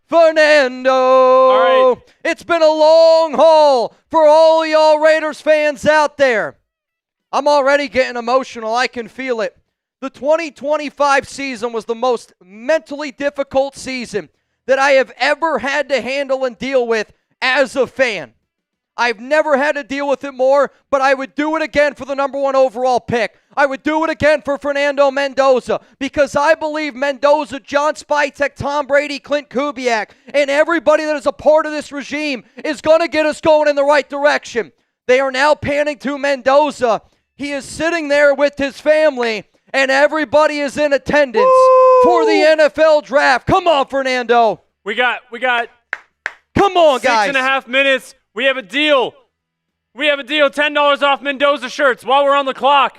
Fernando. All right. It's been a long haul for all y'all Raiders fans out there. I'm already getting emotional. I can feel it. The 2025 season was the most mentally difficult season that I have ever had to handle and deal with as a fan. I've never had to deal with it more, but I would do it again for the number 1 overall pick. I would do it again for Fernando Mendoza because I believe Mendoza, John Spytek, Tom Brady, Clint Kubiak, and everybody that is a part of this regime is going to get us going in the right direction. They are now panning to Mendoza. He is sitting there with his family, and everybody is in attendance for the NFL draft. Come on, Fernando. We got. Come on, guys. 6.5 minutes. We have a deal. $10 off Mendoza shirts while we're on the clock.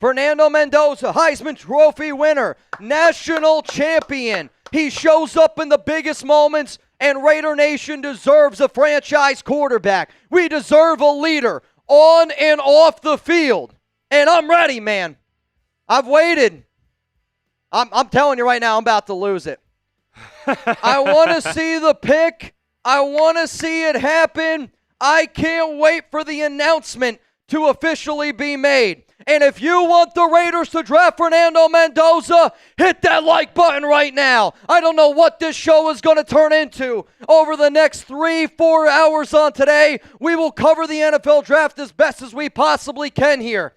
Fernando Mendoza, Heisman Trophy winner, national champion. He shows up in the biggest moments, and Raider Nation deserves a franchise quarterback. We deserve a leader on and off the field. And I'm ready, man. I've waited. I'm telling you right now, I'm about to lose it. I want to see the pick. I want to see it happen. I can't wait for the announcement to officially be made. And if you want the Raiders to draft Fernando Mendoza, hit that like button right now. I don't know what this show is going to turn into over the next 3-4 hours on today. We will cover the NFL draft as best as we possibly can here.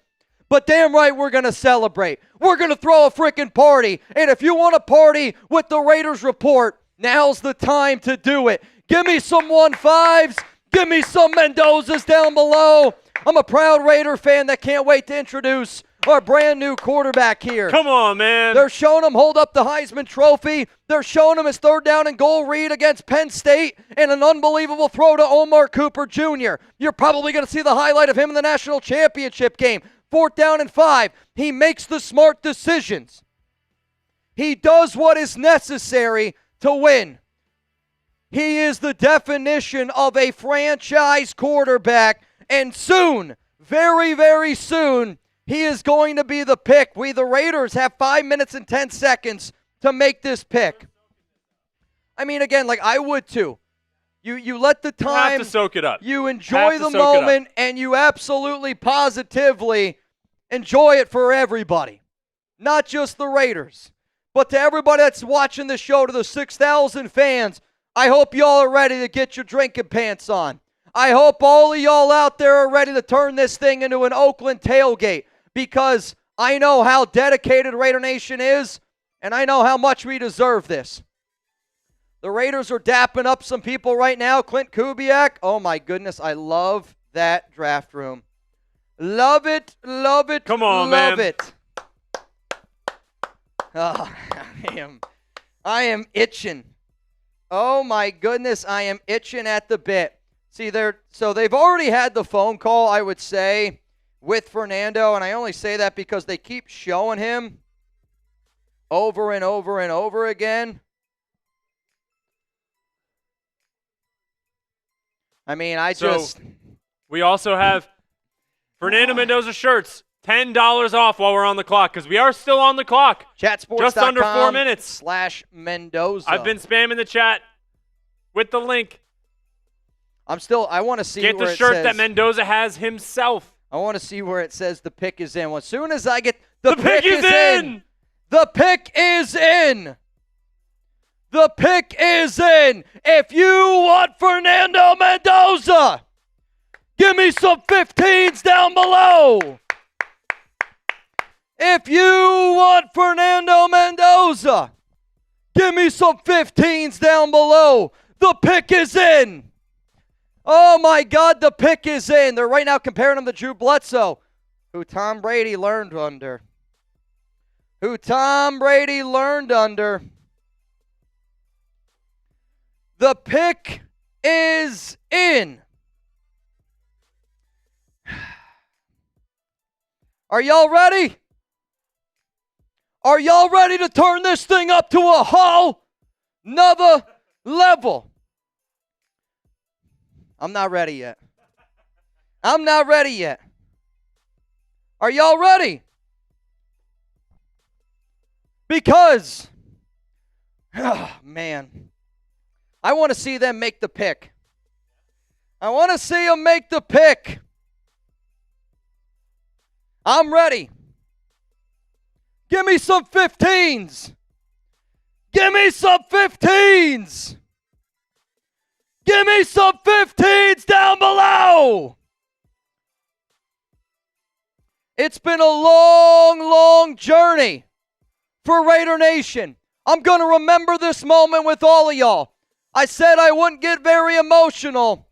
But damn right, we're going to celebrate. We're going to throw a freaking party. And if you want to party with the Raiders Report, now's the time to do it. Give me some 1-5s. Give me some Mendozas down below. I'm a proud Raider fan that can't wait to introduce our brand new quarterback here. Come on, man. They're showing him hold up the Heisman Trophy. They're showing him his 3rd down and goal read against Penn State and an unbelievable throw to Omar Cooper Jr. You're probably going to see the highlight of him in the national championship game. 4th down and 5. He makes the smart decisions. He does what is necessary to win. He is the definition of a franchise quarterback, and soon, very, very soon, he is going to be the pick. We, the Raiders, have 5 minutes and 10 seconds to make this pick. I mean, again, like I would too. You let the time. You have to soak it up. You enjoy the moment, and you absolutely, positively enjoy it for everybody. Not just the Raiders, but to everybody that's watching the show, to the 6,000 fans, I hope y'all are ready to get your drinking pants on. I hope all of y'all out there are ready to turn this thing into an Oakland tailgate because I know how dedicated Raider Nation is, and I know how much we deserve this. The Raiders are dapping up some people right now. Clint Kubiak. Oh, my goodness. I love that draft room. Love it, love it, Come on, love man. it. Oh, I am itching. Oh, my goodness. I am itching at the bit. See, so they've already had the phone call, I would say, with Fernando, and I only say that because they keep showing him over and over and over again. I mean, We also have Fernando Mendoza shirts, $10 off while we're on the clock because we are still on the clock. Chatsports.com just under 4 minutes. /Mendoza. I've been spamming the chat with the link. I want to see get where the shirt it says, that Mendoza has himself. I want to see where it says the pick is in. As soon as I get the pick is in. The pick is in. The pick is in. If you want Fernando Mendoza, give me some 15s down below. If you want Fernando Mendoza, give me some 15s down below. The pick is in. Oh, my God, the pick is in. They're right now comparing him to Drew Bledsoe, who Tom Brady learned under. The pick is in. Are y'all ready? Are y'all ready to turn this thing up to a whole nother level? I'm not ready yet. Are y'all ready? Because, oh, man, I want to see them make the pick. I want to see them make the pick. I'm ready. Give me some 15s. Give me some 15s. Give me some 15s down below. It's been a long, long journey for Raider Nation. I'm going to remember this moment with all of y'all. I said I wouldn't get very emotional,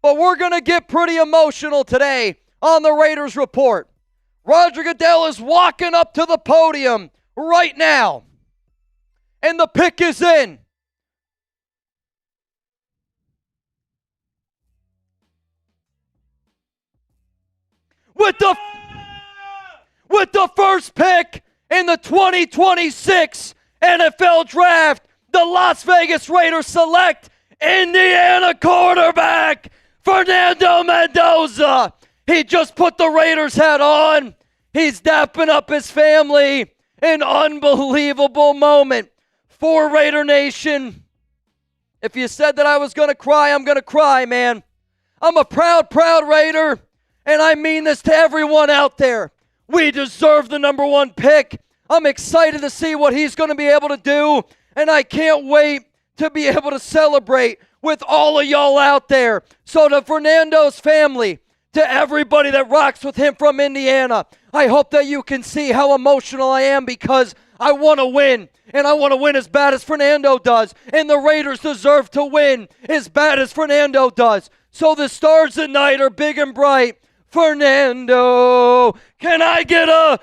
but we're going to get pretty emotional today on the Raiders Report. Roger Goodell is walking up to the podium right now, and the pick is in. With the first pick in the 2026 NFL Draft, the Las Vegas Raiders select Indiana quarterback Fernando Mendoza. He just put the Raiders hat on. He's dapping up his family. An unbelievable moment for Raider Nation. If you said that I was going to cry, I'm going to cry, man. I'm a proud, proud Raider, and I mean this to everyone out there. We deserve the number one pick. I'm excited to see what he's going to be able to do, and I can't wait to be able to celebrate with all of y'all out there. So to Fernando's family, to everybody that rocks with him from Indiana, I hope that you can see how emotional I am because I want to win, and I want to win as bad as Fernando does, and the Raiders deserve to win as bad as Fernando does. So the stars at night are big and bright. Fernando, can I get a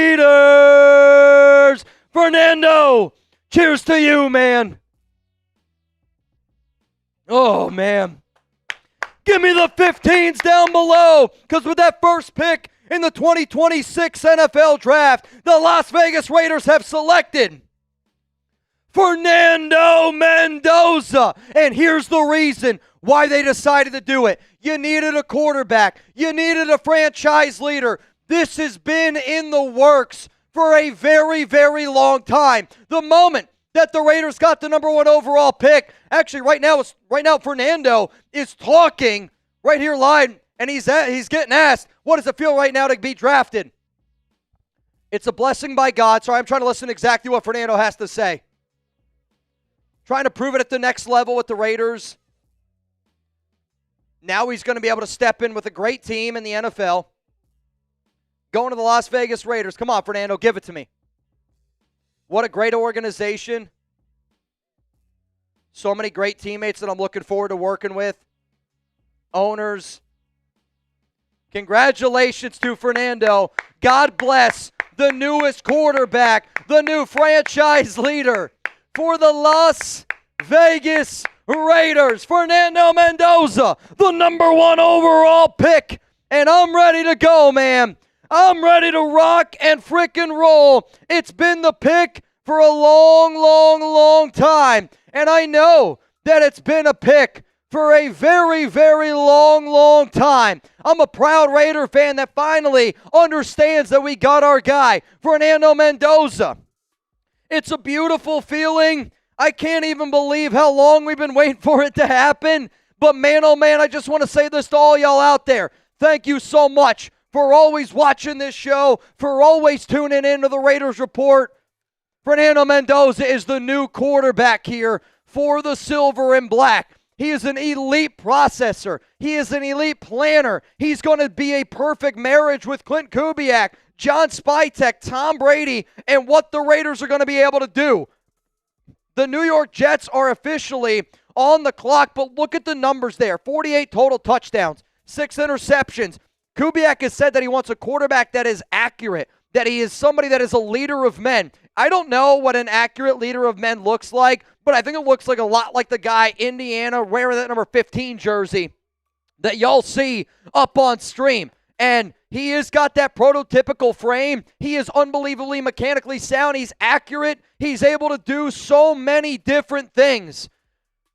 Raiders? Fernando, cheers to you, man. Oh, man. Give me the 15s down below, because with that first pick in the 2026 NFL Draft, the Las Vegas Raiders have selected Fernando Mendoza. And here's the reason why they decided to do it. You needed a quarterback. You needed a franchise leader. This has been in the works for a very, very long time. The moment that the Raiders got the number one overall pick, actually right now Fernando is talking right here live, and he's getting asked, what does it feel right now to be drafted? It's a blessing by God. Sorry, I'm trying to listen to exactly what Fernando has to say. Trying to prove it at the next level with the Raiders. Now he's going to be able to step in with a great team in the NFL. Going to the Las Vegas Raiders. Come on, Fernando, give it to me. What a great organization. So many great teammates that I'm looking forward to working with. Owners. Congratulations to Fernando. God bless the newest quarterback, the new franchise leader for the Las Vegas Raiders, Fernando Mendoza, the number one overall pick. And I'm ready to go, man. I'm ready to rock and frickin' roll. It's been the pick for a long, long, long time. And I know that it's been a pick for a very, very long time. I'm a proud Raider fan that finally understands that we got our guy, Fernando Mendoza. It's a beautiful feeling. I can't even believe how long we've been waiting for it to happen. But man, oh man, I just want to say this to all y'all out there. Thank you so much for always watching this show, for always tuning into the Raiders Report. Fernando Mendoza is the new quarterback here for the Silver and Black. He is an elite processor. He is an elite planner. He's going to be a perfect marriage with Clint Kubiak, John Spytek, Tom Brady, and what the Raiders are going to be able to do. The New York Jets are officially on the clock, but look at the numbers there. 48 total touchdowns, 6 interceptions. Kubiak has said that he wants a quarterback that is accurate, that he is somebody that is a leader of men. I don't know what an accurate leader of men looks like, but I think it looks like a lot like the guy, Indiana, wearing that number 15 jersey that y'all see up on stream. And he has got that prototypical frame. He is unbelievably mechanically sound. He's accurate. He's able to do so many different things.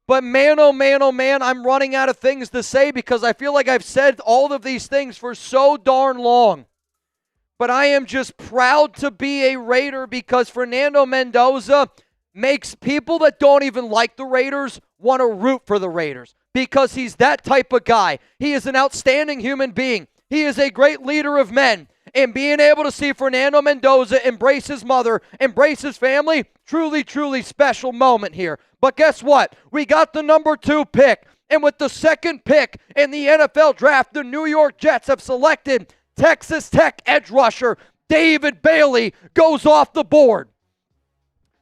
But man, oh man, oh man, I'm running out of things to say because I feel like I've said all of these things for so darn long. But I am just proud to be a Raider because Fernando Mendoza makes people that don't even like the Raiders want to root for the Raiders because he's that type of guy. He is an outstanding human being. He is a great leader of men. And being able to see Fernando Mendoza embrace his mother, embrace his family, truly, truly special moment here. But guess what? We got the number 2 pick. And with the second pick in the NFL draft, the New York Jets have selected Texas Tech edge rusher David Bailey goes off the board.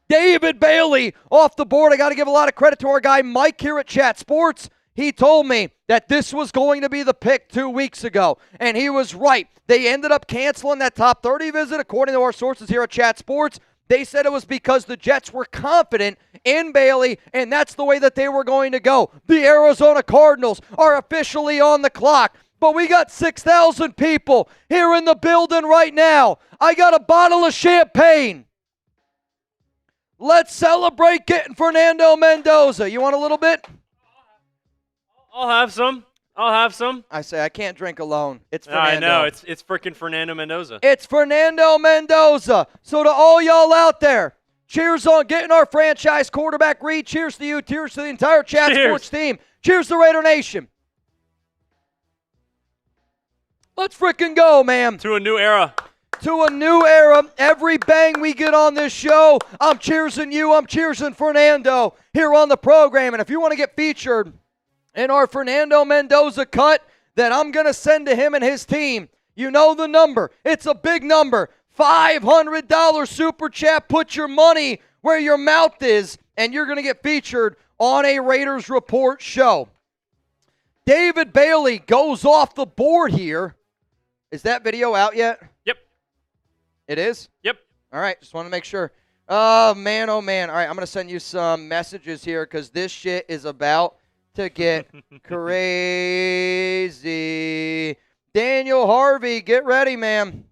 David Bailey off the board. I got to give a lot of credit to our guy Mike here at Chat Sports. He told me that this was going to be the pick 2 weeks ago, and he was right. They ended up canceling that top 30 visit, according to our sources here at Chat Sports. They said it was because the Jets were confident in Bailey, and that's the way that they were going to go. The Arizona Cardinals are officially on the clock, but we got 6,000 people here in the building right now. I got a bottle of champagne. Let's celebrate getting Fernando Mendoza. You want a little bit? I'll have some. I say I can't drink alone. It's Fernando. I know. It's freaking Fernando Mendoza. It's Fernando Mendoza. So to all y'all out there, cheers on getting our franchise quarterback Reed. Cheers to you. Cheers to the entire Chat Sports team. Cheers to Raider Nation. Let's freaking go, man. To a new era. To a new era. Every bang we get on this show, I'm cheersing you. I'm cheersing Fernando here on the program. And if you want to get featured in our Fernando Mendoza cut that I'm going to send to him and his team, you know the number. It's a big number. $500 super chat. Put your money where your mouth is, and you're going to get featured on a Raiders Report show. David Bailey goes off the board here. Is that video out yet? Yep. It is? Yep. All right, just want to make sure. Oh, man, oh, man. All right, I'm going to send you some messages here because this shit is about to get crazy. Daniel Harvey, get ready, man.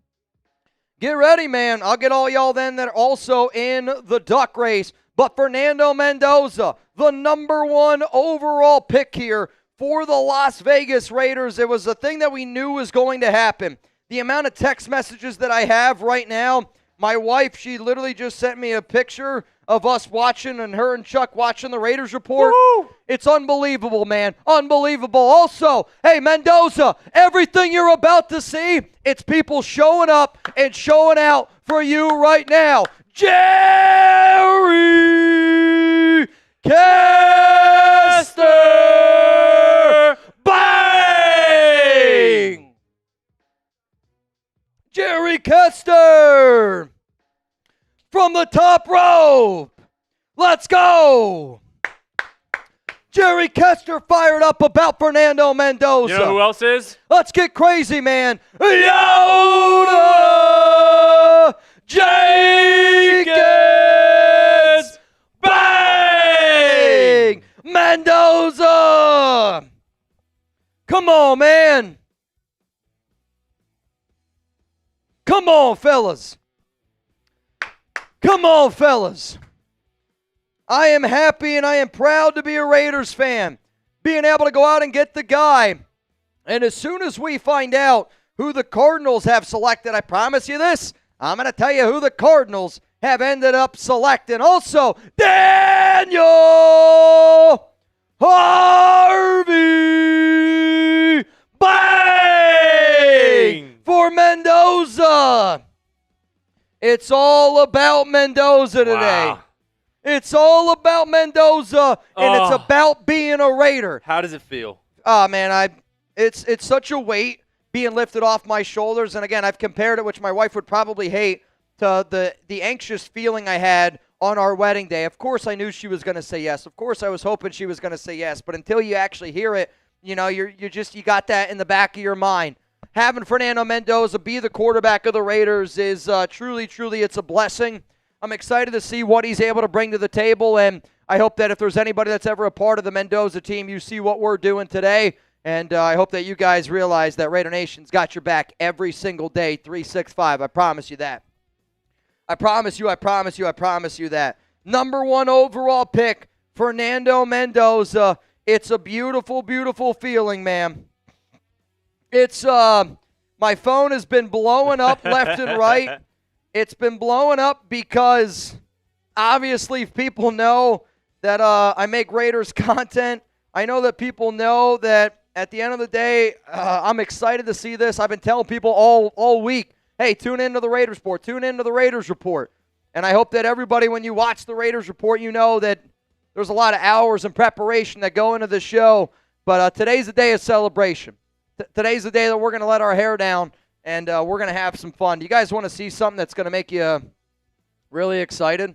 Get ready, man. I'll get all y'all then that are also in the duck race. But Fernando Mendoza, the number 1 overall pick here for the Las Vegas Raiders. It was a thing that we knew was going to happen. The amount of text messages that I have right now, my wife, she literally just sent me a picture of us watching and her and Chuck watching the Raiders Report. Woo! It's unbelievable, man. Unbelievable. Also, hey, Mendoza, everything you're about to see, it's people showing up and showing out for you right now. Jerry Kester! Bang! Jerry Kester! From the top rope. Let's go. Jerry Kester fired up about Fernando Mendoza. You know who else is? Let's get crazy, man. Yoda Jenkins. Bang! Mendoza. Come on, man. Come on, fellas. Come on, fellas. I am happy and I am proud to be a Raiders fan. being able to go out and get the guy. And as soon as we find out who the Cardinals have selected, I promise you this, I'm going to tell you who the Cardinals have ended up selecting. Also, Daniel Harvey, bang, for Mendoza. It's all about Mendoza today. Wow. It's all about Mendoza, and it's about being a Raider. How does it feel? Oh, man, it's such a weight being lifted off my shoulders. And, again, I've compared it, which my wife would probably hate, to the anxious feeling I had on our wedding day. Of course, I knew she was going to say yes. Of course, I was hoping she was going to say yes. But until you actually hear it, you know, you got that in the back of your mind. Having Fernando Mendoza be the quarterback of the Raiders is truly, it's a blessing. I'm excited to see what he's able to bring to the table, and I hope that if there's anybody that's ever a part of the Mendoza team, you see what we're doing today. And I hope that you guys realize that Raider Nation's got your back every single day, 365. I promise you that. I promise you that. Number 1 overall pick, Fernando Mendoza. It's a beautiful, beautiful feeling, man. It's, my phone has been blowing up left and right. It's been blowing up because, obviously, people know that I make Raiders content. I know that people know that at the end of the day, I'm excited to see this. I've been telling people all week, hey, tune into the Raiders Report. Tune into the Raiders Report. And I hope that everybody, when you watch the Raiders Report, you know that there's a lot of hours and preparation that go into the show. But today's a day of celebration. Today's the day that we're going to let our hair down, and we're going to have some fun. Do you guys want to see something that's going to make you really excited?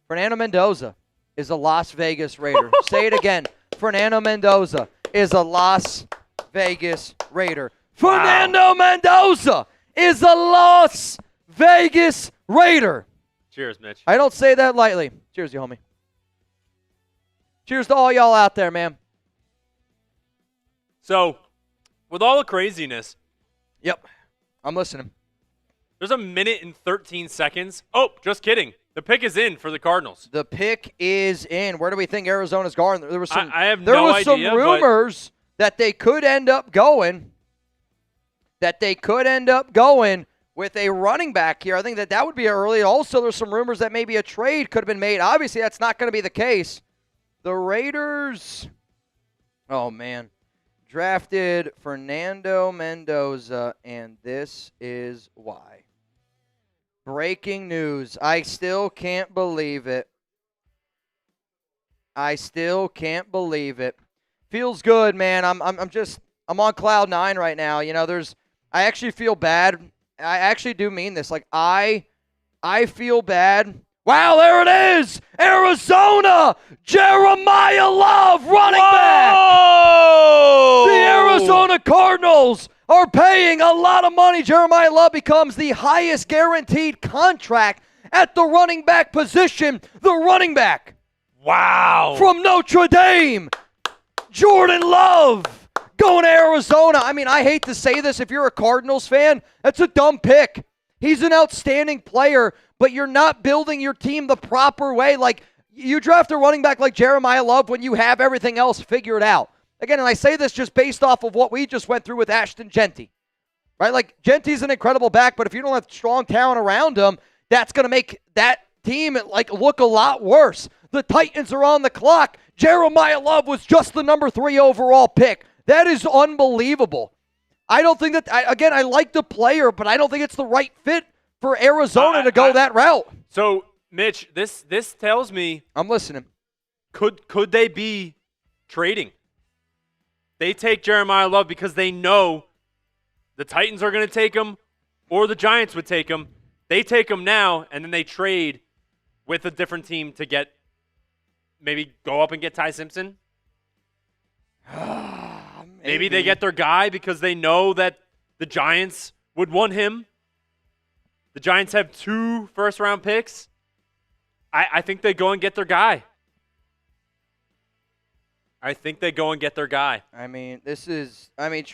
Fernando Mendoza is a Las Vegas Raider. Say it again. Fernando Mendoza is a Las Vegas Raider. Wow. Fernando Mendoza is a Las Vegas Raider. Cheers, Mitch. I don't say that lightly. Cheers, you homie. Cheers to all y'all out there, man. So, with all the craziness. Yep. I'm listening. There's a minute and 13 seconds. Oh, just kidding. The pick is in for the Cardinals. The pick is in. Where do we think Arizona's going? There was some. I have no idea. There was some rumors that they could end up going. With a running back here. I think that would be early. Also, there's some rumors that maybe a trade could have been made. Obviously, that's not going to be the case. The Raiders. Oh man. Drafted Fernando Mendoza, and this is why. Breaking news. I still can't believe it. Feels good, man. I'm on cloud 9 right now. You know, I actually feel bad. I actually do mean this. Like I feel bad. Wow, there it is! Arizona! Jeremiah Love running back! The Arizona Cardinals are paying a lot of money. Jeremiah Love becomes the highest guaranteed contract at the running back position. The running back. Wow. From Notre Dame. Jordan Love going to Arizona. I mean, I hate to say this. If you're a Cardinals fan, that's a dumb pick. He's an outstanding player, but you're not building your team the proper way. Like, you draft a running back like Jeremiah Love when you have everything else figured out. Again, and I say this just based off of what we just went through with Ashton Genty. Right? Like, Genty's an incredible back, but if you don't have strong talent around him, that's going to make that team look a lot worse. The Titans are on the clock. Jeremiah Love was just the number 3 overall pick. That is unbelievable. I don't think that, I like the player, but I don't think it's the right fit for Arizona to go that route. So, Mitch, this tells me. I'm listening. Could they be trading? They take Jeremiah Love because they know the Titans are going to take him or the Giants would take him. They take him now, and then they trade with a different team to get, maybe go up and get Ty Simpson. Maybe they get their guy because they know that the Giants would want him. The Giants have 2 first-round picks. I think they go and get their guy. I mean,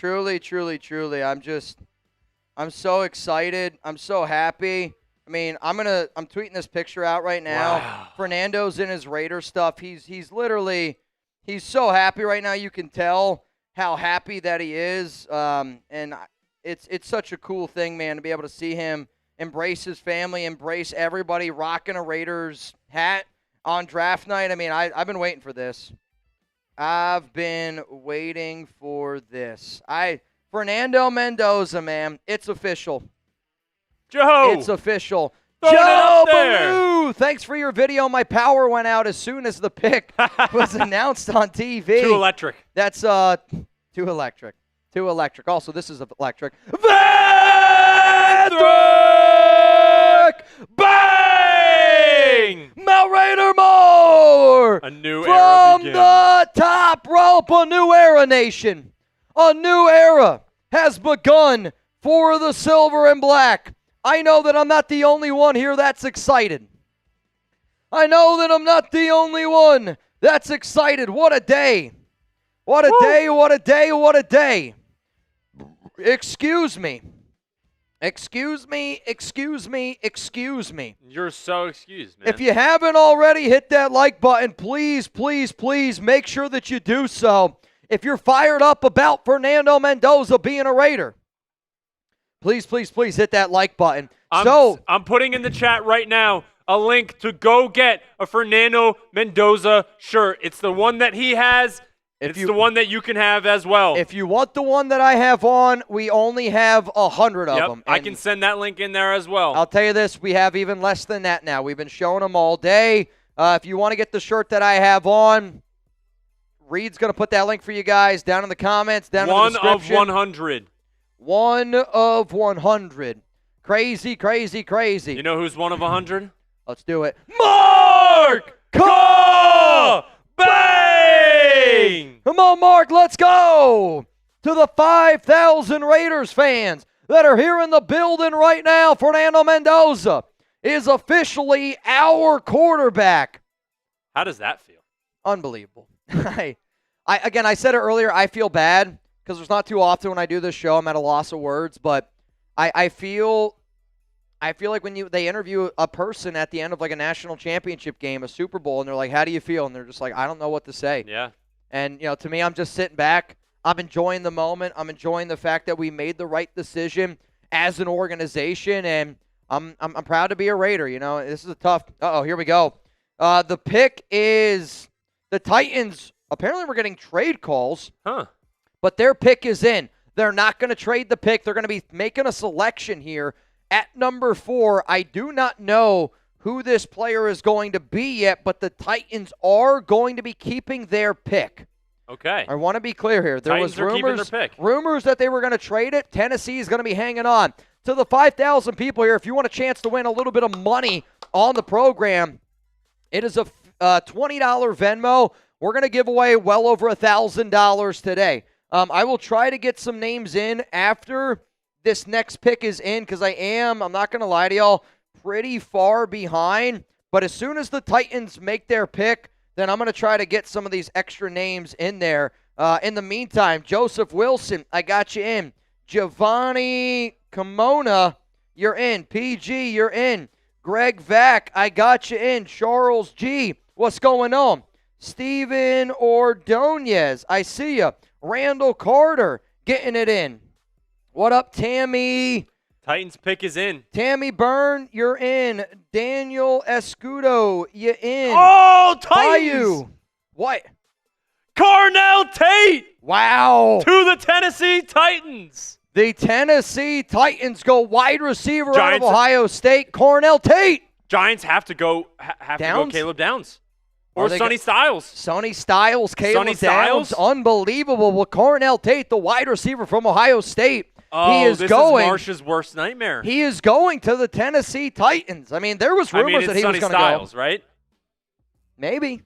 truly. I'm so excited. I'm so happy. I mean, I'm tweeting this picture out right now. Wow. Fernando's in his Raider stuff. He's literally He's so happy right now. You can tell how happy that he is. And it's such a cool thing, man, to be able to see him embrace his family, embrace everybody, rocking a Raiders hat on draft night. I mean, I've been waiting for this. I've been waiting for this. Fernando Mendoza, man, it's official. Joe! It's official. Throw Joe it Baloo! Thanks for your video. My power went out as soon as the pick was announced on TV. Too electric. That's too electric. Too electric. Also, this is electric. Patrick! Bang! Mount Raider more! A new era From begins. the top rope, a new era, nation. A new era has begun for the silver and black. I know that I'm not the only one here that's excited. I know that I'm not the only one that's excited. What a day. What a day, what a day, what a day. Excuse me. Excuse me, excuse me, excuse me. You're so excused, man. If you haven't already, hit that like button. Please, please, please make sure that you do so. If you're fired up about Fernando Mendoza being a Raider, please, please, please hit that like button. I'm putting in the chat right now a link to go get a Fernando Mendoza shirt. It's the one that he has. It's the one that you can have as well. If you want the one that I have on, we only have 100 of them. I can send that link in there as well. I'll tell you this, we have even less than that now. We've been showing them all day. If you want to get the shirt that I have on, Reed's going to put that link for you guys down in the comments, down in the description. 1 of 100. 1 of 100. Crazy, crazy, crazy. You know who's 1 of 100? Let's do it. Mark Bang! Come on, Mark, let's go to the 5,000 Raiders fans that are here in the building right now. Fernando Mendoza is officially our quarterback. How does that feel? Unbelievable. I said it earlier, I feel bad because there's not too often when I do this show I'm at a loss of words, but I feel like when they interview a person at the end of like a national championship game, a Super Bowl, and they're like, how do you feel? And they're just like, I don't know what to say. Yeah. And, to me, I'm just sitting back. I'm enjoying the moment. I'm enjoying the fact that we made the right decision as an organization, and I'm proud to be a Raider. This is a tough – here we go. The pick is the Titans. Apparently we're getting trade calls. But their pick is in. They're not going to trade the pick. They're going to be making a selection here at number 4. I do not know who this player is going to be yet, but the Titans are going to be keeping their pick. Okay. I want to be clear here. There Titans was are keeping their pick. rumors that they were going to trade it. Tennessee is going to be hanging on. To the 5,000 people here, if you want a chance to win a little bit of money on the program, it is a $20 Venmo. We're going to give away well over $1,000 today. I will try to get some names in after this next pick is in because I'm not going to lie to y'all, pretty far behind. But as soon as the Titans make their pick, then I'm going to try to get some of these extra names in there. In the meantime, Joseph Wilson, I got you in. Giovanni Kimona, you're in. PG, you're in. Greg Vack, I got you in. Charles G, what's going on? Steven Ordonez, I see you. Randall Carter, getting it in. What up, Tammy? Titans pick is in. Tammy Byrne, you're in. Daniel Escudo, you in. Oh, Titans! Bayou. What? Carnell Tate! Wow. To the Tennessee Titans. The Tennessee Titans go wide receiver out of Ohio State, Carnell Tate. Giants have to go Caleb Downs. Or Sonny Styles. Sonny Styles, Caleb Downs. Unbelievable. Well, Carnell Tate, the wide receiver from Ohio State. Oh, this is Marsh's worst nightmare. He is going to the Tennessee Titans. I mean, there was rumors that he was going to go. Sonny Styles, right? Maybe.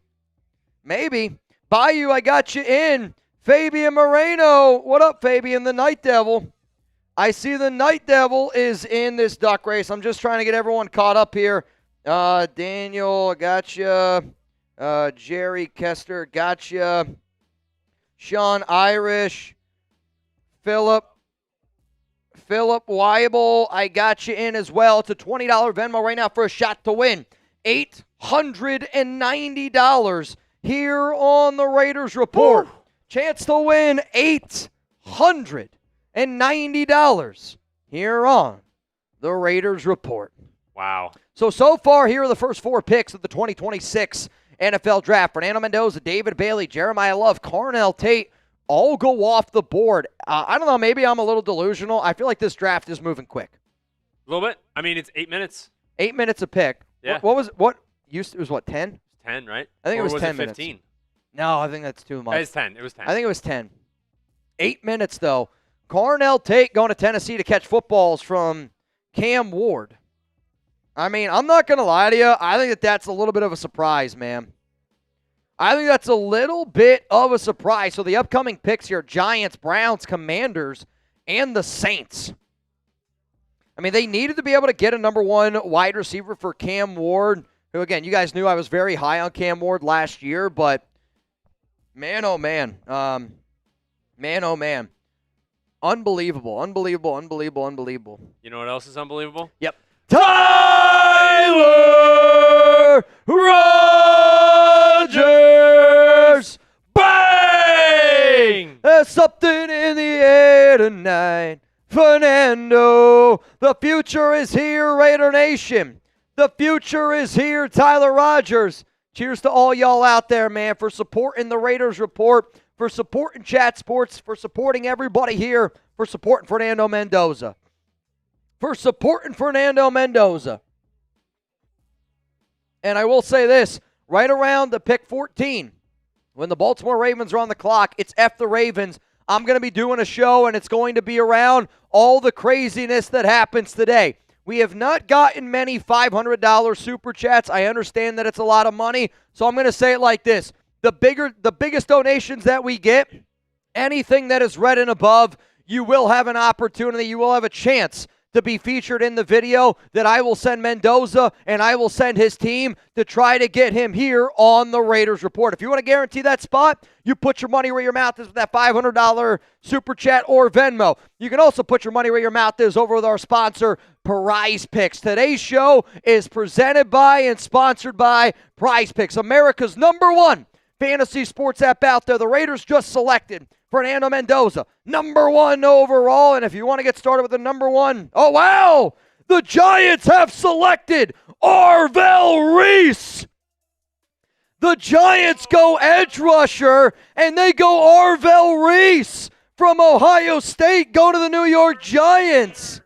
Bayou, I got you in. Fabian Moreno. What up, Fabian? The Night Devil. I see the Night Devil is in this duck race. I'm just trying to get everyone caught up here. Daniel, I got you. Jerry Kester, got you. Sean Irish. Philip Weibel, I got you in as well. It's a $20 Venmo right now for a shot to win. $890 here on the Raiders Report. Woo! Chance to win $890 here on the Raiders Report. Wow. So far, here are the first 4 picks of the 2026 NFL Draft. Fernando Mendoza, David Bailey, Jeremiah Love, Carnell Tate all go off the board. I don't know, maybe I'm a little delusional. I feel like this draft is moving quick. A little bit. I mean, it's 8 minutes. 8 minutes a pick. Yeah. It was 10? 10, right? I think or it was 10 15? minutes. No, I think that's too much. It was 10. It was 10. I think it was 10. 8 minutes, though. Carnell Tate going to Tennessee to catch footballs from Cam Ward. I mean, I'm not going to lie to you. I think that's a little bit of a surprise, man. I think that's a little bit of a surprise. So the upcoming picks here, Giants, Browns, Commanders, and the Saints. I mean, they needed to be able to get a number 1 wide receiver for Cam Ward, who, again, you guys knew I was very high on Cam Ward last year, but man, oh, man. Man, oh, man. Unbelievable. You know what else is unbelievable? Yep. Tyler Rogers! Bang! There's something in the air tonight. Fernando, the future is here, Raider Nation. The future is here, Tyler Rogers. Cheers to all y'all out there, man, for supporting the Raiders Report, for supporting Chat Sports, for supporting everybody here, for supporting Fernando Mendoza. And I will say this, right around the pick 14, when the Baltimore Ravens are on the clock, it's F the Ravens. I'm going to be doing a show, and it's going to be around all the craziness that happens today. We have not gotten many $500 super chats. I understand that it's a lot of money, so I'm going to say it like this. The biggest donations that we get, anything that is read and above, you will have an opportunity, you will have a chance to be featured in the video that I will send Mendoza and I will send his team to try to get him here on the Raiders Report. If you want to guarantee that spot, you put your money where your mouth is with that $500 Super Chat or Venmo. You can also put your money where your mouth is over with our sponsor, Prize Picks. Today's show is presented by and sponsored by Prize Picks, America's #1 fantasy sports app out there. The Raiders just selected Fernando Mendoza, #1 overall. And if you want to get started with the #1, oh, wow! The Giants have selected Arvell Reese. The Giants go edge rusher, and they go Arvell Reese from Ohio State, go to the New York Giants.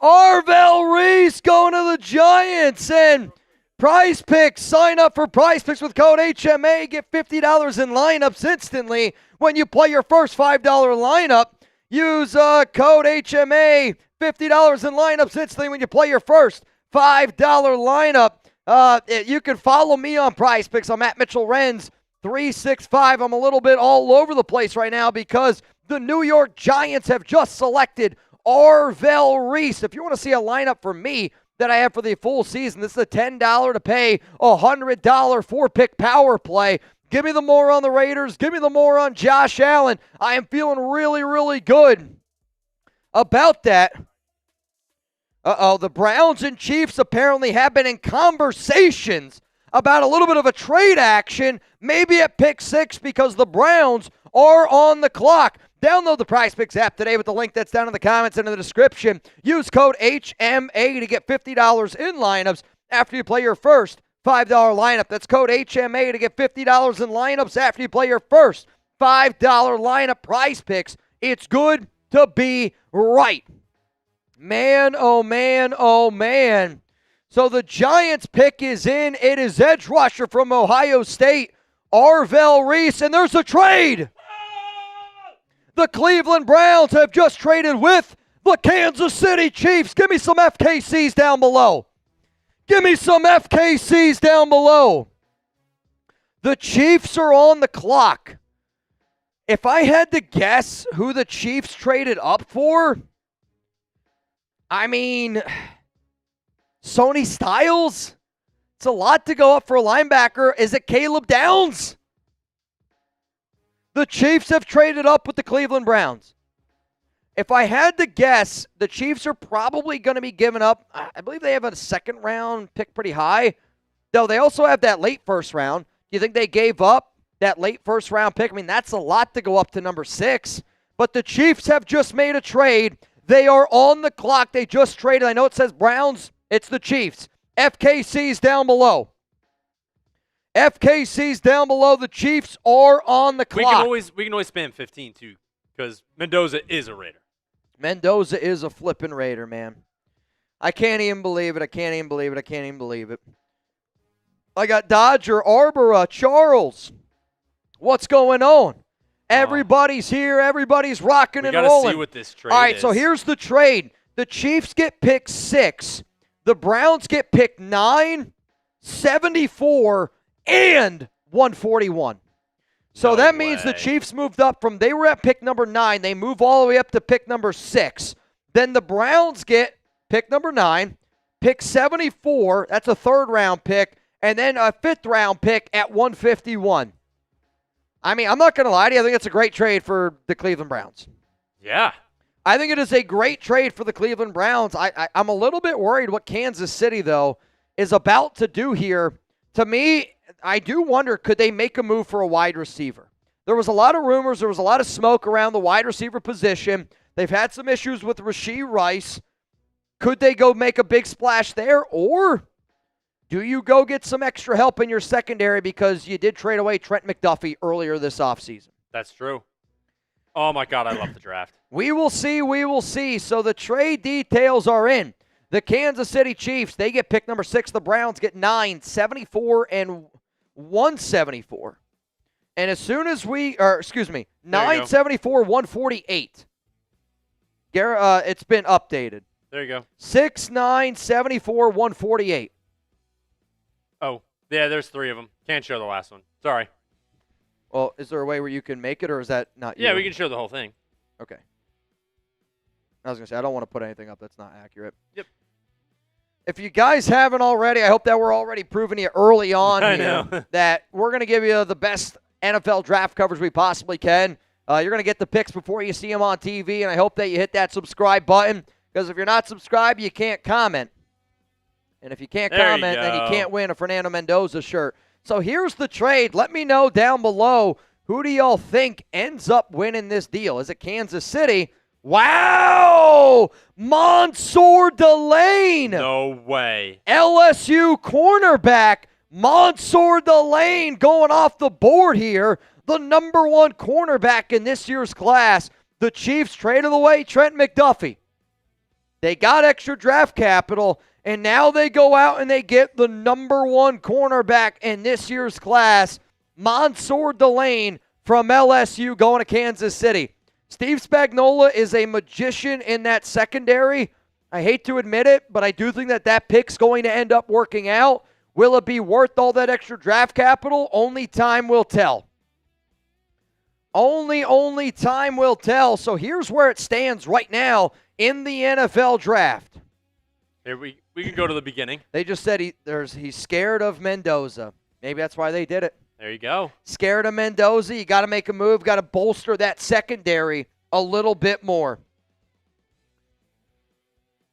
Arvell Reese going to the Giants, and Prize Picks, sign up for Prize Picks with code HMA. Get $50 in lineups instantly when you play your first $5 lineup. Use code HMA, $50 in lineups instantly when you play your first $5 lineup. You can follow me on Prize Picks. I'm at Mitchell Renz 365. I'm a little bit all over the place right now because the New York Giants have just selected Arvell Reese. If you want to see a lineup for me that I have for the full season, this is a $10 to pay $100 4-pick power play. Give me the more on the Raiders. Give me the more on Josh Allen. I am feeling really, really good about that. The Browns and Chiefs apparently have been in conversations about a little bit of a trade action, maybe at pick 6 because the Browns are on the clock. Download the Prize Picks app today with the link that's down in the comments and in the description. Use code HMA to get $50 in lineups after you play your first $5 lineup. That's code HMA to get $50 in lineups after you play your first $5 lineup. Prize Picks. It's good to be right. Man, oh man, oh man. So the Giants pick is in. It is edge rusher from Ohio State, Arvell Reese, and there's a trade. The Cleveland Browns have just traded with the Kansas City Chiefs. Give me some FKCs down below. Give me some FKCs down below. The Chiefs are on the clock. If I had to guess who the Chiefs traded up for, I mean, Sonny Styles? It's a lot to go up for a linebacker. Is it Caleb Downs? The Chiefs have traded up with the Cleveland Browns. If I had to guess, the Chiefs are probably going to be giving up, I believe they have a second round pick pretty high. Though they also have that late first round. Do you think they gave up that late first round pick? I mean, that's a lot to go up to number 6. But the Chiefs have just made a trade. They are on the clock. They just traded. I know it says Browns. It's the Chiefs. FKC's down below. FKC's down below. The Chiefs are on the clock. We can always spam 15 too, because Mendoza is a Raider. Mendoza is a flipping Raider, man. I can't even believe it. I can't even believe it. I got Dodger, Arbora, Charles. What's going on? Everybody's here. Everybody's rocking and rolling. We got to see what this trade is. All right, so here's the trade. The Chiefs get pick 6. The Browns get pick 9, 74, and 141. So that means the Chiefs moved up from, they were at pick number 9. They move all the way up to pick number 6. Then the Browns get pick number 9, pick 74. That's a third-round pick. And then a fifth-round pick at 151. I mean, I'm not going to lie to you. I think it's a great trade for the Cleveland Browns. Yeah. I think it is a great trade for the Cleveland Browns. I'm a little bit worried what Kansas City, though, is about to do here. To me, I do wonder, could they make a move for a wide receiver? There was a lot of rumors. There was a lot of smoke around the wide receiver position. They've had some issues with Rashee Rice. Could they go make a big splash there? Or do you go get some extra help in your secondary because you did trade away Trent McDuffie earlier this offseason? That's true. Oh, my God, I love the draft. We will see. So the trade details are in. The Kansas City Chiefs, they get pick number 6. The Browns get 9, 74, and 174. And as soon as 9, 74, 148. It's been updated. There you go. 6, 9, 74, 148. Oh, yeah, there's 3 of them. Can't show the last one. Sorry. Well, is there a way where you can make it, or is that not you? Yeah, we can show the whole thing. Okay. I was going to say, I don't want to put anything up that's not accurate. Yep. If you guys haven't already, I hope that we're already proving you early on I here know. that we're going to give you the best NFL draft coverage we possibly can. You're going to get the picks before you see them on TV, and I hope that you hit that subscribe button, because if you're not subscribed, you can't comment. And if you can't comment, then you can't win a Fernando Mendoza shirt. So here's the trade. Let me know down below, who do y'all think ends up winning this deal? Is it Kansas City? Wow! Mansour Delane. No way. LSU cornerback Mansour Delane going off the board here. The number 1 cornerback in this year's class. The Chiefs traded away Trent McDuffie. They got extra draft capital, and now they go out and they get the number 1 cornerback in this year's class, Mansour Delane from LSU, going to Kansas City. Steve Spagnuolo is a magician in that secondary. I hate to admit it, but I do think that pick's going to end up working out. Will it be worth all that extra draft capital? Only time will tell. Only time will tell. So here's where it stands right now in the NFL draft. Here we can go to the beginning. They just said he's scared of Mendoza. Maybe that's why they did it. There you go. Scared of Mendoza. You got to make a move. Got to bolster that secondary a little bit more.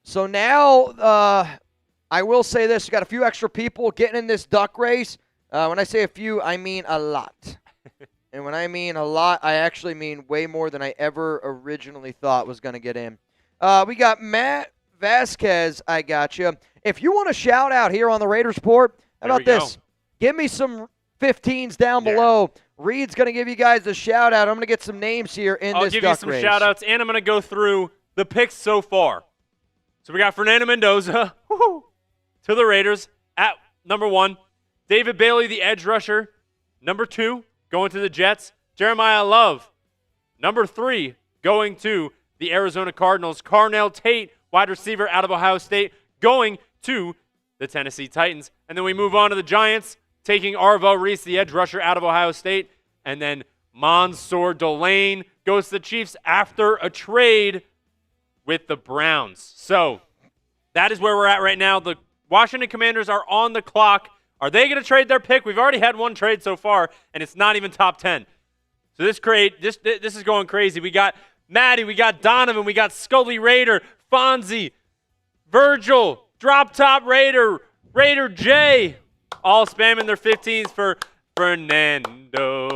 So now, I will say this. You got a few extra people getting in this duck race. When I say a few, I mean a lot. And when I mean a lot, I actually mean way more than I ever originally thought was going to get in. We got Matt Vasquez. I got you. If you want a shout out here on the Raiders Report, how about this? Give me some 15s down below. Reed's going to give you guys a shout out. I'm going to get some names here in this duck race. I'll give you some shout outs, and I'm going to go through the picks so far. So we got Fernando Mendoza to the Raiders at number 1. David Bailey, the edge rusher, number 2, going to the Jets. Jeremiah Love, number 3, going to the Arizona Cardinals. Carnell Tate, wide receiver out of Ohio State, going to the Tennessee Titans. And then we move on to the Giants, taking Arvo Reese, the edge rusher out of Ohio State. And then Mansour Delane goes to the Chiefs after a trade with the Browns. So that is where we're at right now. The Washington Commanders are on the clock. Are they going to trade their pick? We've already had one trade so far, and it's not even top 10. So this is going crazy. We got Maddie, we got Donovan, we got Scully Raider, Fonzie, Virgil, Drop Top Raider, Raider J, All spamming their 15s for Fernando.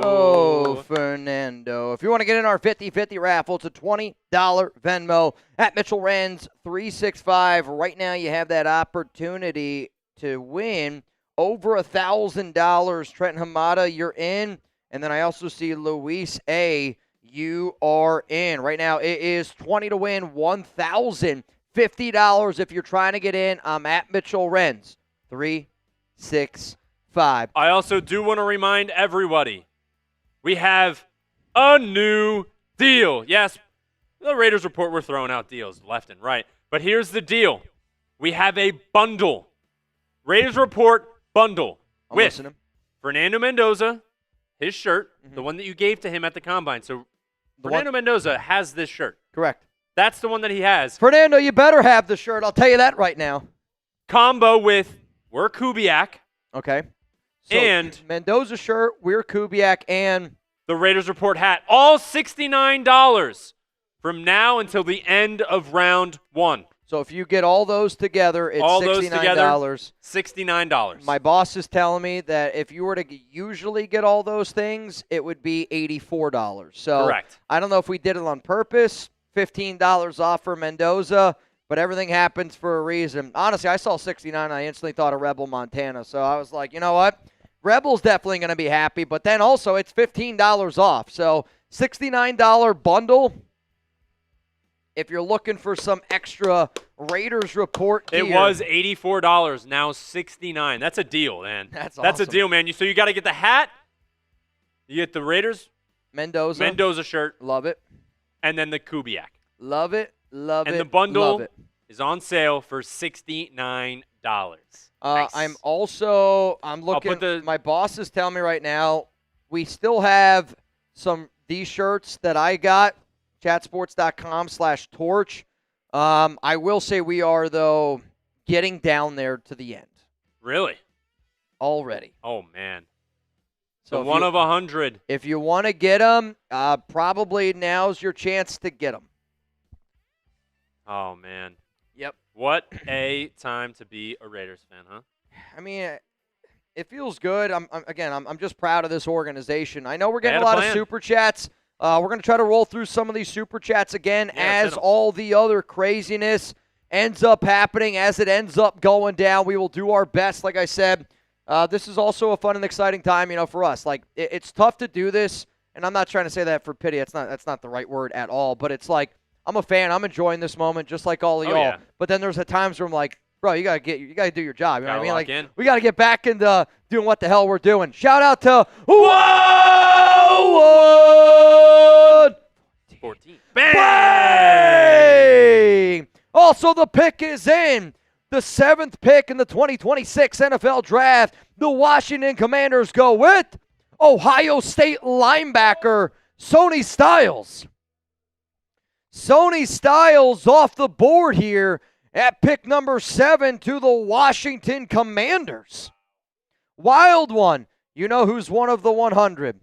Oh, Fernando. If you want to get in our 50-50 raffle, it's a $20 Venmo at Mitchell Renz 365. Right now you have that opportunity to win over $1,000. Trent Hamada, you're in. And then I also see Luis A., you are in. Right now it is $20 to win, $1,050 if you're trying to get in. I'm at Mitchell Renz 365. I also do want to remind everybody, we have a new deal. Yes, the Raiders Report, we're throwing out deals left and right. But here's the deal. We have a bundle. Raiders Report bundle with Fernando Mendoza, his shirt, the one that you gave to him at the Combine. So Fernando Mendoza has this shirt. Correct. That's the one that he has. Fernando, you better have the shirt. I'll tell you that right now. Combo with We're Kubiak. Okay. So and Mendoza shirt, We're Kubiak, and the Raiders Report hat. All $69 from now until the end of round 1. So if you get all those together, it's all $69. Those together, $69. My boss is telling me that if you were to usually get all those things, it would be $84. So correct. I don't know if we did it on purpose. $15 off for Mendoza, but everything happens for a reason. Honestly, I saw 69, I instantly thought of Rebel Montana. So I was like, you know what? Rebel's definitely going to be happy, but then also it's $15 off. So $69 bundle. If you're looking for some extra Raiders Report gear. It was $84, now $69. That's a deal, man. That's awesome. That's a deal, man. So you got to get the hat. You get the Raiders Mendoza shirt. Love it. And then the Kubiak. Love it. Love it. And the bundle love it. is on sale for $69. Nice. I'm looking. My boss is telling me right now we still have these shirts that I got. Chatsports.com/torch. I will say we are, though, getting down there to the end. Really? Already. Oh, man. So one of 100. If you want to get them, probably now's your chance to get them. Oh, man. Yep. What a time to be a Raiders fan, huh? I mean, it feels good. I'm just proud of this organization. I know we're getting a lot of super chats. We're going to try to roll through some of these super chats again as all the other craziness ends up happening, as it ends up going down. We will do our best. Like I said, this is also a fun and exciting time, for us. Like, it's tough to do this, and I'm not trying to say that for pity. That's not the right word at all. But it's like, I'm a fan. I'm enjoying this moment just like all of y'all. Yeah. But then there's times where I'm like, bro, you gotta do your job. You know what I mean? Like, we gotta get back into doing what the hell we're doing. Shout out to Wildwood 14. Bang! Also, the pick is in. The 7th pick in the 2026 NFL Draft. The Washington Commanders go with Ohio State linebacker Sonny Styles. Sonny Styles off the board here at pick number 7 to the Washington Commanders. Wild one. You know who's one of the 100.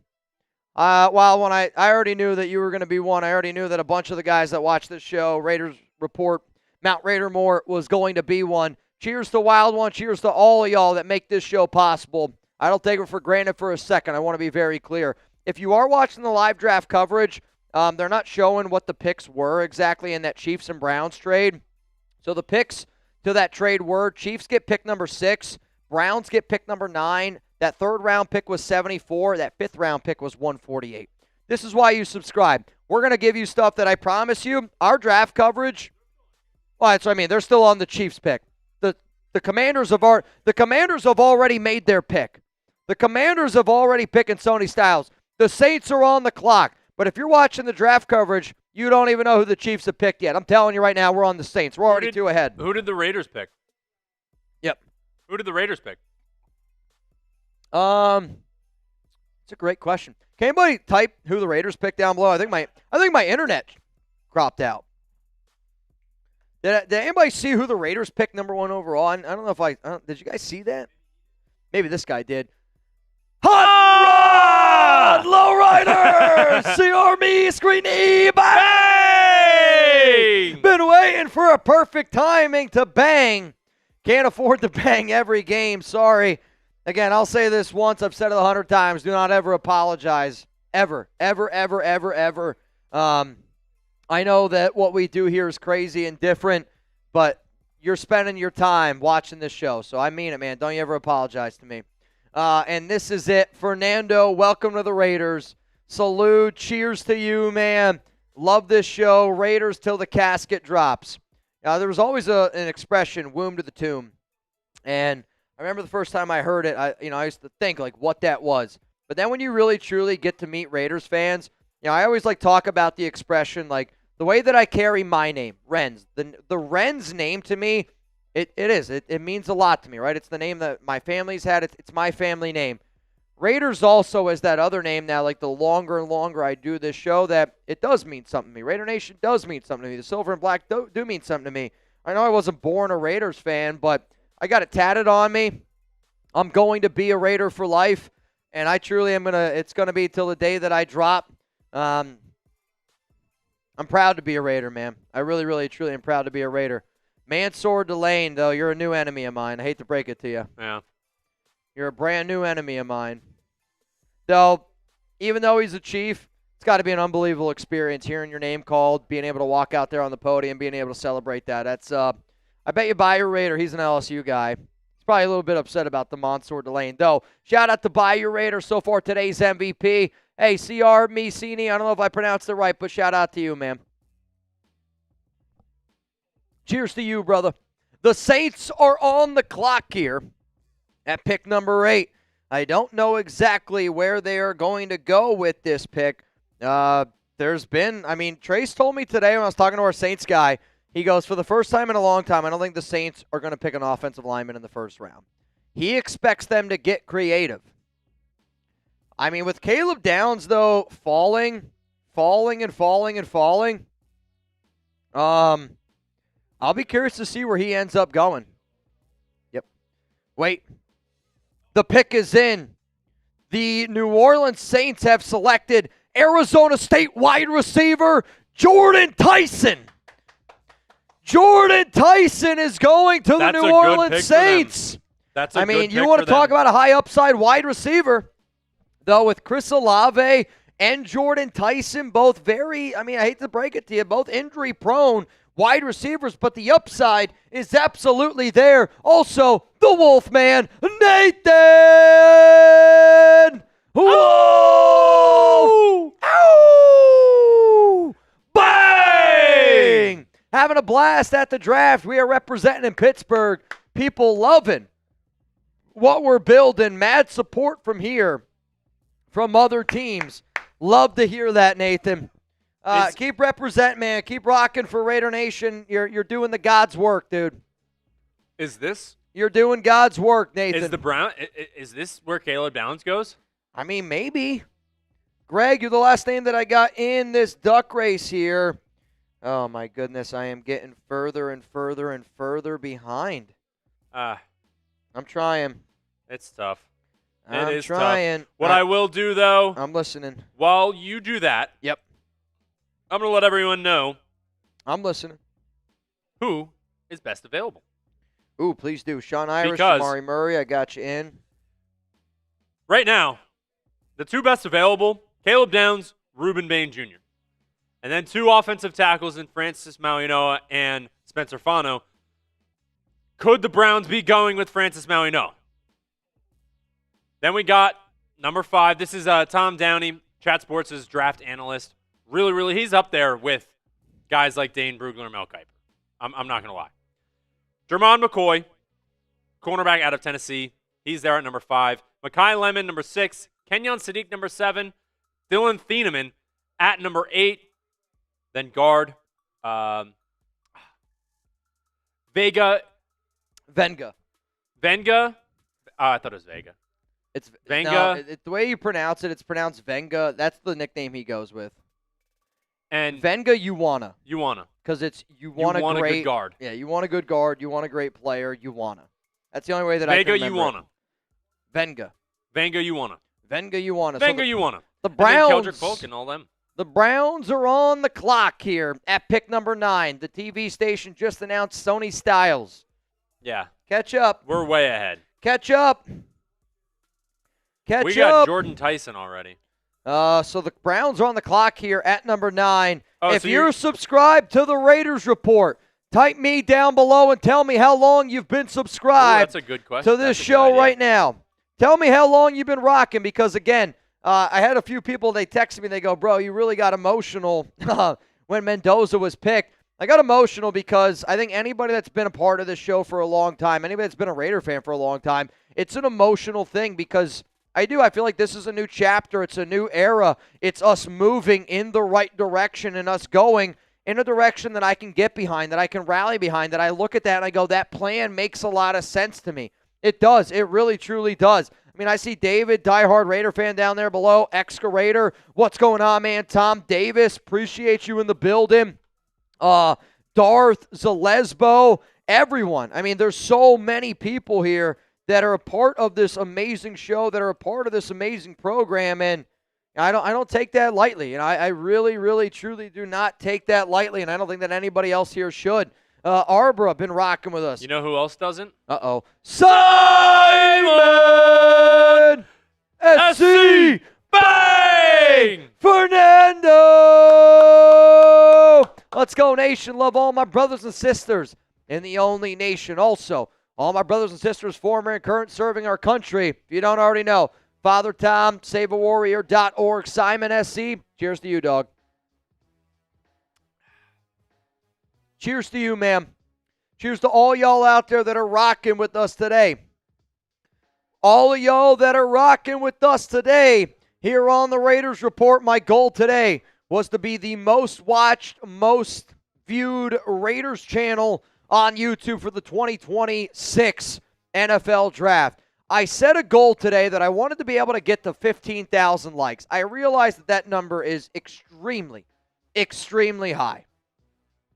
When I already knew that you were going to be one. I already knew that a bunch of the guys that watch this show, Raiders Report, Mount Raidermore, was going to be one. Cheers to Wild One. Cheers to all of y'all that make this show possible. I don't take it for granted for a second. I want to be very clear. If you are watching the live draft coverage, they're not showing what the picks were exactly in that Chiefs and Browns trade. So the picks to that trade were Chiefs get pick number 6, Browns get pick number 9. That 3rd round pick was 74. That 5th round pick was 148. This is why you subscribe. We're going to give you stuff that I promise you, our draft coverage, well, that's what I mean. They're still on the Chiefs pick. The Commanders have already made their pick. The Commanders have already picked Sonny Styles. The Saints are on the clock. But if you're watching the draft coverage, you don't even know who the Chiefs have picked yet. I'm telling you right now, we're on the Saints. We're already 2 ahead. Who did the Raiders pick? Yep. Who did the Raiders pick? It's a great question. Can anybody type who the Raiders picked down below? I think my internet cropped out. Did anybody see who the Raiders picked number 1 overall? I don't know if did you guys see that? Maybe this guy did. Hot Rod Lowrider! CR me, screen E, bang! Been waiting for a perfect timing to bang. Can't afford to bang every game. Sorry. Again, I'll say this once. I've said it 100 times. Do not ever apologize. Ever. Ever, ever, ever, ever. I know that what we do here is crazy and different, but you're spending your time watching this show. So I mean it, man. Don't you ever apologize to me. And this is it. Fernando, welcome to the Raiders. Salute. Cheers to you, man. Love this show. Raiders till the casket drops. There was always an expression, womb to the tomb. And I remember the first time I heard it, I used to think like what that was. But then when you really truly get to meet Raiders fans, I always talk about the expression, like the way that I carry my name, Renz. The Renz name to me, it means a lot to me, right? It's the name that my family's had. It's my family name. Raiders also is that other name now, the longer and longer I do this show, that it does mean something to me. Raider Nation does mean something to me. The silver and black do mean something to me. I know I wasn't born a Raiders fan, but I got it tatted on me. I'm going to be a Raider for life, and I truly am it's going to be till the day that I drop. I'm proud to be a Raider, man. I really, really, truly am proud to be a Raider. Mansour Delane, though, you're a new enemy of mine. I hate to break it to you. Yeah. You're a brand new enemy of mine. Though, even though he's a Chief, it's got to be an unbelievable experience hearing your name called, being able to walk out there on the podium, being able to celebrate that. That's, I bet you Bayou Raider, he's an LSU guy. He's probably a little bit upset about the Mansour Delane. Though, shout out to Bayou Raider, so far today's MVP. Hey, CR Messini, I don't know if I pronounced it right, but shout out to you, man. Cheers to you, brother. The Saints are on the clock here at pick number 8. I don't know exactly where they are going to go with this pick. Trace told me today when I was talking to our Saints guy, he goes, for the first time in a long time, I don't think the Saints are going to pick an offensive lineman in the first round. He expects them to get creative. With Caleb Downs, though, falling, I'll be curious to see where he ends up going. Yep. Wait. The pick is in. The New Orleans Saints have selected Arizona State wide receiver Jordan Tyson. Jordan Tyson is going to the New Orleans Saints. That's a good pick you want to talk about a high upside wide receiver, though, with Chris Olave and Jordan Tyson, both very, I hate to break it to you, both injury prone wide receivers, but the upside is absolutely there. Also, the Wolfman, Nathan! Whoa! Ow! Bang! Having a blast at the draft. We are representing in Pittsburgh. People loving what we're building. Mad support from here, from other teams. Love to hear that, Nathan. Keep representing, man. Keep rocking for Raider Nation. You're doing the God's work, dude. You're doing God's work, Nathan. Is this where Caleb Downs goes? Maybe. Greg, you're the last name that I got in this duck race here. Oh, my goodness. I am getting further and further and further behind. I'm trying. It's tough. It is trying. Tough. What I will do, though. I'm listening. While you do that. Yep. I'm going to let everyone know. I'm listening. Who is best available? Ooh, please do. Sean Irish, Amari Murray, I got you in. Right now, the two best available, Caleb Downs, Reuben Bain Jr. And then two offensive tackles in Francis Mauigoa and Spencer Fano. Could the Browns be going with Francis Mauigoa? Then we got number 5. This is Tom Downey, Chat Sports' draft analyst. Really, he's up there with guys like Dane Brugler and Mel Kiper. I'm not going to lie. Jermon McCoy, cornerback out of Tennessee. He's there at number 5. Mekhi Lemon, number 6. Kenyon Sadiq, number 7. Dylan Thieneman at number 8. Then guard. Venga. I thought it was Vega. It's Venga. No, the way you pronounce it, it's pronounced Venga. That's the nickname he goes with. And Venga Ioane. Because it's you want a good guard. Yeah, you want a good guard. You want a great player. Ioane. That's the only way that I can remember. Venga Ioane. The Browns. Keldrick Folk and all them. The Browns are on the clock here at pick number 9. The TV station just announced Sonny Styles. Yeah. Catch up. We're way ahead. Catch up. We got Jordan Tyson already. So the Browns are on the clock here at number 9. If you're subscribed to the Raiders Report, type me down below and tell me how long you've been subscribed that's a good question. to this show right now. Tell me how long you've been rocking because, again, I had a few people, they texted me, they go, bro, you really got emotional when Mendoza was picked. I got emotional because I think anybody that's been a part of this show for a long time, anybody that's been a Raider fan for a long time, it's an emotional thing because I feel like this is a new chapter. It's a new era. It's us moving in the right direction and us going in a direction that I can get behind, that I can rally behind, that I look at that and I go, that plan makes a lot of sense to me. It does. It really, truly does. I mean, I see David, diehard Raider fan down there below, Excavator. What's going on, man? Tom Davis, appreciate you in the building. Darth, Zalesbo, everyone. I mean, there's so many people here that are a part of this amazing show, that are a part of this amazing program, and I don't take that lightly. And I really, really, truly do not take that lightly, and I don't think that anybody else here should. Arbra been rocking with us. You know who else doesn't? Uh-oh. Simon SC Bang! Fernando! Let's go, nation. Love all my brothers and sisters in the only nation. Also, all my brothers and sisters, former and current, serving our country. If you don't already know, Father Tom, SaveAWarrior.org, Simon SC. Cheers to you, dog. Cheers to you, ma'am. Cheers to all y'all out there that are rocking with us today. All of y'all that are rocking with us today here on the Raiders Report. My goal today was to be the most watched, most viewed Raiders channel on YouTube for the 2026 NFL Draft. I set a goal today that I wanted to be able to get to 15,000 likes. I realized that that number is extremely, extremely high.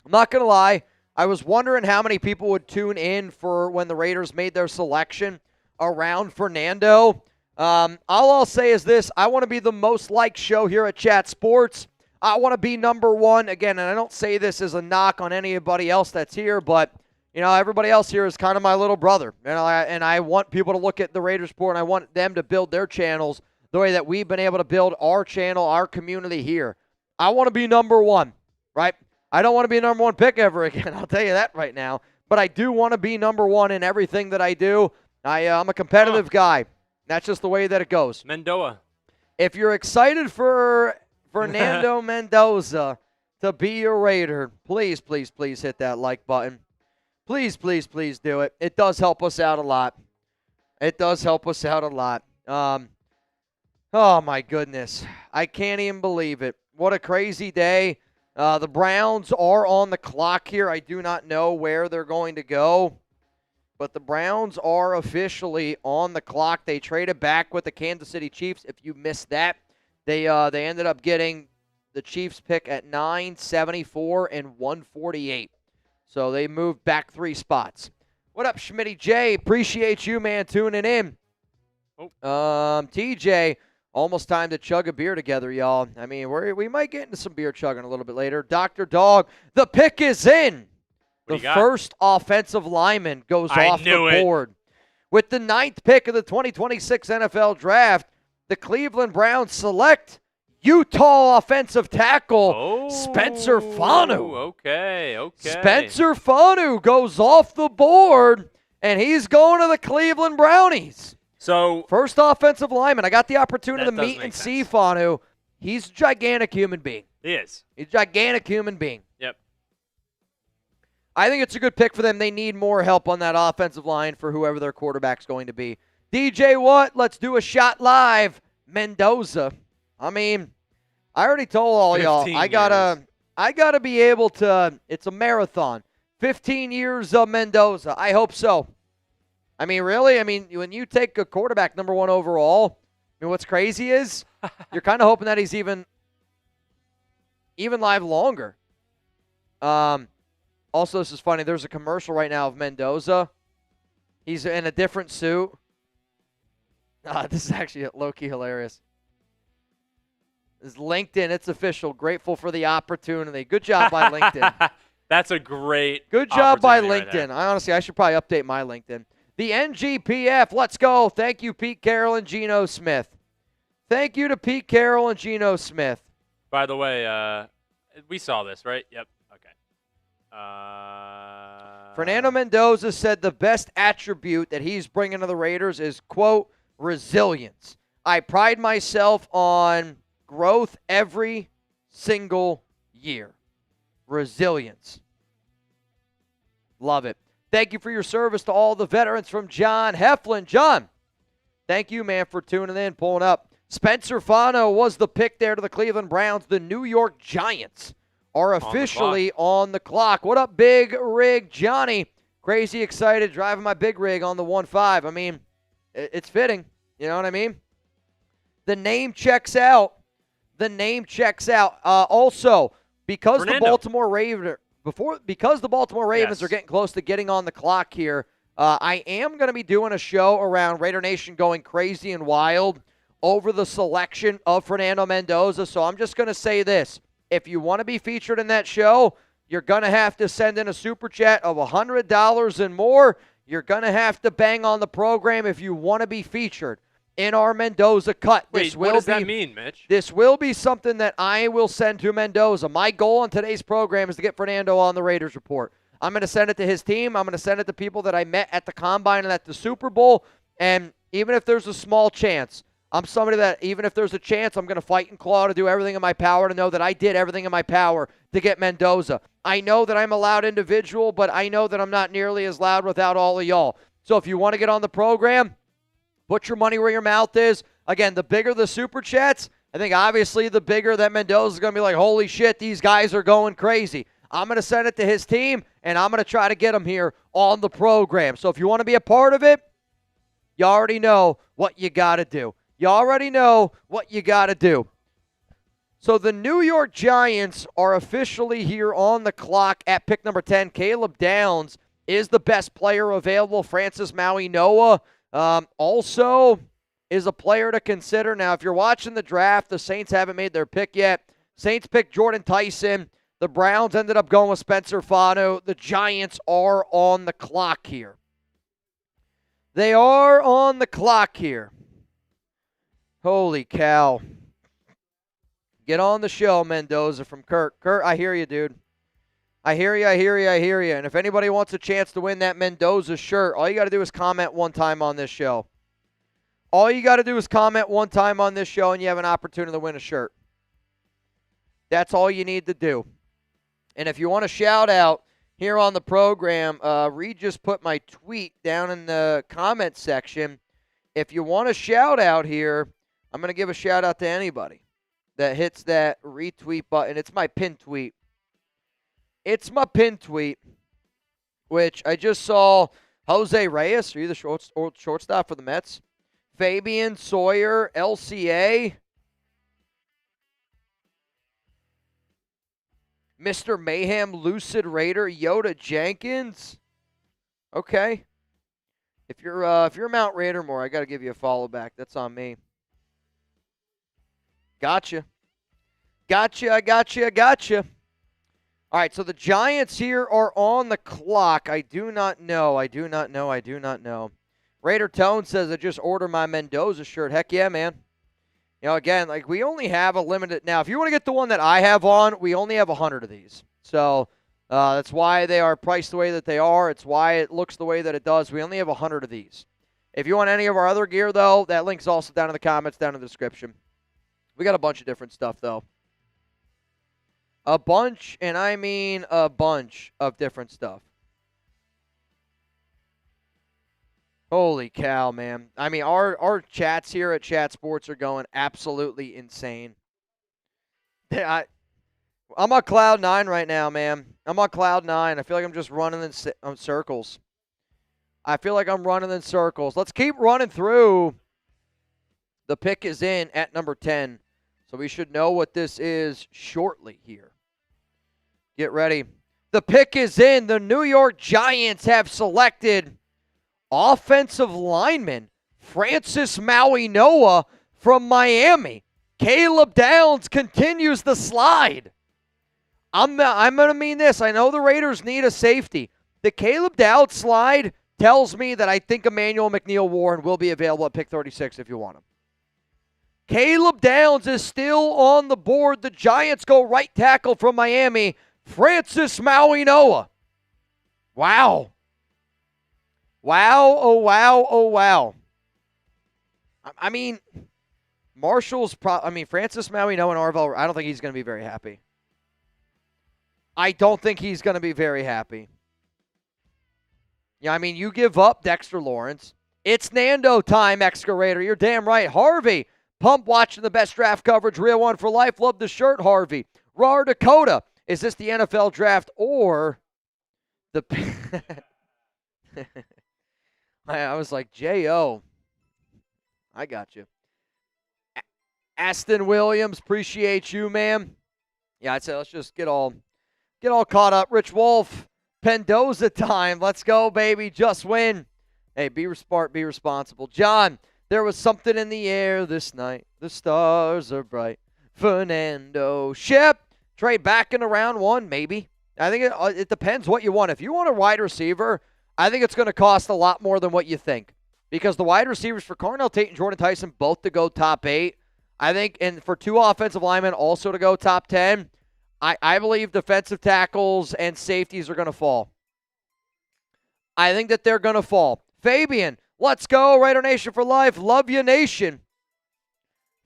I'm not going to lie. I was wondering how many people would tune in for when the Raiders made their selection around Fernando. All I'll say is this. I want to be the most liked show here at Chat Sports. I want to be number one. Again, and I don't say this as a knock on anybody else that's here, but, you know, everybody else here is kind of my little brother. And I want people to look at the Raiders Report, and I want them to build their channels the way that we've been able to build our channel, our community here. I want to be number one, right? I don't want to be a number one pick ever again. I'll tell you that right now. But I do want to be number one in everything that I do. I'm a competitive guy. That's just the way that it goes. Mendoza. If you're excited for Fernando Mendoza to be a Raider, please, please, please hit that like button. Please, please, please do it. It does help us out a lot. It does help us out a lot. Oh, my goodness. I can't even believe it. What a crazy day. The Browns are on the clock here. I do not know where they're going to go, but the Browns are officially on the clock. They traded back with the Kansas City Chiefs. If you missed that, they ended up getting the Chiefs pick at 9, 74, and 148. So they moved back 3 spots. What up, Schmitty J? Appreciate you, man, tuning in. TJ, almost time to chug a beer together, y'all. I mean, we might get into some beer chugging a little bit later. Dr. Dog, the pick is in. The first offensive lineman goes off the board. With the 9th pick of the 2026 NFL Draft, the Cleveland Browns select Utah offensive tackle Spencer Fanu. Okay. Spencer Fanu goes off the board, and he's going to the Cleveland Brownies. So first offensive lineman. I got the opportunity to meet and see Fanu. He's a gigantic human being. He is. He's a gigantic human being. Yep. I think it's a good pick for them. They need more help on that offensive line for whoever their quarterback's going to be. DJ Watt, let's do a shot live. Mendoza. I mean, I already told all y'all, I gotta be able to, it's a marathon. 15 years of Mendoza. I hope so. I mean, really? I mean, when you take a quarterback number 1 overall, I mean, what's crazy is you're kind of hoping that he's even live longer. Also, this is funny. There's a commercial right now of Mendoza. He's in a different suit. This is actually low-key hilarious. It's LinkedIn. It's official. Grateful for the opportunity. Good job by LinkedIn. That's a great Good job by LinkedIn. Right, I should probably update my LinkedIn. The NGPF, let's go. Thank you, Pete Carroll and Geno Smith. Thank you to Pete Carroll and Geno Smith. By the way, we saw this, right? Yep. Okay. Fernando Mendoza said the best attribute that he's bringing to the Raiders is, quote, resilience. I pride myself on growth every single year. Resilience. Love it. Thank you for your service to all the veterans from John Heflin. John, thank you, man, for tuning in, pulling up. Spencer Fano was the pick there to the Cleveland Browns. The New York Giants are officially on the clock. What up, Big Rig Johnny? Crazy excited driving my big rig on the 1-5. I mean, it's fitting. You know what I mean? The name checks out. The name checks out. Also, because Fernando. the Baltimore Ravens are getting close to getting on the clock here, I am going to be doing a show around Raider Nation going crazy and wild over the selection of Fernando Mendoza. So I'm just going to say this. If you want to be featured in that show, you're going to have to send in a super chat of $100 and more. You're going to have to bang on the program if you want to be featured in our Mendoza cut. Wait, what does that mean, Mitch? This will be something that I will send to Mendoza. My goal on today's program is to get Fernando on the Raiders Report. I'm going to send it to his team. I'm going to send it to people that I met at the Combine and at the Super Bowl. And even if there's a small chance, I'm somebody that even if there's a chance, I'm going to fight and claw to do everything in my power to know that I did everything in my power to get Mendoza. I know that I'm a loud individual, but I know that I'm not nearly as loud without all of y'all. So if you want to get on the program, put your money where your mouth is. Again, the bigger the super chats, I think obviously the bigger that Mendoza is going to be like, holy shit, these guys are going crazy. I'm going to send it to his team, and I'm going to try to get him here on the program. So if you want to be a part of it, you already know what you got to do. You already know what you got to do. So the New York Giants are officially here on the clock at pick number 10. Caleb Downs is the best player available. Francis Maui-Noah also is a player to consider. Now, if you're watching the draft, the Saints haven't made their pick yet. Saints picked Jordan Tyson. The Browns ended up going with Spencer Fano. The Giants are on the clock here. They are on the clock here. Holy cow. Get on the show, Mendoza, from Kurt. Kurt, I hear you, dude. I hear you. And if anybody wants a chance to win that Mendoza shirt, all you got to do is comment one time on this show. All you got to do is comment one time on this show, and you have an opportunity to win a shirt. That's all you need to do. And if you want a shout-out here on the program, Reed just put my tweet down in the comment section. If you want a shout-out here, I'm going to give a shout-out to anybody that hits that retweet button. It's my pinned tweet. It's my pinned tweet, which I just saw Jose Reyes. Are you the shortstop for the Mets? Fabian Sawyer, LCA. Mr. Mayhem, Lucid Raider, Yoda Jenkins. Okay. If you're Mount Raider more, I got to give you a follow back. That's on me. Gotcha. I gotcha. All right, so the Giants here are on the clock. I do not know. Raider Tone says I just ordered my Mendoza shirt. Heck yeah, man. You know, again, like we only have a limited. Now, if you want to get the one that I have on, we only have 100 of these. So that's why they are priced the way that they are. It's why it looks the way that it does. We only have 100 of these. If you want any of our other gear, though, that link's also down in the comments, down in the description. We got a bunch of different stuff, though. A bunch, and I mean a bunch of different stuff. Holy cow, man. I mean, our chats here at Chat Sports are going absolutely insane. I'm on Cloud 9 right now, man. I'm on Cloud 9. I feel like I'm just running in circles. Let's keep running through. The pick is in at number 10. So we should know what this is shortly here. Get ready. The pick is in. The New York Giants have selected offensive lineman Francis Maui-Noah from Miami. Caleb Downs continues the slide. I'm going to mean this. I know the Raiders need a safety. The Caleb Dowd slide tells me that I think Emmanuel McNeil-Warren will be available at pick 36 if you want him. Caleb Downs is still on the board. The Giants go right tackle from Miami, Francis Mauigoa. Wow. Wow, oh, wow, oh, wow. I mean, Francis Mauigoa and Arvell, I don't think he's going to be very happy. I don't think he's going to be very happy. Yeah, I mean, you give up Dexter Lawrence. It's Nando time, Excavator. You're damn right. Harvey, pump watching the best draft coverage. Real one for life. Love the shirt, Harvey. Rar Dakota, is this the NFL draft or the... I was like, J.O. I got you. Aston Williams, appreciate you, man. Yeah, I'd say let's just get all caught up. Rich Wolf, Mendoza time. Let's go, baby. Just win. Hey, be smart, be responsible. John, there was something in the air this night. The stars are bright. Fernando Shep. Trade back into round one, maybe. I think it depends what you want. If you want a wide receiver, I think it's going to cost a lot more than what you think. Because the wide receivers for Carnell Tate and Jordan Tyson both to go top 8. I think, and for 2 offensive linemen also to go top 10, I believe defensive tackles and safeties are going to fall. I think that they're going to fall. Fabian, let's go. Raider Nation for life. Love you, Nation.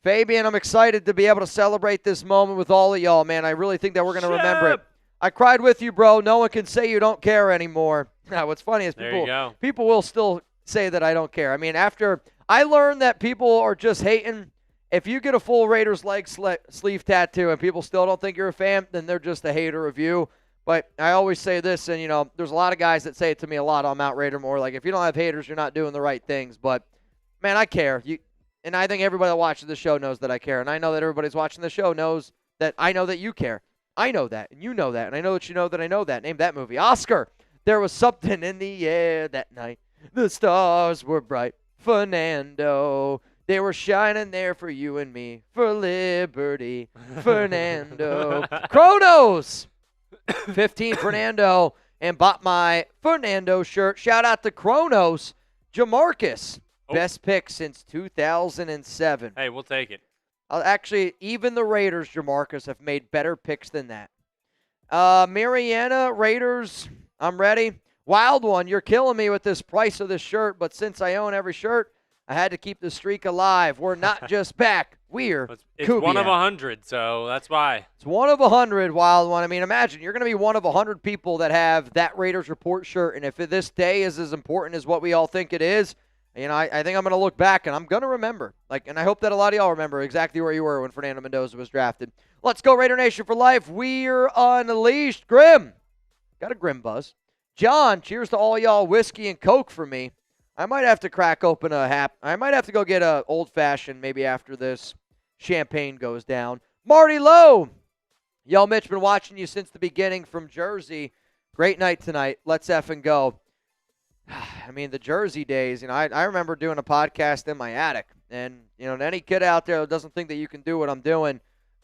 Fabian, I'm excited to be able to celebrate this moment with all of y'all, man. I really think that we're going to remember it. I cried with you, bro. No one can say you don't care anymore. What's funny is people will still say that I don't care. I mean, after I learned that people are just hating, if you get a full Raiders leg sleeve tattoo and people still don't think you're a fan, then they're just a hater of you. But I always say this, and, there's a lot of guys that say it to me a lot on Mount Raider more. Like, if you don't have haters, you're not doing the right things. But, man, I care. And I think everybody that watches the show knows that I care. And I know that everybody's watching the show knows that I know that you care. I know that, and you know that, and I know that you know that I know that. Name that movie. Oscar, there was something in the air that night. The stars were bright. Fernando, they were shining there for you and me. For liberty. Fernando. Kronos. 15 Fernando, and bought my Fernando shirt. Shout out to Kronos. Jamarcus. Best pick since 2007. Hey, we'll take it. Actually, even the Raiders, Jamarcus, have made better picks than that. Mariana, Raiders, I'm ready. Wild one, you're killing me with this price of this shirt, but since I own every shirt, I had to keep the streak alive. We're not just back. We're It's one of 100, so that's why. It's one of 100, Wild one. I mean, imagine, you're going to be one of 100 people that have that Raiders Report shirt, and if this day is as important as what we all think it is, I think I'm going to look back, and I'm going to remember. And I hope that a lot of y'all remember exactly where you were when Fernando Mendoza was drafted. Let's go, Raider Nation for life. We're unleashed. Grim. Got a Grim buzz. John, cheers to all y'all. Whiskey and Coke for me. I might have to crack open I might have to go get a old-fashioned maybe after this champagne goes down. Marty Lowe. Yo, Mitch, been watching you since the beginning from Jersey. Great night tonight. Let's effing go. I mean, the Jersey days, I remember doing a podcast in my attic. And, any kid out there that doesn't think that you can do what I'm doing,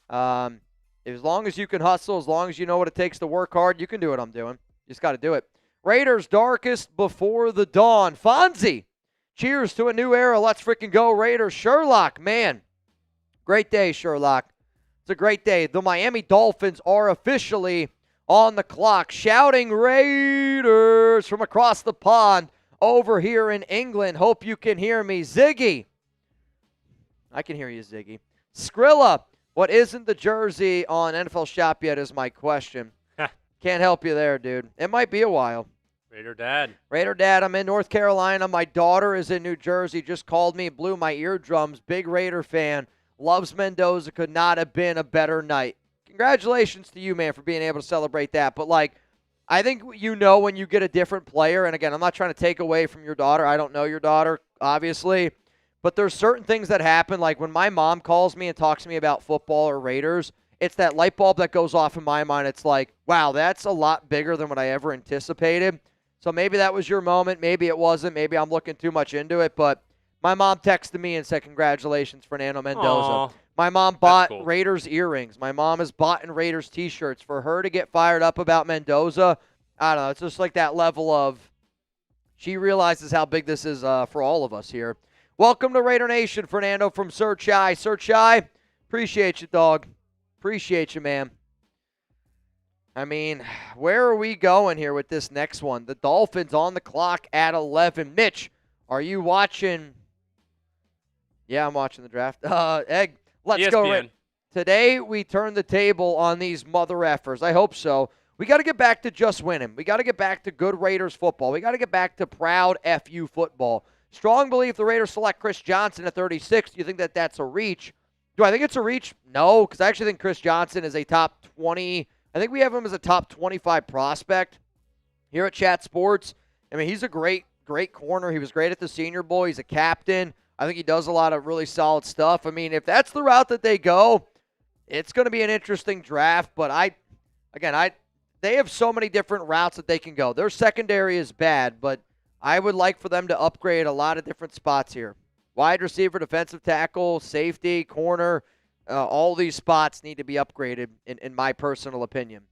as long as you can hustle, as long as you know what it takes to work hard, you can do what I'm doing. You just got to do it. Raiders darkest before the dawn. Fonzie, cheers to a new era. Let's freaking go, Raiders. Sherlock, man. Great day, Sherlock. It's a great day. The Miami Dolphins are officially on the clock, shouting Raiders from across the pond over here in England. Hope you can hear me. Ziggy. I can hear you, Ziggy. Skrilla, what isn't the jersey on NFL Shop yet is my question. Can't help you there, dude. It might be a while. Raider Dad. Raider Dad, I'm in North Carolina. My daughter is in New Jersey. Just called me, blew my eardrums. Big Raider fan. Loves Mendoza. Could not have been a better night. Congratulations to you, man, for being able to celebrate that. But, I think when you get a different player, and again, I'm not trying to take away from your daughter. I don't know your daughter, obviously. But there's certain things that happen, like when my mom calls me and talks to me about football or Raiders, it's that light bulb that goes off in my mind. It's like, wow, that's a lot bigger than what I ever anticipated. So maybe that was your moment. Maybe it wasn't. Maybe I'm looking too much into it. But, My mom texted me and said, congratulations, Fernando Mendoza. Aww, my mom bought cool. Raiders earrings. My mom has bought in Raiders T-shirts. For her to get fired up about Mendoza, I don't know. It's just like that level of she realizes how big this is for all of us here. Welcome to Raider Nation, Fernando from Sir Chai. Sir Chai, appreciate you, dog. Appreciate you, man. I mean, where are we going here with this next one? The Dolphins on the clock at 11. Mitch, are you watching? Yeah, I'm watching the draft. Egg, let's ESPN. go. Right. Today, we turn the table on these mother effers. I hope so. We got to get back to just winning. We got to get back to good Raiders football. We got to get back to proud FU football. Strong belief the Raiders select Chris Johnson at 36. Do you think that that's a reach? Do I think it's a reach? No, because I actually think Chris Johnson is a top 20. I think we have him as a top 25 prospect here at Chat Sports. I mean, he's a great corner. He was great at the Senior Bowl. He's a captain. I think he does a lot of really solid stuff. I mean, if that's the route that they go, it's going to be an interesting draft. But they have so many different routes that they can go. Their secondary is bad, but I would like for them to upgrade a lot of different spots here. Wide receiver, defensive tackle, safety, corner. All these spots need to be upgraded, in my personal opinion.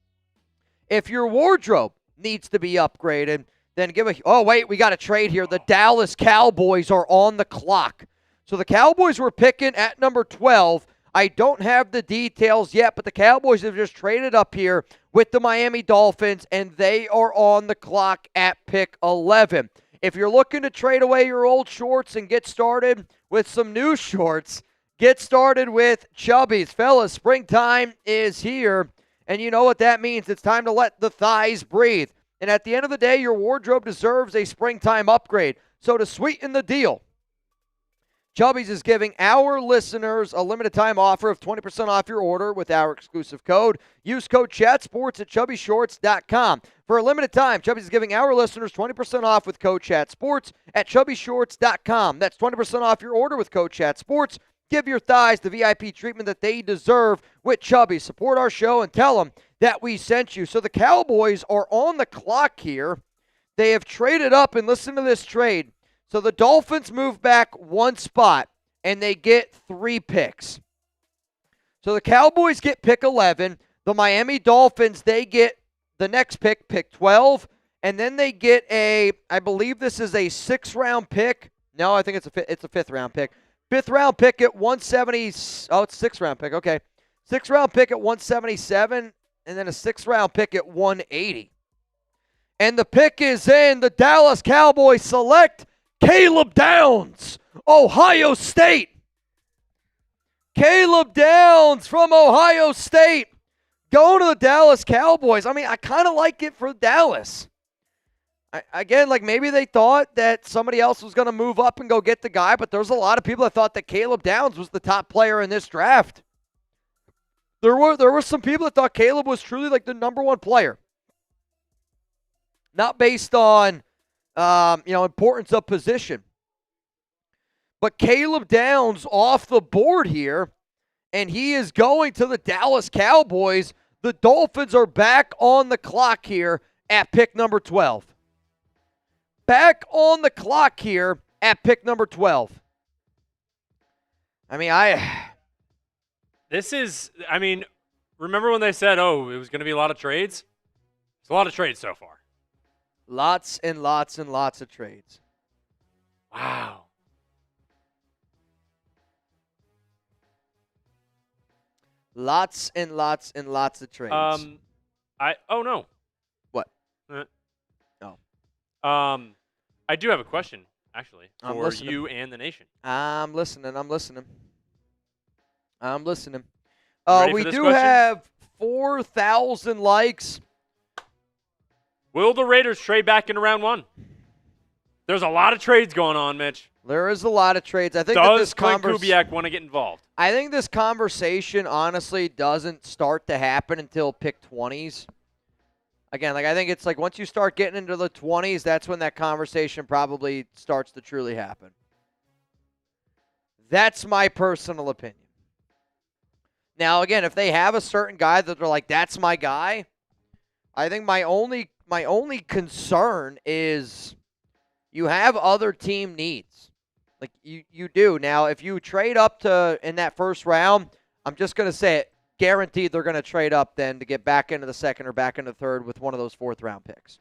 If your wardrobe needs to be upgraded, then we got a trade here. The Dallas Cowboys are on the clock. So the Cowboys were picking at number 12. I don't have the details yet, but the Cowboys have just traded up here with the Miami Dolphins, and they are on the clock at pick 11. If you're looking to trade away your old shorts and get started with some new shorts, get started with Chubbies. Fellas, springtime is here, and you know what that means. It's time to let the thighs breathe. And at the end of the day, your wardrobe deserves a springtime upgrade. So to sweeten the deal, Chubbies is giving our listeners a limited time offer of 20% off your order with our exclusive code. Use code CHATSPORTS at chubbyshorts.com. For a limited time, Chubbies is giving our listeners 20% off with code CHATSPORTS at chubbyshorts.com. That's 20% off your order with code CHATSPORTS. Give your thighs the VIP treatment that they deserve with Chubbies. Support our show and tell them that we sent you. So the Cowboys are on the clock here. They have traded up, and listen to this trade. So the Dolphins move back one spot, and they get 3 picks. So the Cowboys get pick 11. The Miami Dolphins, they get the next pick, pick 12. And then they get I believe this is a 6th-round pick. No, I think it's a 5th-round pick. 5th-round pick at 170. Oh, it's 6th-round pick. Okay. 6th-round pick at 177, and then a 6th-round pick at 180. And the pick is in. The Dallas Cowboys select Caleb Downs, Ohio State. Caleb Downs from Ohio State going to the Dallas Cowboys. I mean, I kind of like it for Dallas. Maybe they thought that somebody else was going to move up and go get the guy, but there's a lot of people that thought that Caleb Downs was the top player in this draft. There were some people that thought Caleb was truly like the number 1 player. Not based on importance of position. But Caleb Downs off the board here, and he is going to the Dallas Cowboys. The Dolphins are back on the clock here at pick number 12. Back on the clock here at pick number 12. Remember when they said, it was going to be a lot of trades? It's a lot of trades so far. Lots and lots and lots of trades. Wow. Lots and lots and lots of trades. No. What? I do have a question, actually, for listening. you and the nation. I'm listening. We do question? have 4,000 likes. Will the Raiders trade back into round 1? There's a lot of trades going on, Mitch. There is a lot of trades. I think Does Clint Kubiak want to get involved? I think this conversation honestly doesn't start to happen until pick 20s. Again, I think it's once you start getting into the 20s, that's when that conversation probably starts to truly happen. That's my personal opinion. Now, again, if they have a certain guy that they're like, that's my guy, I think my only concern is you have other team needs. Like, you do. Now, if you trade up in that first round, I'm just going to say it, guaranteed they're going to trade up then to get back into the second or back into the third with one of those fourth-round picks.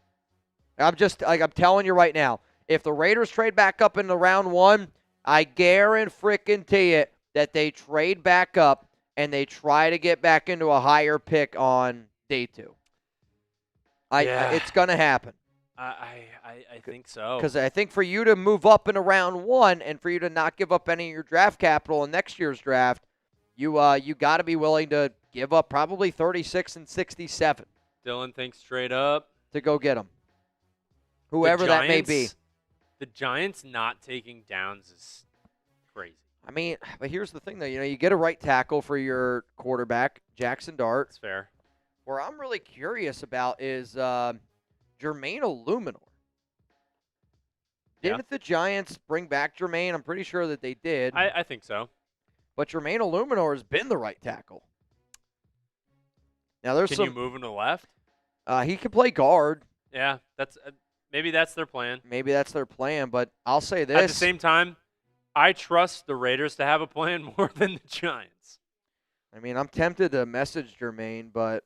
I'm telling you right now, if the Raiders trade back up into round one, I guarantee it that they trade back up and they try to get back into a higher pick on day 2. It's going to happen. I think so. Because I think for you to move up into round 1 and for you to not give up any of your draft capital in next year's draft, you got to be willing to give up probably 36 and 67. Dylan thinks straight up to go get them. Whoever that may be. The Giants not taking Downs is crazy. I mean, but here's the thing, though. You get a right tackle for your quarterback, Jackson Dart. That's fair. Where I'm really curious about is Jermaine Illuminor. Didn't the Giants bring back Jermaine? I'm pretty sure that they did. I think so. But Jermaine Illuminor has been the right tackle. Now Can you move him to left? He can play guard. Yeah, maybe that's their plan. Maybe that's their plan, but I'll say this. At the same time, I trust the Raiders to have a plan more than the Giants. I mean, I'm tempted to message Jermaine, but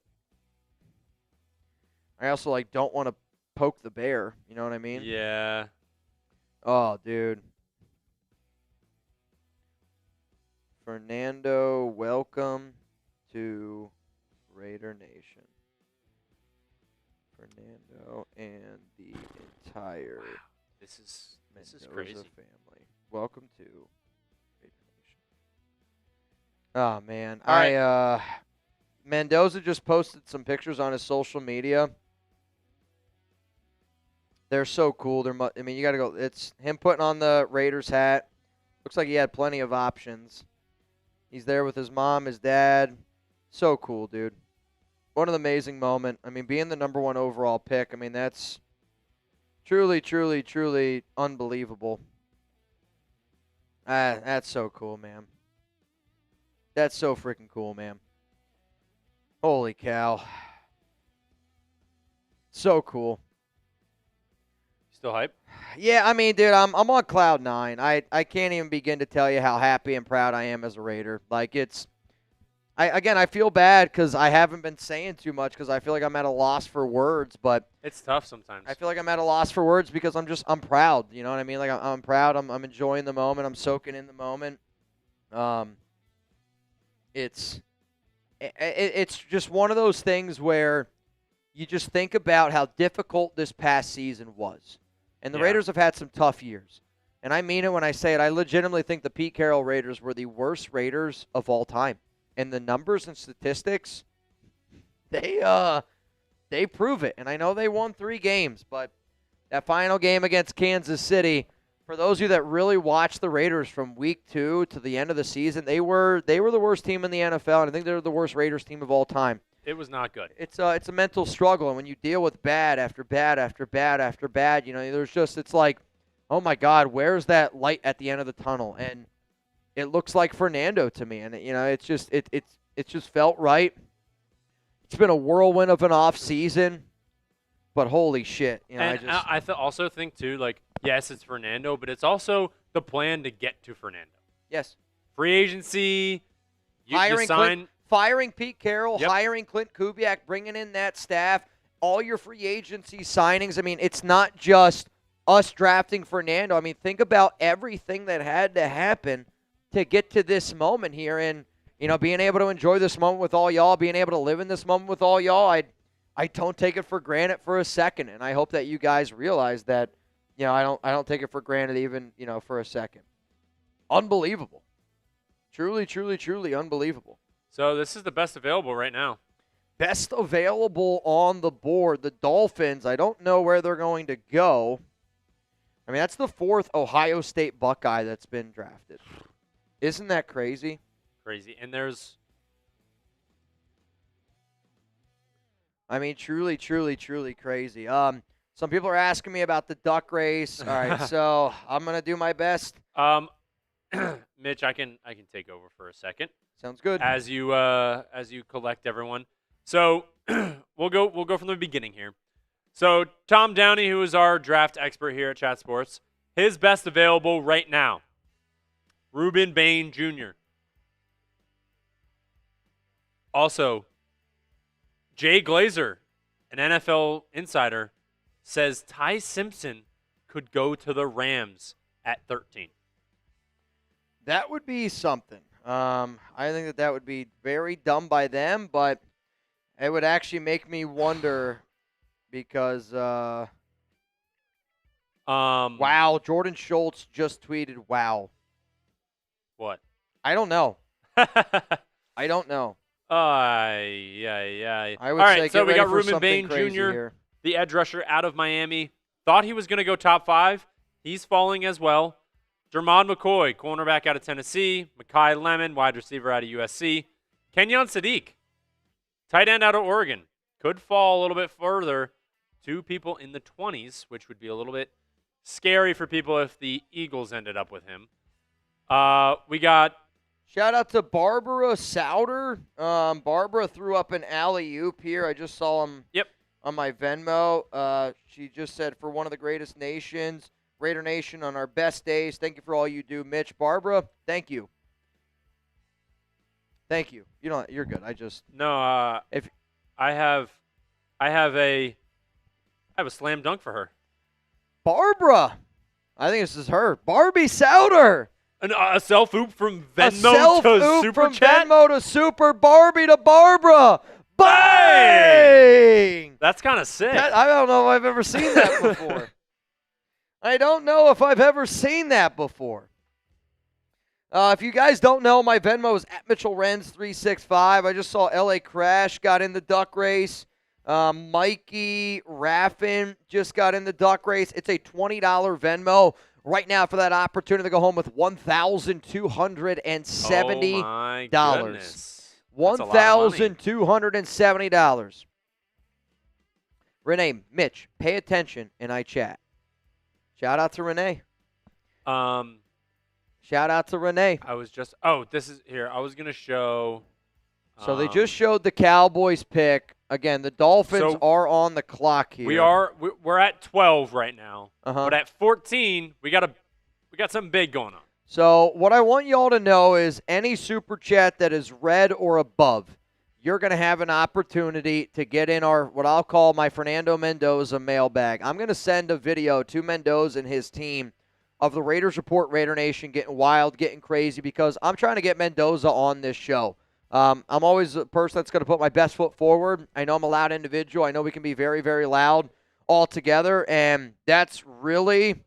I also don't want to poke the bear. You know what I mean? Yeah. Oh, dude. Fernando, welcome to Raider Nation. Fernando and the entire This is Mendoza crazy family. Welcome to Raider Nation. Oh man, All right. Mendoza just posted some pictures on his social media. They're so cool. You got to go. It's him putting on the Raiders hat. Looks like he had plenty of options. He's there with his mom, his dad. So cool, dude. What an amazing moment. I mean, being the number 1 overall pick, that's truly, truly, truly unbelievable. That's so cool, man. That's so freaking cool, man. Holy cow. So cool. Still hype? Yeah, dude, I'm on cloud 9. I can't even begin to tell you how happy and proud I am as a Raider. I feel bad because I haven't been saying too much because I feel like I'm at a loss for words, but it's tough sometimes. I feel like I'm at a loss for words because I'm proud. You know what I mean? I'm proud. I'm enjoying the moment. I'm soaking in the moment. It's just one of those things where you just think about how difficult this past season was. And the Raiders have had some tough years. And I mean it when I say it. I legitimately think the Pete Carroll Raiders were the worst Raiders of all time. And the numbers and statistics, they prove it. And I know they won 3 games, but that final game against Kansas City, for those of you that really watched the Raiders from week 2 to the end of the season, they were the worst team in the NFL, and I think they're the worst Raiders team of all time. It was not good. It's a mental struggle, and when you deal with bad after bad after bad after bad, it's like, oh my God, where's that light at the end of the tunnel? And it looks like Fernando to me, and it's just felt right. It's been a whirlwind of an off season, but holy shit, I also think too, yes, it's Fernando, but it's also the plan to get to Fernando. Yes, free agency, you sign. Firing Pete Carroll, Yep. hiring Clint Kubiak, bringing in that staff, all your free agency signings. It's not just us drafting Fernando. Think about everything that had to happen to get to this moment here. And, being able to enjoy this moment with all y'all, being able to live in this moment with all y'all, I don't take it for granted for a second. And I hope that you guys realize that, I don't take it for granted even, for a second. Unbelievable. Truly, truly, truly unbelievable. So this is the best available right now. Best available on the board. The Dolphins, I don't know where they're going to go. That's the 4th Ohio State Buckeye that's been drafted. Isn't that crazy? Crazy. And there's... truly, truly, truly crazy. Some people are asking me about the duck race. All right, so I'm going to do my best. Mitch, I can take over for a second. Sounds good. As you collect everyone. So we'll go from the beginning here. So Tom Downey, who is our draft expert here at Chat Sports, his best available right now, Ruben Bain Jr. Also, Jay Glazer, an NFL insider, says Ty Simpson could go to the Rams at 13. That would be something. I think that would be very dumb by them, but it would actually make me wonder because, wow, Jordan Schultz just tweeted, wow. What? I don't know. I don't know. Yeah. I would All say right, so we got Ruben Bain Bain Jr., here. the edge rusher out of Miami. Thought he was going to go top 5. He's falling as well. Jermon McCoy, cornerback out of Tennessee. Mekhi Lemon, wide receiver out of USC. Kenyon Sadiq, tight end out of Oregon. Could fall a little bit further. 2 people in the 20s, which would be a little bit scary for people if the Eagles ended up with him. We got... Shout out to Barbara Souter. Barbara threw up an alley-oop here. I just saw him on my Venmo. She just said, for one of the greatest nations, Raider Nation, on our best days. Thank you for all you do, Mitch. Barbara, thank you. Thank you. You know, you're good. if I have a slam dunk for her. Barbara. I think this is her. Barbie Souter. A self-oop from Venmo to Super Chat? Venmo to Super, Barbie to Barbara. Bang! That's kind of sick. I don't know if I've ever seen that before. I don't know if I've ever seen that before. If you guys don't know, my Venmo is at Mitchell Renz 365. I just saw LA Crash got in the duck race. Mikey Raffin just got in the duck race. It's a $20 Venmo right now for that opportunity to go home with $1,270. Oh my goodness. $1,270. Renee, Mitch, pay attention in iChat. Shout out to Renee. Shout out to Renee. I was just this is here. I was gonna show. So they just showed the Cowboys pick. Again, the Dolphins are on the clock here. We're at 12 right now. Uh-huh. But at 14, we got something big going on. So what I want y'all to know is any super chat that is red or above, you're going to have an opportunity to get in our, what I'll call my Fernando Mendoza mailbag. I'm going to send a video to Mendoza and his team of the Raiders Report Raider Nation getting wild, getting crazy, because I'm trying to get Mendoza on this show. I'm always a person that's going to put my best foot forward. I know I'm a loud individual. I know we can be very, very loud all together, and that's really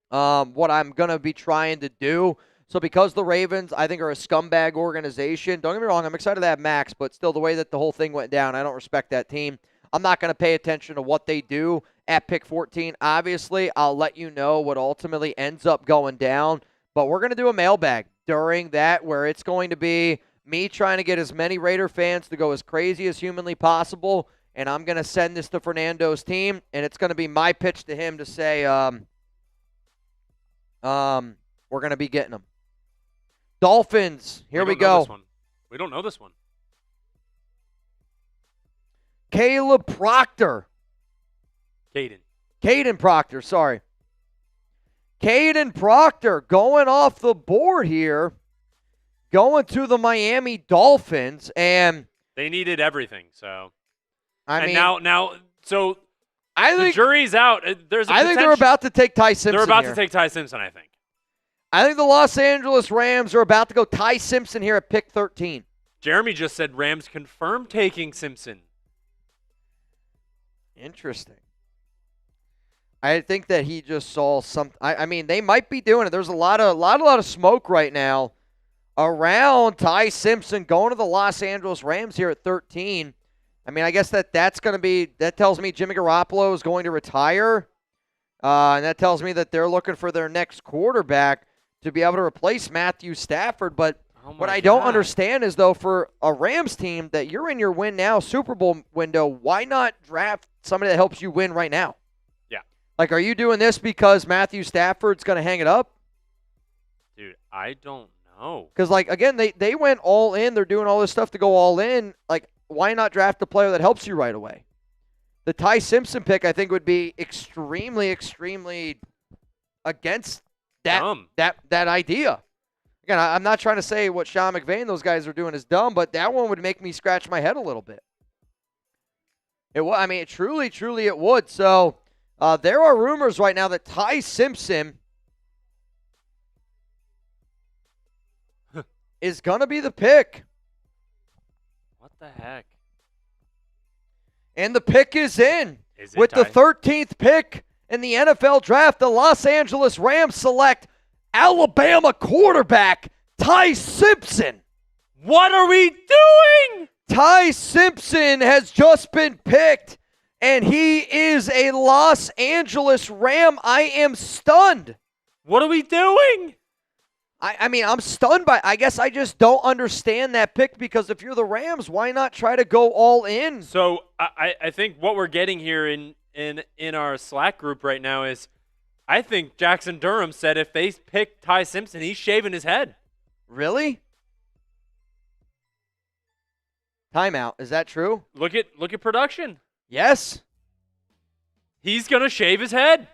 what I'm going to be trying to do. So because the Ravens, I think, are a scumbag organization, don't get me wrong, I'm excited to have Max, but still the way that the whole thing went down, I don't respect that team. I'm not going to pay attention to what they do at pick 14. Obviously, I'll let you know what ultimately ends up going down, but we're going to do a mailbag during that where it's going to be me trying to get as many Raider fans to go as crazy as humanly possible, and I'm going to send this to Fernando's team, and it's going to be my pitch to him to say, we're going to be getting them. Dolphins, here we go. We don't know this one. Caleb Proctor. Caden Proctor, sorry. Caden Proctor going off the board here, going to the Miami Dolphins, and they needed everything. So, I mean, so I think the jury's out. I think they're about to take Ty Simpson. They're about to take Ty Simpson, I think. I think the Los Angeles Rams are about to go Ty Simpson here at pick 13. Jeremy just said Rams confirmed taking Simpson. Interesting. I think that he just saw something. I mean, they might be doing it. There's a lot of smoke right now around Ty Simpson going to the Los Angeles Rams here at 13. I mean, I guess that's going to be, that tells me Jimmy Garoppolo is going to retire. And that tells me that they're looking for their next quarterback to be able to replace Matthew Stafford. But what I don't understand is, though, for a Rams team that you're in your win now Super Bowl window, why not draft somebody that helps you win right now? Yeah. Like, are you doing this because Matthew Stafford's going to hang it up? Dude, I don't know. Because, like, again, they went all in. They're doing all this stuff to go all in. Like, why not draft a player that helps you right away? The Ty Simpson pick, I think, would be extremely, extremely against that idea. Again, I'm not trying to say what Sean McVay and those guys are doing is dumb, but that one would make me scratch my head a little bit. It truly it would. So there are rumors right now that Ty Simpson is going to be the pick. What the heck? And the pick is in. With Ty? The 13th pick in the NFL draft, the Los Angeles Rams select Alabama quarterback Ty Simpson. What are we doing? Ty Simpson has just been picked, and he is a Los Angeles Ram. I am stunned. What are we doing? I mean, I'm stunned by. I guess I just don't understand that pick, because if you're the Rams, why not try to go all in? So I think what we're getting here in our Slack group right now is, I think Jackson Durham said if they pick Ty Simpson, he's shaving his head. Really? Timeout. Is that true? Look at production. Yes. He's gonna shave his head.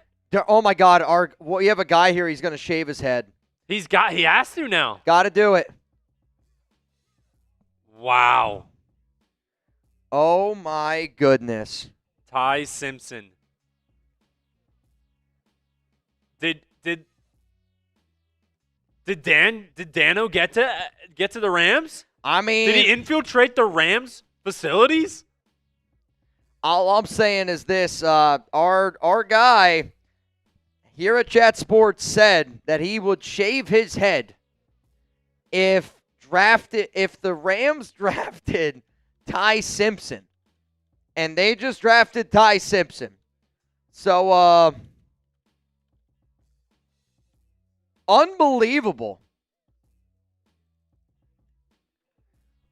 Oh my God! We have a guy here. He's gonna shave his head. He has to now. Got to do it. Wow. Oh my goodness. Ty Simpson. Did Dano get to the Rams? I mean, did he infiltrate the Rams facilities? All I'm saying is this: our guy here at Chat Sports said that he would shave his head if the Rams drafted Ty Simpson, and they just drafted Ty Simpson. So, unbelievable.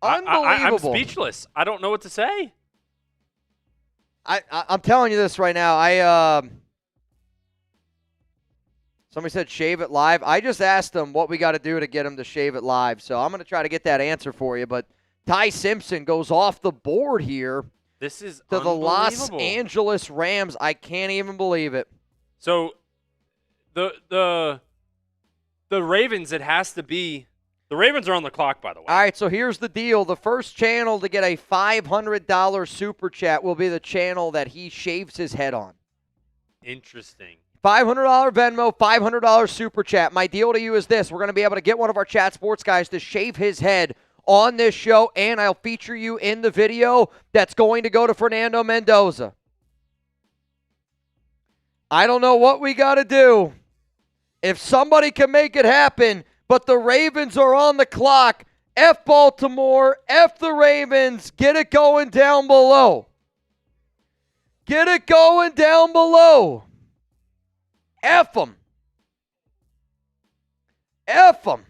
I'm speechless. I don't know what to say. I'm telling you this right now. Somebody said shave it live. I just asked them what we got to do to get him to shave it live. So I'm going to try to get that answer for you. But Ty Simpson goes off the board here. This is to the Los Angeles Rams. I can't even believe it. So the Ravens, it has to be. The Ravens are on the clock, by the way. All right, so here's the deal. The first channel to get a $500 super chat will be the channel that he shaves his head on. Interesting. $500 Venmo, $500 super chat. My deal to you is this. We're going to be able to get one of our Chat Sports guys to shave his head on this show, and I'll feature you in the video that's going to go to Fernando Mendoza. I don't know what we got to do. If somebody can make it happen, but the Ravens are on the clock. F Baltimore, F the Ravens. Get it going down below. Get it going down below. F them. F them.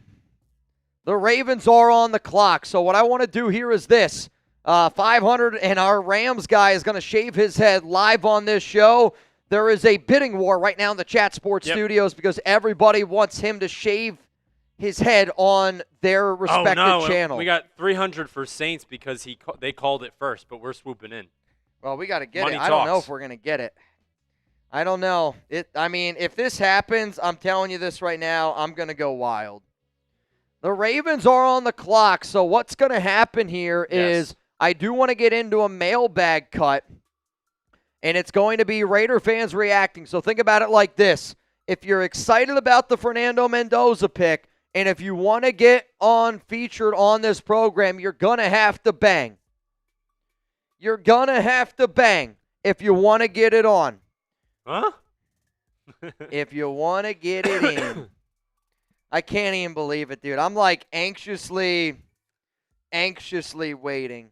The Ravens are on the clock. So what I want to do here is this. 500, and our Rams guy is going to shave his head live on this show. There is a bidding war right now in the Chat Sports studios because everybody wants him to shave his head on their respective channel. We got 300 for Saints because they called it first, but we're swooping in. Well, we got to get it. I don't know if we're going to get it. I don't know. I mean, if this happens, I'm telling you this right now, I'm going to go wild. The Ravens are on the clock, so what's going to happen here is I do want to get into a mailbag cut, and it's going to be Raider fans reacting. So think about it like this. If you're excited about the Fernando Mendoza pick, and if you want to get featured on this program, you're going to have to bang. You're going to have to bang if you want to get it on. Huh? If you want to get it in. I can't even believe it, dude. I'm like anxiously waiting.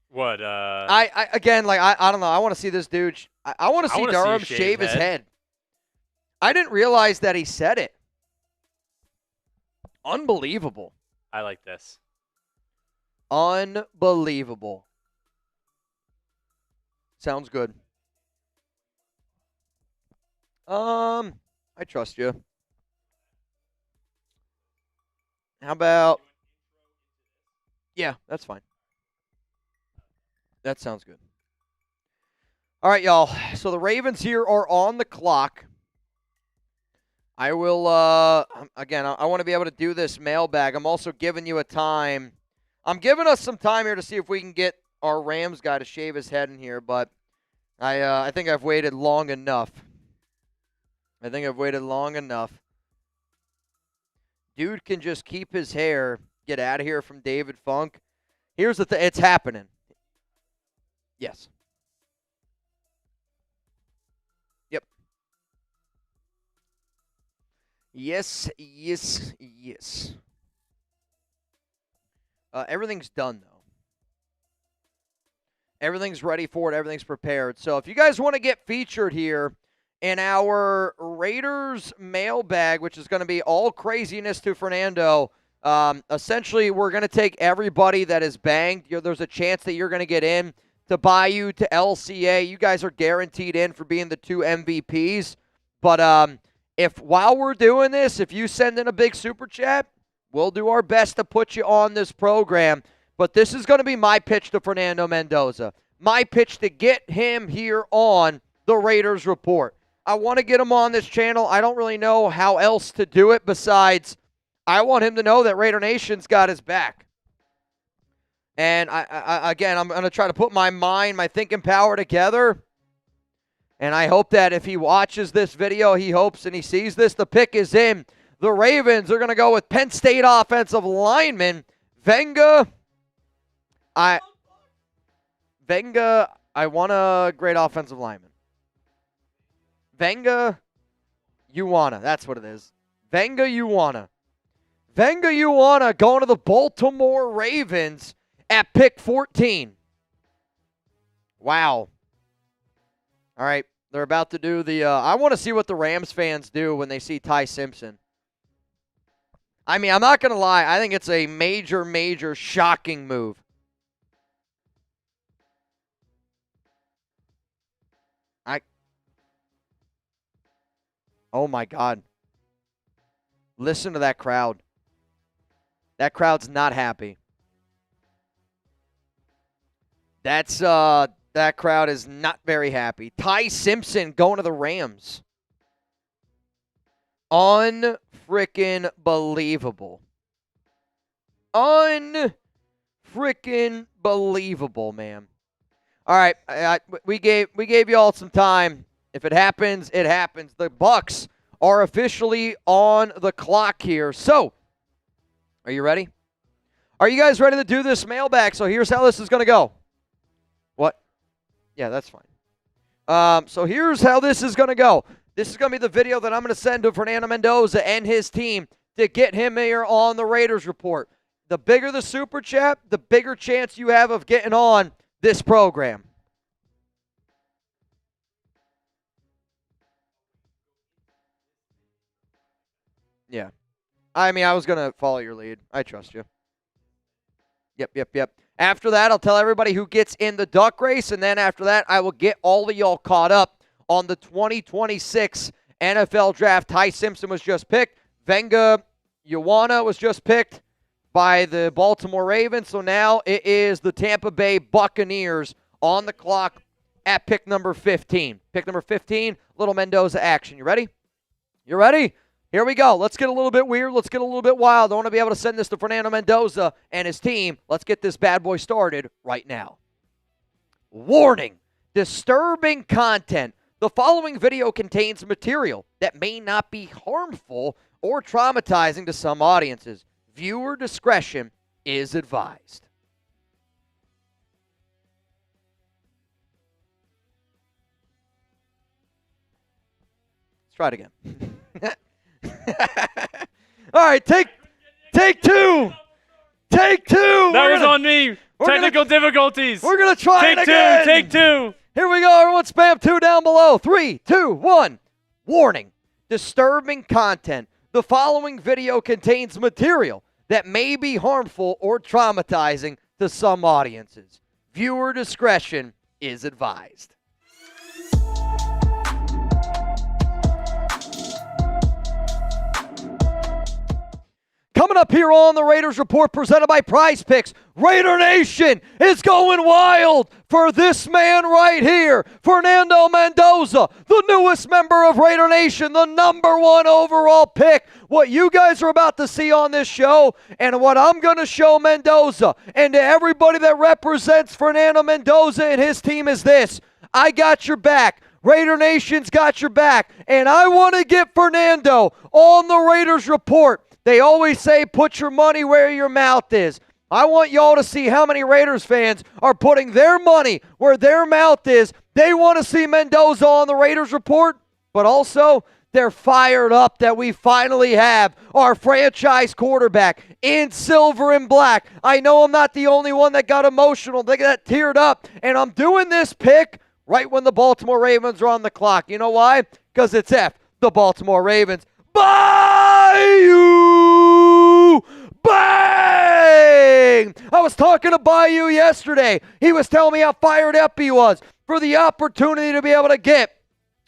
What? I don't know. I want to see this dude. I want to see Durham shave his head. I didn't realize that he said it. Unbelievable. I like this. Unbelievable. Sounds good. I trust you. How about... Yeah, that's fine. That sounds good. All right, y'all. So the Ravens here are on the clock. I will, again, I want to be able to do this mailbag. I'm also giving you a time. I'm giving us some time here to see if we can get our Rams guy to shave his head in here, but I think I've waited long enough. Dude can just keep his hair, get out of here from David Funk. Here's the thing. It's happening. Yes. Yep. Yes. Everything's done, though. Everything's ready for it. Everything's prepared. So if you guys want to get featured here in our Raiders mailbag, which is going to be all craziness to Fernando, essentially we're going to take everybody that is banged. There's a chance that you're going to get in to Bayou, to LCA. You guys are guaranteed in for being the 2 MVPs. But if while we're doing this, if you send in a big super chat, we'll do our best to put you on this program. But this is going to be my pitch to Fernando Mendoza. My pitch to get him here on the Raiders Report. I want to get him on this channel. I don't really know how else to do it besides I want him to know that Raider Nation's got his back. And again, I'm going to try to put my mind, my thinking power together. And I hope that if he watches this video, he hopes and he sees this, the pick is in. The Ravens are going to go with Penn State offensive lineman Venga. I want a great offensive lineman. Venga Ioane. That's what it is. Venga Ioane. Venga Ioane going to the Baltimore Ravens at pick 14. Wow. All right. They're about to do the I want to see what the Rams fans do when they see Ty Simpson. I mean, I'm not going to lie. I think it's a major, major shocking move. Oh, my God. Listen to that crowd. That crowd's not happy. That crowd is not very happy. Ty Simpson going to the Rams. Unfreaking believable. Unfreaking believable, man. All right, we gave you all some time. If it happens, it happens. The Bucs are officially on the clock here. So, are you ready? Are you guys ready to do this mailbag? So here's how this is going to go. What? Yeah, that's fine. So here's how this is going to go. This is going to be the video that I'm going to send to Fernando Mendoza and his team to get him here on the Raiders Report. The bigger the super chat, the bigger chance you have of getting on this program. Yeah. I mean, I was going to follow your lead. I trust you. Yep. After that, I'll tell everybody who gets in the duck race, and then after that, I will get all of y'all caught up on the 2026 NFL Draft. Ty Simpson was just picked. Venga Ioane was just picked by the Baltimore Ravens. So now it is the Tampa Bay Buccaneers on the clock at pick number 15. Pick number 15, little Mendoza action. You ready? You ready? Here we go. Let's get a little bit weird. Let's get a little bit wild. I want to be able to send this to Fernando Mendoza and his team. Let's get this bad boy started right now. Warning. Disturbing content. The following video contains material that may not be harmful or traumatizing to some audiences. Viewer discretion is advised. Let's try it again. All right, take two. Take two. That was on me. Technical difficulties. We're going to try it again. Take two. Here we go. Everyone spam 2 down below. 3, 2, 1. Warning. Disturbing content. The following video contains material that may be harmful or traumatizing to some audiences. Viewer discretion is advised. Coming up here on the Raiders Report presented by Prize Picks, Raider Nation is going wild for this man right here, Fernando Mendoza, the newest member of Raider Nation, the number 1 overall pick. What you guys are about to see on this show and what I'm going to show Mendoza and to everybody that represents Fernando Mendoza and his team is this. I got your back. Raider Nation's got your back. And I want to get Fernando on the Raiders Report. They always say put your money where your mouth is. I want y'all to see how many Raiders fans are putting their money where their mouth is. They want to see Mendoza on the Raiders Report, but also they're fired up that we finally have our franchise quarterback in silver and black. I know I'm not the only one that got emotional, that got teared up, and I'm doing this pick right when the Baltimore Ravens are on the clock. You know why? Because it's the Baltimore Ravens. Bayou! Bang! I was talking to Bayou yesterday. He was telling me how fired up he was for the opportunity to be able to get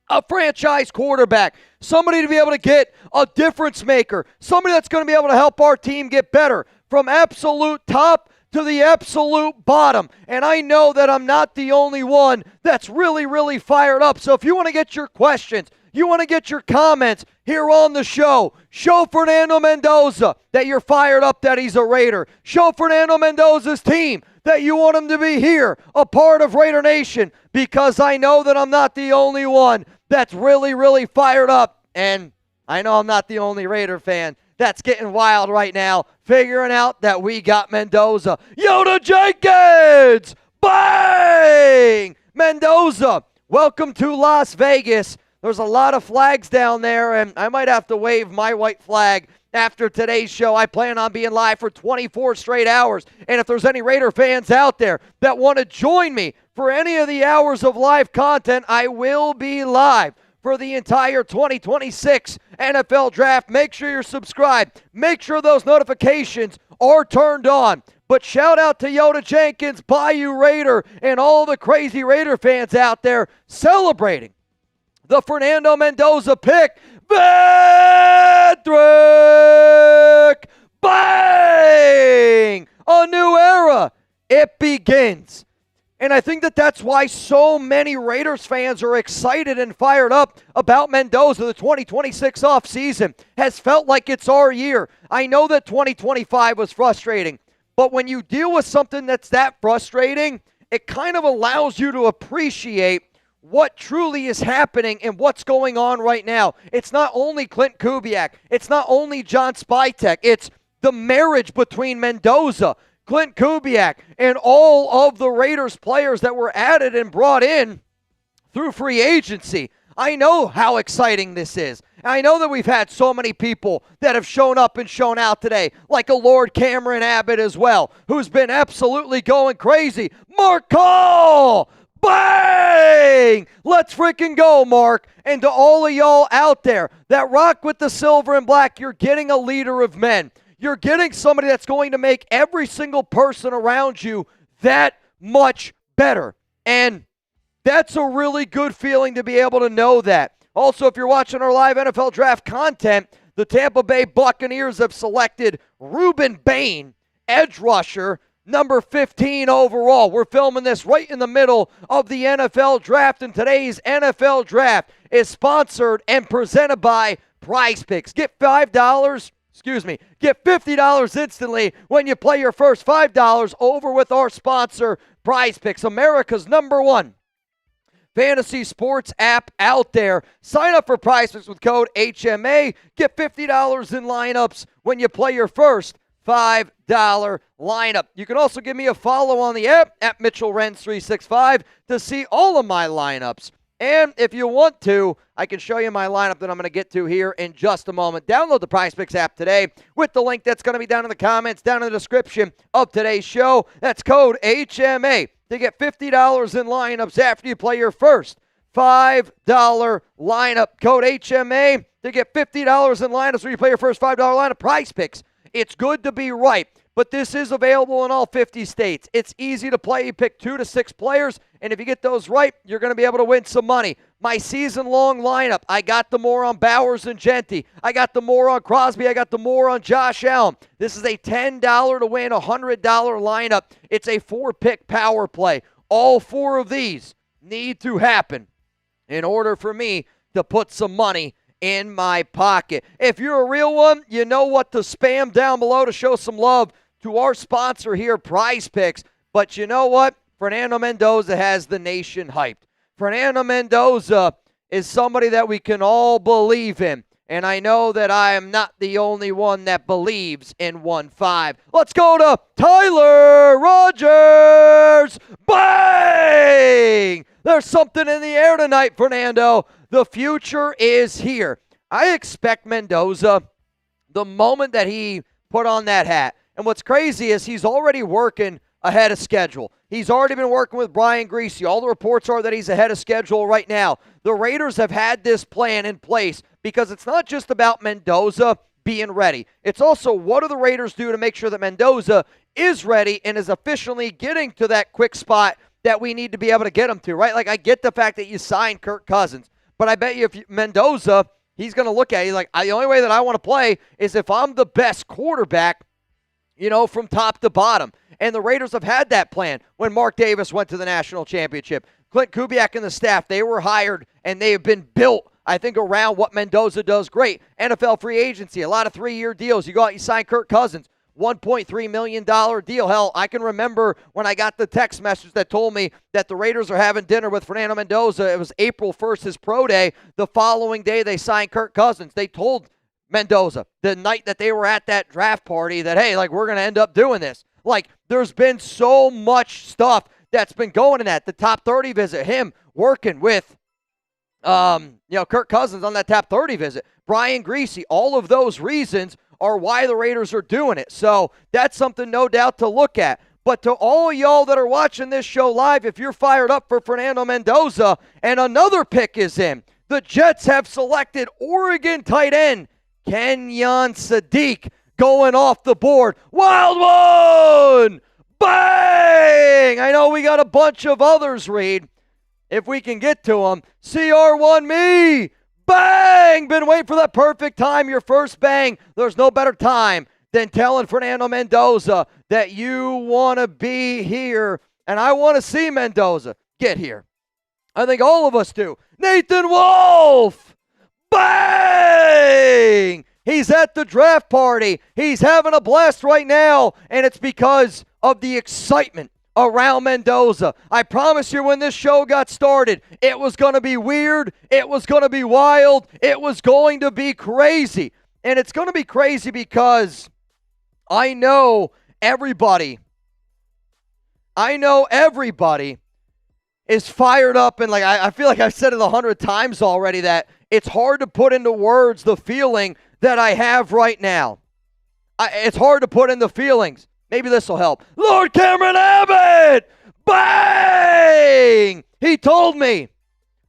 a franchise quarterback, somebody to be able to get a difference maker, somebody that's going to be able to help our team get better from absolute top to the absolute bottom. And I know that I'm not the only one that's really, really fired up. So if you want to get your questions, you want to get your comments here on the show, show Fernando Mendoza that you're fired up that he's a Raider. Show Fernando Mendoza's team that you want him to be here, a part of Raider Nation, because I know that I'm not the only one that's really, really fired up. And I know I'm not the only Raider fan that's getting wild right now, figuring out that we got Mendoza. Yoda Jenkins! Bang! Mendoza, welcome to Las Vegas. There's a lot of flags down there, and I might have to wave my white flag after today's show. I plan on being live for 24 straight hours. And if there's any Raider fans out there that want to join me for any of the hours of live content, I will be live for the entire 2026 NFL Draft. Make sure you're subscribed. Make sure those notifications are turned on. But shout out to Yoda Jenkins, Bayou Raider, and all the crazy Raider fans out there celebrating the Fernando Mendoza pick. Patrick! Bang! A new era. It begins. And I think that that's why so many Raiders fans are excited and fired up about Mendoza. The 2026 offseason has felt like it's our year. I know that 2025 was frustrating, but when you deal with something that's that frustrating, it kind of allows you to appreciate what truly is happening and what's going on right now. It's not only Clint Kubiak. It's not only John Spytek. It's the marriage between Mendoza, Clint Kubiak, and all of the Raiders players that were added and brought in through free agency. I know how exciting this is. I know that we've had so many people that have shown up and shown out today, like a Lord Cameron Abbott as well, who's been absolutely going crazy. Mark Call! Bang! Let's freaking go, Mark. And to all of y'all out there that rock with the silver and black, you're getting a leader of men. You're getting somebody that's going to make every single person around you that much better. And that's a really good feeling to be able to know that. Also, if you're watching our live NFL Draft content, the Tampa Bay Buccaneers have selected Ruben Bain, edge rusher, number 15 overall. We're filming this right in the middle of the NFL Draft, and today's NFL Draft is sponsored and presented by Prize Picks. Get $50 instantly when you play your first $5 over with our sponsor, Prize Picks, America's #1 fantasy sports app out there. Sign up for Prize Picks with code HMA. Get $50 in lineups when you play your first $5 lineup. You can also give me a follow on the app at MitchellRens365 to see all of my lineups. And if you want to, I can show you my lineup that I'm going to get to here in just a moment. Download the Prize Picks app today with the link that's going to be down in the comments, down in the description of today's show. That's code HMA to get $50 in lineups after you play your first $5 lineup. Code HMA to get $50 in lineups when you play your first $5 lineup. Prize Picks. It's good to be right, but this is available in all 50 states. It's easy to play. You pick 2 to 6 players, and if you get those right, you're going to be able to win some money. My season-long lineup, I got the more on Bowers and Genty. I got the more on Crosby. I got the more on Josh Allen. This is a $10 to win, $100 lineup. It's a 4-pick power play. All 4 of these need to happen in order for me to put some money in my pocket. If you're a real one, you know what to spam down below to show some love to our sponsor here, Prize Picks. But you know what? Fernando Mendoza has the nation hyped. Fernando Mendoza is somebody that we can all believe in. And I know that I am not the only one that believes in 1-5. Let's go to Tyler Rogers. Bang! There's something in the air tonight, Fernando. The future is here. I expect Mendoza, the moment that he put on that hat, and what's crazy is he's already working ahead of schedule. He's already been working with Brian Griese. All the reports are that he's ahead of schedule right now. The Raiders have had this plan in place because it's not just about Mendoza being ready. It's also what do the Raiders do to make sure that Mendoza is ready and is efficiently getting to that quick spot that we need to be able to get him to, right? Like, I get the fact that you signed Kirk Cousins, but I bet you if Mendoza, he's going to look at it, he's like, the only way that I want to play is if I'm the best quarterback, from top to bottom. And the Raiders have had that plan when Mark Davis went to the national championship. Clint Kubiak and the staff, they were hired and they have been built, I think, around what Mendoza does great. NFL free agency, a lot of 3-year deals. You go out, you sign Kirk Cousins, $1.3 million deal. Hell, I can remember when I got the text message that told me that the Raiders are having dinner with Fernando Mendoza. It was April 1st, his pro day. The following day, they signed Kirk Cousins. They told Mendoza the night that they were at that draft party that, hey, we're going to end up doing this. There's been so much stuff that's been going in that. The top 30 visit, him working with, Kirk Cousins on that top 30 visit. Brian Griese, all of those reasons are why the Raiders are doing it. So that's something no doubt to look at. But to all y'all that are watching this show live, if you're fired up for Fernando Mendoza and another pick is in, the Jets have selected Oregon tight end Kenyon Sadiq going off the board. Wild one! Bang! I know we got a bunch of others, Reed. If we can get to them. CR1 me! Bang! Been waiting for that perfect time, your first bang. There's no better time than telling Fernando Mendoza that you want to be here. And I want to see Mendoza get here. I think all of us do. Nathan Wolf! Bang! He's at the draft party. He's having a blast right now, and it's because of the excitement around Mendoza. I promise you when this show got started, it was going to be weird. It was going to be wild. It was going to be crazy. And it's going to be crazy because I know everybody is fired up, and I feel like I've said it 100 times already that it's hard to put into words the feeling that I have right now. It's hard to put into feelings. Maybe this will help. Lord Cameron Abbott! Bang! He told me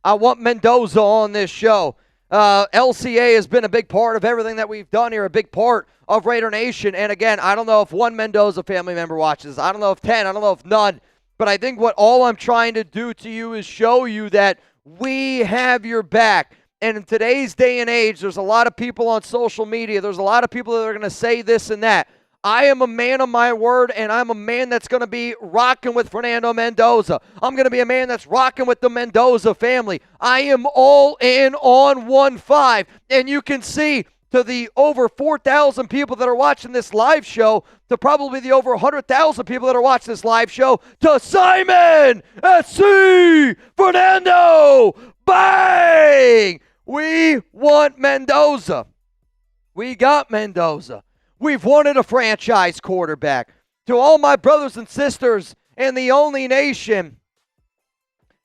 I want Mendoza on this show. LCA has been a big part of everything that we've done here, a big part of Raider Nation. And again, I don't know if one Mendoza family member watches. I don't know if 10. I don't know if none. But I think what all I'm trying to do to you is show you that we have your back. And in today's day and age, there's a lot of people on social media. There's a lot of people that are going to say this and that. I am a man of my word, and I'm a man that's going to be rocking with Fernando Mendoza. I'm going to be a man that's rocking with the Mendoza family. I am all in on 1-5. And you can see to the over 4,000 people that are watching this live show, to probably the over 100,000 people that are watching this live show, to Simon SC Fernando, bang! We want Mendoza. We got Mendoza. We've wanted a franchise quarterback. To all my brothers and sisters in the Only Nation,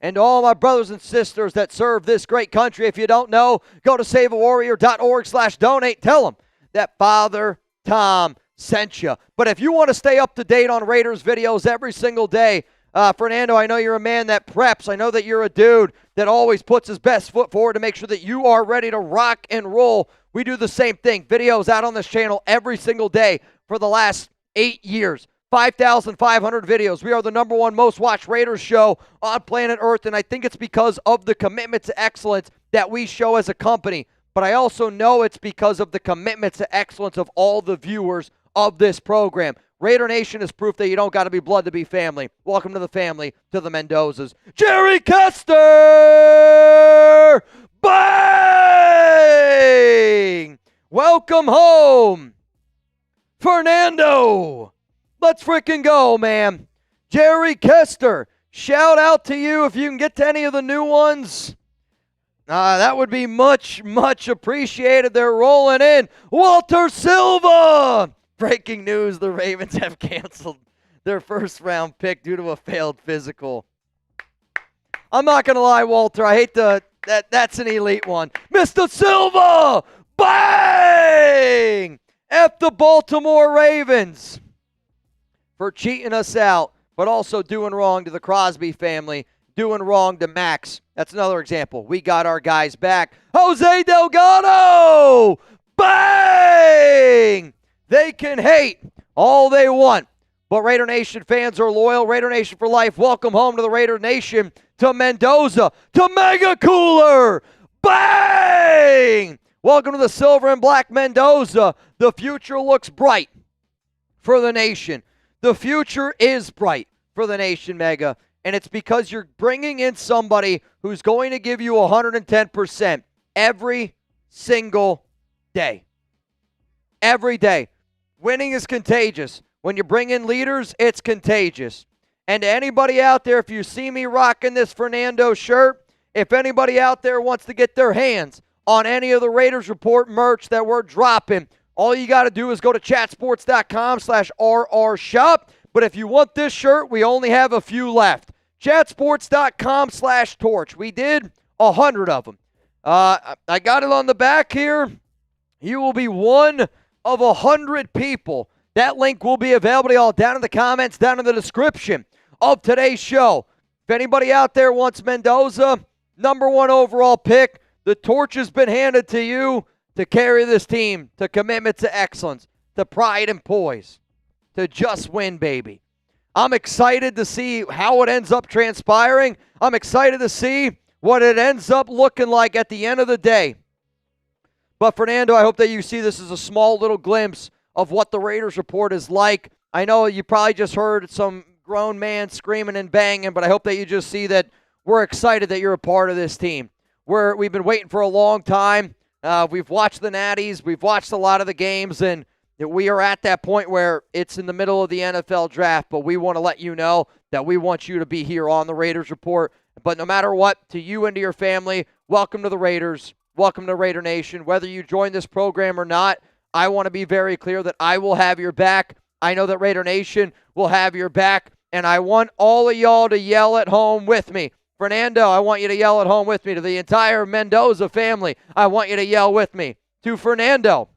and to all my brothers and sisters that serve this great country, if you don't know, go to saveawarrior.org/donate. Tell them that Father Tom sent you. But if you want to stay up to date on Raiders videos every single day, Fernando, I know you're a man that preps. I know that you're a dude that always puts his best foot forward to make sure that you are ready to rock and roll. We do the same thing. Videos out on this channel every single day for the last 8 years. 5,500 videos. We are the number one most watched Raiders show on planet Earth, and I think it's because of the commitment to excellence that we show as a company. But I also know it's because of the commitment to excellence of all the viewers of this program. Raider Nation is proof that you don't got to be blood to be family. Welcome to the family, to the Mendozas. Jerry Kester! Bang! Welcome home, Fernando. Let's freaking go, man. Jerry Kester, shout out to you if you can get to any of the new ones. That would be much, much appreciated. They're rolling in. Walter Silva. Breaking news, the Ravens have canceled their first-round pick due to a failed physical. I'm not going to lie, Walter. I hate that's an elite one. Mr. Silva. Bang! F the Baltimore Ravens for cheating us out, but also doing wrong to the Crosby family, doing wrong to Max. That's another example. We got our guys back. Jose Delgado! Bang! They can hate all they want, but Raider Nation fans are loyal. Raider Nation for life. Welcome home to the Raider Nation, to Mendoza, to Mega Cooler. Bang! Welcome to the Silver and Black Mendoza. The future looks bright for the nation. The future is bright for the nation, Mega. And it's because you're bringing in somebody who's going to give you 110% every single day. Every day. Winning is contagious. When you bring in leaders, it's contagious. And to anybody out there, if you see me rocking this Fernando shirt, if anybody out there wants to get their hands on any of the Raiders Report merch that we're dropping, all you got to do is go to chatsports.com/RRshop. But if you want this shirt, we only have a few left. Chatsports.com/torch. We did 100 of them. I got it on the back here. You will be one of 100 people. That link will be available to y'all down in the comments, down in the description of today's show. If anybody out there wants Mendoza, number one overall pick, the torch has been handed to you to carry this team to commitment to excellence, to pride and poise, to just win, baby. I'm excited to see how it ends up transpiring. I'm excited to see what it ends up looking like at the end of the day. But, Fernando, I hope that you see this as a small little glimpse of what the Raiders Report is like. I know you probably just heard some grown man screaming and banging, but I hope that you just see that we're excited that you're a part of this team. We've been waiting for a long time. We've watched the Natties. We've watched a lot of the games, and we are at that point where it's in the middle of the NFL draft, but we want to let you know that we want you to be here on the Raiders Report. But no matter what, to you and to your family, welcome to the Raiders. Welcome to Raider Nation. Whether you join this program or not, I want to be very clear that I will have your back. I know that Raider Nation will have your back, and I want all of y'all to yell at home with me. Fernando, I want you to yell at home with me. To the entire Mendoza family, I want you to yell with me. To Fernando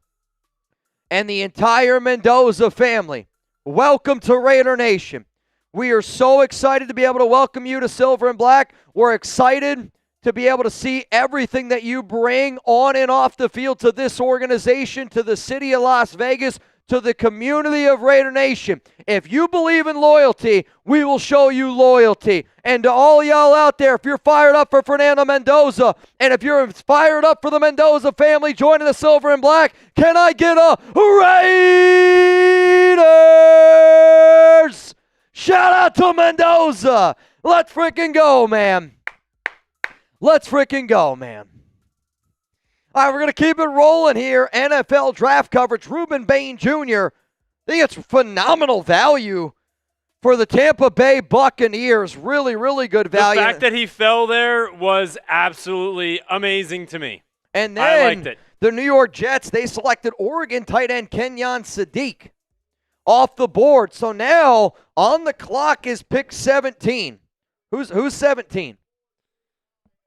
and the entire Mendoza family, welcome to Raider Nation. We are so excited to be able to welcome you to Silver and Black. We're excited to be able to see everything that you bring on and off the field to this organization, to the city of Las Vegas, to the community of Raider Nation. If you believe in loyalty, we will show you loyalty. And to all y'all out there, if you're fired up for Fernando Mendoza, and if you're fired up for the Mendoza family joining the Silver and Black, can I get a Raiders? Shout out to Mendoza. Let's freaking go, man. Let's freaking go, man. All right, we're going to keep it rolling here. NFL draft coverage. Ruben Bain Jr. I think it's phenomenal value for the Tampa Bay Buccaneers. Really, really good value. The fact that he fell there was absolutely amazing to me. And then I liked it. The New York Jets, they selected Oregon tight end Kenyon Sadiq off the board. So now on the clock is pick 17. Who's 17?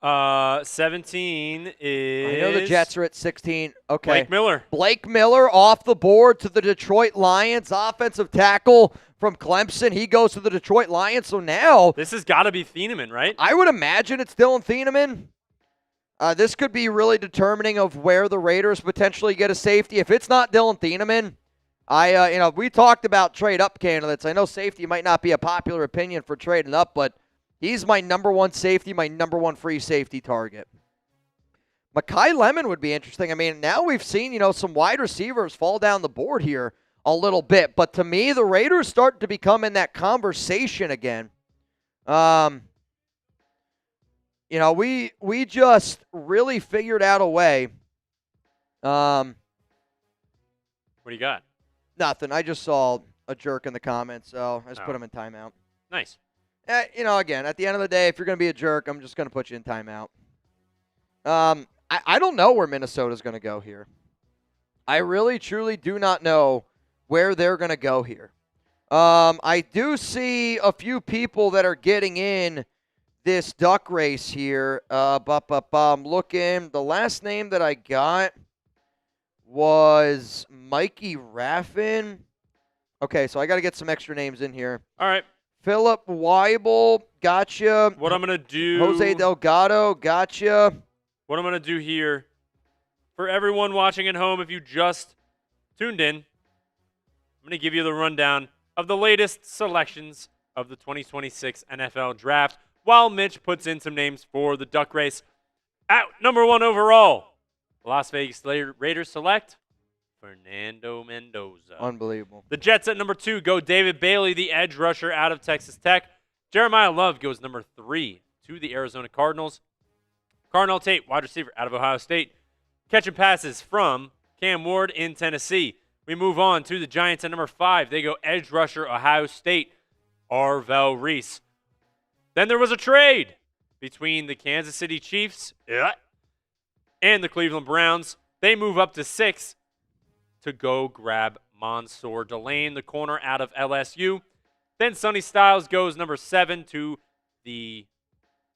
17 is... I know the Jets are at 16. Okay. Blake Miller. Blake Miller off the board to the Detroit Lions. Offensive tackle from Clemson. He goes to the Detroit Lions. So now... This has got to be Thieneman, right? I would imagine it's Dylan Thieneman. This could be really determining of where the Raiders potentially get a safety. If it's not Dylan Thieneman, We talked about trade-up candidates. I know safety might not be a popular opinion for trading up, but he's my number one safety, my number one free safety target. Mekhi Lemon would be interesting. I mean, now we've seen, some wide receivers fall down the board here a little bit. But to me, the Raiders start to become in that conversation again. We just really figured out a way. What do you got? Nothing. I just saw a jerk in the comments, so I just put him in timeout. Nice. Again, at the end of the day, if you're going to be a jerk, I'm just going to put you in timeout. I don't know where Minnesota's going to go here. I really, truly do not know where they're going to go here. I do see a few people that are getting in this duck race here. I'm looking. The last name that I got was Mikey Raffin. Okay, so I got to get some extra names in here. All right. Philip Weibel, gotcha. What I'm going to do. Jose Delgado, gotcha. What I'm going to do here, for everyone watching at home, if you just tuned in, I'm going to give you the rundown of the latest selections of the 2026 NFL Draft, while Mitch puts in some names for the duck race. At number 1 overall, Las Vegas Raiders select Fernando Mendoza. Unbelievable. The Jets at number 2 go David Bailey, the edge rusher out of Texas Tech. Jeremiah Love goes number 3 to the Arizona Cardinals. Carnell Tate, wide receiver out of Ohio State. Catching passes from Cam Ward in Tennessee. We move on to the Giants at number 5. They go edge rusher, Ohio State, Arvell Reese. Then there was a trade between the Kansas City Chiefs and the Cleveland Browns. They move up to 6 to go grab Mansour Delane, the corner out of LSU. Then Sonny Styles goes number 7 to the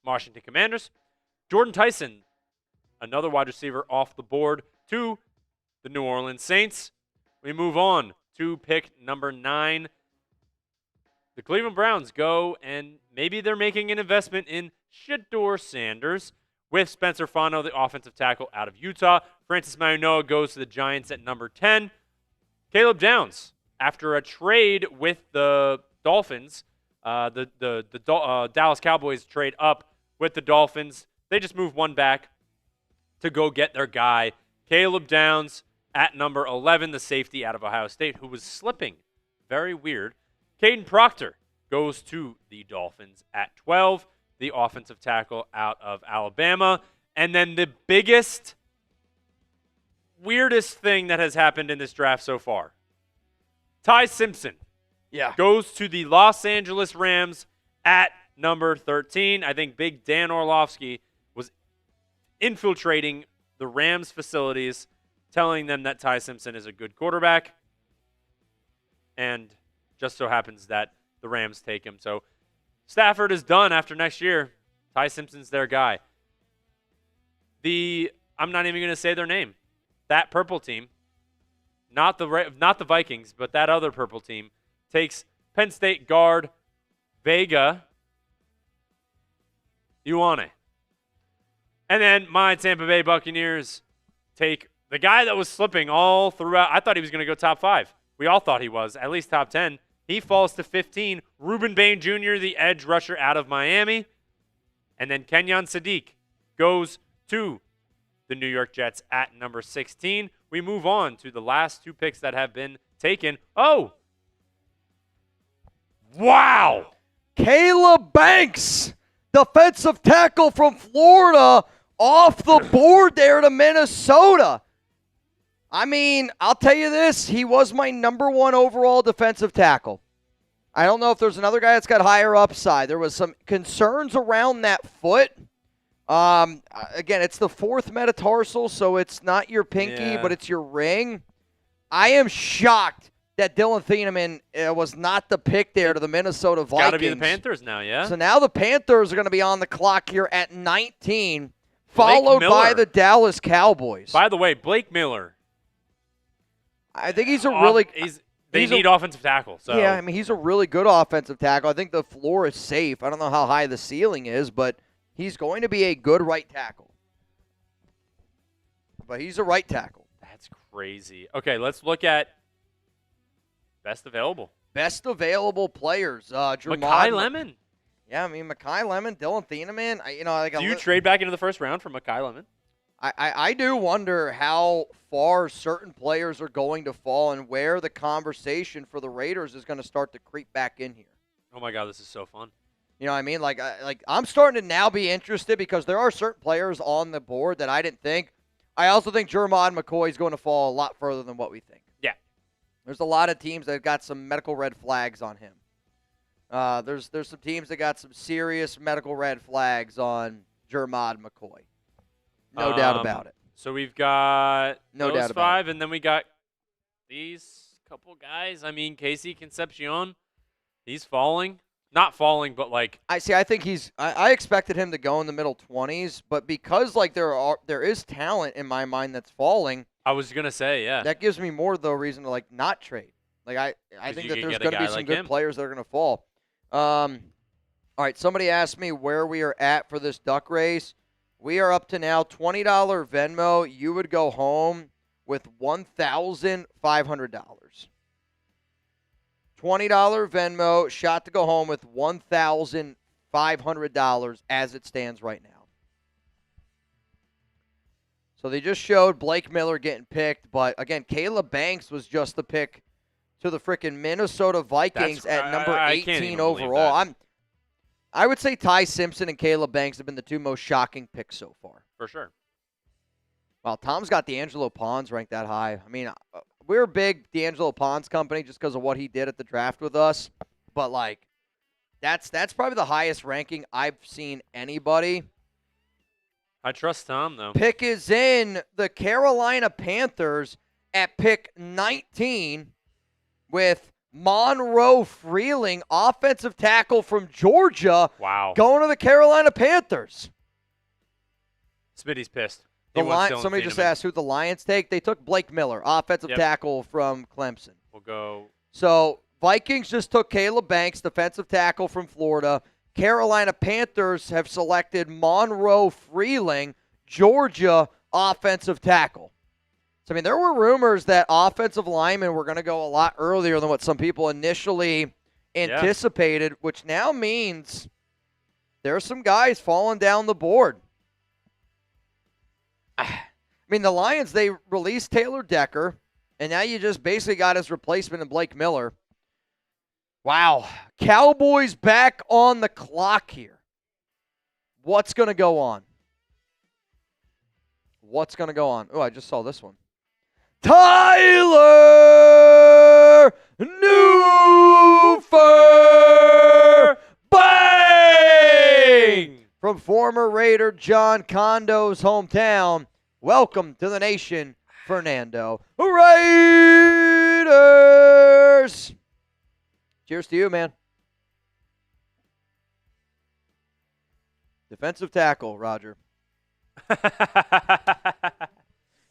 Washington Commanders. Jordan Tyson, another wide receiver off the board, to the New Orleans Saints. We move on to pick number 9. The Cleveland Browns go, and maybe they're making an investment in Shedeur Sanders with Spencer Fano, the offensive tackle out of Utah. Francis Mauigoa goes to the Giants at number 10. Caleb Downs, after a trade with the Dolphins, the Dallas Cowboys trade up with the Dolphins. They just move one back to go get their guy, Caleb Downs, at number 11, the safety out of Ohio State, who was slipping. Very weird. Caden Proctor goes to the Dolphins at 12, the offensive tackle out of Alabama. And then the biggest, weirdest thing that has happened in this draft so far. Ty Simpson goes to the Los Angeles Rams at number 13. I think Big Dan Orlovsky was infiltrating the Rams facilities, telling them that Ty Simpson is a good quarterback. And just so happens that the Rams take him. So Stafford is done after next year. Ty Simpson's their guy. I'm not even going to say their name. That purple team, not the Vikings, but that other purple team, takes Penn State guard Vega Ioane. And then my Tampa Bay Buccaneers take the guy that was slipping all throughout. I thought he was going to go top 5. We all thought he was, at least top 10. He falls to 15. Reuben Bain Jr., the edge rusher out of Miami. And then Kenyon Sadiq goes to the New York Jets at number 16. We move on to the last 2 picks that have been taken. Oh! Wow! Caleb Banks, defensive tackle from Florida, off the board there to Minnesota. I mean, I'll tell you this, he was my number 1 overall defensive tackle. I don't know if there's another guy that's got higher upside. There was some concerns around that foot. Again, it's the 4th metatarsal, so it's not your pinky, but it's your ring. I am shocked that Dylan Thieneman was not the pick there to the Minnesota Vikings. Got to be the Panthers now, yeah? So now the Panthers are going to be on the clock here at 19, followed by the Dallas Cowboys. By the way, Blake Miller. I think he's a really They need offensive tackle. So. Yeah, I mean, he's a really good offensive tackle. I think the floor is safe. I don't know how high the ceiling is, but he's going to be a good right tackle. But he's a right tackle. That's crazy. Okay, let's look at Best available. Best available players. Mekhi Lemon. Yeah, I mean, Mekhi Lemon, Dylan Thieneman. Do you trade back into the first round for Mekhi Lemon? I do wonder how far certain players are going to fall and where the conversation for the Raiders is going to start to creep back in here. Oh, my God, this is so fun. You know what I mean? Like I'm starting to now be interested because there are certain players on the board that I didn't think. I also think Jermod McCoy is going to fall a lot further than what we think. Yeah. There's a lot of teams that have got some medical red flags on him. There's some teams that got some serious medical red flags on Jermod McCoy. No doubt about it. So we've got those 5, and then we got these couple guys. I mean, Casey Concepcion, he's falling. Not falling, but like I think I expected him to go in the middle 20s, but because like there is talent in my mind that's falling. I was gonna say, yeah. That gives me more though reason to like not trade. Like I think that there's going to be some good players that are going to fall. All right, somebody asked me where we are at for this duck race. We are up to now $20 Venmo. You would go home with $1,500. $20 Venmo, shot to go home with $1,500 as it stands right now. So they just showed Blake Miller getting picked, but again, Caleb Banks was just the pick to the freaking Minnesota Vikings at number 18 overall. I would say Ty Simpson and Caleb Banks have been the 2 most shocking picks so far. For sure. Well, Tom's got D'Angelo Pons ranked that high. I mean, we're a big D'Angelo Pons company just because of what he did at the draft with us. But, like, that's probably the highest ranking I've seen anybody. I trust Tom, though. Pick is in the Carolina Panthers at pick 19 with Monroe Freeling, offensive tackle from Georgia. Wow. Going to the Carolina Panthers. Smitty's pissed. Somebody just asked who the Lions take. They took Blake Miller, offensive tackle from Clemson. We'll go. So Vikings just took Caleb Banks, defensive tackle from Florida. Carolina Panthers have selected Monroe Freeling, Georgia, offensive tackle. So, I mean, there were rumors that offensive linemen were going to go a lot earlier than what some people initially anticipated, which now means there are some guys falling down the board. I mean, the Lions, they released Taylor Decker, and now you just basically got his replacement in Blake Miller. Wow. Cowboys back on the clock here. What's going to go on? What's going to go on? Oh, I just saw this one. Tyler Newfer Bang! From former Raider John Condo's hometown. Welcome to the nation, Fernando. Raiders! Cheers to you, man. Defensive tackle, Roger.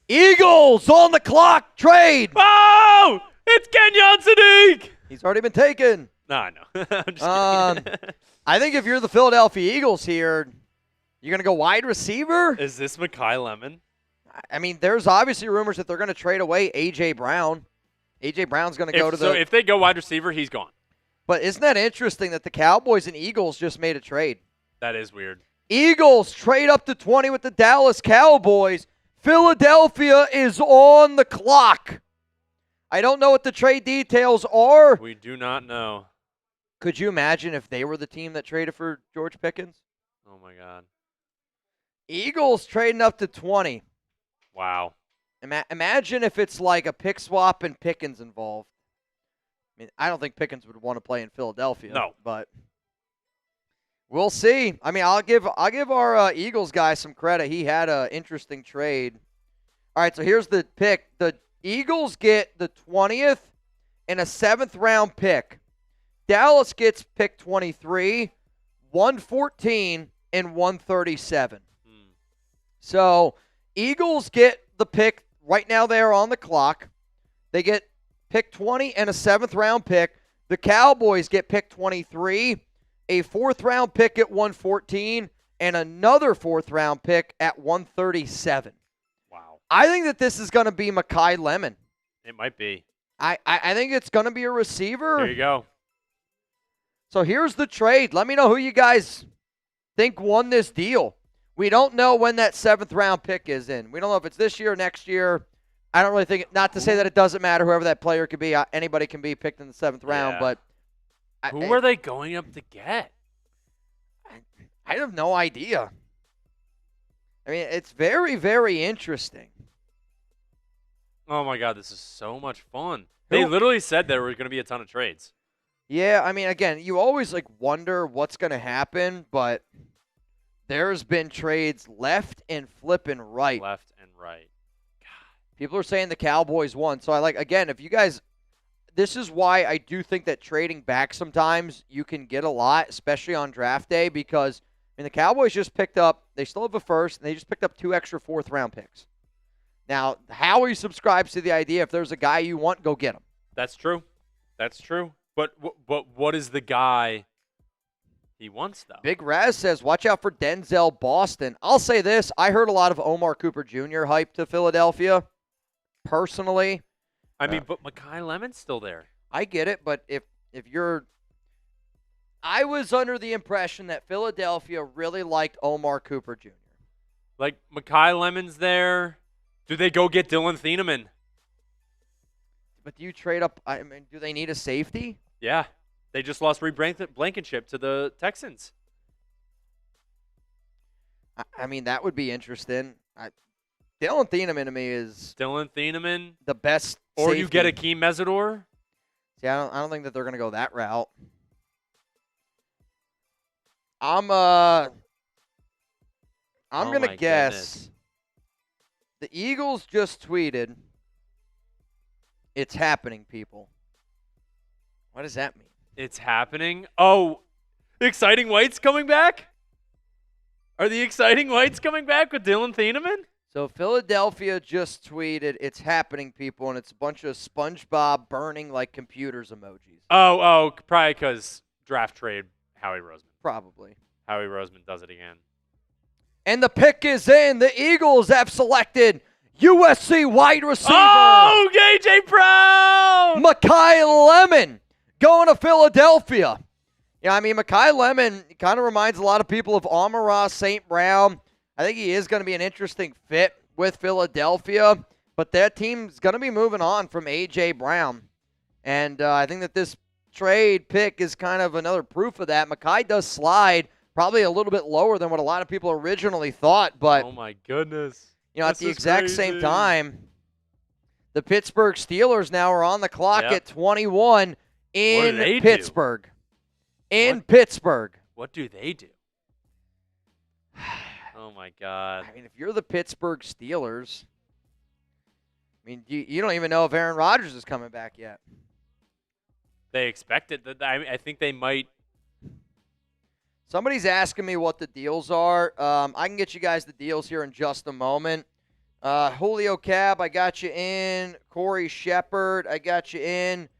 Eagles on the clock. Trade. Oh, it's Kenyon Sadiq. He's already been taken. No, I know. I'm just kidding. I think if you're the Philadelphia Eagles here, you're going to go wide receiver? Is this Mekhi Lemon? I mean, there's obviously rumors that they're going to trade away A.J. Brown. A.J. Brown's going to go to the... So if they go wide receiver, he's gone. But isn't that interesting that the Cowboys and Eagles just made a trade? That is weird. Eagles trade up to 20 with the Dallas Cowboys. Philadelphia is on the clock. I don't know what the trade details are. We do not know. Could you imagine if they were the team that traded for George Pickens? Oh, my God. Eagles trading up to 20. Wow. Imagine if it's like a pick swap and Pickens involved. I mean, I don't think Pickens would want to play in Philadelphia. No. But we'll see. I mean, I'll give our Eagles guy some credit. He had an interesting trade. All right, so here's the pick. The Eagles get the 20th and a 7th-round pick. Dallas gets pick 23, 114, and 137. So Eagles get the pick. Right now they are on the clock. They get pick 20 and a 7th-round pick. The Cowboys get pick 23, a 4th-round pick at 114, and another 4th-round pick at 137. Wow. I think that this is going to be Mekhi Lemon. It might be. I think it's going to be a receiver. There you go. So here's the trade. Let me know who you guys think won this deal. We don't know when that 7th round pick is in. We don't know if it's this year or next year. I don't really think – not to say that it doesn't matter whoever that player could be. Anybody can be picked in the 7th round. But who are they going up to get? I have no idea. I mean, it's very, very interesting. Oh, my God. This is so much fun. They literally said there were going to be a ton of trades. Yeah, I mean, again, you always wonder what's going to happen, but there's been trades left and flipping right. Left and right. God. People are saying the Cowboys won. So again, if you guys, this is why I do think that trading back sometimes you can get a lot, especially on draft day, because the Cowboys just picked up, they still have a first, and they just picked up 2 extra 4th round picks. Now, Howie subscribes to the idea if there's a guy you want, go get him. That's true. That's true. But what is the guy he wants, though? Big Raz says, watch out for Denzel Boston. I'll say this. I heard a lot of Omar Cooper Jr. hype to Philadelphia, personally. I mean, but Mekhi Lemon's still there. I get it, but if you're – I was under the impression that Philadelphia really liked Omar Cooper Jr. Like, Mekhi Lemon's there. Do they go get Dylan Thieneman? But do you trade up? I mean, do they need a safety? Yeah. They just lost Reed Blankenship to the Texans. I mean, that would be interesting. Dylan Thieneman to me is Dylan Thieneman, the best or safety. You get Akeem Mesidor. See, I don't think that they're going to go that route. I'm going to guess. Goodness. The Eagles just tweeted, "It's happening, people." What does that mean? It's happening. Oh, the Exciting Whites coming back? Are the Exciting Whites coming back with Dylan Thieneman? So Philadelphia just tweeted, "It's happening, people," and it's a bunch of SpongeBob burning like computers emojis. Oh, probably because draft trade Howie Roseman. Probably. Howie Roseman does it again. And the pick is in. The Eagles have selected USC wide receiver. Oh, A.J. Brown! Mekhi Lemon going to Philadelphia. Yeah, I mean, Mekhi Lemon kind of reminds a lot of people of Amon-Ra St. Brown. I think he is going to be an interesting fit with Philadelphia, but that team's going to be moving on from A.J. Brown. And I think that this trade pick is kind of another proof of that. Mekhi does slide probably a little bit lower than what a lot of people originally thought, but oh my goodness. At the exact same time, the Pittsburgh Steelers now are on the clock at 21 in Pittsburgh. Pittsburgh. What do they do? Oh, my God. I mean, if you're the Pittsburgh Steelers, I mean, you don't even know if Aaron Rodgers is coming back yet. They expect it. I think they might. Somebody's asking me what the deals are. I can get you guys the deals here in just a moment. Julio Cab, I got you in. Corey Shepard, I got you in.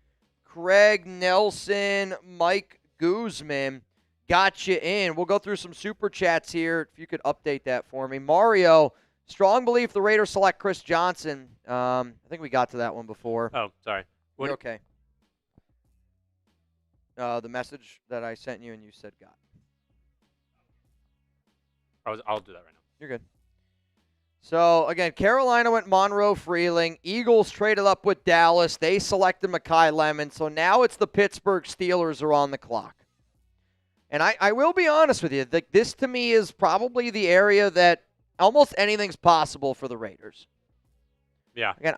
Craig Nelson, Mike Guzman, got you in. We'll go through some super chats here. If you could update that for me. Mario, strong belief the Raiders select Chris Johnson. I think we got to that one before. Oh, sorry. You're okay. The message that I sent you and you said got. I'll do that right now. You're good. So, again, Carolina went Monroe Freeling. Eagles traded up with Dallas. They selected Mekhi Lemon. So now it's the Pittsburgh Steelers are on the clock. And I will be honest with you. This, to me, is probably the area that almost anything's possible for the Raiders. Yeah. Again,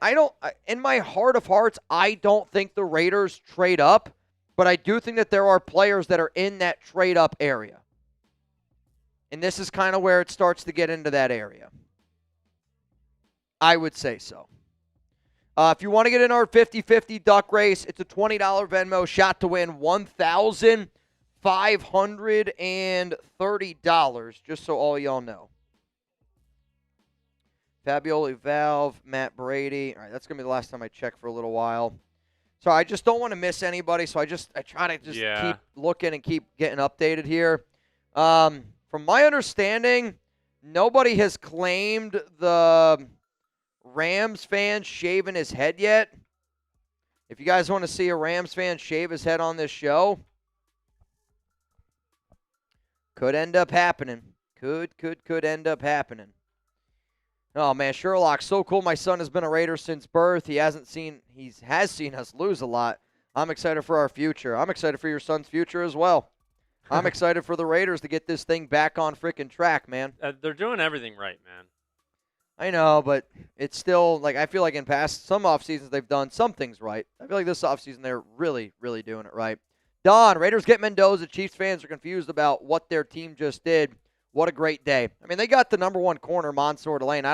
in my heart of hearts, I don't think the Raiders trade up. But I do think that there are players that are in that trade-up area. And this is kind of where it starts to get into that area. I would say so. If you want to get in our 50-50 duck race, it's a $20 Venmo shot to win $1,530, just so all y'all know. Fabioli Valve, Matt Brady. All right, that's going to be the last time I check for a little while. So I just don't want to miss anybody, so I try to keep looking and keep getting updated here. From my understanding, nobody has claimed the Rams fan shaving his head yet. If you guys want to see a Rams fan shave his head on this show, could end up happening. Could end up happening. Oh, man, Sherlock's so cool. My son has been a Raider since birth. He has seen us lose a lot. I'm excited for our future. I'm excited for your son's future as well. I'm excited for the Raiders to get this thing back on freaking track, man. They're doing everything right, man. I know, but it's still, like, I feel like in some off seasons they've done some things right. I feel like this offseason they're really, really doing it right. Don, Raiders get Mendoza. Chiefs fans are confused about what their team just did. What a great day. I mean, they got the number one corner, Mansour Delane.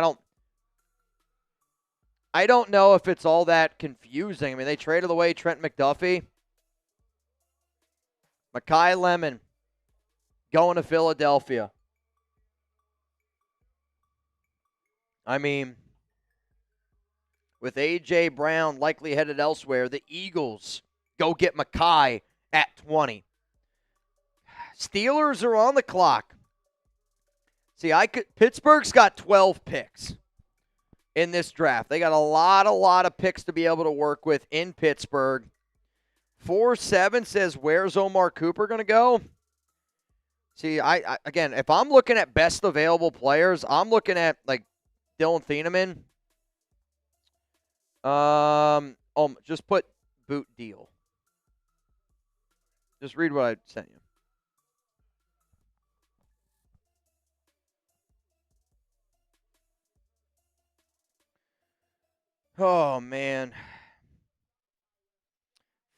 I don't know if it's all that confusing. I mean, they traded away Trent McDuffie. Mekhi Lemon going to Philadelphia. I mean, with A.J. Brown likely headed elsewhere, the Eagles go get Mekhi at 20. Steelers are on the clock. See, Pittsburgh's got 12 picks in this draft. They got a lot of picks to be able to work with in Pittsburgh. 4-7 says, where's Omar Cooper going to go? See, I again, if I'm looking at best available players, I'm looking at, like, Dylan Thieneman. Just put boot deal. Just read what I sent you. Oh, man.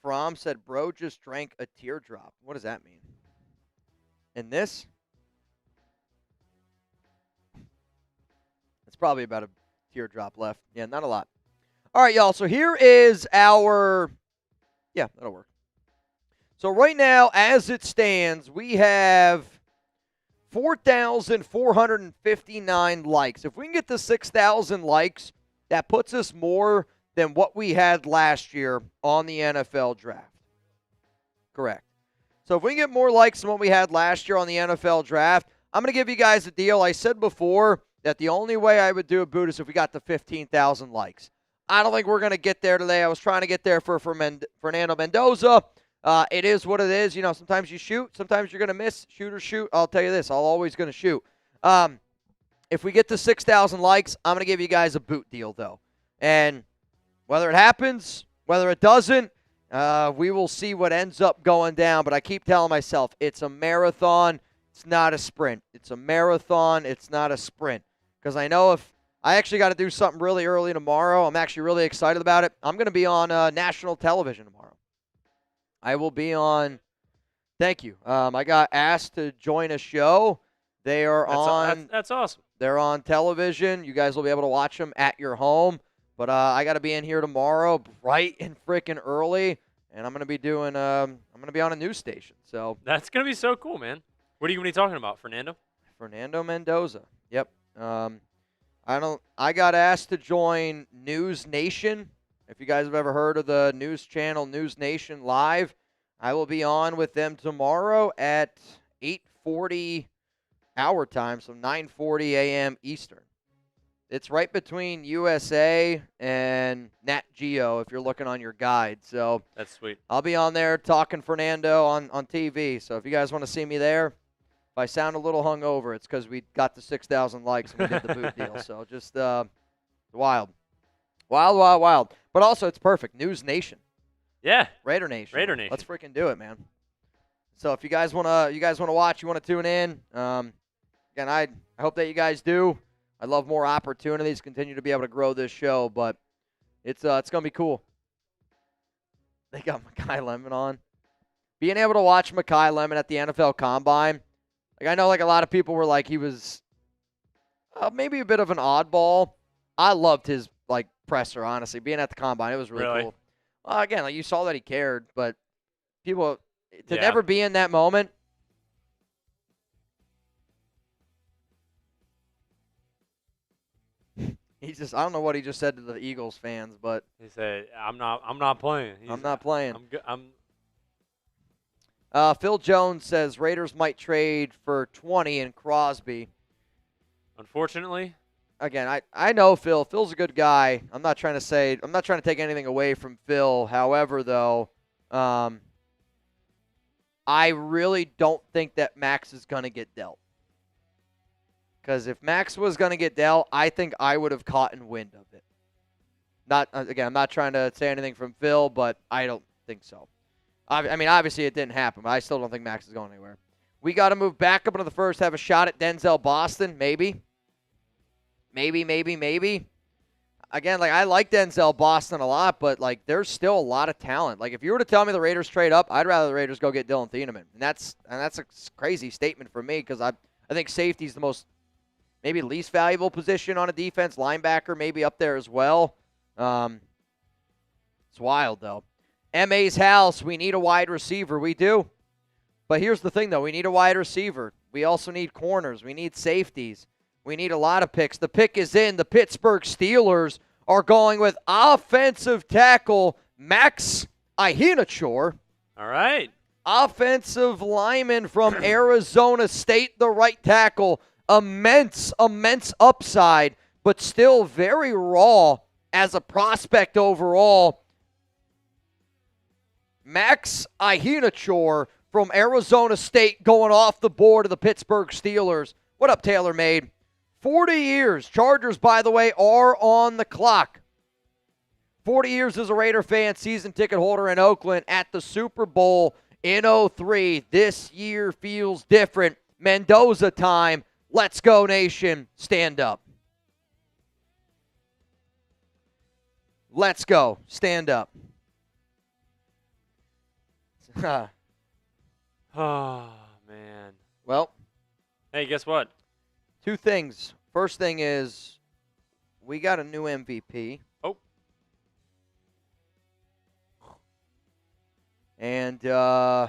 Fromm said, bro just drank a teardrop. What does that mean? And this? It's probably about a teardrop left. Yeah, not a lot. All right, y'all. So here is our... Yeah, that'll work. So right now, as it stands, we have 4,459 likes. If we can get to 6,000 likes, that puts us more than what we had last year on the NFL draft. Correct. So if we can get more likes than what we had last year on the NFL draft, I'm going to give you guys a deal. I said before that the only way I would do a boot is if we got to 15,000 likes. I don't think we're going to get there today. I was trying to get there for Fernando Mendoza. It is what it is. You know, sometimes you shoot. Sometimes you're going to miss. Shoot or shoot. I'll tell you this. I'm always going to shoot. If we get to 6,000 likes, I'm going to give you guys a boot deal, though. And whether it happens, whether it doesn't, we will see what ends up going down. But I keep telling myself, it's a marathon. It's not a sprint. It's a marathon. It's not a sprint. Because I know if I actually got to do something really early tomorrow, I'm actually really excited about it. I'm going to be on national television tomorrow. I will be on. Thank you. I got asked to join a show. They are on. That's awesome. They're on television. You guys will be able to watch them at your home. But I got to be in here tomorrow, bright and freaking early, and I'm gonna be doing. I'm gonna be on a news station. So that's gonna be so cool, man. What are you gonna be talking about, Fernando? Fernando Mendoza. Yep. I got asked to join News Nation. If you guys have ever heard of the news channel News Nation Live, I will be on with them tomorrow at 8:40 our time, so 9:40 a.m. Eastern. It's right between USA and Nat Geo if you're looking on your guide. So that's sweet. I'll be on there talking Fernando on TV. So if you guys want to see me there, if I sound a little hungover, it's because we got the 6,000 likes and we did the boot deal. So just wild. Wild. But also it's perfect. News Nation. Yeah. Raider Nation. Let's freaking do it, man. So if you guys wanna watch, you want to tune in. Again, I hope that you guys do. I love more opportunities, continue to be able to grow this show, but it's going to be cool. They got Mekhi Lemon on. Being able to watch Mekhi Lemon at the NFL Combine, like I know like a lot of people were like he was maybe a bit of an oddball. I loved his like presser, honestly. Being at the Combine, it was really cool. Again, like you saw that he cared, but people to never be in that moment. I don't know what he just said to the Eagles fans, but he said, "I'm not playing. I'm not playing. I'm." Phil Jones says Raiders might trade for 20 in Crosby. Unfortunately, again, I know Phil. Phil's a good guy. I'm not trying to take anything away from Phil. However, though, I really don't think that Max is going to get dealt. Because if Max was going to get dealt, I think I would have caught in wind of it. I'm not trying to say anything from Phil, but I don't think so. I mean, obviously it didn't happen, but I still don't think Max is going anywhere. We got to move back up into the first, have a shot at Denzel Boston, maybe. Maybe. Again, like, I like Denzel Boston a lot, but, like, there's still a lot of talent. Like, if you were to tell me the Raiders trade up, I'd rather the Raiders go get Dylan Thieneman. And that's a crazy statement for me because I think safety is the most, maybe least valuable position on a defense. Linebacker maybe up there as well. It's wild, though. MA's house, we need a wide receiver. We do. But here's the thing, though. We need a wide receiver. We also need corners. We need safeties. We need a lot of picks. The pick is in. The Pittsburgh Steelers are going with offensive tackle Max Ihinachor. All right. Offensive lineman from Arizona State, the right tackle. Immense upside, but still very raw as a prospect overall. Max Ihinachor from Arizona State going off the board of the Pittsburgh Steelers. What up, TaylorMade? 40 years. Chargers, by the way, are on the clock. 40 years as a Raider fan, season ticket holder in Oakland at the Super Bowl in 2003. This year feels different. Mendoza time. Let's go, nation. Stand up. Let's go. Stand up. Oh, man. Well. Hey, guess what? Two things. First thing is we got a new MVP. Oh. And I'm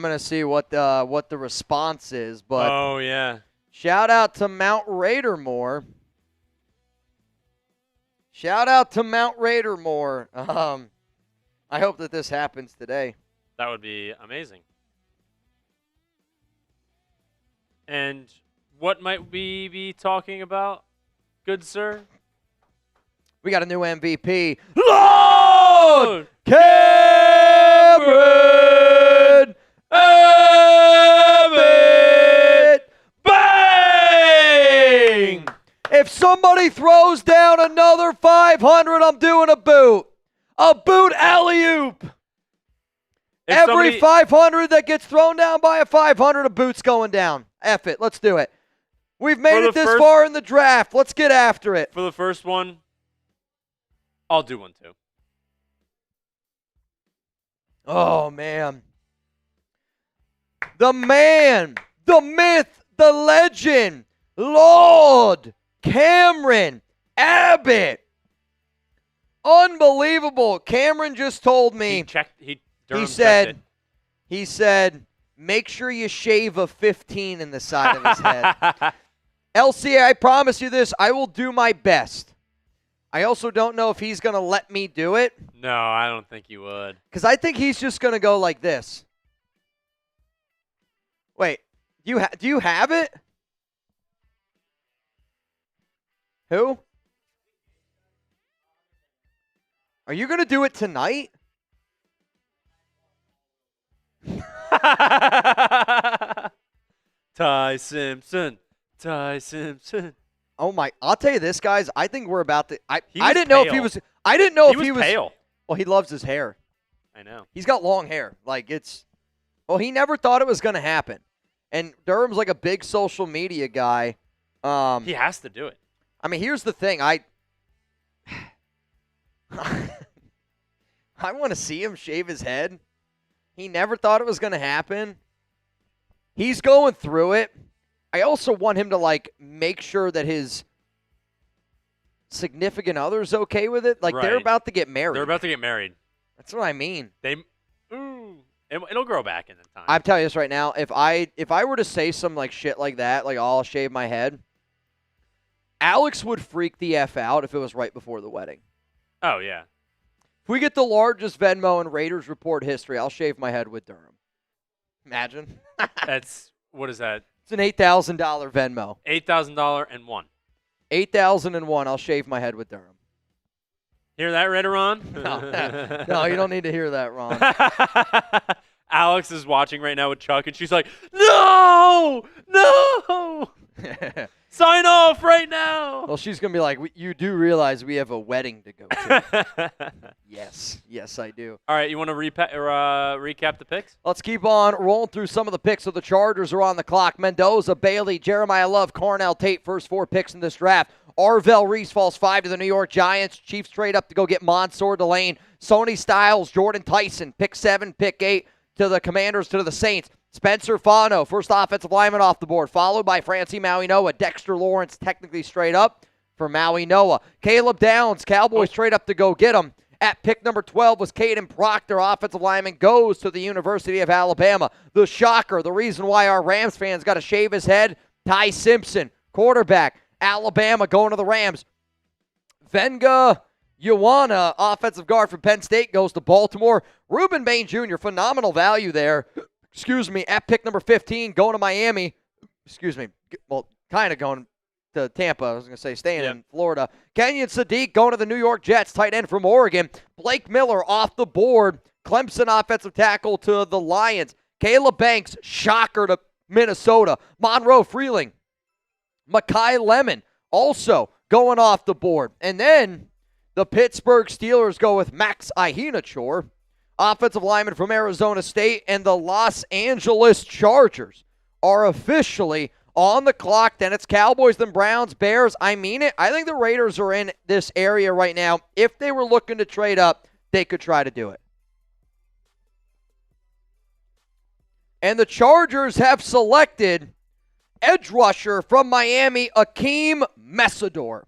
going to see what the response is, but oh, yeah. Shout out to Mount Raidermore. Shout out to Mount Raidermore. I hope that this happens today. That would be amazing. And what might we be talking about, good sir? We got a new MVP. Lord Cameron Abbott. Bang! If somebody throws down another 500, I'm doing a boot. A boot alley-oop. Every 500 that gets thrown down by a 500, a boot's going down. F it. Let's do it. We've made it this far in the draft. Let's get after it. For the first one, I'll do one too. Oh, man. The man, the myth, the legend, Lord Cameron Abbott. Unbelievable. Cameron just told me. He said, make sure you shave a 15 in the side of his head. LCA, I promise you this, I will do my best. I also don't know if he's going to let me do it. No, I don't think he would. Because I think he's just going to go like this. Wait, do you have it? Who? Are you going to do it tonight? Ty Simpson. Oh my! I'll tell you this, guys. I think we're about to. I didn't know if he was. I didn't know if he was pale. Well, he loves his hair. I know. He's got long hair. Like it's. Well, he never thought it was going to happen, and Durham's like a big social media guy. He has to do it. I mean, here's the thing. I want to see him shave his head. He never thought it was going to happen. He's going through it. I also want him to, like, make sure that his significant other's okay with it. Like, They're about to get married. They're about to get married. That's what I mean. It'll grow back in the time. I'm telling you this right now. If I were to say some, like, shit like that, like, I'll shave my head, Alex would freak the F out if it was right before the wedding. Oh, yeah. If we get the largest Venmo in Raiders report history, I'll shave my head with Durham. Imagine. What is that? It's an $8,000 Venmo. $8,000 and one. 8,001. I'll shave my head with Durham. Hear that, right, Ron? No, you don't need to hear that, Ron. Alex is watching right now with Chuck, and she's like, no! Sign off right now! Well, she's going to be like, you do realize we have a wedding to go to. Yes, I do. All right, you want to recap the picks? Let's keep on rolling through some of the picks. So the Chargers are on the clock. Mendoza, Bailey, Jeremiah Love, Cornell Tate, first 4 picks in this draft. Arvell Reese falls 5 to the New York Giants. Chiefs trade up to go get Mansour Delane. Sony Styles, Jordan Tyson, pick 7, pick 8 to the Commanders, to the Saints. Spencer Fano, first offensive lineman off the board, followed by Francie Maui Noah. Dexter Lawrence, technically straight up for Maui Noah. Caleb Downs, Cowboys trade up to go get him. At pick number 12 was Caden Proctor, offensive lineman, goes to the University of Alabama. The shocker, the reason why our Rams fans got to shave his head, Ty Simpson, quarterback, Alabama, going to the Rams. Venga Ioana, offensive guard from Penn State, goes to Baltimore. Reuben Bain Jr., phenomenal value there. At pick number 15, going to Miami. Well, kind of going to Tampa. I was going to say staying in Florida. Kenyon Sadiq going to the New York Jets, tight end from Oregon. Blake Miller off the board. Clemson offensive tackle to the Lions. Caleb Banks, shocker to Minnesota. Monroe Freeling. Mekhi Lemon also going off the board. And then the Pittsburgh Steelers go with Max Ihinachor, offensive lineman from Arizona State, and the Los Angeles Chargers are officially on the clock. Then it's Cowboys, then Browns, Bears. I mean it. I think the Raiders are in this area right now. If they were looking to trade up, they could try to do it. And the Chargers have selected edge rusher from Miami, Akeem Messidor.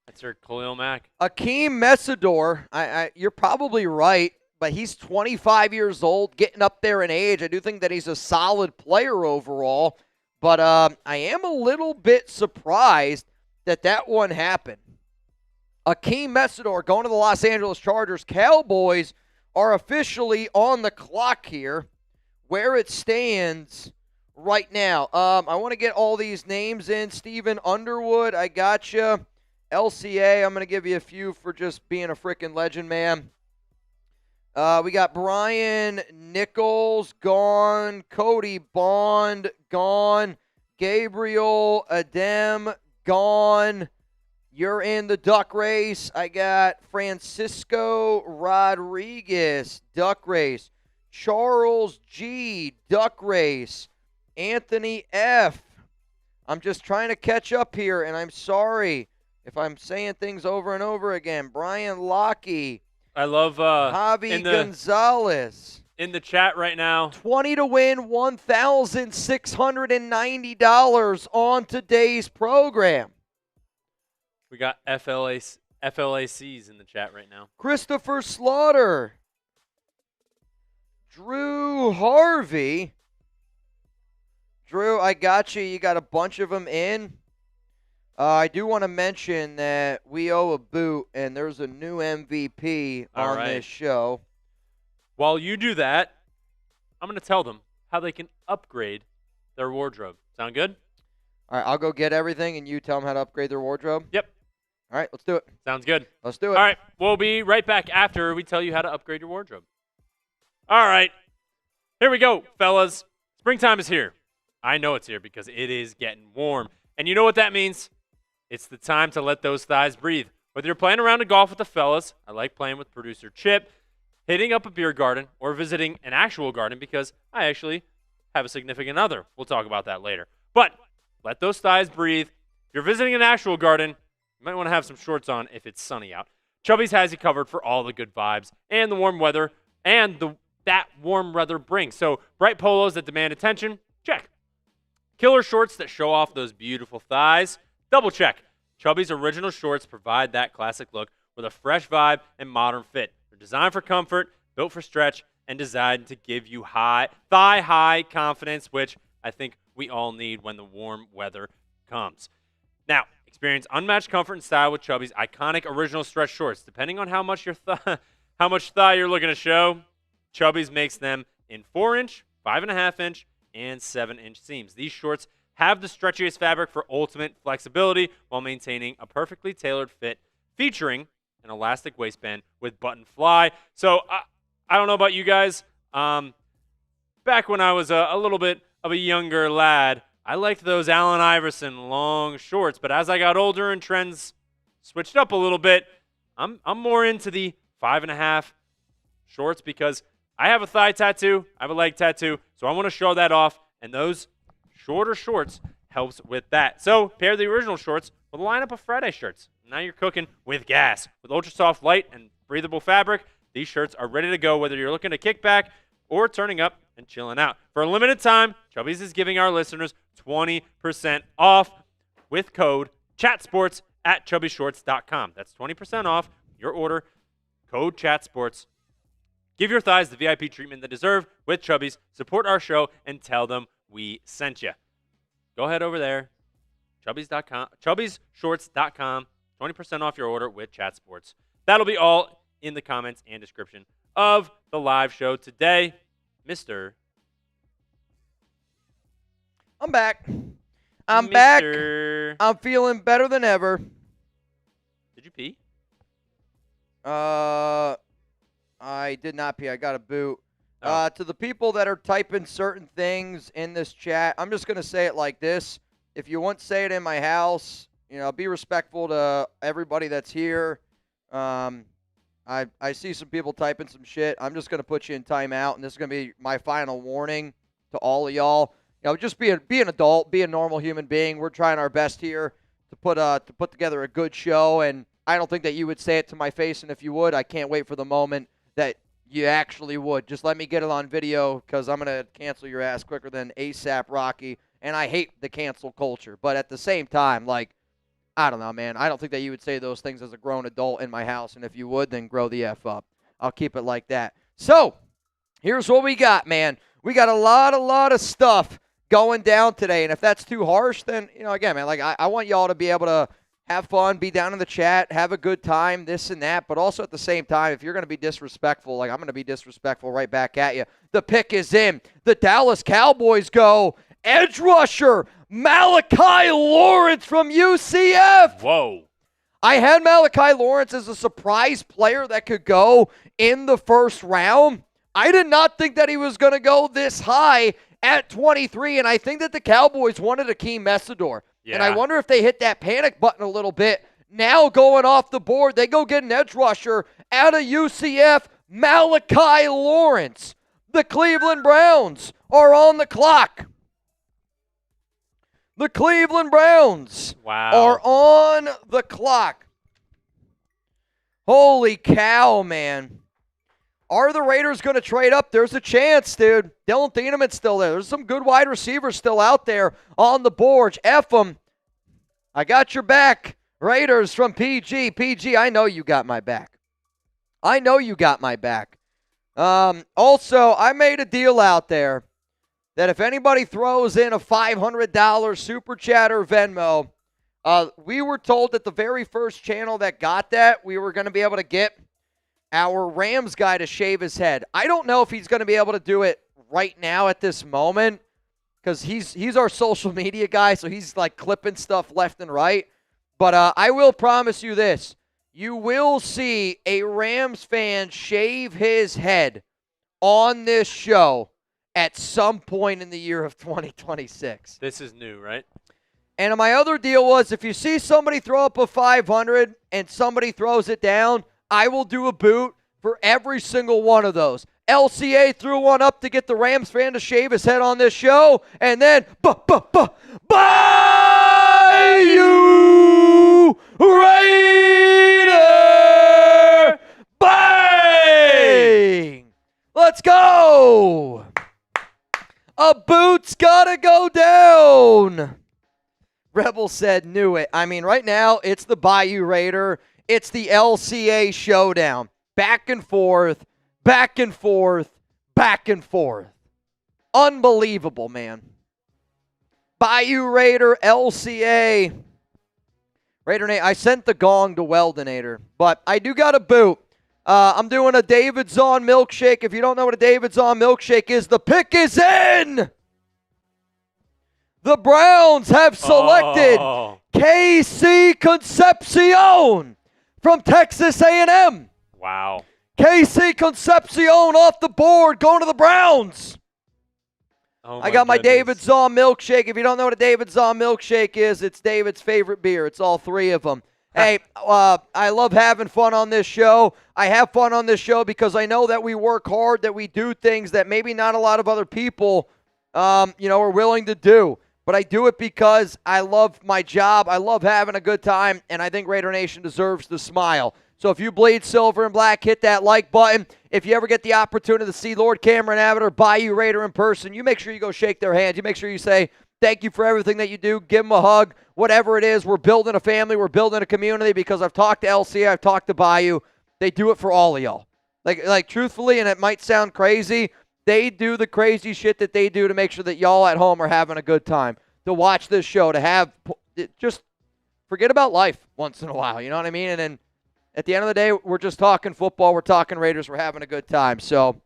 That's your Khalil Mack. Akeem Messidor, you're probably right, but he's 25 years old, getting up there in age. I do think that he's a solid player overall, but I am a little bit surprised that one happened. Akeem Messidor going to the Los Angeles Chargers. Cowboys are officially on the clock here. Where it stands right now. I want to get all these names in. Stephen Underwood, I got you. LCA, I'm going to give you a few for just being a freaking legend, man. We got Brian Nichols, gone. Cody Bond, gone. Gabriel Adem, gone. You're in the duck race. I got Francisco Rodriguez, duck race. Charles G, duck race. Anthony F. I'm just trying to catch up here, and I'm sorry if I'm saying things over and over again. Brian Lockey. I love Javi Gonzalez. In the chat right now. 20 to win, $1,690 on today's program. We got FLACs in the chat right now. Christopher Slaughter. Drew Harvey. Drew, I got you. You got a bunch of them in. I do want to mention that we owe a boot, and there's a new MVP on this show. While you do that, I'm going to tell them how they can upgrade their wardrobe. Sound good? All right, I'll go get everything, and you tell them how to upgrade their wardrobe? Yep. All right, let's do it. Sounds good. Let's do it. All right, we'll be right back after we tell you how to upgrade your wardrobe. All right, here we go, fellas. Springtime is here. I know it's here because it is getting warm. And you know what that means? It's the time to let those thighs breathe. Whether you're playing around to golf with the fellas, I like playing with producer Chip, hitting up a beer garden, or visiting an actual garden because I actually have a significant other. We'll talk about that later. But let those thighs breathe. If you're visiting an actual garden, you might want to have some shorts on if it's sunny out. Chubby's has you covered for all the good vibes and the warm weather and that warm weather brings. So bright polos that demand attention, check. Killer shorts that show off those beautiful thighs, double check. Chubby's original shorts provide that classic look with a fresh vibe and modern fit. They're designed for comfort, built for stretch, and designed to give you thigh-high confidence, which I think we all need when the warm weather comes. Now, experience unmatched comfort and style with Chubby's iconic original stretch shorts. Depending on how much how much thigh you're looking to show, Chubby's makes them in 4-inch, 5.5-inch, and 7-inch seams. These shorts have the stretchiest fabric for ultimate flexibility while maintaining a perfectly tailored fit, featuring an elastic waistband with button fly. So I don't know about you guys. Back when I was a little bit of a younger lad, I liked those Allen Iverson long shorts. But as I got older and trends switched up a little bit, I'm more into the 5.5 shorts because I have a thigh tattoo, I have a leg tattoo, so I want to show that off, and those shorter shorts helps with that. So pair the original shorts with a lineup of Friday shirts. Now you're cooking with gas. With ultra soft, light, and breathable fabric, these shirts are ready to go whether you're looking to kick back or turning up and chilling out. For a limited time, Chubby's is giving our listeners 20% off with code CHATSPORTS at chubbyshorts.com. That's 20% off your order, code CHATSPORTS. Give your thighs the VIP treatment they deserve with Chubby's. Support our show and tell them we sent you. Go ahead over there, chubbyshorts.com, 20% off your order with ChatSports. That'll be all in the comments and description of the live show today. I'm back. I'm back. I'm feeling better than ever. Did you pee? I did not pee. I got a boot. Oh. To the people that are typing certain things in this chat, I'm just going to say it like this. If you want to say it in my house, be respectful to everybody that's here. I see some people typing some shit. I'm just going to put you in timeout, and this is going to be my final warning to all of y'all. Just be an adult, be a normal human being. We're trying our best here to put together a good show, and I don't think that you would say it to my face, and if you would, I can't wait for the moment that you actually would. Just let me get it on video because I'm going to cancel your ass quicker than ASAP Rocky, and I hate the cancel culture. But at the same time, I don't know, man. I don't think that you would say those things as a grown adult in my house, and if you would, then grow the F up. I'll keep it like that. So, here's what we got, man. We got a lot of stuff going down today, and if that's too harsh, then, again, man, I want y'all to be able to have fun, be down in the chat, have a good time, this and that, but also at the same time, if you're going to be disrespectful, I'm going to be disrespectful right back at you. The pick is in. The Dallas Cowboys go edge rusher Malachi Lawrence from UCF. Whoa. I had Malachi Lawrence as a surprise player that could go in the first round. I did not think that he was going to go this high at 23, and I think that the Cowboys wanted Akeem Messidor. Yeah. And I wonder if they hit that panic button a little bit. Now going off the board, they go get an edge rusher out of UCF, Malachi Lawrence. The Cleveland Browns are on the clock. The Cleveland Browns are on the clock. Holy cow, man. Are the Raiders going to trade up? There's a chance, dude. Dylan Thieneman's still there. There's some good wide receivers still out there on the board. F them. I got your back. Raiders from PG. PG, I know you got my back. I know you got my back. Also, I made a deal out there that if anybody throws in a $500 Super Chat or Venmo, we were told that the very first channel that got that, we were going to be able to get our Rams guy to shave his head. I don't know if he's going to be able to do it right now at this moment because he's our social media guy, so he's clipping stuff left and right. But I will promise you this. You will see a Rams fan shave his head on this show at some point in the year of 2026. This is new, right? And my other deal was if you see somebody throw up a 500 and somebody throws it down, I will do a boot for every single one of those. LCA threw one up to get the Rams fan to shave his head on this show, and then Bayou Raider! Bang! Let's go! A boot's gotta go down! Rebel said, knew it. I mean, right now, it's the Bayou Raider. It's the LCA showdown. Back and forth, back and forth, back and forth. Unbelievable, man. Bayou Raider, LCA. Raider Nate, I sent the gong to Weldonator, but I do got a boot I'm doing a David Zahn milkshake. If you don't know what a David Zahn milkshake is, the pick is in. The Browns have selected KC Concepcion from Texas A&M. Wow. KC Concepcion off the board, going to the Browns. I got my David Zahn milkshake. If you don't know what a David Zahn milkshake is, it's David's favorite beer. It's all three of them. Hey, I love having fun on this show. I have fun on this show because I know that we work hard, that we do things that maybe not a lot of other people, are willing to do. But I do it because I love my job. I love having a good time, and I think Raider Nation deserves the smile. So if you bleed silver and black, hit that like button. If you ever get the opportunity to see Lord Cameron Abbott or Bayou Raider in person, you make sure you go shake their hands. You make sure you say, thank you for everything that you do. Give them a hug. Whatever it is, we're building a family. We're building a community because I've talked to LC. I've talked to Bayou. They do it for all of y'all. Like truthfully, and it might sound crazy, they do the crazy shit that they do to make sure that y'all at home are having a good time, to watch this show, to have just forget about life once in a while. You know what I mean? And then at the end of the day, we're just talking football. We're talking Raiders. We're having a good time. So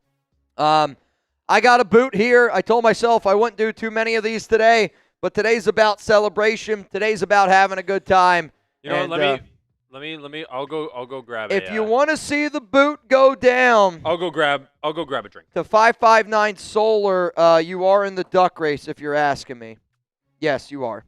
I got a boot here. I told myself I wouldn't do too many of these today, but today's about celebration. Today's about having a good time. You know, let me. I'll go grab it. If you want to see the boot go down, I'll go grab a drink. To 559 Solar, you are in the duck race. If you're asking me, yes, you are.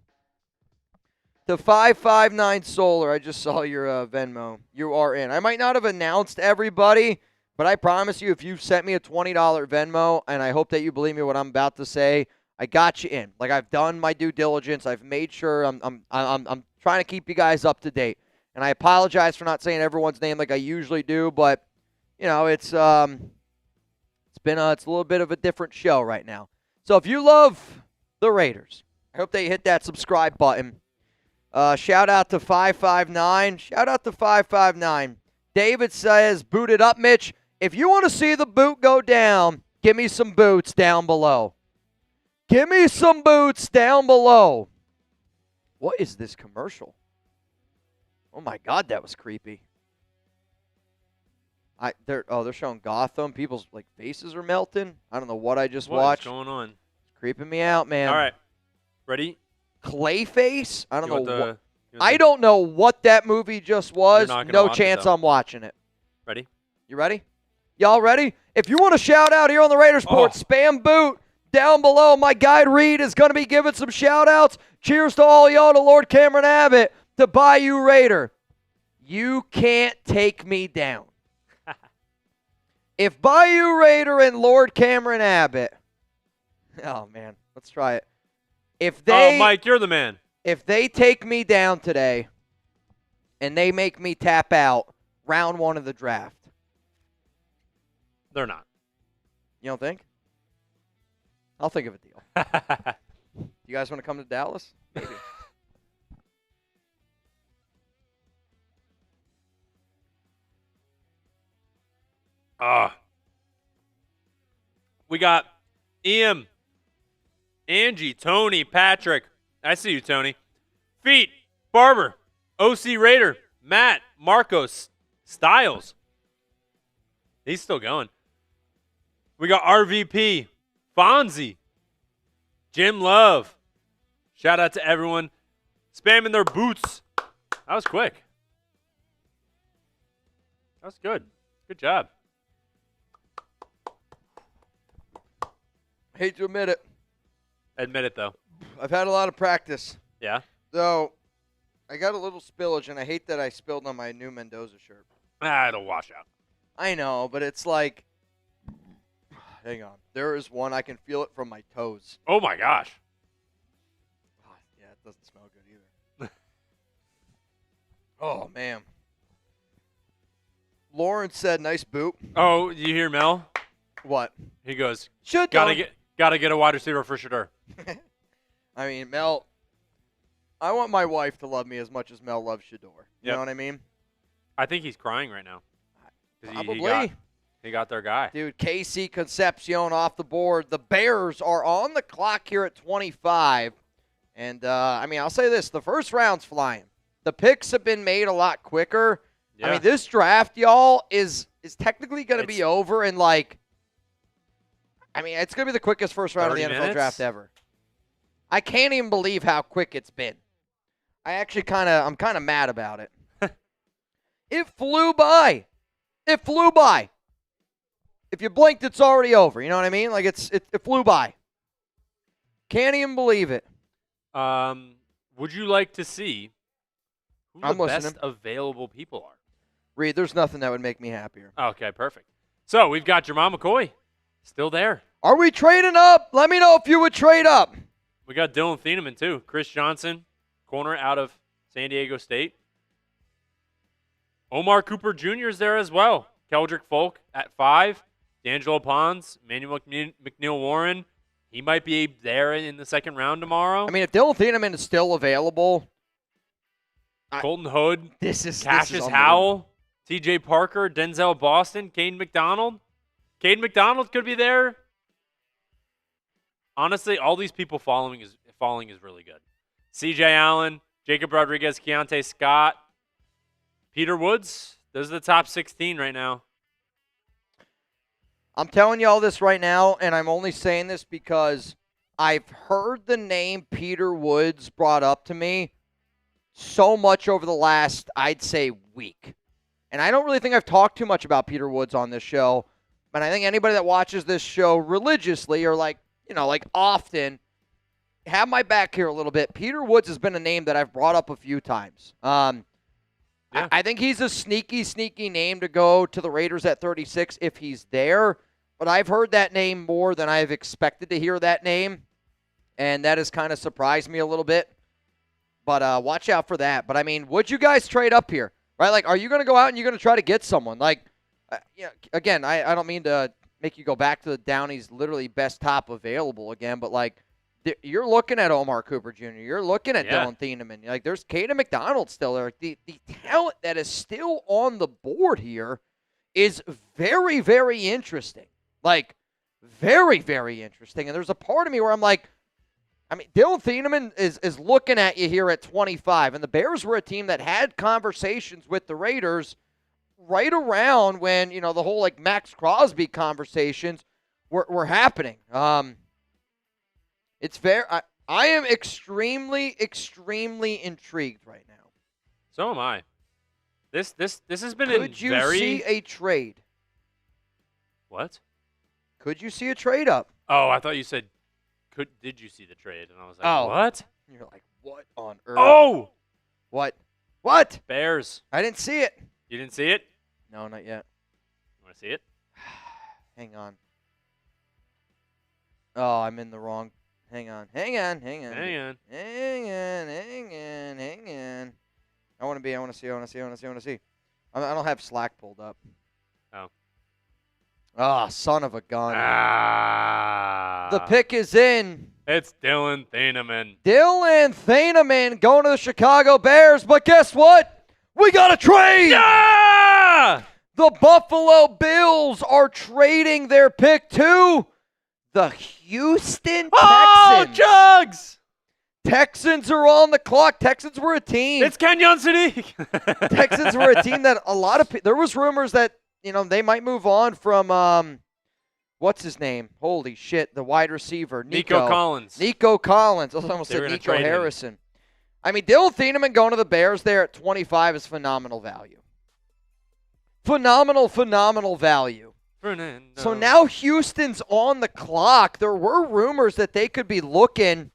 To 559 Solar, I just saw your Venmo. You are in. I might not have announced everybody, but I promise you, if you've sent me a $20 Venmo, and I hope that you believe me what I'm about to say, I got you in. Like, I've done my due diligence. I've made sure I'm trying to keep you guys up to date. And I apologize for not saying everyone's name like I usually do, but it's a little bit of a different show right now. So if you love the Raiders, I hope that you hit that subscribe button. Shout out to 559. Shout out to 559. David says, boot it up, Mitch. If you want to see the boot go down, give me some boots down below. Give me some boots down below. What is this commercial? Oh, my God, that was creepy. They're showing Gotham. People's faces are melting. I don't know what I just watched. What's going on? It's creeping me out, man. All right. Ready? Clayface? I don't know. I don't know what that movie just was. No chance I'm watching it. Ready? You ready? Y'all ready? If you want to shout out here on the Raider Sports, spam boot down below. My guy Reed is going to be giving some shout outs. Cheers to all y'all, to Lord Cameron Abbott, to Bayou Raider. You can't take me down. If Bayou Raider and Lord Cameron Abbott, oh man, let's try it. Mike, you're the man. If they take me down today and they make me tap out round one of the draft. They're not. You don't think? I'll think of a deal. You guys want to come to Dallas? Maybe. We got Ian, Angie, Tony, Patrick. I see you, Tony. Feet, Barber, OC Raider, Matt, Marcos, Styles. He's still going. We got RVP, Fonzie, Jim Love. Shout out to everyone spamming their boots. That was quick. That was good. Good job. Hate to admit it. Admit it, though. I've had a lot of practice. Yeah? So, I got a little spillage, and I hate that I spilled on my new Mendoza shirt. It'll wash out. I know, but it's like, hang on. There is one. I can feel it from my toes. Oh, my gosh. Yeah, it doesn't smell good either. Oh, man. Lauren said, nice boot. Oh, you hear Mel? What? He goes, gotta get a wide receiver for sure. I mean, Mel, I want my wife to love me as much as Mel loves Shador. You know what I mean? I think he's crying right now. Probably. He got their guy. Dude, KC Concepcion off the board. The Bears are on the clock here at 25. And, I'll say this. The first round's flying. The picks have been made a lot quicker. Yeah. I mean, this draft, y'all, is is technically going to be over in like, I mean, it's going to be the quickest first round of the NFL draft ever. I can't even believe how quick it's been. I'm kind of mad about it. It flew by. It flew by. If you blinked, it's already over. You know what I mean? Like it flew by. Can't even believe it. Would you like to see who the best available people are? Reed, there's nothing that would make me happier. Okay, perfect. So we've got Jermon McCoy still there. Are we trading up? Let me know if you would trade up. We got Dylan Thieneman too. Chris Johnson, corner out of San Diego State. Omar Cooper Jr. is there as well. Keldrick Folk at 5. D'Angelo Pons, Emmanuel McNeil-Warren. He might be there in the second round tomorrow. I mean, if Dylan Thieneman is still available. Colton Hood. Cassius Howell. TJ Parker. Denzel Boston. Caden McDonald. Caden McDonald could be there. Honestly, all these people falling is really good. CJ Allen. Jacob Rodriguez. Keontae Scott. Peter Woods. Those are the top 16 right now. I'm telling you all this right now, and I'm only saying this because I've heard the name Peter Woods brought up to me so much over the last, I'd say, week. And I don't really think I've talked too much about Peter Woods on this show, but I think anybody that watches this show religiously or like often, have my back here a little bit. Peter Woods has been a name that I've brought up a few times. Yeah. I think he's a sneaky name to go to the Raiders at 36 if he's there. But I've heard that name more than I've expected to hear that name, and that has kind of surprised me a little bit. But watch out for that. But, I mean, would you guys trade up here? Right? Like, are you going to go out and you're going to try to get someone? Like, again, I don't mean to make you go back to the Downey's literally best top available again, but, like, you're looking at Omar Cooper Jr. You're looking at Dylan Thieneman. Like, there's Caden McDonald still there. The talent that is still on the board here is very, very interesting. Like, very, very interesting. And there's a part of me where I'm like, I mean, Dylan Thieneman is looking at you here at 25. And the Bears were a team that had conversations with the Raiders right around when, the whole, like, Max Crosby conversations were happening. It's fair. I am extremely, extremely intrigued right now. So am I. This has been Could you see a trade? What? Could you see a trade up? Oh, I thought you said, did you see the trade? And I was like, what? You're like, what on earth? Oh! What? What? Bears. I didn't see it. You didn't see it? No, not yet. You want to see it? Hang on. Oh, I'm in the wrong. Hang on. I want to see. I don't have Slack pulled up. Oh. Ah, son of a gun. Ah. The pick is in. It's Dylan Thieneman. Dylan Thieneman going to the Chicago Bears, but guess what? We got a trade! Yeah! The Buffalo Bills are trading their pick to the Houston Texans. Oh, Jugs! Texans are on the clock. Texans were a team. It's Kenyon Sadiq. Texans were a team that a lot of there was rumors that they might move on from what's his name? Holy shit, the wide receiver Nico Collins. Nico Collins. I almost said Nico Harrison. I mean, Dylan Thieneman going to the Bears there at 25 is phenomenal value. Phenomenal value. Fernando. So now Houston's on the clock. There were rumors that they could be looking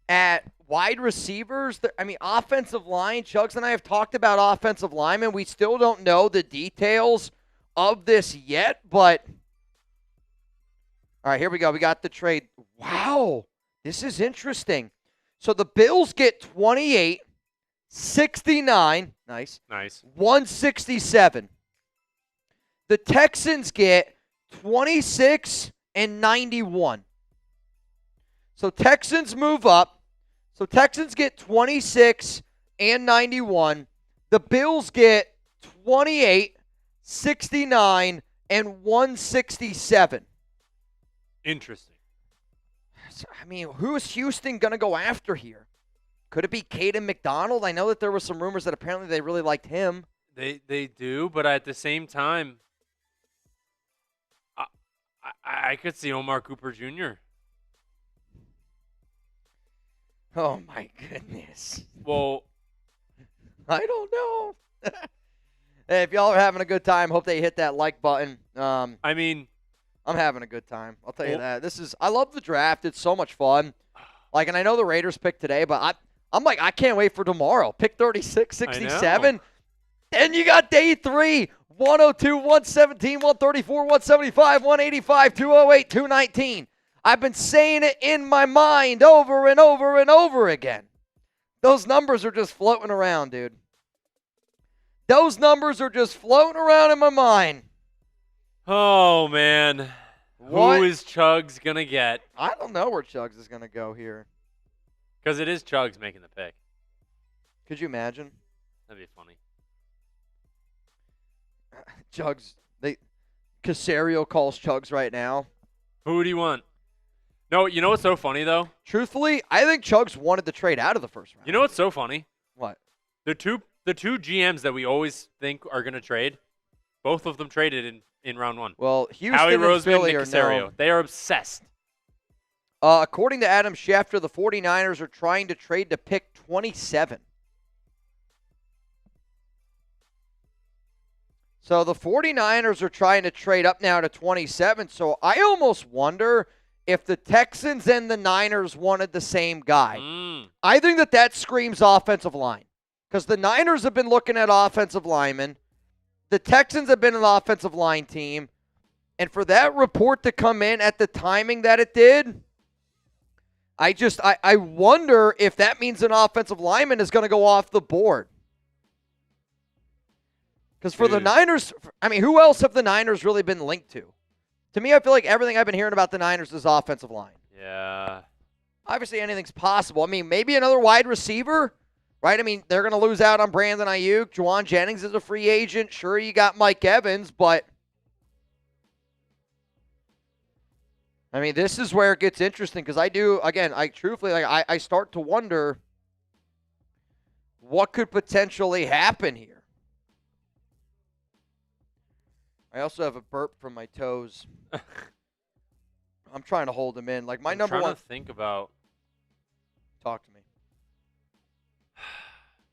at wide receivers. I mean, offensive line. Chugs and I have talked about offensive linemen. We still don't know the details of this yet, but all right, here we go. We got the trade. Wow, this is interesting. So the Bills get 28, 69, nice, 167. The Texans get 26 and 91. So Texans move up. So Texans get 26 and 91. The Bills get 28, 69, and 167. Interesting. So, I mean, who is Houston going to go after here? Could it be Caden McDonald? I know that there were some rumors that apparently they really liked him. They do, but at the same time, I could see Omar Cooper Jr. Oh, my goodness. Well, I don't know. Hey, if y'all are having a good time, hope they hit that like button. I mean, I'm having a good time. I'll tell you that. I love the draft. It's so much fun. Like, and I know the Raiders picked today, but I'm like, I can't wait for tomorrow. Pick 36, 67. Then you got day 3, 102, 117, 134, 175, 185, 208, 219. I've been saying it in my mind over and over and over again. Those numbers are just floating around, dude. Those numbers are just floating around in my mind. Oh, man. What? Who is Chugs going to get? I don't know where Chugs is going to go here. Because it is Chugs making the pick. Could you imagine? That'd be funny. Chugs. Casario calls Chugs right now. Who do you want? No, you know what's so funny, though? Truthfully, I think Chugs wanted to trade out of the first round. You know what's so funny? What? The two GMs that we always think are going to trade, both of them traded in round 1. Well, Houston Howie and Roseman, Philly Nick are Casario. no. They are obsessed. According to Adam Schefter, the 49ers are trying to trade to pick 27. So the 49ers are trying to trade up now to 27. So I almost wonder if the Texans and the Niners wanted the same guy. I think that screams offensive line. Because the Niners have been looking at offensive linemen. The Texans have been an offensive line team. And for that report to come in at the timing that it did, I wonder if that means an offensive lineman is going to go off the board. Because for the Niners, I mean, who else have the Niners really been linked to? To me, I feel like everything I've been hearing about the Niners is offensive line. Yeah. Obviously, anything's possible. I mean, maybe another wide receiver, right? I mean, they're going to lose out on Brandon Ayuk. Juwan Jennings is a free agent. Sure, you got Mike Evans, but I mean, this is where it gets interesting because I truthfully, I start to wonder what could potentially happen here. I also have a burp from my toes. I'm trying to hold them in. Like my number one. I'm trying to think about. Talk to me.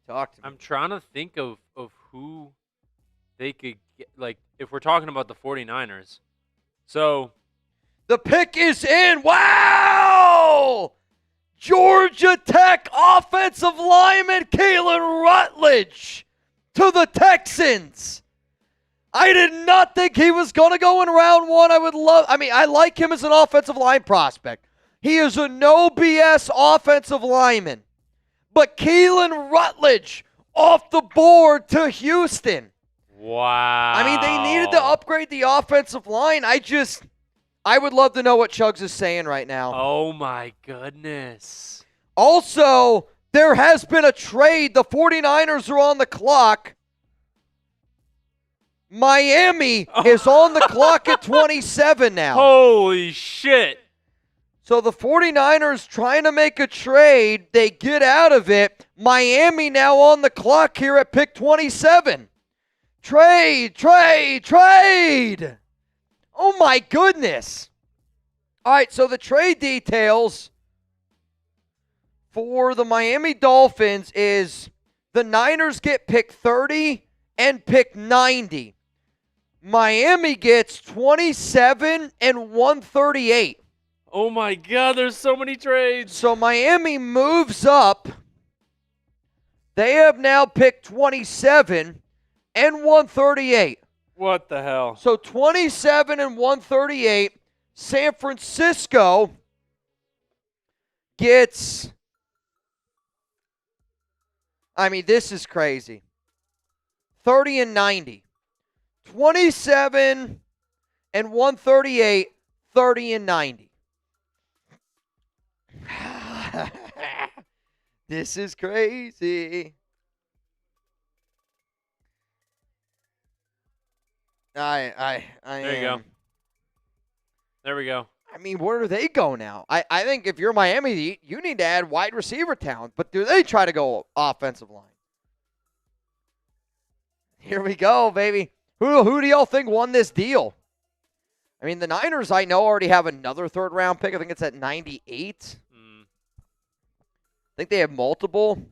Talk to me. I'm trying to think of who they could get. Like, if we're talking about the 49ers. So. The pick is in. Wow! Georgia Tech offensive lineman Kalen Rutledge to the Texans. I did not think he was going to go in round 1. I like him as an offensive line prospect. He is a no BS offensive lineman. But Kalen Rutledge off the board to Houston. Wow. I mean, they needed to upgrade the offensive line. I would love to know what Chugs is saying right now. Oh, my goodness. Also, there has been a trade. The 49ers are on the clock. Miami is on the clock at 27 now. Holy shit. So the 49ers trying to make a trade. They get out of it. Miami now on the clock here at pick 27. Trade. Oh, my goodness. All right, so the trade details for the Miami Dolphins is the Niners get pick 30 and pick 90. Miami gets 27 and 138. Oh, my God, there's so many trades. So Miami moves up. They have now picked 27 and 138. What the hell? So 27 and 138. San Francisco gets, I mean, this is crazy. 30 and 90. 27 and 138, 30 and 90. This is crazy. There you go. There we go. I mean, where do they go now? I think if you're Miami, you need to add wide receiver talent. But do they try to go offensive line? Here we go, baby. Who do y'all think won this deal? I mean, the Niners, I know, already have another third-round pick. I think it's at 98. I think they have multiple.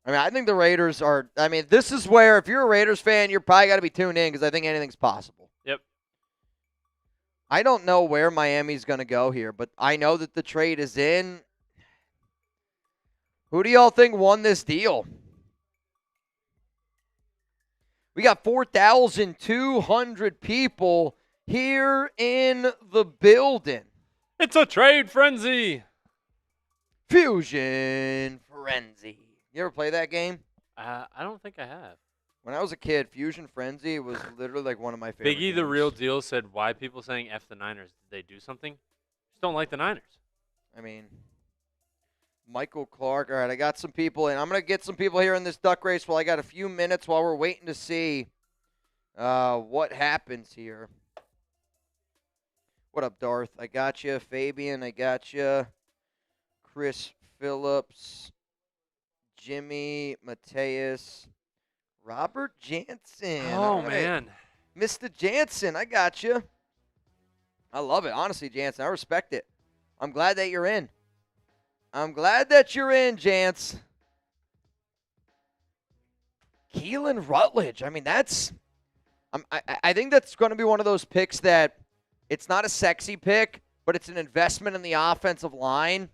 I mean, I think the Raiders are – I mean, this is where if you're a Raiders fan, you're probably got to be tuned in because I think anything's possible. Yep. I don't know where Miami's going to go here, but I know that the trade is in. Who do y'all think won this deal? We got 4,200 people here in the building. It's a trade frenzy. Fusion Frenzy. You ever play that game? I don't think I have. When I was a kid, Fusion Frenzy was literally like one of my favorite Biggie, games. the real deal, said, why people saying F the Niners? Did they do something? Just don't like the Niners. I mean, Michael Clark. All right, I got some people in. I'm going to get some people here in this duck race while I got a few minutes while we're waiting to see what happens here. What up, Darth? I got you. Fabian, I got you. Chris Phillips. Jimmy, Mateus, Robert Jansen. Oh, man. Mr. Jansen, I got you. I love it. Honestly, Jansen, I respect it. I'm glad that you're in. I'm glad that you're in, Jance. Keelan Rutledge. I mean, that's I think that's going to be one of those picks that it's not a sexy pick, but it's an investment in the offensive line.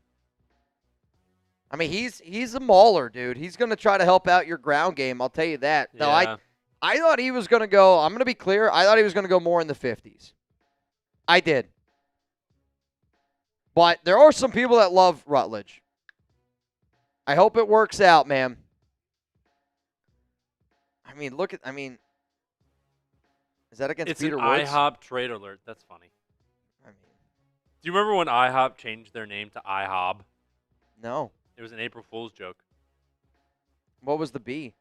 I mean, he's a mauler, dude. He's going to try to help out your ground game. I'll tell you that. No, yeah. I thought he was going to go, I'm going to be clear, I thought he was going to go more in the 50s. I did. But there are some people that love Rutledge. I hope it works out, man. I mean, is that against Peter Woods? It's an IHOP trade alert. That's funny. I mean, do you remember when IHOP changed their name to IHOB? No. It was an April Fool's joke. What was the B?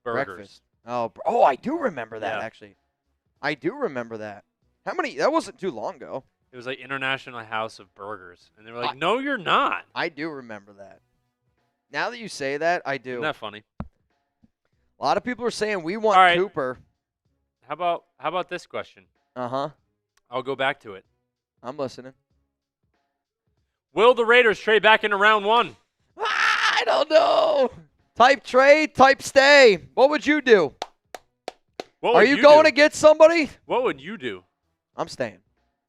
Burgers. Breakfast. Oh, I do remember that, Yeah. actually. I do remember that. That wasn't too long ago. It was like International House of Burgers. And they were like, no, you're not. I do remember that. Now that you say that, I do. Isn't that funny? A lot of people are saying we want All right. Cooper. How about this question? Uh-huh. I'll go back to it. I'm listening. Will the Raiders trade back into round one? I don't know. Type trade, type stay. What would you do? Are you going to get somebody? What would you do? I'm staying.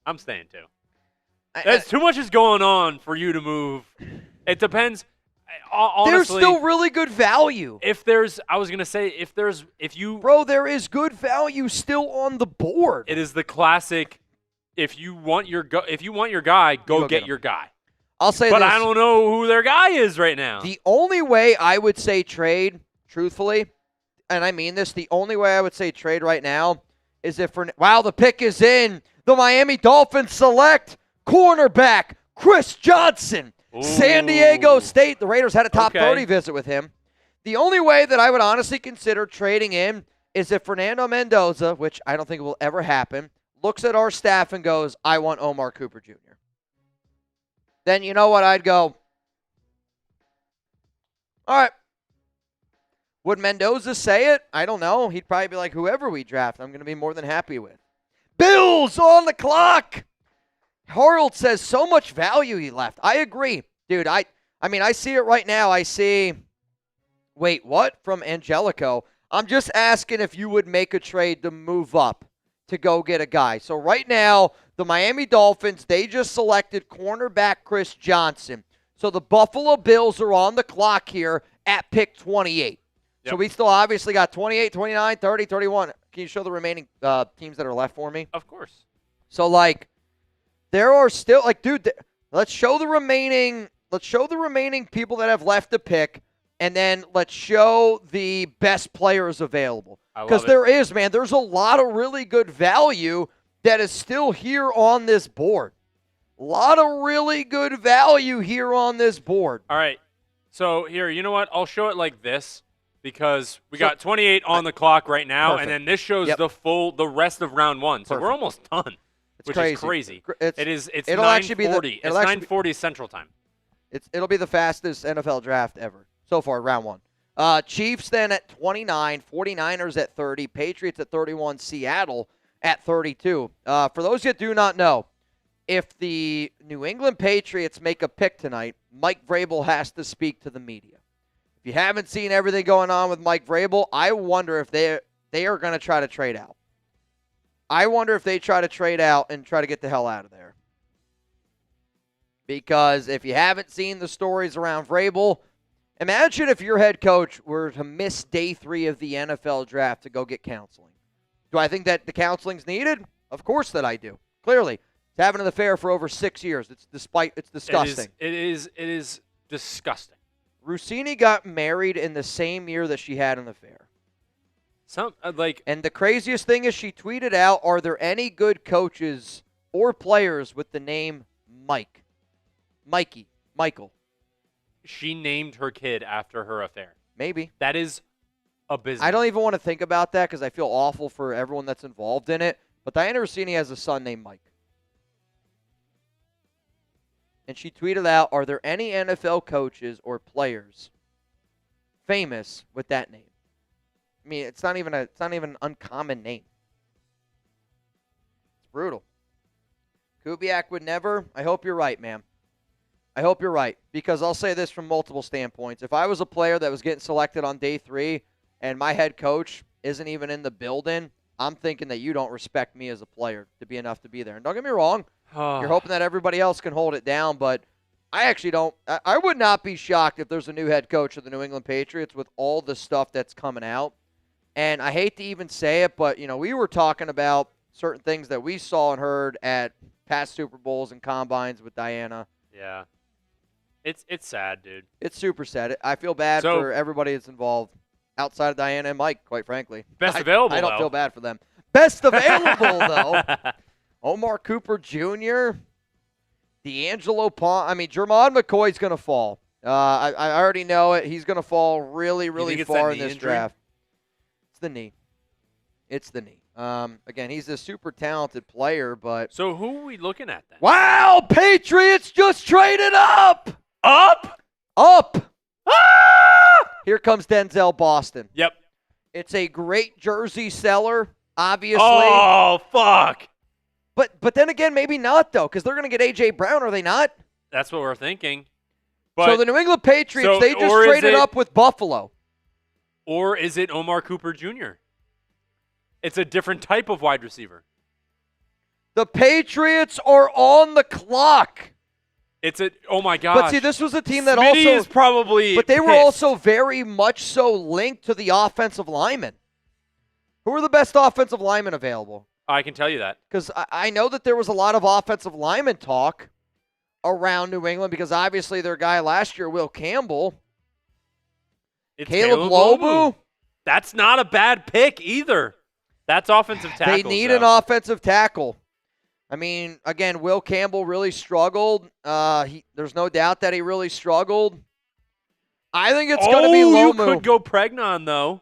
I'm staying too. There's too much is going on for you to move. It depends. Honestly, there's still really good value. Bro, there is good value still on the board. It is the classic. If you want your guy, go get your guy. I'll say but this. I don't know who their guy is right now. The only way I would say trade, truthfully, and I mean this, the only way I would say trade right now is if the pick is in. The Miami Dolphins select cornerback Chris Johnson. Ooh. San Diego State. The Raiders had a top 30 visit with him. The only way that I would honestly consider trading in is if Fernando Mendoza, which I don't think will ever happen, looks at our staff and goes, I want Omar Cooper Jr. Then you know what? I'd go, all right. Would Mendoza say it? I don't know. He'd probably be like, whoever we draft, I'm going to be more than happy with. Bills on the clock. Harold says so much value he left. I agree. Dude, I mean, I see it right now. I see, wait, what? From Angelico. I'm just asking if you would make a trade to move up to go get a guy. So right now, the Miami Dolphins, they just selected cornerback Chris Johnson. So the Buffalo Bills are on the clock here at pick 28. Yep. So we still obviously got 28, 29, 30, 31. Can you show the remaining teams that are left for me? Of course. So, there are still, dude, let's show the remaining people that have left to pick, and then let's show the best players available. Because there's a lot of really good value that is still here on this board. A lot of really good value here on this board. All right. So, here, you know what? I'll show it like this because we got 28 on the clock right now, Perfect. and then this shows the rest of round one. So, we're almost done. Which is crazy. It's 9:40. It's 9:40 Central Time. It'll be the fastest NFL draft ever so far, round one. Chiefs then at 29, 49ers at 30, Patriots at 31, Seattle at 32. For those that do not know, if the New England Patriots make a pick tonight, Mike Vrabel has to speak to the media. If you haven't seen everything going on with Mike Vrabel, I wonder if they are going to try to trade out. I wonder if they try to trade out and try to get the hell out of there. Because if you haven't seen the stories around Vrabel, imagine if your head coach were to miss day 3 of the NFL draft to go get counseling. Do I think that the counseling's needed? Of course that I do. Clearly. It's having an affair for over 6 years. It's disgusting. It is disgusting. Rossini got married in the same year that she had an affair. And the craziest thing is she tweeted out, are there any good coaches or players with the name Mike? Michael. She named her kid after her affair. Maybe. That is abysmal. I don't even want to think about that because I feel awful for everyone that's involved in it. But Diana Rossini has a son named Mike. And she tweeted out, are there any NFL coaches or players famous with that name? I mean, it's not even an uncommon name. It's brutal. Kubiak would never. I hope you're right, ma'am. I hope you're right. Because I'll say this from multiple standpoints. If I was a player that was getting selected on day 3 and my head coach isn't even in the building, I'm thinking that you don't respect me as a player to be enough to be there. And don't get me wrong. You're hoping that everybody else can hold it down, but I actually don't. I would not be shocked if there's a new head coach of the New England Patriots with all the stuff that's coming out. And I hate to even say it, but, we were talking about certain things that we saw and heard at past Super Bowls and combines with Diana. Yeah. It's sad, dude. It's super sad. I feel bad for everybody that's involved outside of Diana and Mike, quite frankly. Best available, I don't feel bad for them. Best available, though. Omar Cooper Jr., D'Angelo Pond. I mean, Jermon McCoy's going to fall. I already know it. He's going to fall really, really far in this draft. It's the knee. It's the knee. Again, he's a super talented player, but. So who are we looking at then? Wow, Patriots just traded up. Up. Ah! Here comes Denzel Boston. Yep. It's a great jersey seller, obviously. Oh, fuck. But then again, maybe not, though, because they're going to get A.J. Brown, are they not? That's what we're thinking. So the New England Patriots, they just traded up with Buffalo. Or is it Omar Cooper Jr.? It's a different type of wide receiver. The Patriots are on the clock. Oh my gosh. But see, this was a team that Smitty also is probably But they were pissed. also very much so linked to the offensive linemen. Who are the best offensive linemen available? I can tell you that. Because I know that there was a lot of offensive lineman talk around New England because obviously their guy last year, Will Campbell. It's Caleb Lomu. That's not a bad pick either. That's offensive tackle. They need an offensive tackle. I mean, again, Will Campbell really struggled. There's no doubt that he really struggled. I think it's going to be Lomu. You could go Pregnon, though.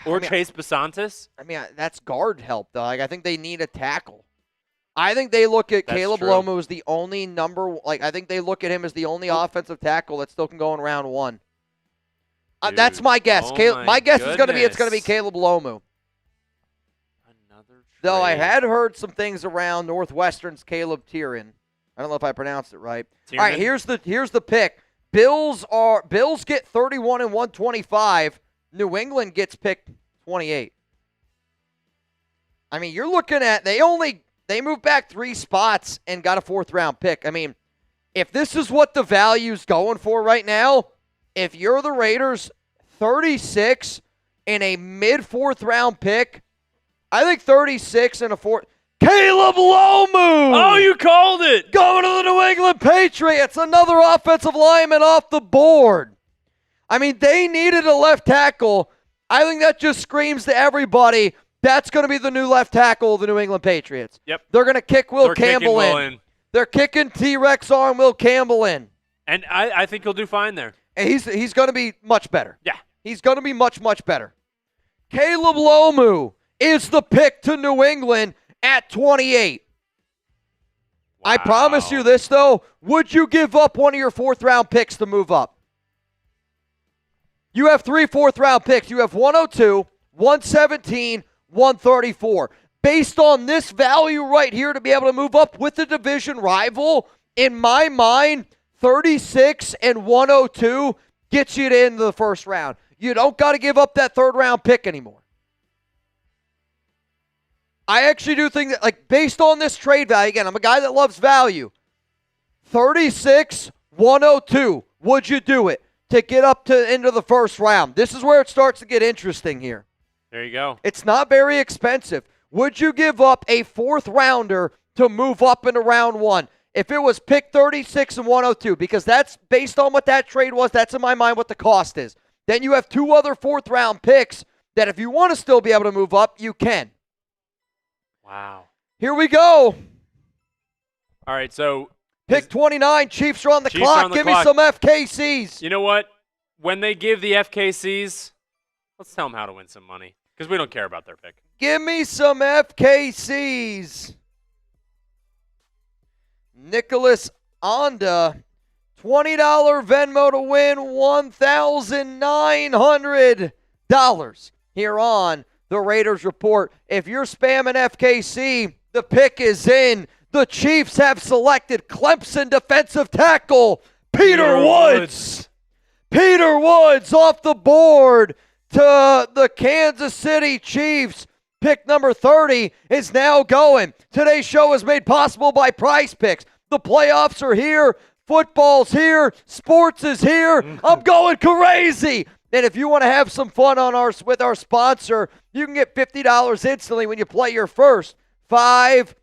Or Chase Basantis. I mean, that's guard help, though. I think they need a tackle. I think they look at Caleb Lomu as the only I think they look at him as the only offensive tackle that still can go in round 1. That's my guess. My guess is going to be it's going to be Caleb Lomu. Though I had heard some things around Northwestern's Caleb Tieran. I don't know if I pronounced it right. Tiernan. All right, here's the pick. Bills get 31 and 125. New England gets picked 28. I mean, you're looking at they moved back 3 spots and got a 4th round pick. I mean, if this is what the value's going for right now, if you're the Raiders, 36 in a mid 4th round pick, I think 36 and a 4th. Caleb Lomu! Oh, you called it! Going to the New England Patriots, another offensive lineman off the board. I mean, they needed a left tackle. I think that just screams to everybody that's going to be the new left tackle of the New England Patriots. Yep. They're going to kick Will Campbell in. They're kicking T-Rex arm Will Campbell in. And I think he'll do fine there. And he's going to be much better. Yeah. He's going to be much, much better. Caleb Lomu is the pick to New England at 28. Wow. I promise you this, though. Would you give up one of your 4th round picks to move up? You have 3 fourth-round picks. You have 102, 117, 134. Based on this value right here to be able to move up with the division rival, in my mind, 36 and 102 gets you into the first round. You don't got to give up that third-round pick anymore. I actually do think that, like, based on this trade value, again, I'm a guy that loves value. 36, 102. Would you do it to get up to into the first round? This is where it starts to get interesting here. There you go. It's not very expensive. Would you give up a fourth rounder to move up into round 1? If it was pick 36 and 102, because that's based on what that trade was, that's in my mind what the cost is. Then you have 2 other fourth-round picks that if you want to still be able to move up, you can. Wow. Here we go. All right, so pick 29. Chiefs are on the Chiefs clock. on the Give clock. me some FKCs. You know what? When they give the FKCs, let's tell them how to win some money because we don't care about their pick. Give me some FKCs. Nicholas Onda, $20 Venmo to win $1,900 here on the Raiders Report. If you're spamming FKC, the pick is in. The Chiefs have selected Clemson defensive tackle Peter Woods. Peter Woods off the board to the Kansas City Chiefs. Pick number 30 is now going. Today's show is made possible by Prize Picks. The playoffs are here. Football's here. Sports is here. I'm going crazy. And if you want to have some fun with our sponsor, you can get $50 instantly when you play your first $5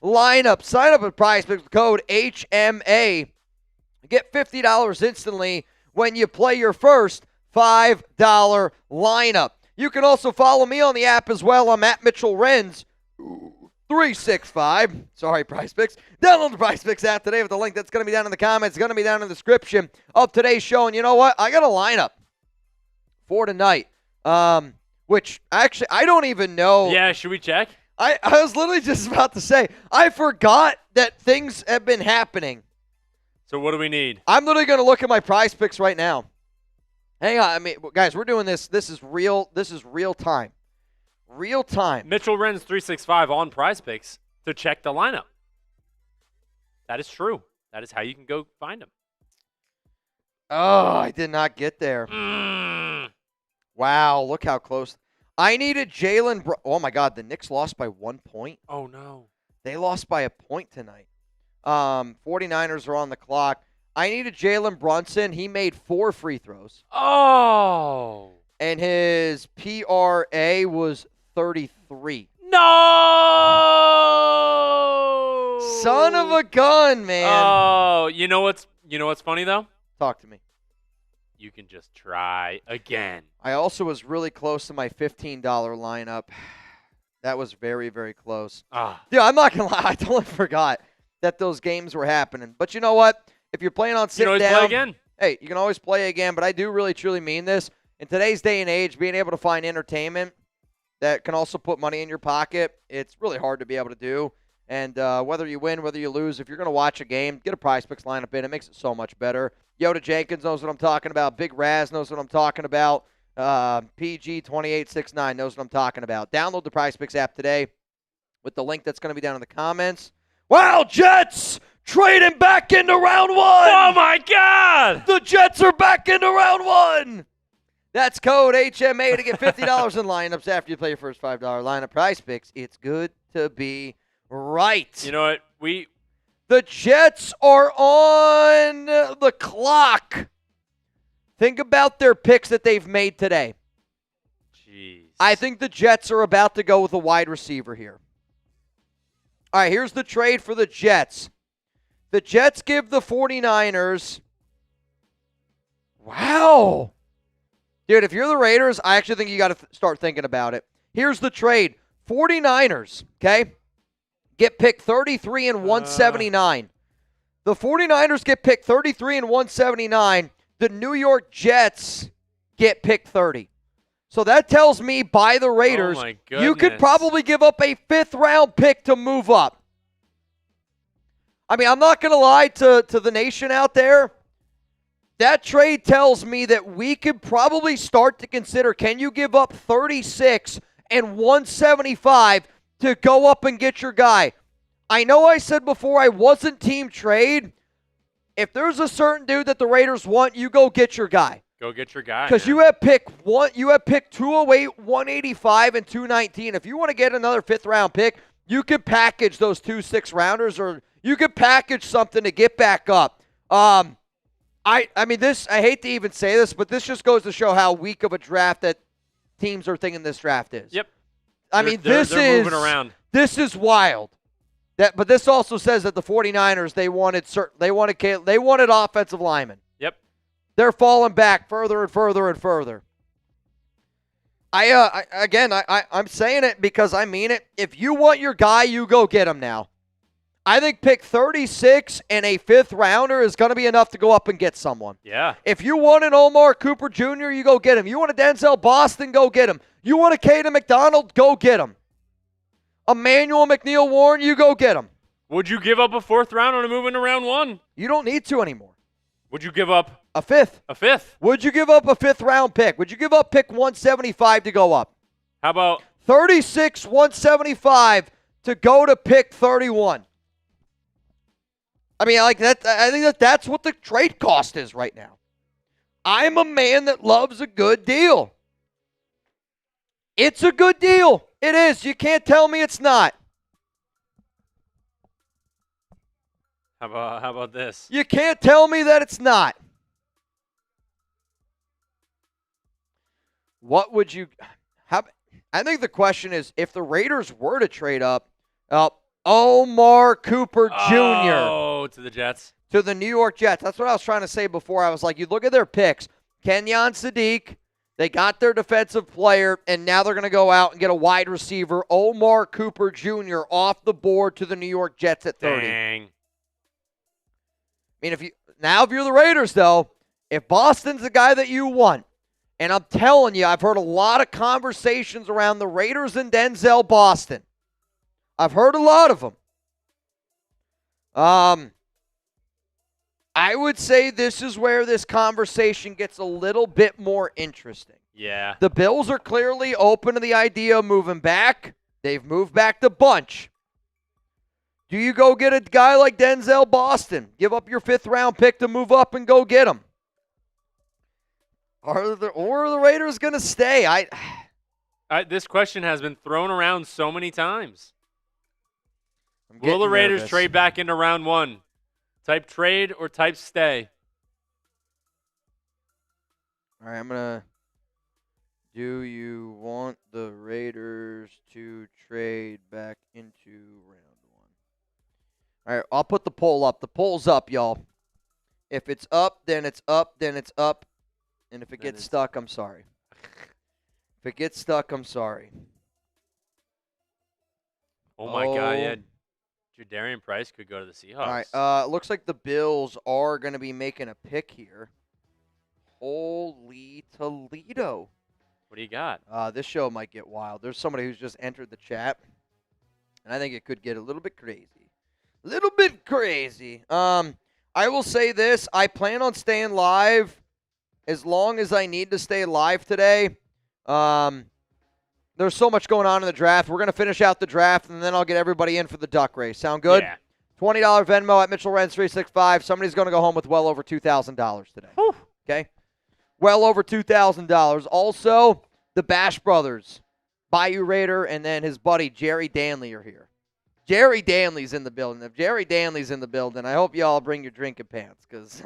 lineup. Sign up at Prize Picks with code HMA. Get $50 instantly when you play your first $5 lineup. You can also follow me on the app as well. I'm at Mitchell Renz 365. Sorry, Prize Picks. Download the Prize Picks app today with the link that's going to be down in the comments. It's going to be down in the description of today's show. And you know what? I got a lineup for tonight, which actually I don't even know. Yeah, should we check? I was literally just about to say, I forgot that things have been happening. So what do we need? I'm literally going to look at my Prize Picks right now. Hang on. I mean, guys, we're doing this. This is real. This is real time. Real time. Mitchell Renz 365 on Prize Picks to check the lineup. That is true. That is how you can go find them. Oh, I did not get there. Wow, look how close. I needed Jalen. Oh, my God. The Knicks lost by 1 point. Oh, no. They lost by a point tonight. 49ers are on the clock. I needed Jalen Brunson. He made 4 free throws. Oh. And his PRA was 33. No! Son of a gun, man. Oh, you know what's funny though? Talk to me. You can just try again. I also was really close to my $15 lineup. That was very, very close. Dude, I'm not going to lie. I totally forgot that those games were happening. But you know what? If you're planning on sitting down. You can always play again. Hey, you can always play again. But I do really, truly mean this. In today's day and age, being able to find entertainment that can also put money in your pocket, it's really hard to be able to do. And whether you win, whether you lose, if you're going to watch a game, get a Prize Picks lineup in. It makes it so much better. Yoda Jenkins knows what I'm talking about. Big Raz knows what I'm talking about. PG2869 knows what I'm talking about. Download the Prize Picks app today with the link that's going to be down in the comments. Wow, Jets trading back into round 1. Oh, my God. The Jets are back into round 1. That's code HMA to get $50 in lineups after you play your first $5 lineup. Prize Picks. It's good to be right. You know what? The Jets are on the clock. Think about their picks that they've made today. Jeez. I think the Jets are about to go with a wide receiver here. All right, here's the trade for the Jets. The Jets give the 49ers. Wow. Dude, if you're the Raiders, I actually think you got to start thinking about it. Here's the trade. 49ers, okay, get picked 33 and 179. The 49ers get picked 33 and 179. The New York Jets get picked 30. So that tells me by the Raiders, you could probably give up a 5th-round pick to move up. I mean, I'm not going to lie to the nation out there. that trade tells me that we could probably start to consider, can you give up 36 and 175 to go up and get your guy? I know I said before I wasn't team trade. If there's a certain dude that the Raiders want, you go get your guy. Go get your guy. Because you have pick 208, 185, and 219. If you want to get another 5th-round pick, you could package those 2 6-rounders, or you could package something to get back up. I mean, I hate to even say this, but this just goes to show how weak of a draft that teams are thinking this draft is. Yep. I mean, they're moving around. This is wild. But this also says that the 49ers, they wanted offensive linemen. Yep. They're falling back further and further and further. I'm saying it because I mean it. If you want your guy, you go get him now. I think pick 36 and a 5th rounder is going to be enough to go up and get someone. Yeah. If you want an Omar Cooper Jr., you go get him. You want a Denzel Boston, go get him. You want a Caden McDonald, go get him. Emmanuel McNeil Warren, you go get him. Would you give up a 4th round on a move into round 1? You don't need to anymore. Would you give up a 5th? A 5th? Would you give up a 5th-round pick? Would you give up pick 175 to go up? How about 36, 175 to go to pick 31? I mean, like that. I think that's what the trade cost is right now. I'm a man that loves a good deal. It's a good deal. It is. You can't tell me it's not. How about this? You can't tell me that it's not. What would you I think the question is, if the Raiders were to trade up, Omar Cooper Jr. Oh, to the Jets. To the New York Jets. That's what I was trying to say before. I was like, you look at their picks. Kenyon Sadiq, they got their defensive player, and now they're going to go out and get a wide receiver, Omar Cooper Jr., off the board to the New York Jets at 30. Dang. I mean, if you're the Raiders, though, if Boston's the guy that you want, and I'm telling you, I've heard a lot of conversations around the Raiders and Denzel Boston. I've heard a lot of them. I would say this is where this conversation gets a little bit more interesting. Yeah. The Bills are clearly open to the idea of moving back. They've moved back the bunch. Do you go get a guy like Denzel Boston? Give up your 5th-round pick to move up and go get him? Or are the Raiders going to stay? This question has been thrown around so many times. Will the Raiders trade back into round 1? Type trade or type stay? All right, I'm going to. Do you want the Raiders to trade back into round 1? All right, I'll put the poll up. The poll's up, y'all. If it's up, then it's up, then it's up. And if it gets stuck, I'm sorry. If it gets stuck, I'm sorry. Oh, my God, yeah. Jadarian Price could go to the Seahawks. All right, looks like the Bills are going to be making a pick here. Holy Toledo. What do you got? This show might get wild. There's somebody who's just entered the chat, and I think it could get a little bit crazy. A little bit crazy. I will say this. I plan on staying live as long as I need to stay live today. There's so much going on in the draft. We're going to finish out the draft, and then I'll get everybody in for the duck race. Sound good? Yeah. $20 Venmo at Mitchell Renz 365. Somebody's going to go home with well over $2,000 today. Whew. Okay? Well over $2,000. Also, the Bash Brothers, Bayou Raider, and then his buddy Jerry Danley are here. Jerry Danley's in the building. If Jerry Danley's in the building, I hope y'all bring your drinking pants, because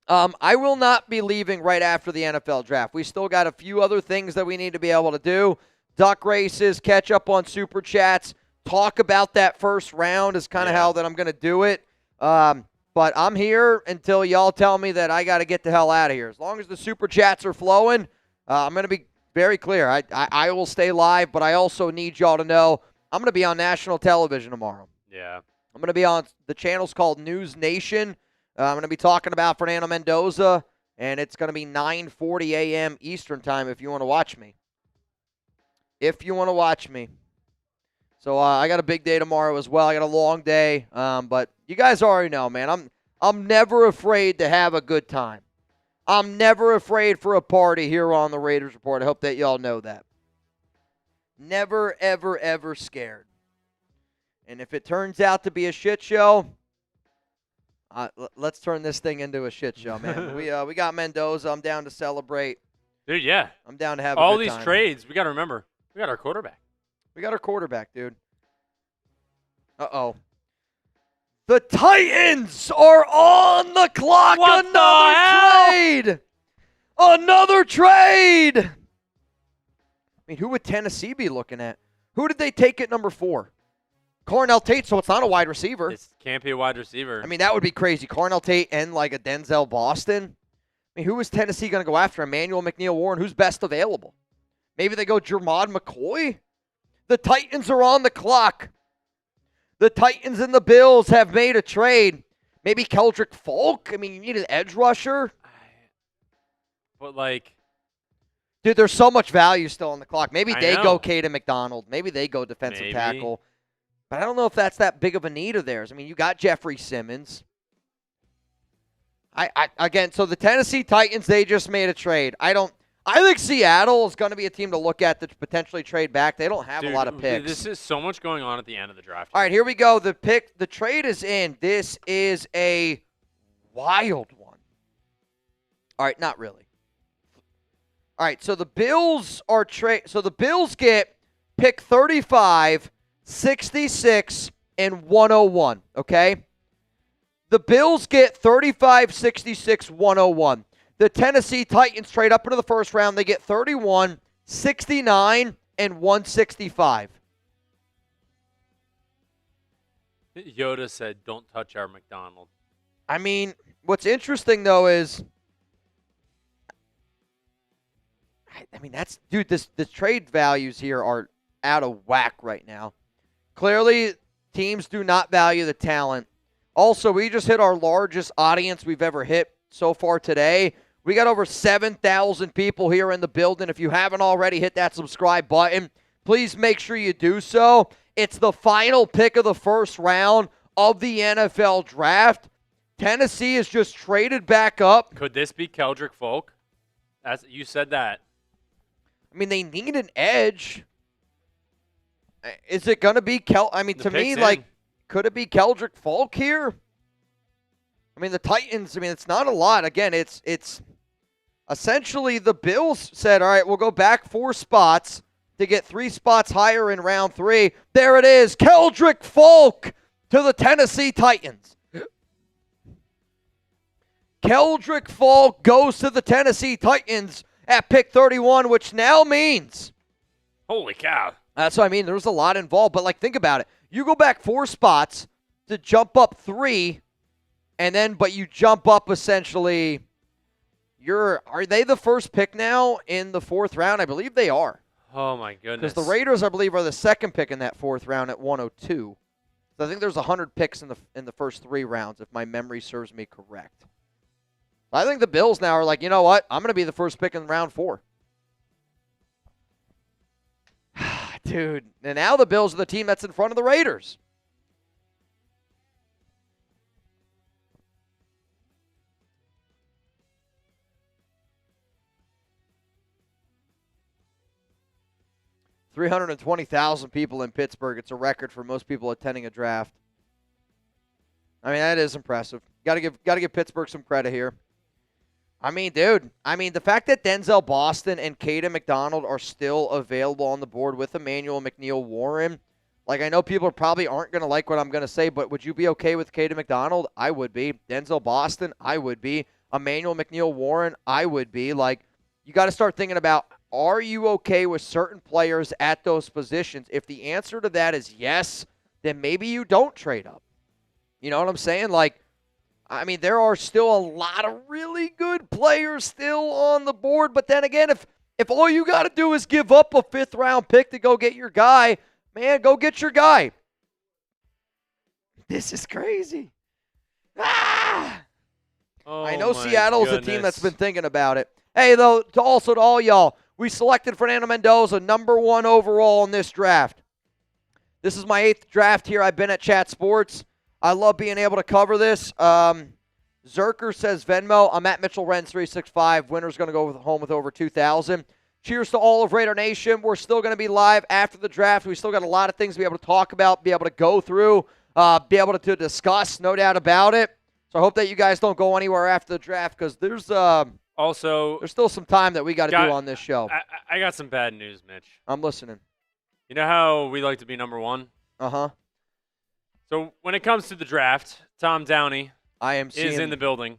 I will not be leaving right after the NFL draft. We still got a few other things that we need to be able to do. Duck races, catch up on Super Chats, talk about that first round is kind of how that I'm going to do it. But I'm here until y'all tell me that I got to get the hell out of here. As long as the Super Chats are flowing, I'm going to be very clear. I will stay live, but I also need y'all to know I'm going to be on national television tomorrow. Yeah. I'm going to be on the channel's called News Nation. I'm going to be talking about Fernando Mendoza, and it's going to be 9:40 a.m. Eastern time if you want to watch me. If you want to watch me. So I got a big day tomorrow as well. I got a long day, but you guys already know, man. I'm never afraid to have a good time. I'm never afraid for a party here on the Raiders Report. I hope that y'all know that. Never, ever, ever scared. And if it turns out to be a shit show, let's turn this thing into a shit show, man. We got Mendoza. I'm down to celebrate. Dude, yeah. I'm down to have all a good these time. Trades. We got to remember, we got our quarterback. We got our quarterback, dude. Uh-oh. The Titans are on the clock. What Another trade. I mean, who would Tennessee be looking at? Who did they take at number 4? Cornell Tate, so it's not a wide receiver. It can't be a wide receiver. I mean, that would be crazy. Cornell Tate and like a Denzel Boston. I mean, who is Tennessee going to go after? Emmanuel McNeil Warren, who's best available? Maybe they go Jermod McCoy? The Titans are on the clock. The Titans and the Bills have made a trade. Maybe Keldrick Folk? I mean, you need an edge rusher. But, like... Dude, there's so much value still on the clock. Maybe they know. go Caden McDonald. Maybe they go defensive tackle. But I don't know if that's that big of a need of theirs. I mean, you got Jeffrey Simmons. Again, so the Tennessee Titans, they just made a trade. I think Seattle is going to be a team to look at to potentially trade back. They don't have a lot of picks. This is so much going on at the end of the draft. All right, here we go. The trade is in. This is a wild one. All right, not really. All right, so the Bills are so the Bills get pick 35, 66, and 101, okay? The Bills get 35, 66, 101. The Tennessee Titans trade up into the first round. They get 31, 69, and 165. Yoda said, don't touch our McDonald. I mean, what's interesting, though, is... I mean, that's... Dude, the trade values here are out of whack right now. Clearly, teams do not value the talent. Also, we just hit our largest audience we've ever hit so far today. We got over 7,000 people here in the building. If you haven't already hit that subscribe button, please make sure you do so. It's the final pick of the first round of the NFL draft. Tennessee has just traded back up. Could this be Keldrick Folk? You said that. I mean, they need an edge. Is it going to be I mean, to me, like, could it be Keldrick Folk here? I mean, the Titans, I mean, it's not a lot. Again, it's essentially the Bills said, all right, we'll go back 4 spots to get 3 spots higher in round 3. There it is, Keldrick Folk to the Tennessee Titans. Keldrick Folk goes to the Tennessee Titans at pick 31, which now means... Holy cow. That's what I mean. There was a lot involved, but, like, think about it. You go back 4 spots to jump up 3, and then, but you jump up essentially... Are they the first pick now in the 4th round? I believe they are. Oh, my goodness. Because the Raiders, I believe, are the second pick in that 4th round at 102. So I think there's 100 picks in the first 3 rounds, if my memory serves me correct. I think the Bills now are like, you know what? I'm going to be the first pick in round 4. Dude, and now the Bills are the team that's in front of the Raiders. $320,000 people in Pittsburgh. It's a record for most people attending a draft. I mean, that is impressive. Got to give Pittsburgh some credit here. I mean, dude, the fact that Denzel Boston and Caden McDonald are still available on the board with Emmanuel McNeil Warren, like, I know people probably aren't going to like what I'm going to say, but would you be okay with Caden McDonald? I would be. Denzel Boston? I would be. Emmanuel McNeil Warren? I would be. Like, you got to start thinking about, are you okay with certain players at those positions? If the answer to that is yes, then maybe you don't trade up. You know what I'm saying? Like, I mean, there are still a lot of really good players still on the board. But then again, if all you got to do is give up a 5th-round pick to go get your guy, man, go get your guy. This is crazy. Ah! Oh, I know Seattle's a team that's been thinking about it. Hey, though, to all y'all, we selected Fernando Mendoza, number 1 overall in this draft. This is my 8th draft here. I've been at Chat Sports. I love being able to cover this. Zerker says Venmo. I'm at Mitchell Wren 365. Winner's going to go home with over 2,000. Cheers to all of Raider Nation. We're still going to be live after the draft. We still got a lot of things to be able to talk about, be able to go through, be able to discuss, no doubt about it. So I hope that you guys don't go anywhere after the draft because there's still some time that we got to do on this show. I got some bad news, Mitch. I'm listening. You know how we like to be number one? Uh-huh. So when it comes to the draft, Tom Downey is in the building.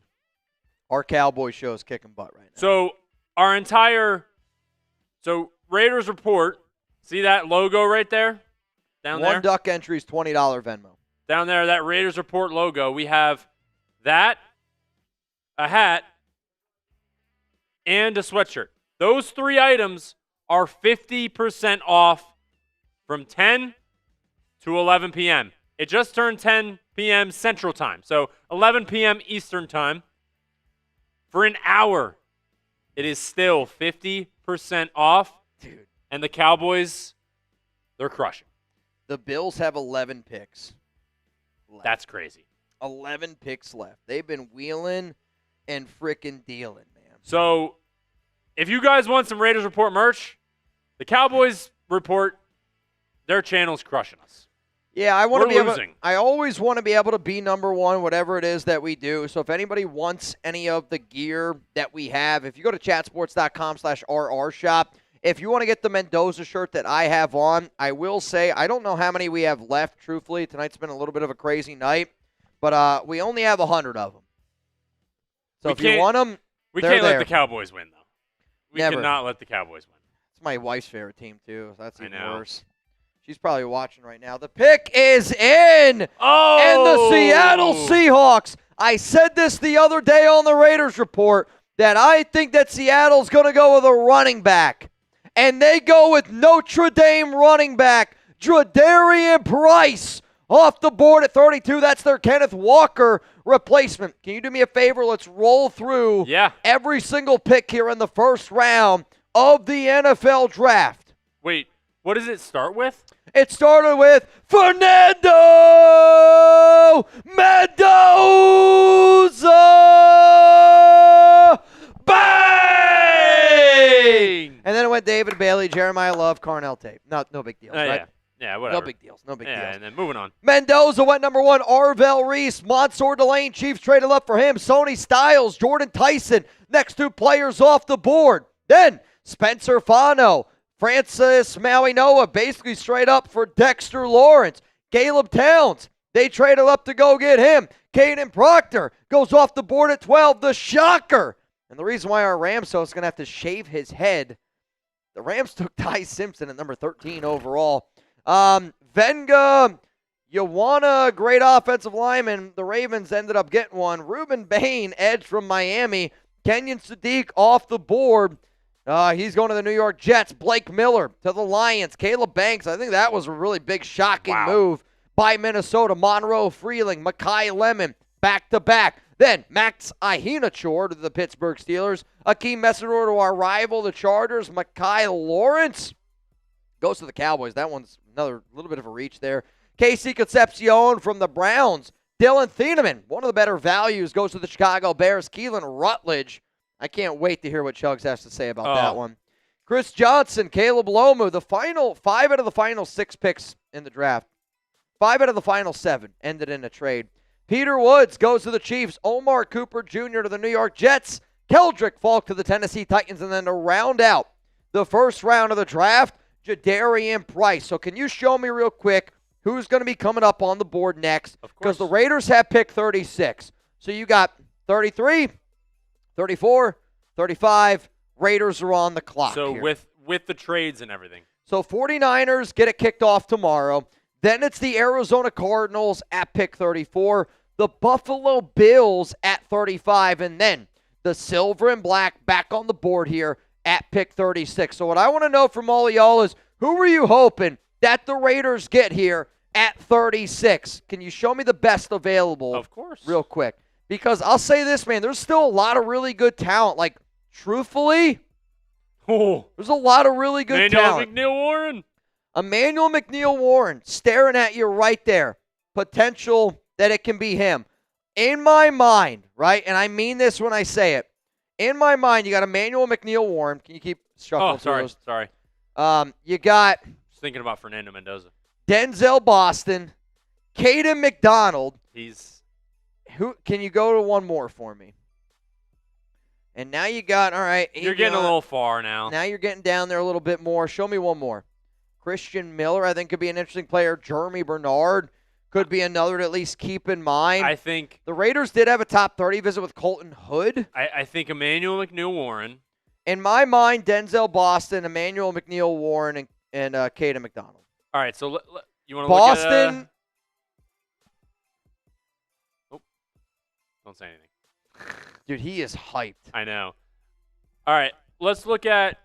Our Cowboy show is kicking butt right now. So Raiders Report, see that logo right there? Down there? One duck entry is $20 Venmo. Down there, that Raiders Report logo, we have that, a hat, and a sweatshirt. Those 3 items are 50% off from 10 to 11 p.m. It just turned 10 p.m. Central Time, so 11 p.m. Eastern Time. For an hour, it is still 50% off. Dude. And the Cowboys, they're crushing. The Bills have 11 picks left. That's crazy. 11 picks left. They've been wheeling and freaking dealing, man. So if you guys want some Raiders Report merch, the Cowboys Report, their channel's crushing us. Yeah, I want to be losing. I always want to be able to be number one, whatever it is that we do. So if anybody wants any of the gear that we have, if you go to chatsports.com/RR shop, if you want to get the Mendoza shirt that I have on, I will say I don't know how many we have left, truthfully. Tonight's been a little bit of a crazy night, but we only have 100 of them. So if you want them, we can't let the Cowboys win, though. We Never. cannot let the Cowboys win. It's my wife's favorite team, too. So that's even I know. worse. She's probably watching right now. The pick is in. Oh! And the Seattle Seahawks. I said this the other day on the Raiders Report that I think that Seattle's going to go with a running back. And they go with Notre Dame running back, Dredarian Price, off the board at 32. That's their Kenneth Walker replacement. Can you do me a favor? Let's roll through every single pick here in the first round of the NFL draft. Wait, what does it start with? It started with Fernando Mendoza. Bang! And then it went David Bailey, Jeremiah Love, Carnell Tate. No big deals, right? Yeah, whatever. No big deals. Yeah, and then moving on. Mendoza went number 1. Arvell Reese, Mansour Delane, Chiefs traded up for him. Sony Styles, Jordan Tyson, next 2 players off the board. Then Spencer Fano, Francis Maui-Noah, basically straight up for Dexter Lawrence. Caleb Towns, they traded up to go get him. Caden Proctor goes off the board at 12, the shocker. And the reason why our Rams is going to have to shave his head, the Rams took Ty Simpson at number 13 overall. Venga, Yawana, great offensive lineman. The Ravens ended up getting one. Ruben Bain, edge from Miami. Kenyon Sadiq off the board. He's going to the New York Jets. Blake Miller to the Lions. Caleb Banks, I think that was a really big, shocking move by Minnesota. Monroe Freeling, Mekhi Lemon, back-to-back. Then Max Ahinachor to the Pittsburgh Steelers. Akeem Messidor to our rival, the Chargers. Mekhi Lawrence goes to the Cowboys. That one's another little bit of a reach there. Casey Concepcion from the Browns. Dylan Thieneman, one of the better values, goes to the Chicago Bears. Keelan Rutledge. I can't wait to hear what Chugs has to say about that one. Chris Johnson, Caleb Lomu, the final 5 out of the final 6 picks in the draft. 5 out of the final 7 ended in a trade. Peter Woods goes to the Chiefs. Omar Cooper Jr. to the New York Jets. Keldrick Falk to the Tennessee Titans. And then to round out the first round of the draft, Jadarian Price. So can you show me real quick who's going to be coming up on the board next? Because the Raiders have pick 36. So you got 33, 34, 35. Raiders are on the clock. So here. with the trades and everything. So 49ers get it kicked off tomorrow. Then it's the Arizona Cardinals at pick 34. The Buffalo Bills at 35. And then the Silver and Black back on the board here at pick 36. So what I want to know from all of y'all is, who were you hoping that the Raiders get here at 36? Can you show me the best available? Of course. Real quick. Because I'll say this, man, there's still a lot of really good talent. Like, truthfully, there's a lot of really good talent. Emmanuel McNeil Warren staring at you right there. Potential that it can be him. In my mind, right, and I mean this when I say it, in my mind, you got Emmanuel McNeil-Warren. Can you keep shuffling through those? Sorry. You got Just thinking about Fernando Mendoza. Denzel Boston, Caden McDonald. Who? Can you go to one more for me? And now you got, all right. You're getting a little far now. Now you're getting down there a little bit more. Show me one more. Christian Miller, I think, could be an interesting player. Jeremy Bernard could be another to at least keep in mind. I think the Raiders did have a top 30 visit with Colton Hood. I think Emmanuel McNeil-Warren. In my mind, Denzel Boston, Emmanuel McNeil-Warren, and Caden McDonald. All right, so you want to Boston. Look at don't say anything. Dude, he is hyped. I know. All right, let's look at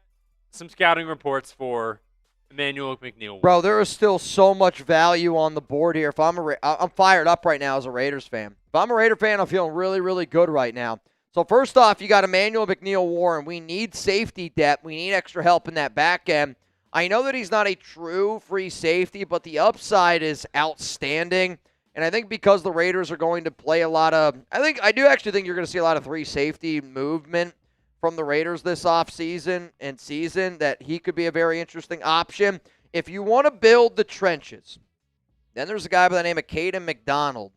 some scouting reports for Emmanuel McNeil-Warren. Bro, there is still so much value on the board here. If I'm fired up right now as a Raiders fan. If I'm a Raider fan, I'm feeling really, really good right now. So first off, you got Emmanuel McNeil-Warren. We need safety depth. We need extra help in that back end. I know that he's not a true free safety, but the upside is outstanding. And I think because the Raiders are going to play a lot of – I do actually think you're going to see a lot of free safety movement from the Raiders this offseason and season, that he could be a very interesting option. If you want to build the trenches, then there's a guy by the name of Caden McDonald,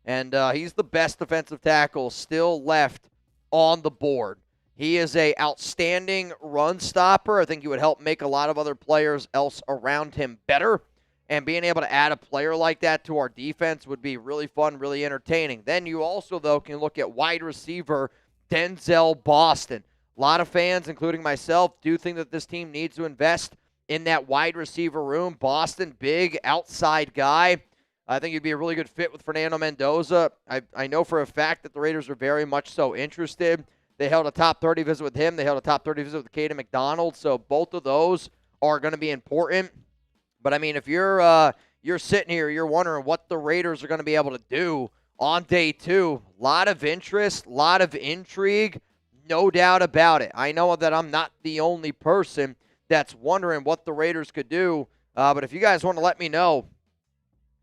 and he's the best defensive tackle still left on the board. He is a outstanding run stopper. I think he would help make a lot of other players else around him better. And being able to add a player like that to our defense would be really fun, really entertaining. Then you also, though, can look at wide receiver Denzel Boston. A lot of fans, including myself, do think that this team needs to invest in that wide receiver room. Boston, big outside guy. I think he'd be a really good fit with Fernando Mendoza. I know for a fact that the Raiders are very much so interested. They held a top 30 visit with him. They held a top 30 visit with Caden McDonald. So both of those are going to be important. But, I mean, if you're sitting here, you're wondering what the Raiders are going to be able to do on day two. A lot of interest, a lot of intrigue, no doubt about it. I know that I'm not the only person that's wondering what the Raiders could do. But if you guys want to let me know,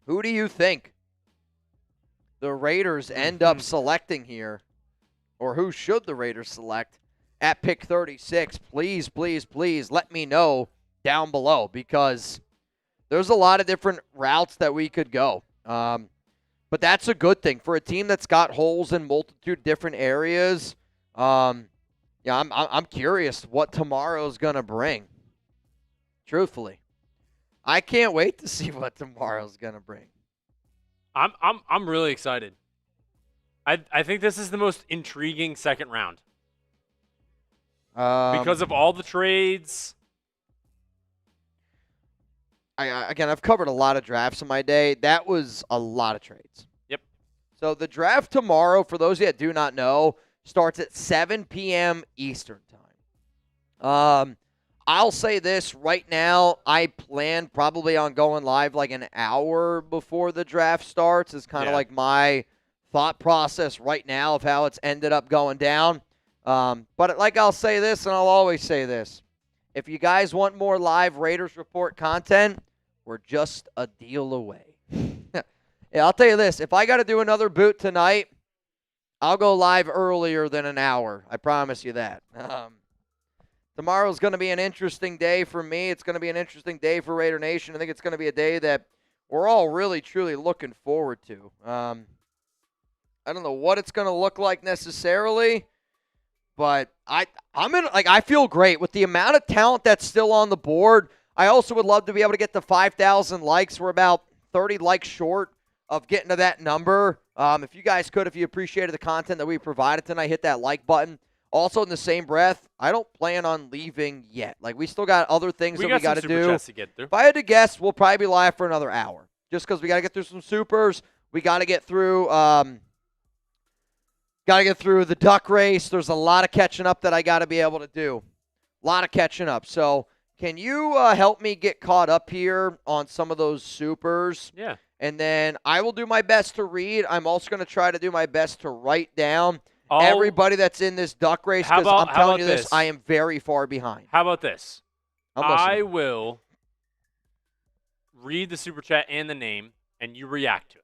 who do you think the Raiders end up selecting here? Or who should the Raiders select at pick 36? Please, please, please let me know down below, because there's a lot of different routes that we could go. But that's a good thing. For a team that's got holes in multitude of different areas, I'm curious what tomorrow's going to bring. Truthfully. I can't wait to see what tomorrow's going to bring. I'm really excited. I think this is the most intriguing second round. Because of all the trades. I've covered a lot of drafts in my day. That was a lot of trades. Yep. So the draft tomorrow, for those of you that do not know, starts at 7 p.m. Eastern time. I'll say this right now. I plan probably on going live like an hour before the draft starts. Is kind of like my thought process right now of how it's ended up going down. But like I'll say this, and I'll always say this. If you guys want more live Raiders Report content, we're just a deal away. Yeah, I'll tell you this. If I got to do another boot tonight, I'll go live earlier than an hour. I promise you that. Tomorrow's going to be an interesting day for me. It's going to be an interesting day for Raider Nation. I think it's going to be a day that we're all really, truly looking forward to. I don't know what it's going to look like necessarily, but I feel great with the amount of talent that's still on the board. I also would love to be able to get to 5,000 likes. We're about 30 likes short of getting to that number. If you guys could, if you appreciated the content that we provided tonight, hit that like button. Also, in the same breath, I don't plan on leaving yet. Like, we still got other things that we got to do. To get through. If I had to guess, we'll probably be live for another hour, just because we got to get through some supers. We got to get through the duck race. There's a lot of catching up that I got to be able to do. A lot of catching up. So, can you help me get caught up here on some of those supers? Yeah. And then I will do my best to read. I'm also going to try to do my best to write down everybody that's in this duck race, because I'm telling you this, I am very far behind. How about this? I will read the super chat and the name, and you react to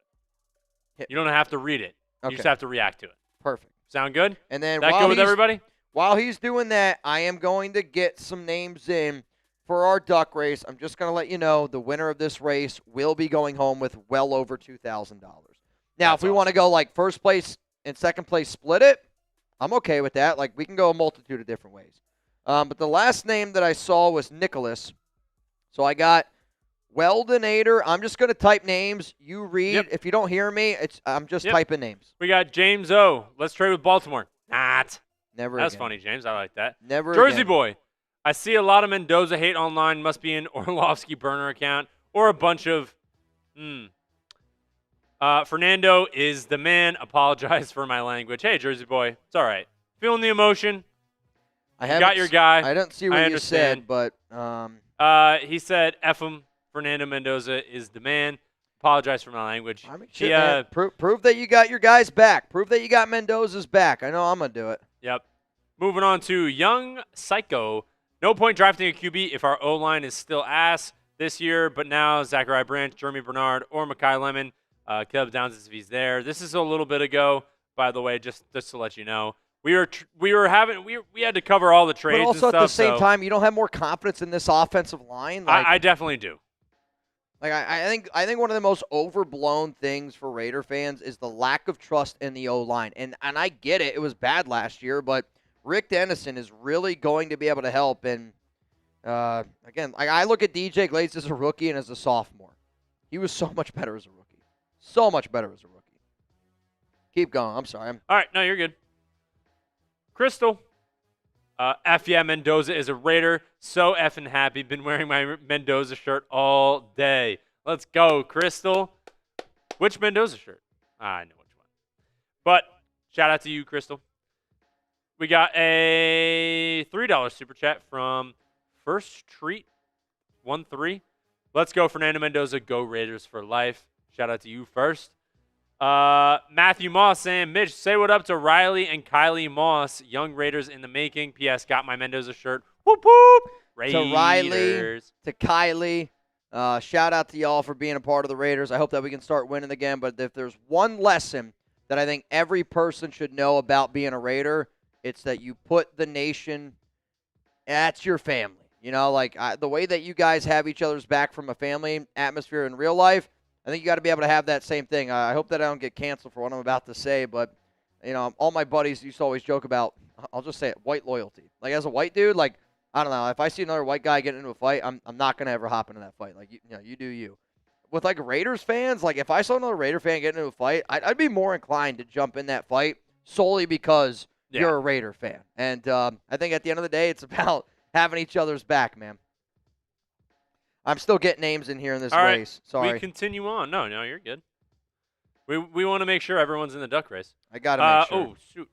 it. You don't have to read it. You just have to react to it. Perfect. Sound good? And then that good with everybody? While he's doing that, I am going to get some names in for our duck race. I'm just going to let you know the winner of this race will be going home with well over $2,000. Now, if we want to go like first place and second place split it, I'm okay with that. Like, we can go a multitude of different ways. But the last name that I saw was Nicholas. So I got Weldonator. I'm just going to type names. You read. Yep. If you don't hear me, I'm just typing names. We got James O. Let's trade with Baltimore. Not. Never That's again. funny, James. I like that. Never Jersey again. Boy. I see a lot of Mendoza hate online. Must be an Orlovsky burner account or a bunch of Fernando is the man. Apologize for my language. Hey, Jersey Boy. It's all right. Feeling the emotion. You got your guy. I don't see what you said, but he said, F him. Fernando Mendoza is the man. Apologize for my language. I mean, prove that you got your guys back. Prove that you got Mendoza's back. I know I'm going to do it. Yep. Moving on to Young Psycho. No point drafting a QB if our O-line is still ass this year, but now Zachariah Branch, Jeremy Bernard, or Mekhi Lemon. Caleb Downs if he's there. This is a little bit ago, by the way, just to let you know. We had to cover all the trades. But also and at stuff, the same time, you don't have more confidence in this offensive line. Like, I definitely do. Like I think one of the most overblown things for Raider fans is the lack of trust in the O-line. And I get it. It was bad last year, but Rick Dennison is really going to be able to help. And, again, I look at DJ Glaze as a rookie and as a sophomore. He was so much better as a rookie. So much better as a rookie. Keep going. I'm sorry. All right. No, you're good. Crystal. F yeah, Mendoza is a Raider. So effing happy. Been wearing my Mendoza shirt all day. Let's go, Crystal. Which Mendoza shirt? I know which one. But shout out to you, Crystal. We got a $3 super chat from First Treat 13. Let's go, Fernando Mendoza. Go Raiders for life. Shout out to you first. Matthew Moss saying, Mitch, say what up to Riley and Kylie Moss, young Raiders in the making. P.S. Got my Mendoza shirt. Whoop, whoop. Raiders. To Riley, to Kylie, shout out to y'all for being a part of the Raiders. I hope that we can start winning again. But if there's one lesson that I think every person should know about being a Raider, it's that you put the nation at your family. You know, like the way that you guys have each other's back from a family atmosphere in real life, I think you got to be able to have that same thing. I hope that I don't get canceled for what I'm about to say, but, you know, all my buddies used to always joke about, I'll just say it, white loyalty. Like, as a white dude, like, I don't know, if I see another white guy getting into a fight, I'm not going to ever hop into that fight. Like, you know, you do you. With, like, Raiders fans, like, if I saw another Raider fan get into a fight, I'd be more inclined to jump in that fight solely because you're a Raider fan. And I think at the end of the day, it's about having each other's back, man. I'm still getting names in here in this race. Sorry. We continue on. No, you're good. We want to make sure everyone's in the duck race. I got to make sure. Oh, shoot.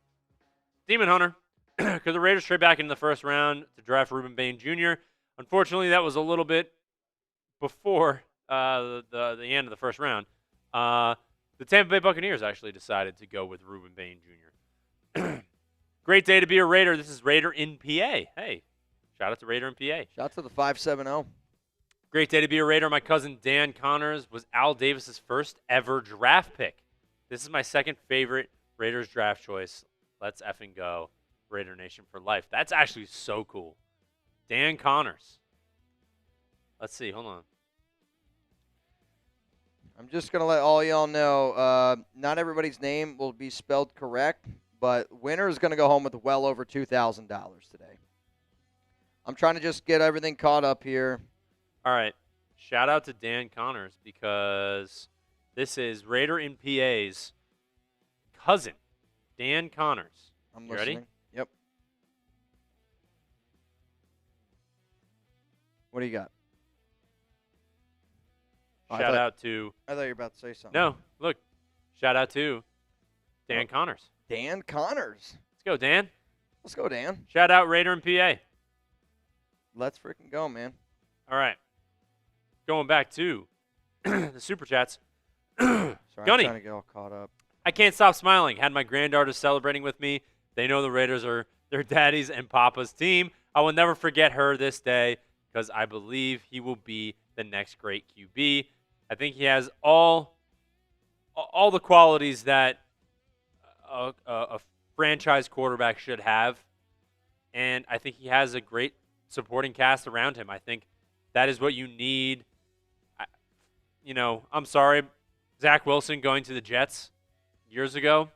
Demon Hunter. Because the Raiders trade back in the first round to draft Reuben Bain Jr. Unfortunately, that was a little bit before the end of the first round. The Tampa Bay Buccaneers actually decided to go with Reuben Bain Jr. Great day to be a Raider. This is Raider in PA. Hey, shout out to Raider in PA. Shout out to the 570. Great day to be a Raider. My cousin Dan Connors was Al Davis's first ever draft pick. This is my second favorite Raiders draft choice. Let's effing go. Raider Nation for life. That's actually so cool. Dan Connors. Let's see. Hold on. I'm just going to let all y'all know, not everybody's name will be spelled correct, but winner is going to go home with well over $2,000 today. I'm trying to just get everything caught up here. All right. Shout out to Dan Connors because this is Raider in PA's cousin, Dan Connors. I'm listening. Ready? Yep. What do you got? Shout out to... I thought you were about to say something. No, look. Shout out to Dan Connors. Dan Connors. Let's go, Dan. Let's go, Dan. Shout out Raider in PA. Let's freaking go, man. All right. Going back to the Super Chats. Sorry, Gunny. I'm trying to get all caught up. I can't stop smiling. Had my granddaughters celebrating with me. They know the Raiders are their daddy's and papa's team. I will never forget her this day because I believe he will be the next great QB. I think he has all the qualities that a franchise quarterback should have. And I think he has a great supporting cast around him. I think that is what you need. I'm sorry, Zach Wilson going to the Jets years ago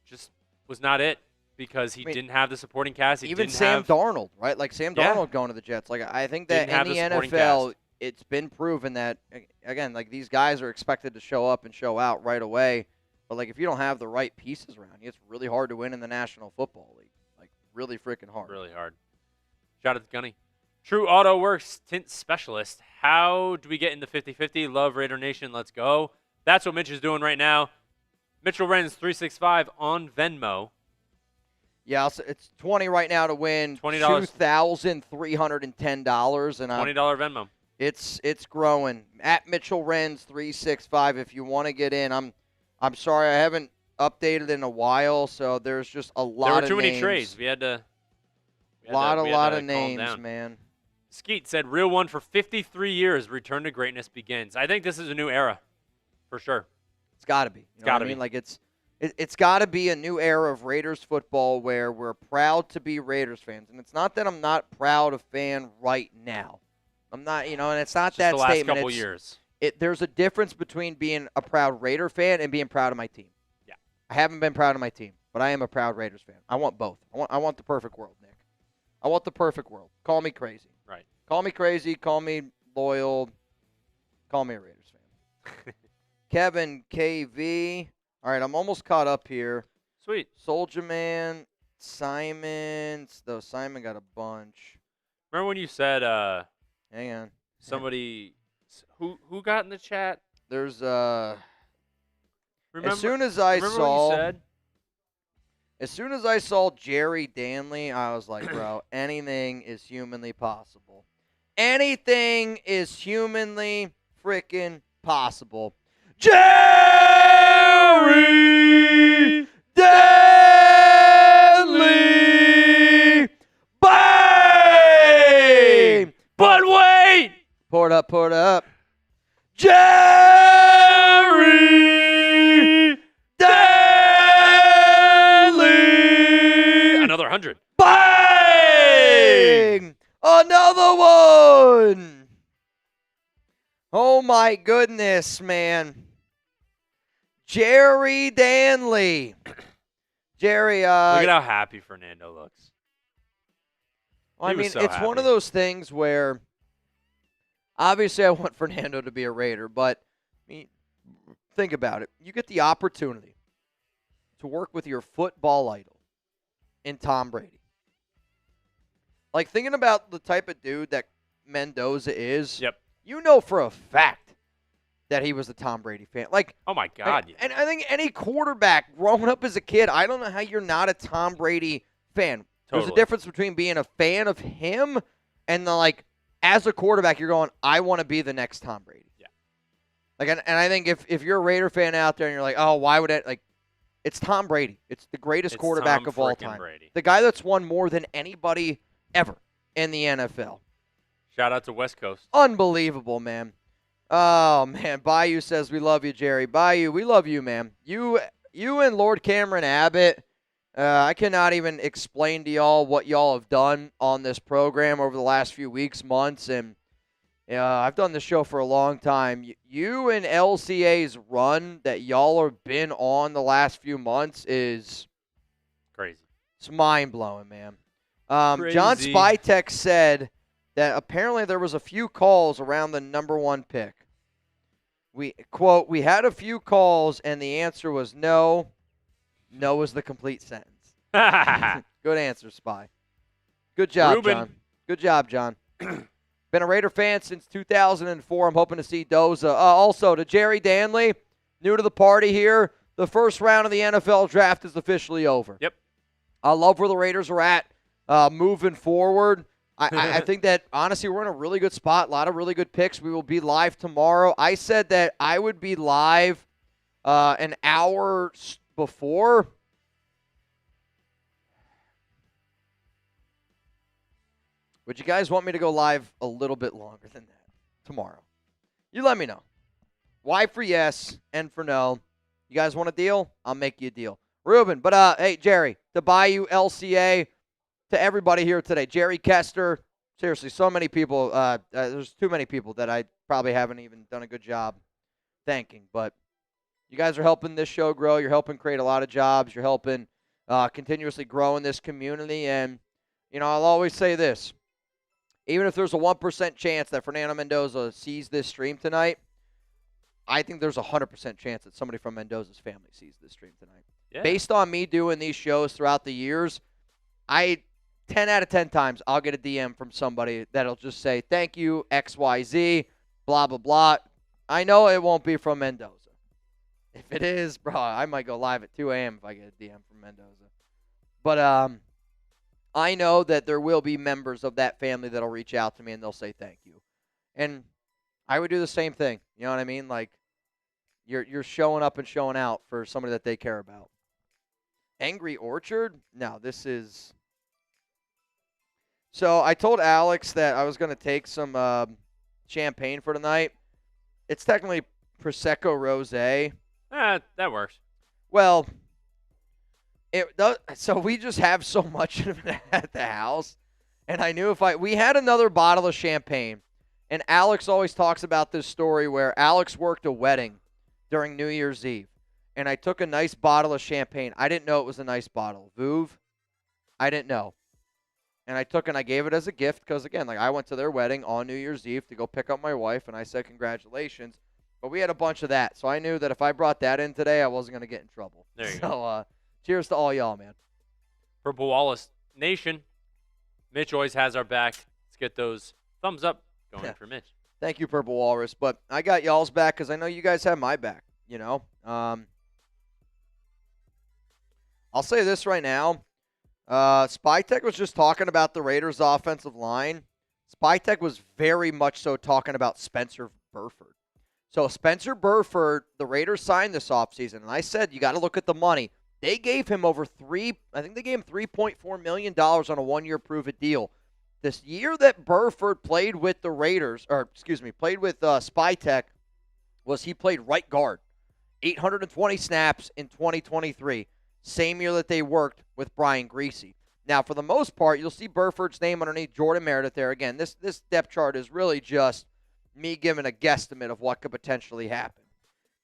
just was not it because he didn't have the supporting cast. Even Sam Darnold, right? Like Sam Darnold going to the Jets. Like I think that in the NFL, it's been proven that, again, like these guys are expected to show up and show out right away. But like if you don't have the right pieces around you, it's really hard to win in the National Football League. Like really freaking hard. Really hard. Shout out to Gunny. True Auto Works Tint Specialist. How do we get into 50-50? Love Raider Nation. Let's go. That's what Mitch is doing right now. Mitchell Renz 365 on Venmo. Yeah, it's 20 right now to win. $20. $2,310 and $20 Venmo. It's growing. At Mitchell Renz 365 if you want to get in. I'm sorry I haven't updated in a while, so there's just a lot of names. There were too many trades. We had to a lot of names, man. Skeet said, real one for 53 years, return to greatness begins. I think this is a new era, for sure. It's got to be. It's got to be. Like it's got to be a new era of Raiders football where we're proud to be Raiders fans. And it's not that I'm not proud of fan right now. I'm not, and it's not just that the last statement. Couple years. There's a difference between being a proud Raider fan and being proud of my team. Yeah. I haven't been proud of my team, but I am a proud Raiders fan. I want both. I want the perfect world, Nick. I want the perfect world. Call me crazy. Right. Call me crazy. Call me loyal. Call me a Raiders fan. Kevin KV. All right, I'm almost caught up here. Sweet. Soldier Man, Simon. Though Simon got a bunch. Remember when you said hang on. Somebody who got in the chat? There's remember, as soon as I saw what you said? As soon as I saw Jerry Danley, I was like, bro, anything is humanly possible. Anything is humanly freaking possible. Jerry Danley! Bang! But wait! Pour it up. Jerry Danley! Another 100. Bang! Another one! Oh, my goodness, man. Jerry Danley. Jerry, look at how happy Fernando looks. Well, I mean, it's happy. One of those things where obviously I want Fernando to be a Raider, but I mean, think about it. You get the opportunity to work with your football idol in Tom Brady. Like, thinking about the type of dude that Mendoza is, yep. You know for a fact that he was a Tom Brady fan. Like, oh, my God. Yeah. And I think any quarterback growing up as a kid, I don't know how you're not a Tom Brady fan. Totally. There's a difference between being a fan of him and, as a quarterback, you're going, I want to be the next Tom Brady. Yeah. Like, and I think if you're a Raider fan out there and you're like, oh, why would it? Like, it's Tom Brady. It's the greatest quarterback of all time. Brady. The guy that's won more than anybody ever in the NFL. Shout out to West Coast. Unbelievable, man. Oh, man. Bayou says, we love you, Jerry. Bayou, we love you, man. You and Lord Cameron Abbott, I cannot even explain to y'all what y'all have done on this program over the last few weeks, months, and I've done this show for a long time. You and LCA's run that y'all have been on the last few months is crazy. It's mind-blowing, man. John Spytek said that apparently there was a few calls around the number one pick. We had a few calls, and the answer was no. No is the complete sentence. Good answer, Spy. Good job, Ruben. John. Good job, John. Been a Raider fan since 2004. I'm hoping to see Doza. Also, to Jerry Danley, new to the party here, the first round of the NFL draft is officially over. Yep. I love where the Raiders are at moving forward. I think that, honestly, we're in a really good spot. A lot of really good picks. We will be live tomorrow. I said that I would be live an hour before. Would you guys want me to go live a little bit longer than that tomorrow? You let me know. Y for yes and for no. You guys want a deal? I'll make you a deal. Ruben. But, hey, Jerry, to Bayou, LCA, to everybody here today. Jerry Kester, seriously, so many people. There's too many people that I probably haven't even done a good job thanking. But you guys are helping this show grow. You're helping create a lot of jobs. You're helping continuously grow in this community. And, I'll always say this. Even if there's a 1% chance that Fernando Mendoza sees this stream tonight, I think there's a 100% chance that somebody from Mendoza's family sees this stream tonight. Yeah. Based on me doing these shows throughout the years, 10 out of 10 times I'll get a DM from somebody that'll just say, thank you, XYZ, blah, blah, blah. I know it won't be from Mendoza. If it is, bro, I might go live at 2 a.m. if I get a DM from Mendoza. But I know that there will be members of that family that'll reach out to me and they'll say thank you. And I would do the same thing. You know what I mean? Like, you're showing up and showing out for somebody that they care about. Angry Orchard? No, this is... So I told Alex that I was going to take some champagne for tonight. It's technically Prosecco Rosé. That works. Well, it does. So we just have so much of it at the house. And I knew we had another bottle of champagne. And Alex always talks about this story where Alex worked a wedding during New Year's Eve. And I took a nice bottle of champagne. I didn't know it was a nice bottle. Veuve. I didn't know. And I took and I gave it as a gift because, again, like I went to their wedding on New Year's Eve to go pick up my wife, and I said congratulations. But we had a bunch of that, so I knew that if I brought that in today, I wasn't going to get in trouble. There you go. So cheers to all y'all, man. For Wallace Nation, Mitch always has our back. Let's get those thumbs up going for Mitch. Thank you, Purple Walrus. But I got y'all's back because I know you guys have my back, I'll say this right now. Spytech was just talking about the Raiders' offensive line. Spytech was very much so talking about Spencer Burford. So Spencer Burford, the Raiders signed this offseason, and I said you got to look at the money. They gave him $3.4 million on a one-year prove-it deal. This year that Burford played with the Raiders, played with Spytech, he played right guard. 820 snaps in 2023. Same year that they worked with Brian Griese. Now, for the most part, you'll see Burford's name underneath Jordan Meredith there. Again, this depth chart is really just me giving a guesstimate of what could potentially happen.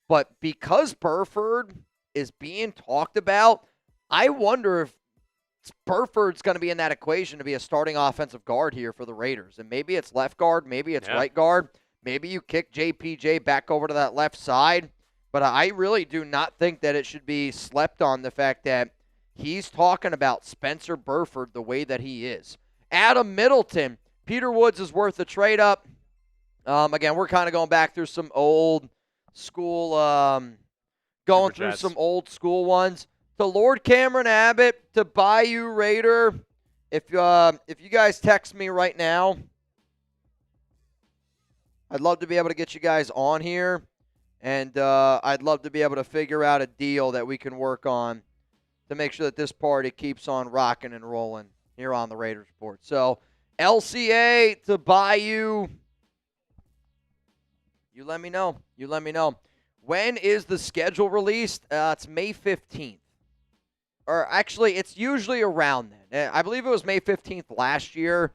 But because Burford is being talked about, I wonder if Burford's going to be in that equation to be a starting offensive guard here for the Raiders. And maybe it's left guard, maybe it's right guard. Maybe you kick JPJ back over to that left side. But I really do not think that it should be slept on the fact that he's talking about Spencer Burford the way that he is. Adam Middleton, Peter Woods is worth a trade up. Again, we're kind of going back through some old school, some old school ones. To Lord Cameron Abbott, to Bayou Raider, if you guys text me right now, I'd love to be able to get you guys on here. And I'd love to be able to figure out a deal that we can work on to make sure that this party keeps on rocking and rolling here on the Raiders Report. So, LCA to Bayou, you let me know. When is the schedule released? It's May 15th. Or actually, it's usually around then. I believe it was May 15th last year.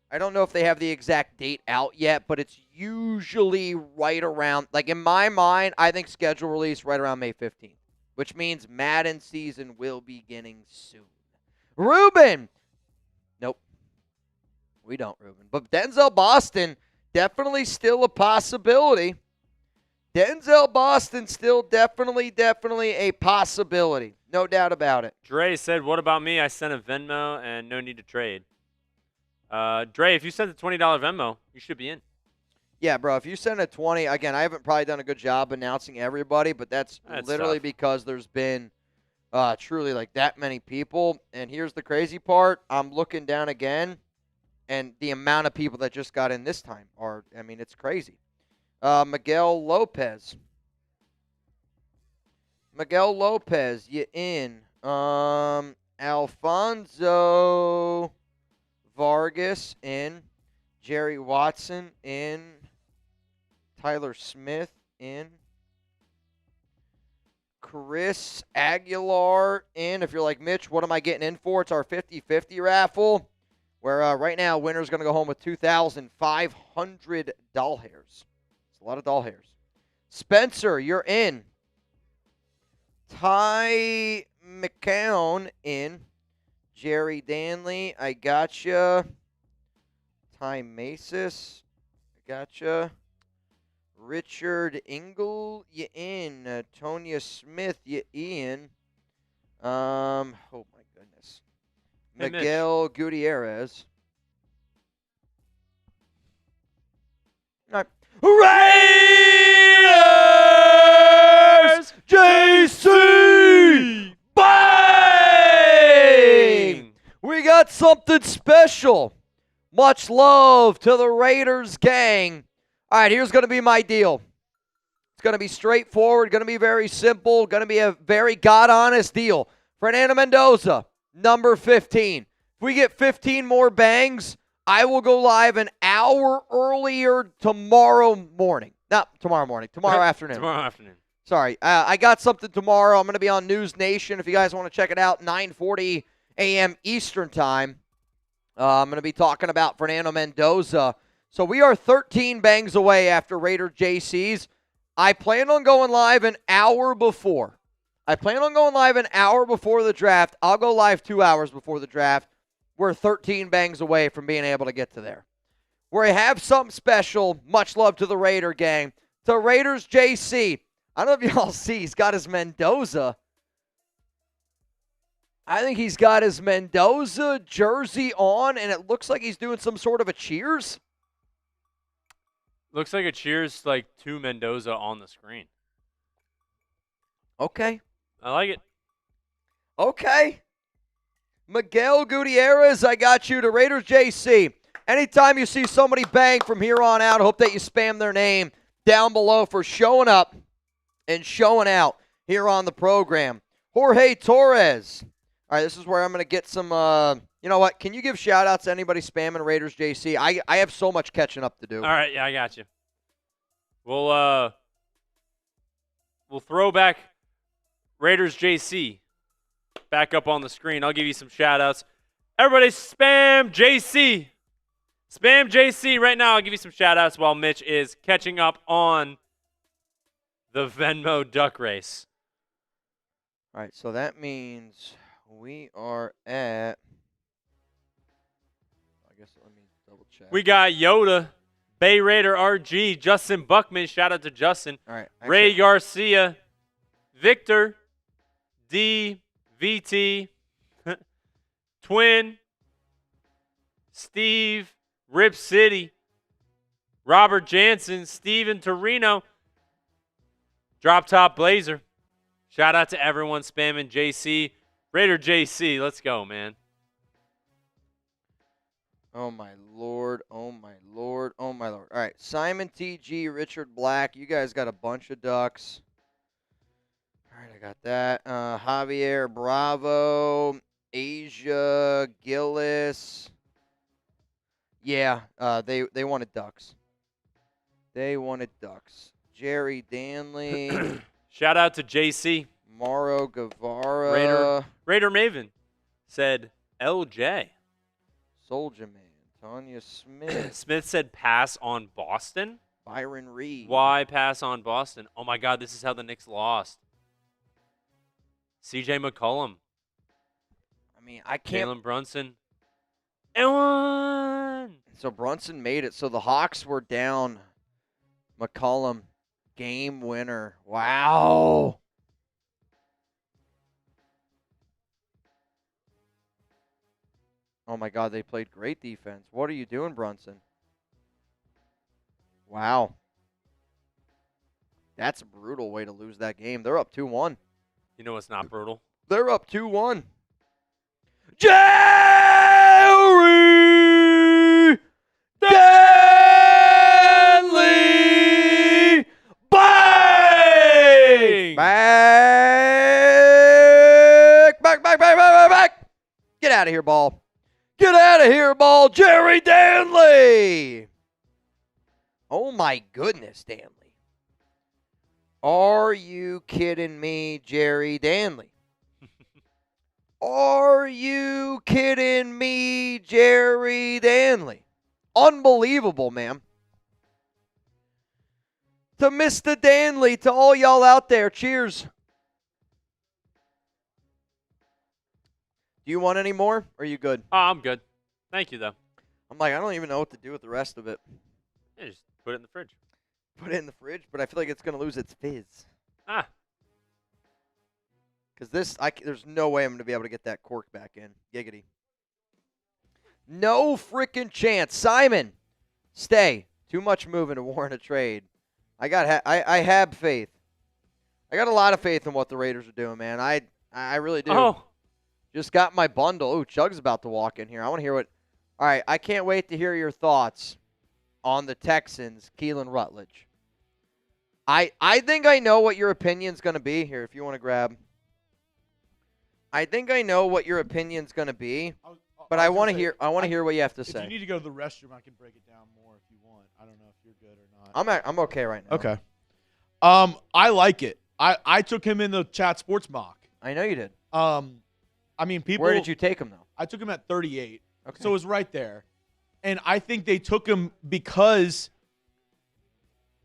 I don't know if they have the exact date out yet, but it's usually right around, like in my mind, I think schedule release right around May 15th, which means Madden season will be beginning soon. Ruben! Nope. We don't, Ruben. But Denzel Boston, definitely still a possibility. Denzel Boston still definitely a possibility. No doubt about it. Dre said, what about me? I sent a Venmo and no need to trade. Dre, if you sent a $20 Venmo, you should be in. Yeah, bro, if you send a 20, again, I haven't probably done a good job announcing everybody, but that's literally tough. Because there's been truly like that many people. And here's the crazy part. I'm looking down again, and the amount of people that just got in this time it's crazy. Miguel Lopez, you in. Alfonso Vargas in. Jerry Watson in. Tyler Smith in. Chris Aguilar in. If you're like, Mitch, what am I getting in for? It's our 50-50 raffle, where right now winner's going to go home with 2,500 doll hairs. It's a lot of doll hairs. Spencer, you're in. Ty McCown in. Jerry Danley, I gotcha. Ty Masis, I gotcha. Richard Ingle, you in. Tonya Smith, you in. Oh my goodness. Hey, Miguel Gutierrez. All right. Raiders! JC! Bang! We got something special. Much love to the Raiders gang. All right, here's going to be my deal. It's going to be straightforward, going to be very simple, going to be a very God-honest deal. Fernando Mendoza, number 15. If we get 15 more bangs, I will go live an hour earlier tomorrow morning. Not tomorrow morning, tomorrow afternoon. Tomorrow afternoon. Sorry, I got something tomorrow. I'm going to be on News Nation. If you guys want to check it out, 9:40 a.m. Eastern Time. I'm going to be talking about Fernando Mendoza. So we are 13 bangs away after Raider JC's. I plan on going live an hour before. The draft. I'll go live 2 hours before the draft. We're 13 bangs away from being able to get to there. We have something special. Much love to the Raider gang. To Raiders JC. I don't know if y'all see, he's got his Mendoza. I think he's got his Mendoza jersey on, and it looks like he's doing some sort of a cheers. Looks like a cheers to Mendoza on the screen. Okay. I like it. Okay. Miguel Gutierrez, I got you. To Raiders JC. Anytime you see somebody bang from here on out, I hope that you spam their name down below for showing up and showing out here on the program. Jorge Torres. All right, this is where I'm going to get some, you know what? Can you give shout-outs to anybody spamming Raiders JC? I have so much catching up to do. All right, yeah, I got you. We'll throw back Raiders JC back up on the screen. I'll give you some shout-outs. Everybody spam JC. Spam JC right now. I'll give you some shout-outs while Mitch is catching up on the Venmo duck race. All right, so that means we are at, I guess let me double check. We got Yoda, Bay Raider RG, Justin Buckman, shout out to Justin. All right, Ray Garcia, Victor, D, VT, Twin, Steve, Rip City, Robert Jansen, Steven Torino, Drop Top Blazer. Shout out to everyone spamming JC. Raider JC, let's go, man. Oh, my Lord. Oh, my Lord. Oh, my Lord. All right, Simon TG, Richard Black. You guys got a bunch of ducks. All right, I got that. Javier Bravo, Asia, Gillis. Yeah, they wanted ducks. They wanted ducks. Jerry Danley. Shout out to JC. Mauro Guevara. Raider Maven said LJ. Soldier Man. Tanya Smith. Smith said pass on Boston. Byron Reed. Why pass on Boston? Oh, my God, this is how the Knicks lost. CJ McCollum. I mean, I can't. Jalen Brunson. And one. So Brunson made it. So the Hawks were down. McCollum, game winner. Wow. Oh, my God, they played great defense. What are you doing, Brunson? Wow. That's a brutal way to lose that game. They're up 2-1. You know what's not brutal? They're up 2-1. Jerry Danley! Bang! Back! Get out of here, ball. Get out of here, ball. Jerry Danley! Oh, my goodness, Danley. Are you kidding me, Jerry Danley? Are you kidding me, Jerry Danley? Unbelievable, man. To Mr. Danley, to all y'all out there, cheers. Do you want any more, or are you good? Oh, I'm good. Thank you, though. I'm like, I don't even know what to do with the rest of it. Yeah, just put it in the fridge. Put it in the fridge, but I feel like it's going to lose its fizz. Ah. Because there's no way I'm going to be able to get that cork back in. Giggity. No freaking chance. Simon, stay. Too much moving to warrant a trade. I have faith. I got a lot of faith in what the Raiders are doing, man. I really do. Oh. Just got my bundle. Ooh, Chug's about to walk in here. I want to hear what. All right, I can't wait to hear your thoughts on the Texans, Keelan Rutledge. I think I know what your opinion's going to be here. If you want to grab. I think I know what your opinion's going to be, but I want to hear. I want to hear what you have to say. If you need to go to the restroom, I can break it down more if you want. I don't know if you're good or not. I'm okay right now. Okay. I like it. I took him in the chat sports mock. I know you did. I mean, people. Where did you take him though? I took him at 38. Okay. So it was right there, and I think they took him because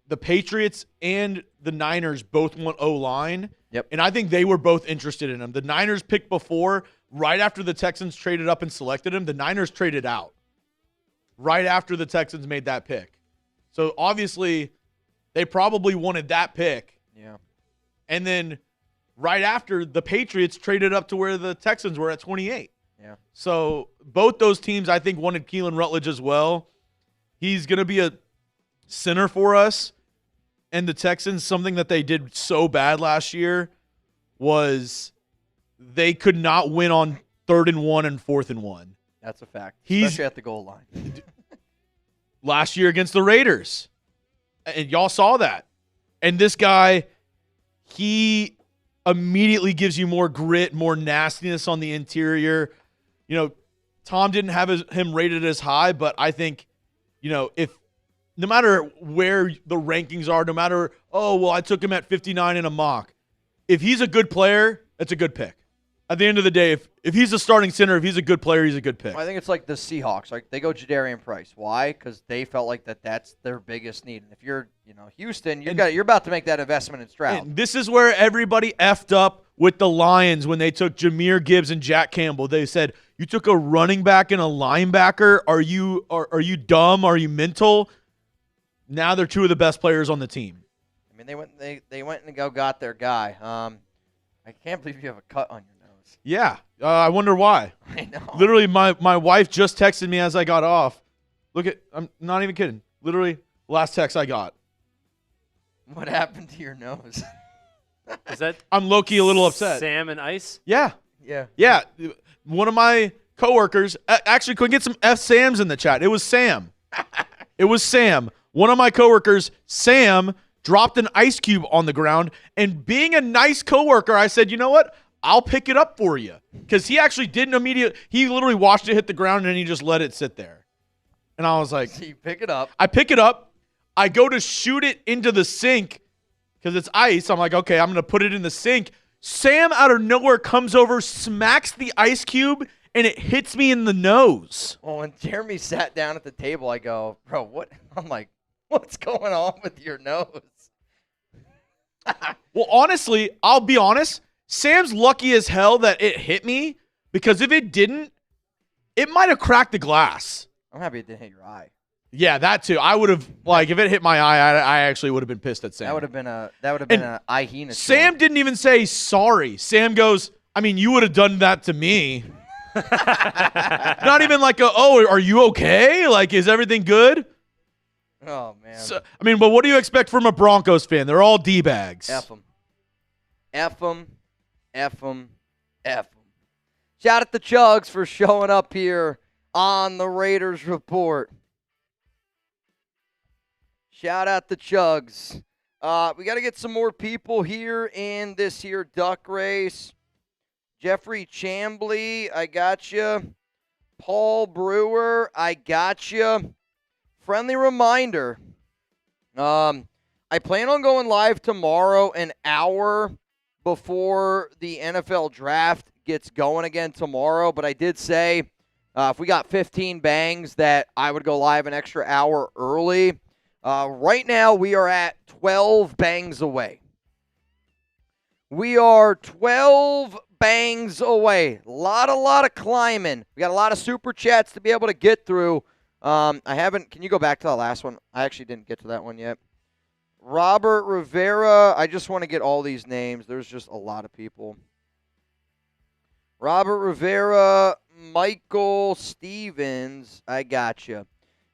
the Patriots and the Niners both want O-line. Yep. And I think they were both interested in him. The Niners picked before, right after the Texans traded up and selected him. The Niners traded out right after the Texans made that pick. So obviously, they probably wanted that pick. Yeah. And then right after, the Patriots traded up to where the Texans were at 28. Yeah. So both those teams, I think, wanted Keelan Rutledge as well. He's going to be a center for us. And the Texans, something that they did so bad last year was they could not win on 3rd and 1 and 4th and 1. That's a fact. He's especially at the goal line. Last year against the Raiders. And y'all saw that. And this guy, he immediately gives you more grit, more nastiness on the interior. You know, Tom didn't have him rated as high, but I think, you know, if no matter where the rankings are, no matter, I took him at 59 in a mock. If he's a good player, it's a good pick. At the end of the day, if he's a starting center, if he's a good player, he's a good pick. I think it's like the Seahawks. Like they go Jadarian Price. Why? Because they felt like that's their biggest need. And if you're, Houston, you're about to make that investment in Stroud. And this is where everybody effed up with the Lions when they took Jahmyr Gibbs and Jack Campbell. They said, you took a running back and a linebacker. Are you dumb? Are you mental? Now they're two of the best players on the team. I mean, they went and got their guy. I can't believe you have a cut on your nose. Yeah, I wonder why. I know. Literally, my wife just texted me as I got off. I'm not even kidding. Literally, last text I got. What happened to your nose? Is that I'm low-key a little upset. Sam and ice? Yeah. Yeah. One of my coworkers, actually, could get some F. Sams in the chat. It was Sam. One of my coworkers, Sam, dropped an ice cube on the ground, and being a nice coworker, I said, you know what? I'll pick it up for you. Because he actually didn't immediately – he literally watched it hit the ground, and then he just let it sit there. And I was like – So you pick it up. I pick it up. I go to shoot it into the sink because it's ice. I'm like, okay, I'm going to put it in the sink. Sam, out of nowhere, comes over, smacks the ice cube, and it hits me in the nose. Well, when Jeremy sat down at the table, I go, bro, what? I'm like, what's going on with your nose? Well, honestly, I'll be honest. Sam's lucky as hell that it hit me because if it didn't, it might have cracked the glass. I'm happy it didn't hit your eye. Yeah, that too. I would have if it hit my eye, I actually would have been pissed at Sam. That would have been a eye hina. Sam didn't even say sorry. Sam goes, I mean, you would have done that to me. Not even like are you okay? Like, is everything good? Oh, man. So, I mean, but what do you expect from a Broncos fan? They're all D-bags. F them. F them. F them. F them. Shout out to Chugs for showing up here on the Raiders Report. Shout out to Chugs. We got to get some more people here in this here duck race. Jeffrey Chambly, I got you. Paul Brewer, I got you. Friendly reminder, I I plan on going live tomorrow, an hour before the NFL draft gets going again tomorrow. But I did say if we got 15 bangs that I would go live an extra hour early. Right now, we are at 12 bangs away. We are 12 bangs away. A lot of climbing. We got a lot of super chats to be able to get through. Can you go back to the last one? I actually didn't get to that one yet. Robert Rivera. I just want to get all these names. There's just a lot of people. Robert Rivera, Michael Stevens. I got you.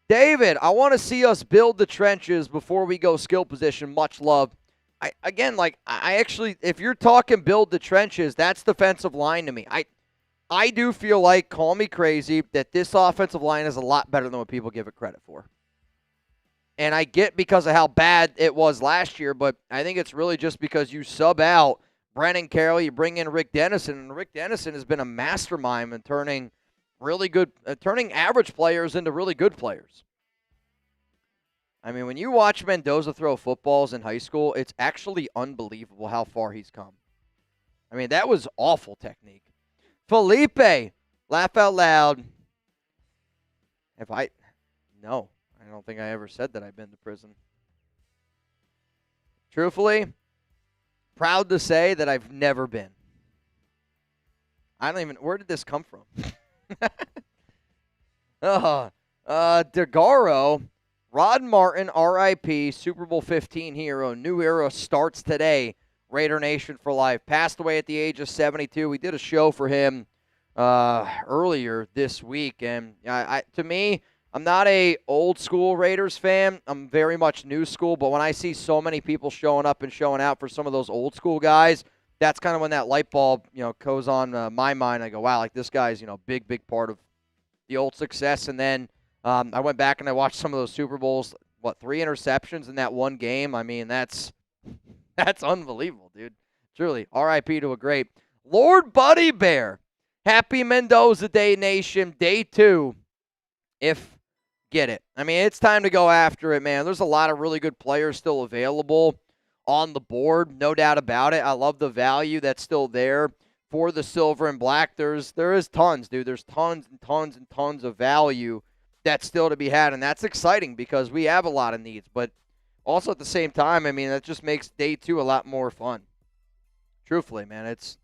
David, I want to see us build the trenches before we go skill position. Much love. I actually, if you're talking build the trenches, that's defensive line to me. I do feel like, call me crazy, that this offensive line is a lot better than what people give it credit for. And I get because of how bad it was last year, but I think it's really just because you sub out Brennan Carroll, you bring in Rick Dennison, and Rick Dennison has been a mastermind in turning average players into really good players. I mean, when you watch Mendoza throw footballs in high school, it's actually unbelievable how far he's come. I mean, that was awful technique. Felipe, laugh out loud. No, I don't think I ever said that I've been to prison. Truthfully, proud to say that I've never been. Where did this come from? DeGaro, Rod Martin, RIP, Super Bowl 15 hero, new era starts today. Raider Nation for life. Passed away at the age of 72. We did a show for him earlier this week, and to me, I'm not a old school Raiders fan. I'm very much new school, but when I see so many people showing up and showing out for some of those old school guys, that's kind of when that light bulb, goes on my mind. I go, wow, like this guy's, big part of the old success. And then I went back and I watched some of those Super Bowls. 3 interceptions in that one game? I mean, that's unbelievable, dude. Truly, R.I.P. to a great. Lord Buddy Bear, happy Mendoza Day Nation, day 2. Get it. I mean, it's time to go after it, man. There's a lot of really good players still available on the board, no doubt about it. I love the value that's still there for the silver and black. There is tons, dude. There's tons and tons and tons of value that's still to be had, and that's exciting because we have a lot of needs. But also at the same time, I mean, that just makes day 2 a lot more fun. Truthfully, man, it's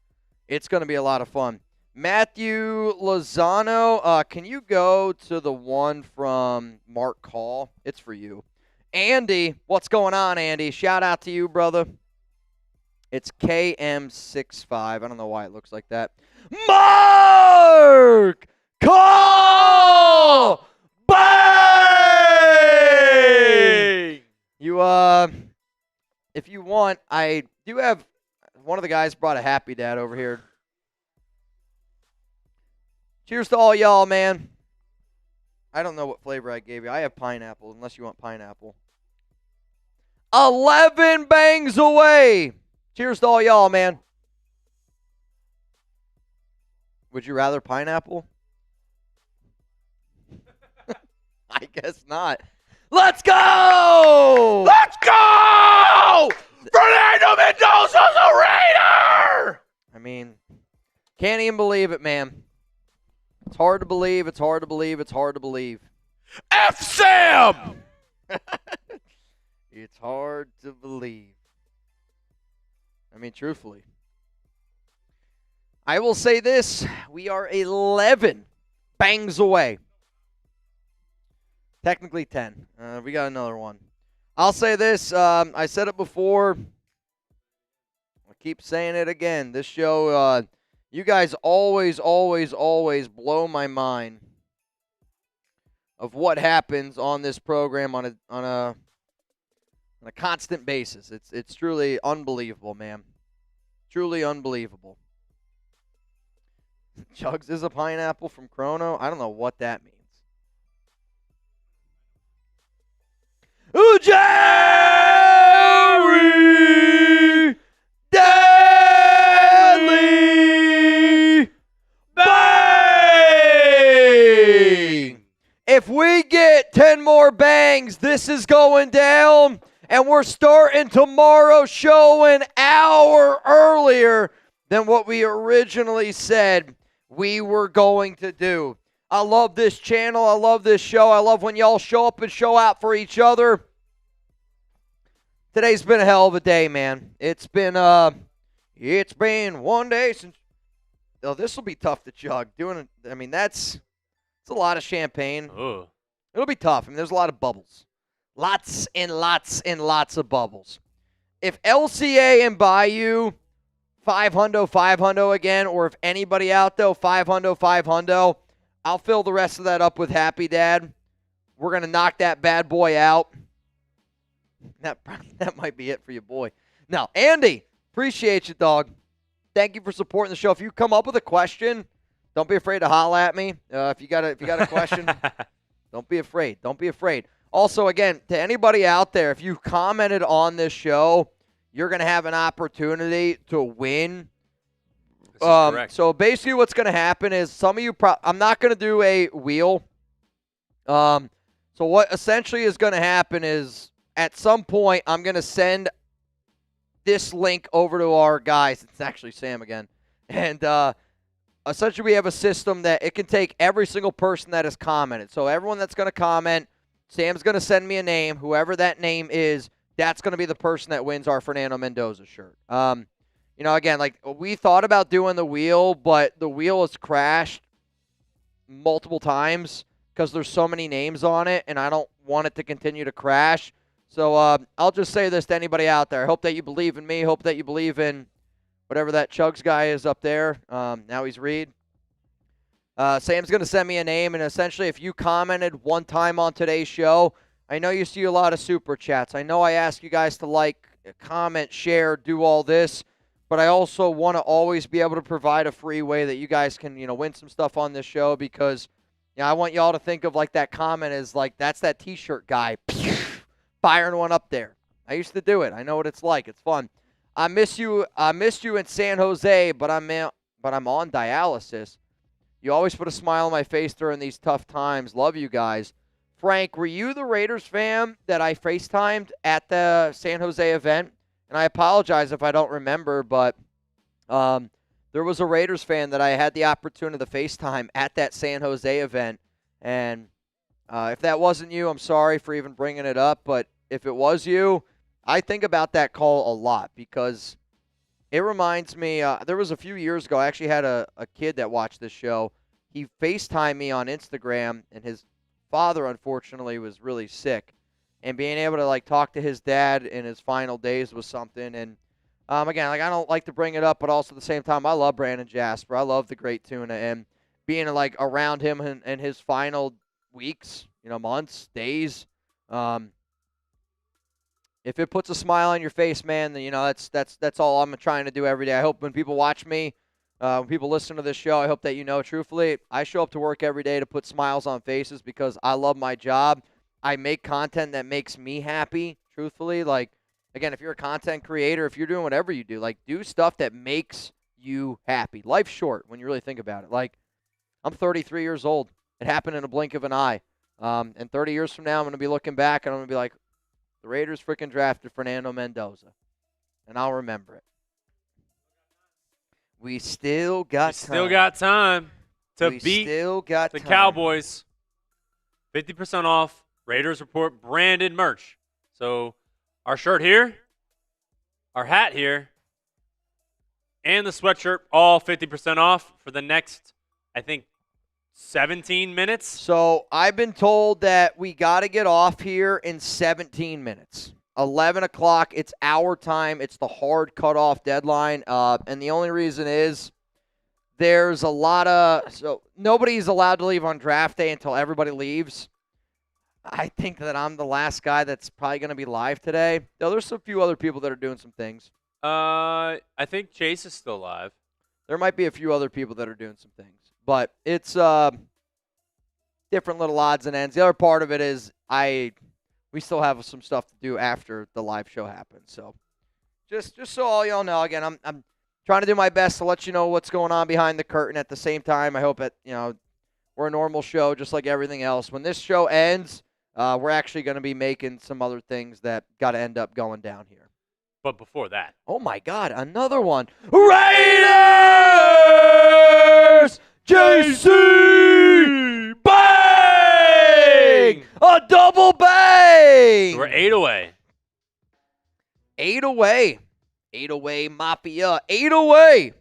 going to be a lot of fun. Matthew Lozano, can you go to the one from Mark Call? It's for you. Andy, what's going on, Andy? Shout out to you, brother. It's KM65. I don't know why it looks like that. Mark Call! Bang! If you want, I do have one of the guys brought a Happy Dad over here. Cheers to all y'all, man. I don't know what flavor I gave you. I have pineapple, unless you want pineapple. 11 bangs away. Cheers to all y'all, man. Would you rather pineapple? I guess not. Let's go! Let's go! Fernando Mendoza's a Raider! I mean, can't even believe it, man. It's hard to believe. It's hard to believe. It's hard to believe. F Sam! It's hard to believe. I mean, truthfully. I will say this. We are 11 bangs away. Technically 10. We got another one. I'll say this. I said it before. I keep saying it again. This show, you guys always blow my mind of what happens on this program on a constant basis. It's truly unbelievable, man. Truly unbelievable. Chugs is a pineapple from Chrono. I don't know what that means. Ooh, Jerry Deadly Bang! If we get 10 more bangs, this is going down And we're starting tomorrow's show an hour earlier than what we originally said we were going to do. I love this channel. I love this show. I love when y'all show up and show out for each other. Today's been a hell of a day, man. It's been one day since. Oh, this will be tough to chug. It's a lot of champagne. Ooh. It'll be tough. There's a lot of bubbles. Lots and lots and lots of bubbles. If LCA and Bayou 500 again, or if anybody out there 500, I'll fill the rest of that up with Happy Dad. We're going to knock that bad boy out. That might be it for you, boy. Now, Andy, appreciate you, dog. Thank you for supporting the show. If you come up with a question, don't be afraid to holler at me. If you got a question, don't be afraid. Don't be afraid. Also, again, to anybody out there, if you commented on this show, you're going to have an opportunity to win. This is correct. So basically what's going to happen is some of you I'm not going to do a wheel. So what essentially is going to happen is at some point I'm going to send this link over to our guys. It's actually Sam again. And essentially we have a system that it can take every single person that has commented. So everyone that's going to comment, Sam's going to send me a name. Whoever that name is, that's going to be the person that wins our Fernando Mendoza shirt. Again, like we thought about doing the wheel, but the wheel has crashed multiple times because there's so many names on it, and I don't want it to continue to crash. So I'll just say this to anybody out there. I hope that you believe in me. Hope that you believe in whatever that Chugs guy is up there. Now he's Reed. Sam's going to send me a name, and essentially if you commented one time on today's show, I know you see a lot of super chats. I know I ask you guys to like, comment, share, do all this, but I also want to always be able to provide a free way that you guys can, win some stuff on this show because I want y'all to think of like that comment as like that's that T-shirt guy firing one up there. I used to do it. I know what it's like. It's fun. I missed you in San Jose, but I'm on dialysis. You always put a smile on my face during these tough times. Love you guys. Frank, were you the Raiders fan that I FaceTimed at the San Jose event? And I apologize if I don't remember, but there was a Raiders fan that I had the opportunity to FaceTime at that San Jose event. And if that wasn't you, I'm sorry for even bringing it up. But if it was you, I think about that call a lot because it reminds me, there was a few years ago, I actually had a kid that watched this show. He FaceTimed me on Instagram, and his father, unfortunately, was really sick. And being able to, talk to his dad in his final days was something. And, again, I don't like to bring it up, but also at the same time, I love Brandon Jasper. I love the great tuna. And being, around him in his final weeks, months, days, if it puts a smile on your face, man, then, that's all I'm trying to do every day. I hope when people watch me, when people listen to this show, I hope that truthfully, I show up to work every day to put smiles on faces because I love my job. I make content that makes me happy, truthfully. Again, if you're a content creator, if you're doing whatever you do, do stuff that makes you happy. Life's short when you really think about it. I'm 33 years old. It happened in a blink of an eye. And 30 years from now, I'm going to be looking back, and I'm going to be like, the Raiders freaking drafted Fernando Mendoza. And I'll remember it. We still got time to beat the Cowboys. 50% off. Raiders Report branded merch. So our shirt here, our hat here, and the sweatshirt all 50% off for the next, I think, 17 minutes. So I've been told that we got to get off here in 17 minutes. 11 o'clock, it's our time. It's the hard cutoff deadline. And the only reason is there's a lot of – so nobody's allowed to leave on draft day until everybody leaves. I think that I'm the last guy that's probably going to be live today. Though there's a few other people that are doing some things. I think Chase is still live. There might be a few other people that are doing some things. But it's different little odds and ends. The other part of it is we still have some stuff to do after the live show happens. So just so all y'all know, again, I'm trying to do my best to let you know what's going on behind the curtain. At the same time, I hope that we're a normal show just like everything else. When this show ends, we're actually going to be making some other things that got to end up going down here. But before that. Oh, my God, another one. Raiders! JC! Bang! A double bang! We're 8 away. 8 away. 8 away, Mafia. 8 away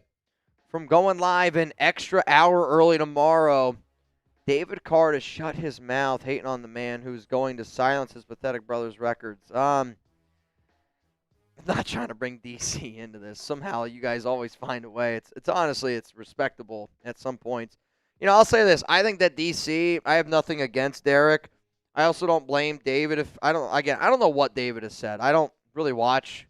from going live an extra hour early tomorrow. David Carr to shut his mouth, hating on the man who's going to silence his pathetic brother's records. I'm not trying to bring DC into this. Somehow you guys always find a way. It's honestly, it's respectable at some points. You know, I'll say this. I think that DC, I have nothing against Derek. I also don't blame David if I don't know what David has said. I don't really watch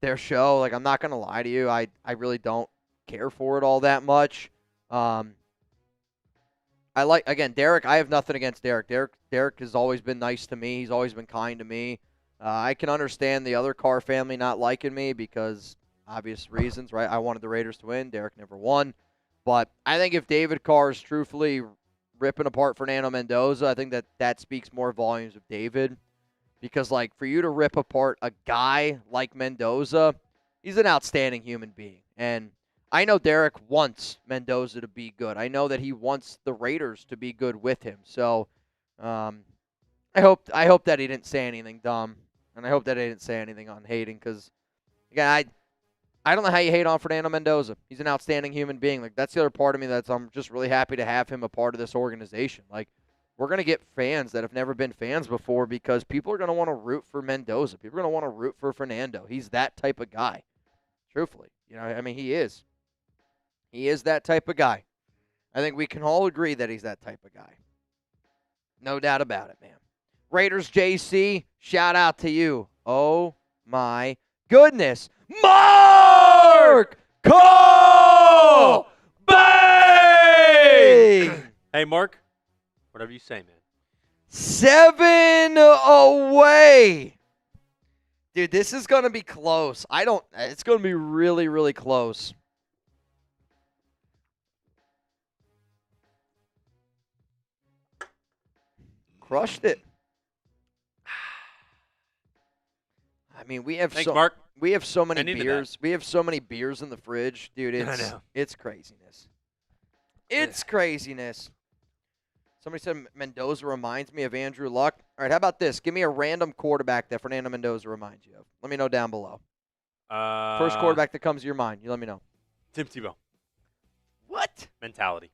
their show. Like, I'm not going to lie to you. I really don't care for it all that much. Derek, I have nothing against Derek. Derek has always been nice to me. He's always been kind to me. I can understand the other Carr family not liking me because obvious reasons, right? I wanted the Raiders to win. Derek never won. But I think if David Carr is truthfully ripping apart Fernando Mendoza, I think that speaks more volumes of David. Because, like, for you to rip apart a guy like Mendoza, he's an outstanding human being. And I know Derek wants Mendoza to be good. I know that he wants the Raiders to be good with him. So, I hope that he didn't say anything dumb. And I hope that he didn't say anything on hating. Because, again, I don't know how you hate on Fernando Mendoza. He's an outstanding human being. Like, that's the other part of me I'm just really happy to have him a part of this organization. Like, we're going to get fans that have never been fans before because people are going to want to root for Mendoza. People are going to want to root for Fernando. He's that type of guy. Truthfully. You know, I mean, he is. He is that type of guy. I think we can all agree that he's that type of guy. No doubt about it, man. Raiders JC, shout out to you. Oh, my goodness. Mark Cole Bang! Hey, Mark. Whatever you say, man. 7 away. Dude, this is going to be close. It's going to be really, really close. Crushed it. I mean, we have Mark. We have so many beers. We have so many beers in the fridge, dude. It's craziness. It's craziness. Somebody said Mendoza reminds me of Andrew Luck. All right, how about this? Give me a random quarterback that Fernando Mendoza reminds you of. Let me know down below. First quarterback that comes to your mind. You let me know. Tim Tebow. What? Mentality.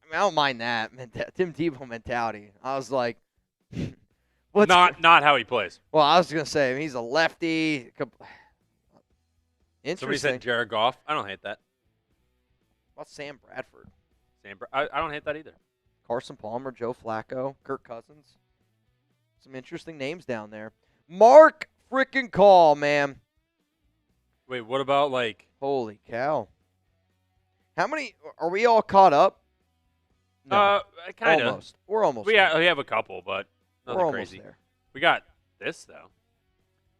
I mean, I don't mind that. Tim Tebow mentality. I was like, not how he plays. Well, I was going to say, I mean, he's a lefty. Interesting. Somebody said Jared Goff. I don't hate that. What about Sam Bradford? I don't hate that either. Carson Palmer, Joe Flacco, Kirk Cousins. Some interesting names down there. Mark freaking Call, man. Wait, what about like? Holy cow! How many are we all caught up? No. Kind of. Almost. We're almost. We have a couple, but nothing crazy. There. We got this though.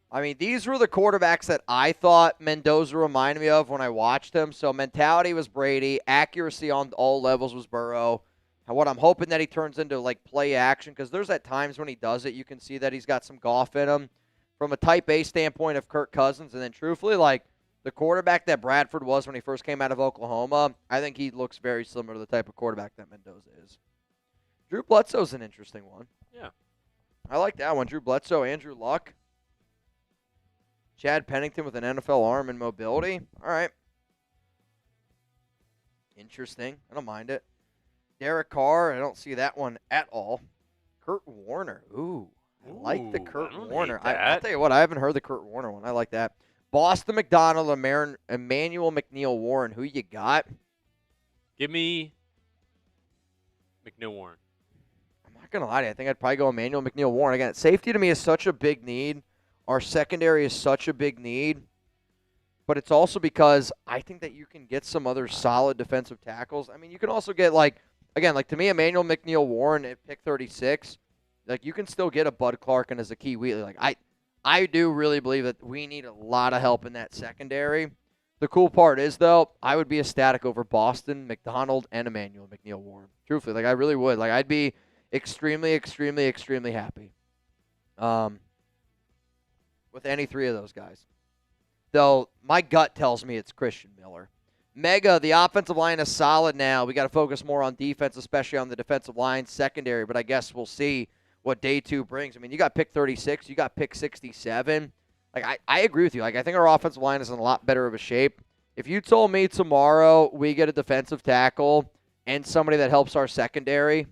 I mean, these were the quarterbacks that I thought Mendoza reminded me of when I watched him. So mentality was Brady. Accuracy on all levels was Burrow. And what I'm hoping that he turns into, like, play action, because there's at times when he does it, you can see that he's got some golf in him. From a type A standpoint of Kirk Cousins, and then truthfully, like, the quarterback that Bradford was when he first came out of Oklahoma, I think he looks very similar to the type of quarterback that Mendoza is. Drew Bledsoe's an interesting one. Yeah. I like that one. Drew Bledsoe, Andrew Luck. Chad Pennington with an NFL arm and mobility. All right. Interesting. I don't mind it. Derek Carr, I don't see that one at all. Kurt Warner. Ooh. I like the Kurt Warner. I'll tell you what, I haven't heard the Kurt Warner one. I like that. Boston McDonald, Emmanuel McNeil Warren. Who you got? Give me McNeil Warren. I'm not going to lie to you. I think I'd probably go Emmanuel McNeil Warren. Again, safety to me is such a big need. Our secondary is such a big need. But it's also because I think that you can get some other solid defensive tackles. I mean, you can also get, like, again, like to me, Emmanuel McNeil Warren at pick 36, like you can still get a Bud Clark and a Zakee Wheatley. Like I do really believe that we need a lot of help in that secondary. The cool part is, though, I would be ecstatic over Boston, McDonald, and Emmanuel McNeil Warren. Truthfully, like I really would. Like I'd be, extremely, extremely, extremely happy with any three of those guys. Though my gut tells me it's Christian Miller. Mega, the offensive line is solid now. We got to focus more on defense, especially on the defensive line secondary, but I guess we'll see what day 2 brings. I mean, you got pick 36, you got pick 67. Like, I agree with you. Like, I think our offensive line is in a lot better of a shape. If you told me tomorrow we get a defensive tackle and somebody that helps our secondary,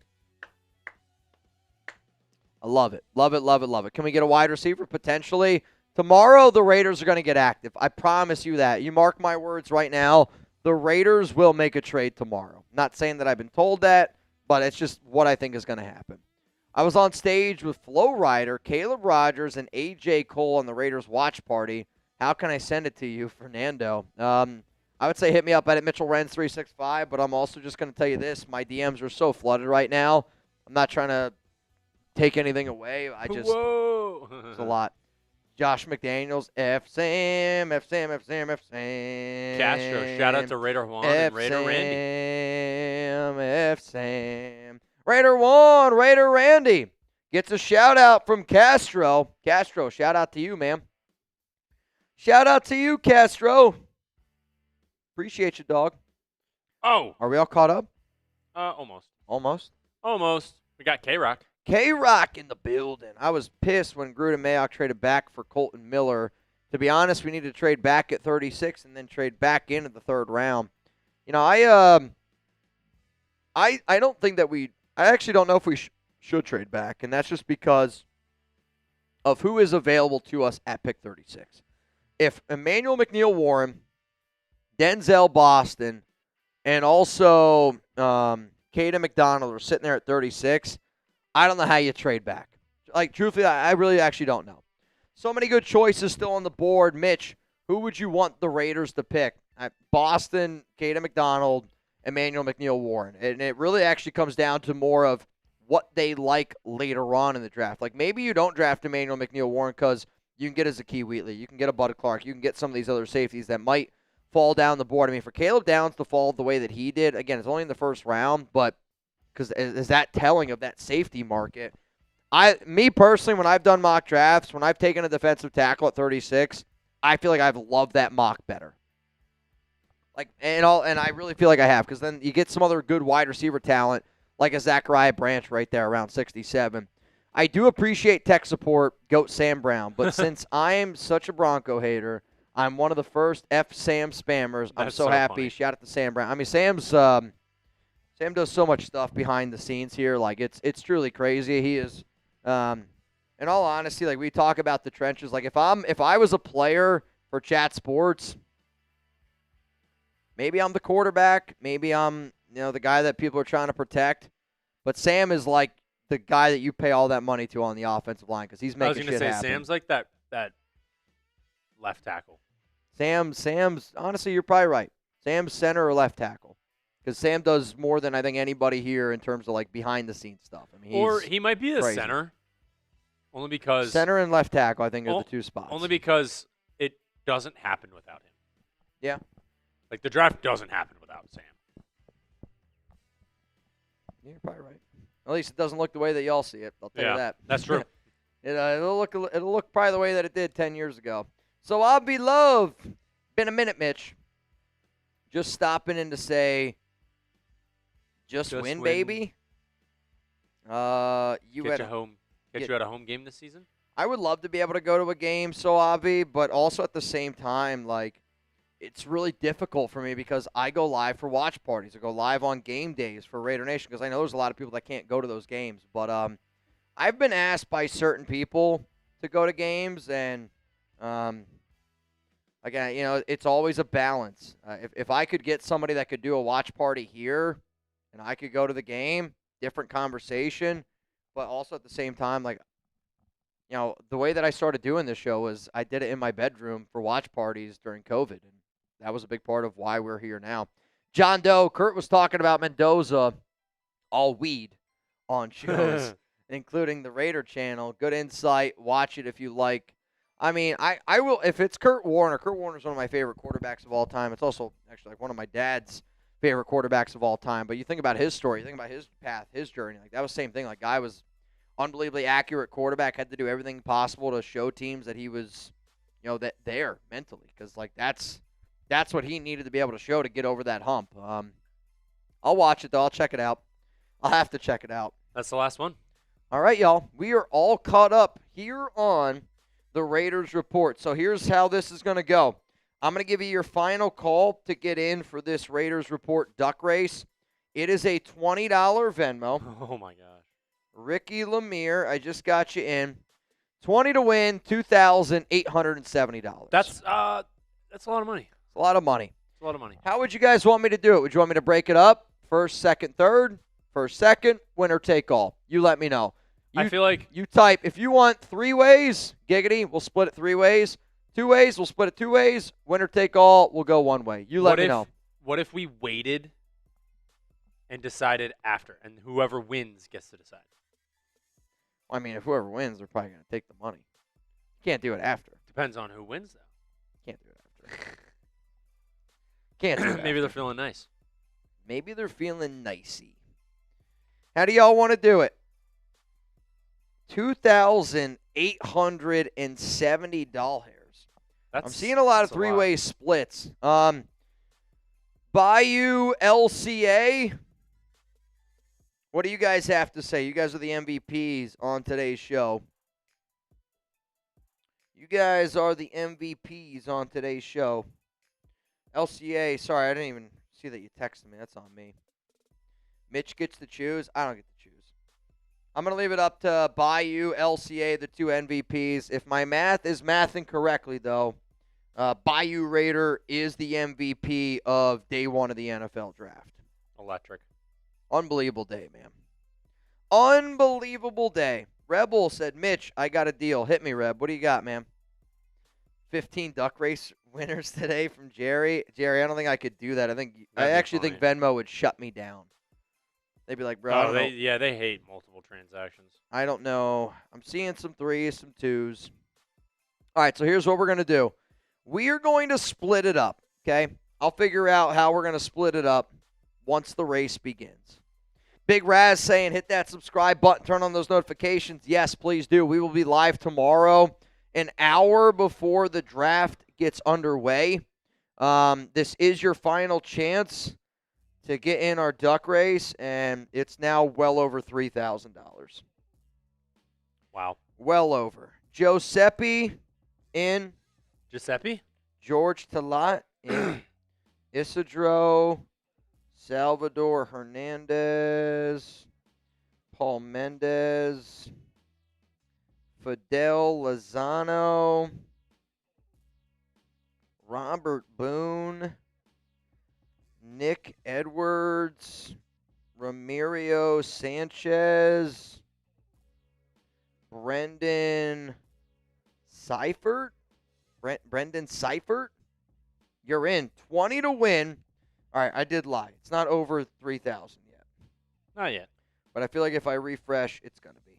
I love it. Love it, love it, love it. Can we get a wide receiver? Potentially. Tomorrow, the Raiders are going to get active. I promise you that. You mark my words right now. The Raiders will make a trade tomorrow. Not saying that I've been told that, but it's just what I think is going to happen. I was on stage with Flo Rida, Caleb Rogers, and A.J. Cole on the Raiders watch party. How can I send it to you, Fernando? I would say hit me up at Mitchell Renz 365, but I'm also just going to tell you this. My DMs are so flooded right now. I'm not trying to take anything away. Whoa. It's a lot. Josh McDaniels, F. Sam, F. Sam, F. Sam, F. Sam. Castro, shout out to Raider Juan and Raider Randy. F. Sam. Raider Juan, Raider Randy gets a shout out from Castro. Castro, shout out to you, man. Shout out to you, Castro. Appreciate you, dog. Oh. Are we all caught up? Almost. Almost? We got K-Rock. K-Rock in the building. I was pissed when Gruden Mayock traded back for Colton Miller. To be honest, we need to trade back at 36 and then trade back into the third round. You know, I don't think that I actually don't know if we should trade back, and that's just because of who is available to us at pick 36. If Emmanuel McNeil-Warren, Denzel Boston, and also Caden McDonald are sitting there at 36, I don't know how you trade back. Like, truthfully, I really actually don't know. So many good choices still on the board. Mitch, who would you want the Raiders to pick? Boston, Caden McDonald, Emmanuel McNeil-Warren. And it really actually comes down to more of what they like later on in the draft. Like, maybe you don't draft Emmanuel McNeil-Warren because you can get a Zakee Wheatley. You can get a Bud Clark. You can get some of these other safeties that might fall down the board. I mean, for Caleb Downs to fall the way that he did, again, it's only in the first round, but because is that telling of that safety market? Me personally, when I've done mock drafts, when I've taken a defensive tackle at 36, I feel like I've loved that mock better. Like, and I really feel like I have, because then you get some other good wide receiver talent, like a Zachariah Branch right there around 67. I do appreciate tech support, Goat Sam Brown, but since I'm such a Bronco hater, I'm one of the first F Sam spammers. I'm so happy. Funny. Shout out to Sam Brown. I mean, Sam does so much stuff behind the scenes here. Like, it's truly crazy. He is, in all honesty, like, we talk about the trenches. Like, if I was a player for Chat Sports, maybe I'm the quarterback. Maybe I'm, the guy that people are trying to protect. But Sam is like the guy that you pay all that money to on the offensive line because he's making shit happen. I was going to say, Sam's like that left tackle. Sam's, honestly, you're probably right. Sam's center or left tackle. Because Sam does more than I think anybody here in terms of, like, behind-the-scenes stuff. I mean, or he might be the crazy. Center. Only because... Center and left tackle, I think, are the two spots. Only because it doesn't happen without him. Yeah. Like, the draft doesn't happen without Sam. Yeah, you're probably right. At least it doesn't look the way that y'all see it. I'll tell you that. That's true. It'll look probably the way that it did 10 years ago. So I'll be love. Been a minute, Mitch. Just stopping in to say... Just win, baby. Get you at a home game this season? I would love to be able to go to a game, so Avi, but also at the same time, like, it's really difficult for me because I go live for watch parties. I go live on game days for Raider Nation because I know there's a lot of people that can't go to those games. But I've been asked by certain people to go to games, and again, it's always a balance. If I could get somebody that could do a watch party here, and I could go to the game, different conversation, but also at the same time, like, the way that I started doing this show was I did it in my bedroom for watch parties during COVID, and that was a big part of why we're here now. John Doe, Kurt was talking about Mendoza, all weed on shows, including the Raider channel. Good insight. Watch it if you like. I mean, I will, if it's Kurt Warner. Kurt Warner's one of my favorite quarterbacks of all time. It's also actually like one of my dad's favorite quarterbacks of all time. But you think about his story, you think about his path, his journey. Like that was the same thing. Like guy was unbelievably accurate quarterback, had to do everything possible to show teams that he was, that there mentally, because like that's what he needed to be able to show to get over that hump. I'll watch it though. I'll check it out. I'll have to check it out. That's the last one. All right, y'all. We are all caught up here on the Raiders Report. So here's how this is going to go. I'm going to give you your final call to get in for this Raiders Report duck race. It is a $20 Venmo. Oh, my gosh. Ricky Lemire, I just got you in. 20 to win, $2,870. That's a lot of money. It's a lot of money. It's a lot of money. How would you guys want me to do it? Would you want me to break it up? First, second, third? First, second, winner take all. You let me know. I feel like you type, if you want 3 ways, giggity, we'll split it 3 ways. 2 ways, we'll split it 2 ways. Winner take all, we'll go 1 way. You let me know. What if we waited and decided after, and whoever wins gets to decide? I mean, if whoever wins, they're probably going to take the money. Can't do it after. Depends on who wins, though. Can't do it after. Can't do it Maybe they're feeling nice. Maybe they're feeling nicey. How do y'all want to do it? $2,870. I'm seeing a lot of 3-way splits. Bayou LCA. What do you guys have to say? You guys are the MVPs on today's show. You guys are the MVPs on today's show. LCA, sorry, I didn't even see that you texted me. That's on me. Mitch gets to choose. I don't get to choose. I'm going to leave it up to Bayou, LCA, the 2 MVPs. If my math is mathing correctly, though, Bayou Raider is the MVP of day 1 of the NFL draft. Electric. Unbelievable day, man. Unbelievable day. Rebel said, Mitch, I got a deal. Hit me, Reb. What do you got, man? 15 duck race winners today from Jerry. Jerry, I don't think I could do that. I actually think Venmo would shut me down. They'd be like, bro, I don't know. Yeah, they hate multiple transactions. I don't know. I'm seeing some 3s, some 2s. All right, so here's what we're going to do. We are going to split it up, okay? I'll figure out how we're going to split it up once the race begins. Big Raz saying hit that subscribe button, turn on those notifications. Yes, please do. We will be live tomorrow, an hour before the draft gets underway. This is your final chance to get in our duck race, and it's now well over $3,000. Wow. Well over. Giuseppe in. Giuseppe? George Talat in. Isidro. Salvador Hernandez. Paul Mendez. Fidel Lozano. Robert Boone. Nick Edwards, Ramiro Sanchez, Brendan Seifert. Brendan Seifert, you're in. 20 to win. All right, I did lie. It's not over 3,000 yet. Not yet. But I feel like if I refresh, it's going to be.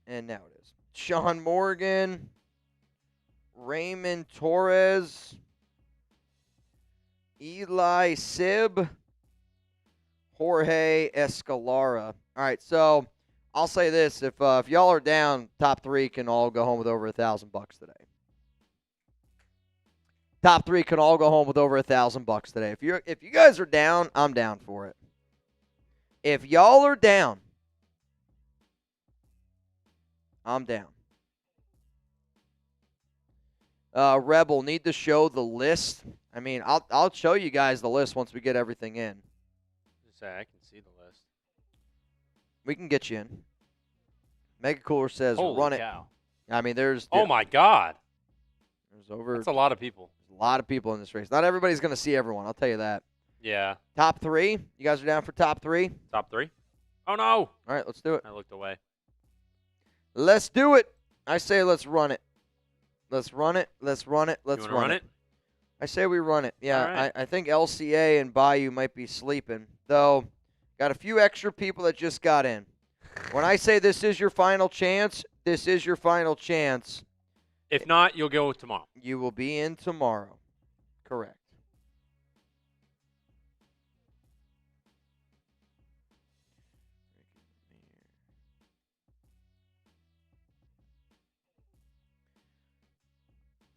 And now it is. Sean Morgan, Raymond Torres, Eli Sib, Jorge Escalara. All right, so I'll say this: if y'all are down, top 3 can all go home with over $1,000 today. Top 3 can all go home with over $1,000 today. If you guys are down, I'm down for it. If y'all are down, I'm down. Rebel, need to show the list. I mean, I'll show you guys the list once we get everything in. Say I can see the list. We can get you in. Mega Cooler says Holy run cow. it. I mean, there's. Oh my God. There's over. That's a lot of people. There's a lot of people in this race. Not everybody's going to see everyone. I'll tell you that. Yeah. Top 3. You guys are down for top 3? Top 3? Oh no. All right, let's do it. I looked away. Let's do it. I say let's run it. Let's run it. Let's run it. Let's run it. I say we run it. Yeah, right. I think LCA and Bayou might be sleeping. Though, got a few extra people that just got in. When I say this is your final chance, this is your final chance. If not, you'll go tomorrow. You will be in tomorrow. Correct.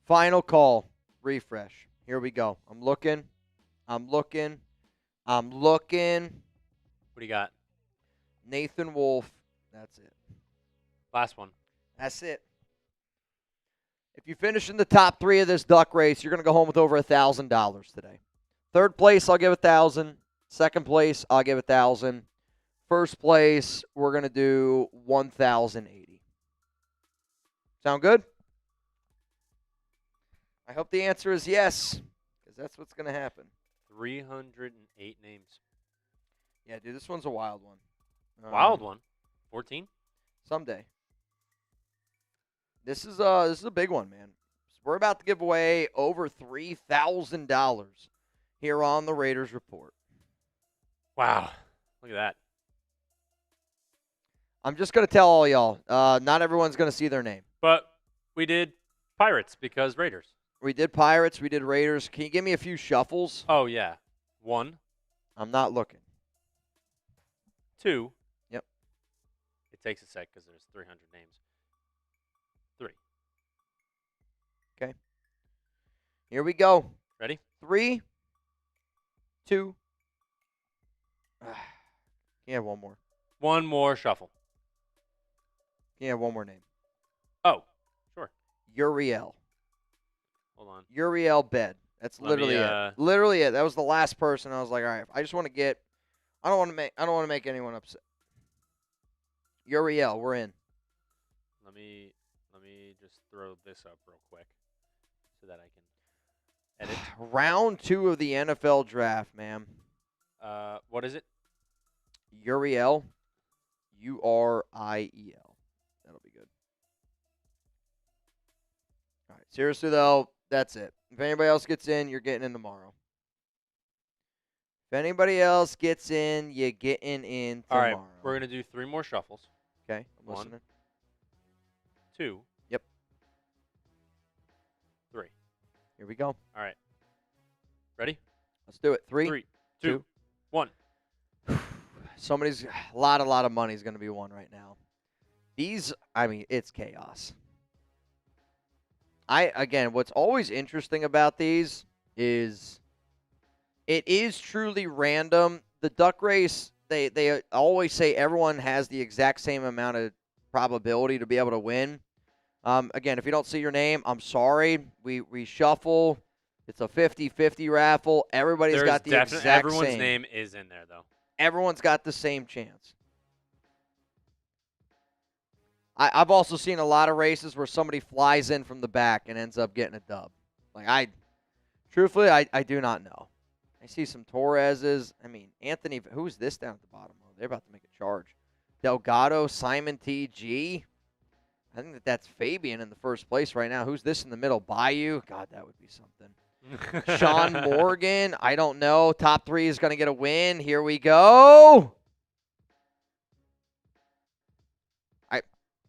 Final call. Refresh. Here we go. I'm looking. What do you got? Nathan Wolf. That's it. Last one. That's it. If you finish in the top 3 of this duck race, you're going to go home with over $1,000 today. Third place, I'll give $1,000. Second place, I'll give $1,000. First place, we're going to do $1,080. Sound good? I hope the answer is yes, because that's what's going to happen. 308 names. Yeah, dude, this one's a wild one. Wild one? 14? Someday. This is a big one, man. We're about to give away over $3,000 here on the Raiders Report. Wow. Look at that. I'm just going to tell all y'all, not everyone's going to see their name. But we did Pirates because Raiders. We did Pirates. We did Raiders. Can you give me a few shuffles? Oh, yeah. 1. I'm not looking. 2. Yep. It takes a sec because there's 300 names. 3. Okay. Here we go. Ready? 3, 2. Yeah, one more. One more shuffle. Yeah, one more name. Oh, sure. Uriel. Hold on. Uriel Bed. That's literally it. Literally it. That was the last person. I was like, all right, I just want to get. I don't want to make anyone upset. Uriel, we're in. Let me just throw this up real quick so that I can edit. Round 2 of the NFL draft, man. What is it? Uriel. Uriel. That'll be good. All right. Seriously, though, that's it. If anybody else gets in, you're getting in tomorrow. If anybody else gets in, you're getting in tomorrow. All right. We're going to do 3 more shuffles. Okay. I'm 1, listening. 2. Yep. 3. Here we go. All right. Ready? Let's do it. 3, 3, 2, 1. Somebody's a lot of money is going to be won right now. It's chaos. Again, what's always interesting about these is it is truly random. The duck race, they always say everyone has the exact same amount of probability to be able to win. Again, if you don't see your name, I'm sorry. We shuffle. It's a 50-50 raffle. Everybody's got the exact same. Everyone's name is in there, though. Everyone's got the same chance. I've also seen a lot of races where somebody flies in from the back and ends up getting a dub. Truthfully, I do not know. I see some Torreses. Anthony, who's this down at the bottom? Oh, they're about to make a charge. Delgado, Simon T.G. I think that's Fabian in the first place right now. Who's this in the middle? Bayou? God, that would be something. Sean Morgan, I don't know. Top 3 is going to get a win. Here we go.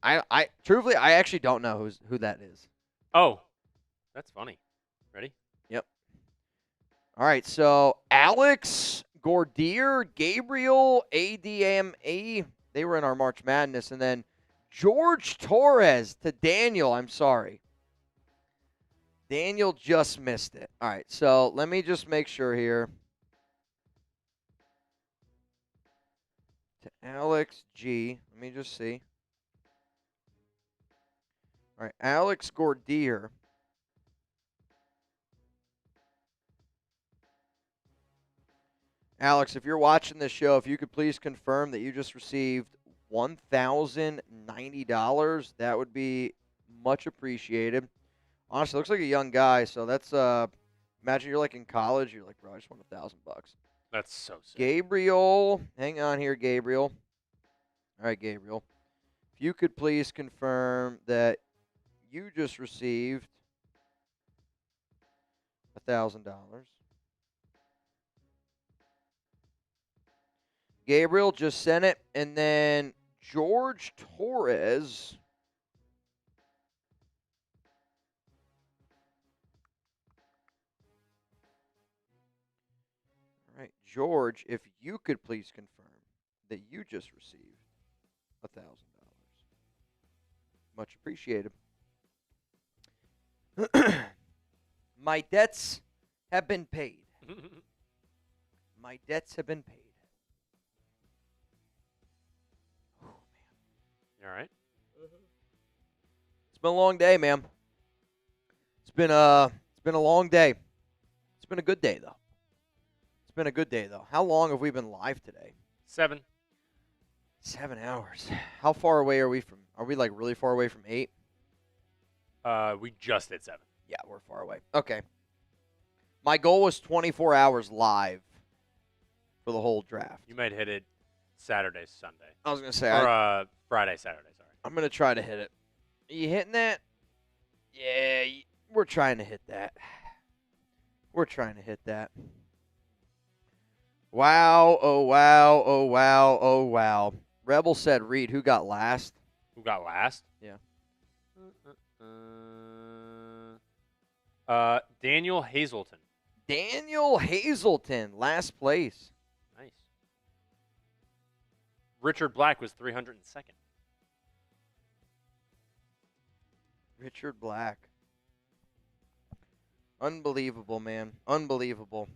I truthfully, I actually don't know who that is. Oh, that's funny. Ready? Yep. All right, so Alex, Gordier, Gabriel, ADMA, they were in our March Madness, and then George Torres to Daniel. I'm sorry. Daniel just missed it. All right, so let me just make sure here. To Alex G. Let me just see. All right, Alex Gordier. Alex, if you're watching this show, if you could please confirm that you just received $1,090, that would be much appreciated. Honestly, looks like a young guy, so that's imagine you're like in college, you're like, bro, I just want $1,000. That's so sick. Gabriel, hang on here, Gabriel. All right, Gabriel. If you could please confirm that you just received $1,000. Gabriel just sent it, and then George Torres. All right, George, if you could please confirm that you just received $1,000. Much appreciated. My debts have been paid. My debts have been paid. Oh, man. You all right? It's been a long day, man. It's been a long day. It's been a good day, though. It's been a good day, though. How long have we been live today? 7. 7 hours. How far away are we from? Are we like really far away from 8? We just hit 7. Yeah, we're far away. Okay. My goal was 24 hours live for the whole draft. You might hit it Saturday, Sunday. I was going to say. Or Friday, Saturday, sorry. I'm going to try to hit it. Are you hitting that? Yeah, we're trying to hit that. We're trying to hit that. Wow, oh, wow, oh, wow, oh, wow. Rebel said, Reed, who got last? Who got last? Yeah. Daniel Hazelton. Daniel Hazelton, last place. Nice. Richard Black was 302nd. Richard Black. Unbelievable, man. Unbelievable.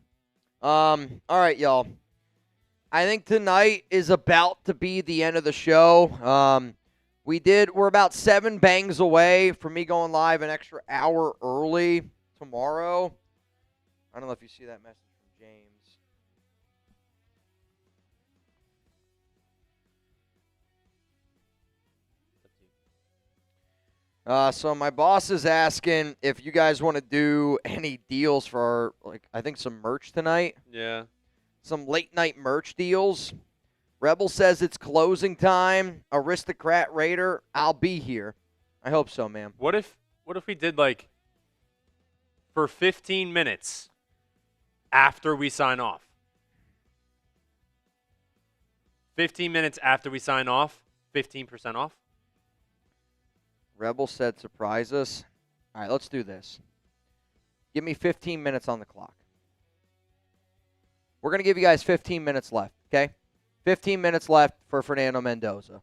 All right, y'all. I think tonight is about to be the end of the show. We're about 7 bangs away from me going live an extra hour early tomorrow. I don't know if you see that message from James. So my boss is asking if you guys want to do any deals for, I think some merch tonight. Yeah. Some late night merch deals. Rebel says it's closing time. Aristocrat Raider, I'll be here. I hope so, man. What if we did for 15 minutes after we sign off? 15 minutes after we sign off, 15% off? Rebel said surprise us. All right, let's do this. Give me 15 minutes on the clock. We're going to give you guys 15 minutes left, okay? 15 minutes left for Fernando Mendoza.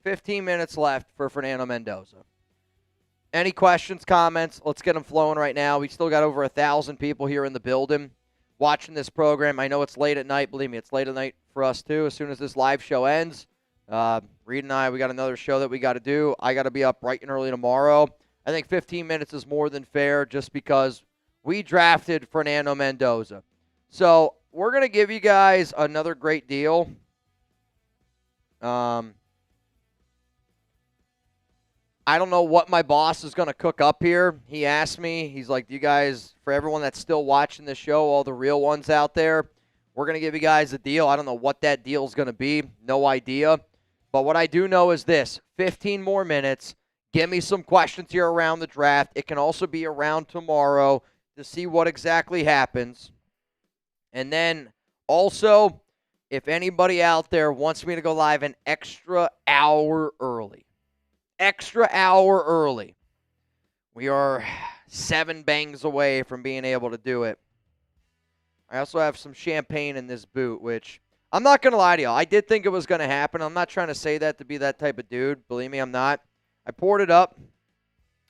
15 minutes left for Fernando Mendoza. Any questions, comments? Let's get them flowing right now. We still got over 1,000 people here in the building watching this program. I know it's late at night. Believe me, it's late at night for us too. As soon as this live show ends, Reed and I, we got another show that we got to do. I got to be up bright and early tomorrow. I think 15 minutes is more than fair just because we drafted Fernando Mendoza. So we're going to give you guys another great deal. I don't know what my boss is going to cook up here. He asked me, he's like, you guys, for everyone that's still watching this show, all the real ones out there, we're going to give you guys a deal. I don't know what that deal is going to be. No idea. But what I do know is this, 15 more minutes. Give me some questions here around the draft. It can also be around tomorrow to see what exactly happens. And then also, if anybody out there wants me to go live an extra hour early, we are 7 bangs away from being able to do it. I also have some champagne in this boot, which I'm not going to lie to y'all. I did think it was going to happen. I'm not trying to say that to be that type of dude. Believe me, I'm not. I poured it up.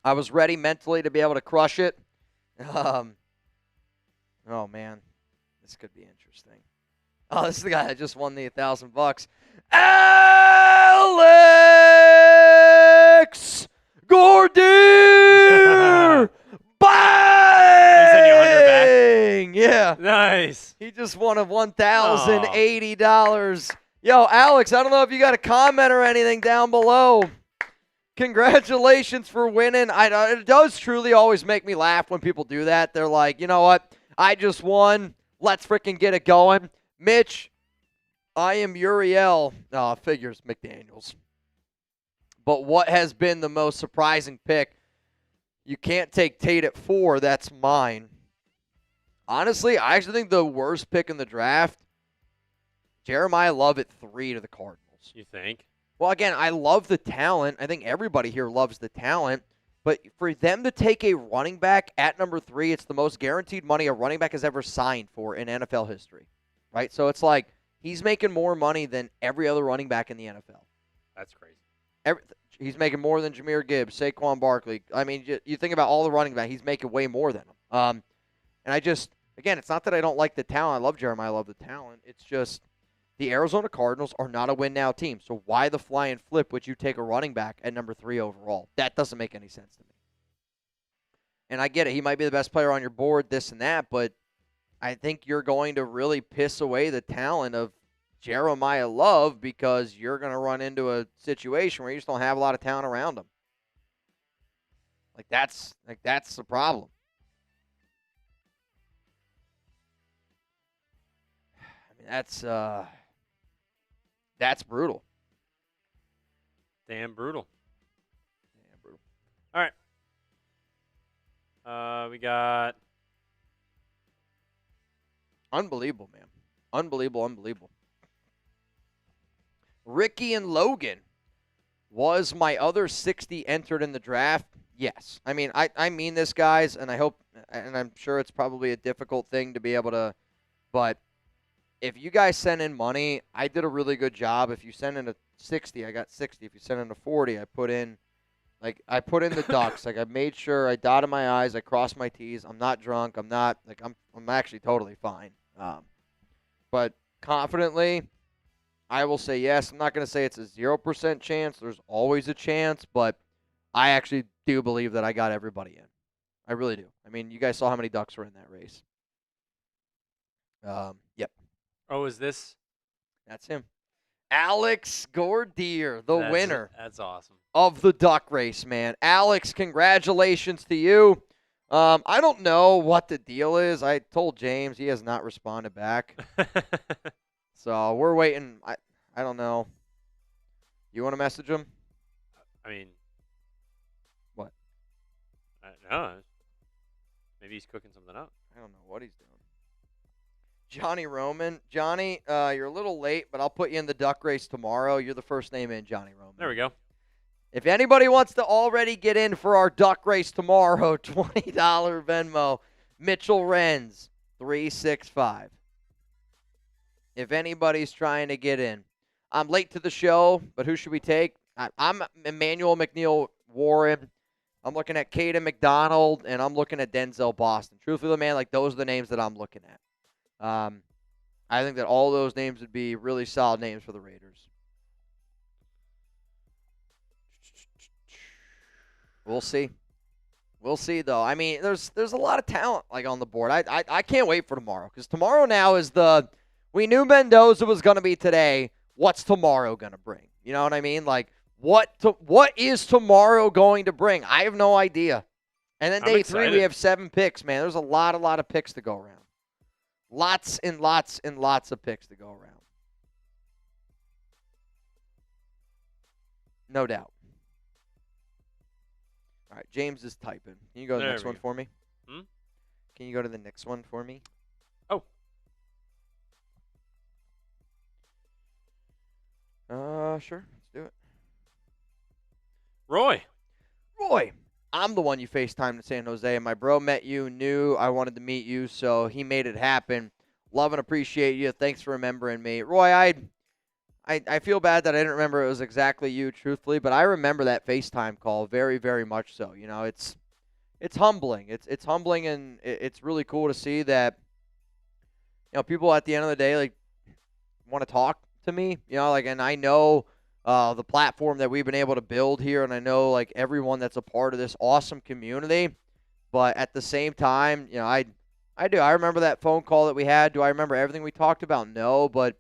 I was ready mentally to be able to crush it. Oh, man. This could be interesting. Oh, this is the guy that just won the $1,000. Alex Gordier! Bang! Yeah. Nice. He just won $1,080. Yo, Alex, I don't know if you got a comment or anything down below. Congratulations for winning. It does truly always make me laugh when people do that. They're like, you know what? I just won. Let's freaking get it going. Mitch, I am Uriel. Figures McDaniels. But what has been the most surprising pick? You can't take Tate at 4. That's mine. Honestly, I actually think the worst pick in the draft, Jeremiah Love at 3 to the Cardinals. You think? Well, again, I love the talent. I think everybody here loves the talent. But for them to take a running back at number 3, it's the most guaranteed money a running back has ever signed for in NFL history. Right? So it's like he's making more money than every other running back in the NFL. That's crazy. He's making more than Jahmyr Gibbs, Saquon Barkley. I mean, you think about all the running backs, he's making way more than them. And again, it's not that I don't like the talent. I love Jeremiah. I love the talent. It's just the Arizona Cardinals are not a win-now team. So why the fly and flip would you take a running back at number 3 overall? That doesn't make any sense to me. And I get it. He might be the best player on your board, this and that, but I think you're going to really piss away the talent of Jeremiah Love because you're going to run into a situation where you just don't have a lot of talent around him. That's the problem. I mean, that's brutal. Damn brutal. All right. We got unbelievable, man. Unbelievable. Ricky and Logan, was my other 60 entered in the draft? Yes. I mean, I mean this, guys, and I hope, and I'm sure it's probably a difficult thing to be able to, but if you guys send in money, I did a really good job. If you send in a 60, I got 60. If you send in a 40, I put in the ducks. I made sure I dotted my I's, I crossed my T's. I'm not drunk. I'm actually totally fine. But confidently, I will say yes. I'm not going to say it's a 0% chance. There's always a chance, but I actually do believe that I got everybody in. I really do. I mean, you guys saw how many ducks were in that race. Yep. Oh, is this? That's him. Alex Gordier, the winner. That's awesome. Of the duck race, man. Alex, congratulations to you. I don't know what the deal is. I told James. He has not responded back. So we're waiting. I don't know. You want to message him? I mean. What? No. Maybe he's cooking something up. I don't know what he's doing. Johnny Roman. Johnny, you're a little late, but I'll put you in the duck race tomorrow. You're the first name in, Johnny Roman. There we go. If anybody wants to already get in for our duck race tomorrow, $20 Venmo, Mitchell Renz, 365. If anybody's trying to get in. I'm late to the show, but who should we take? I'm Emmanuel McNeil Warren. I'm looking at Caden McDonald, and I'm looking at Denzel Boston. Truthfully, man, those are the names that I'm looking at. I think that all those names would be really solid names for the Raiders. We'll see. We'll see, though. I mean, there's a lot of talent on the board. I can't wait for tomorrow because tomorrow now is we knew Mendoza was going to be today. What's tomorrow going to bring? You know what I mean? What is tomorrow going to bring? I have no idea. And then day 3, we have 7 picks, man. There's a lot of picks to go around. Lots and lots and lots of picks to go around. No doubt. All right, James is typing. Can you go to the next one for me? Can you go to the next one for me? Oh. Sure. Let's do it. Roy, I'm the one you FaceTimed in San Jose, and my bro met you, knew I wanted to meet you, so he made it happen. Love and appreciate you. Thanks for remembering me. Roy, I feel bad that I didn't remember it was exactly you, truthfully, but I remember that FaceTime call very, very much so. You know, it's humbling. It's humbling, and it's really cool to see that, people at the end of the day, want to talk to me, and I know the platform that we've been able to build here, and I know, everyone that's a part of this awesome community, but at the same time, I do. I remember that phone call that we had. Do I remember everything we talked about? No, but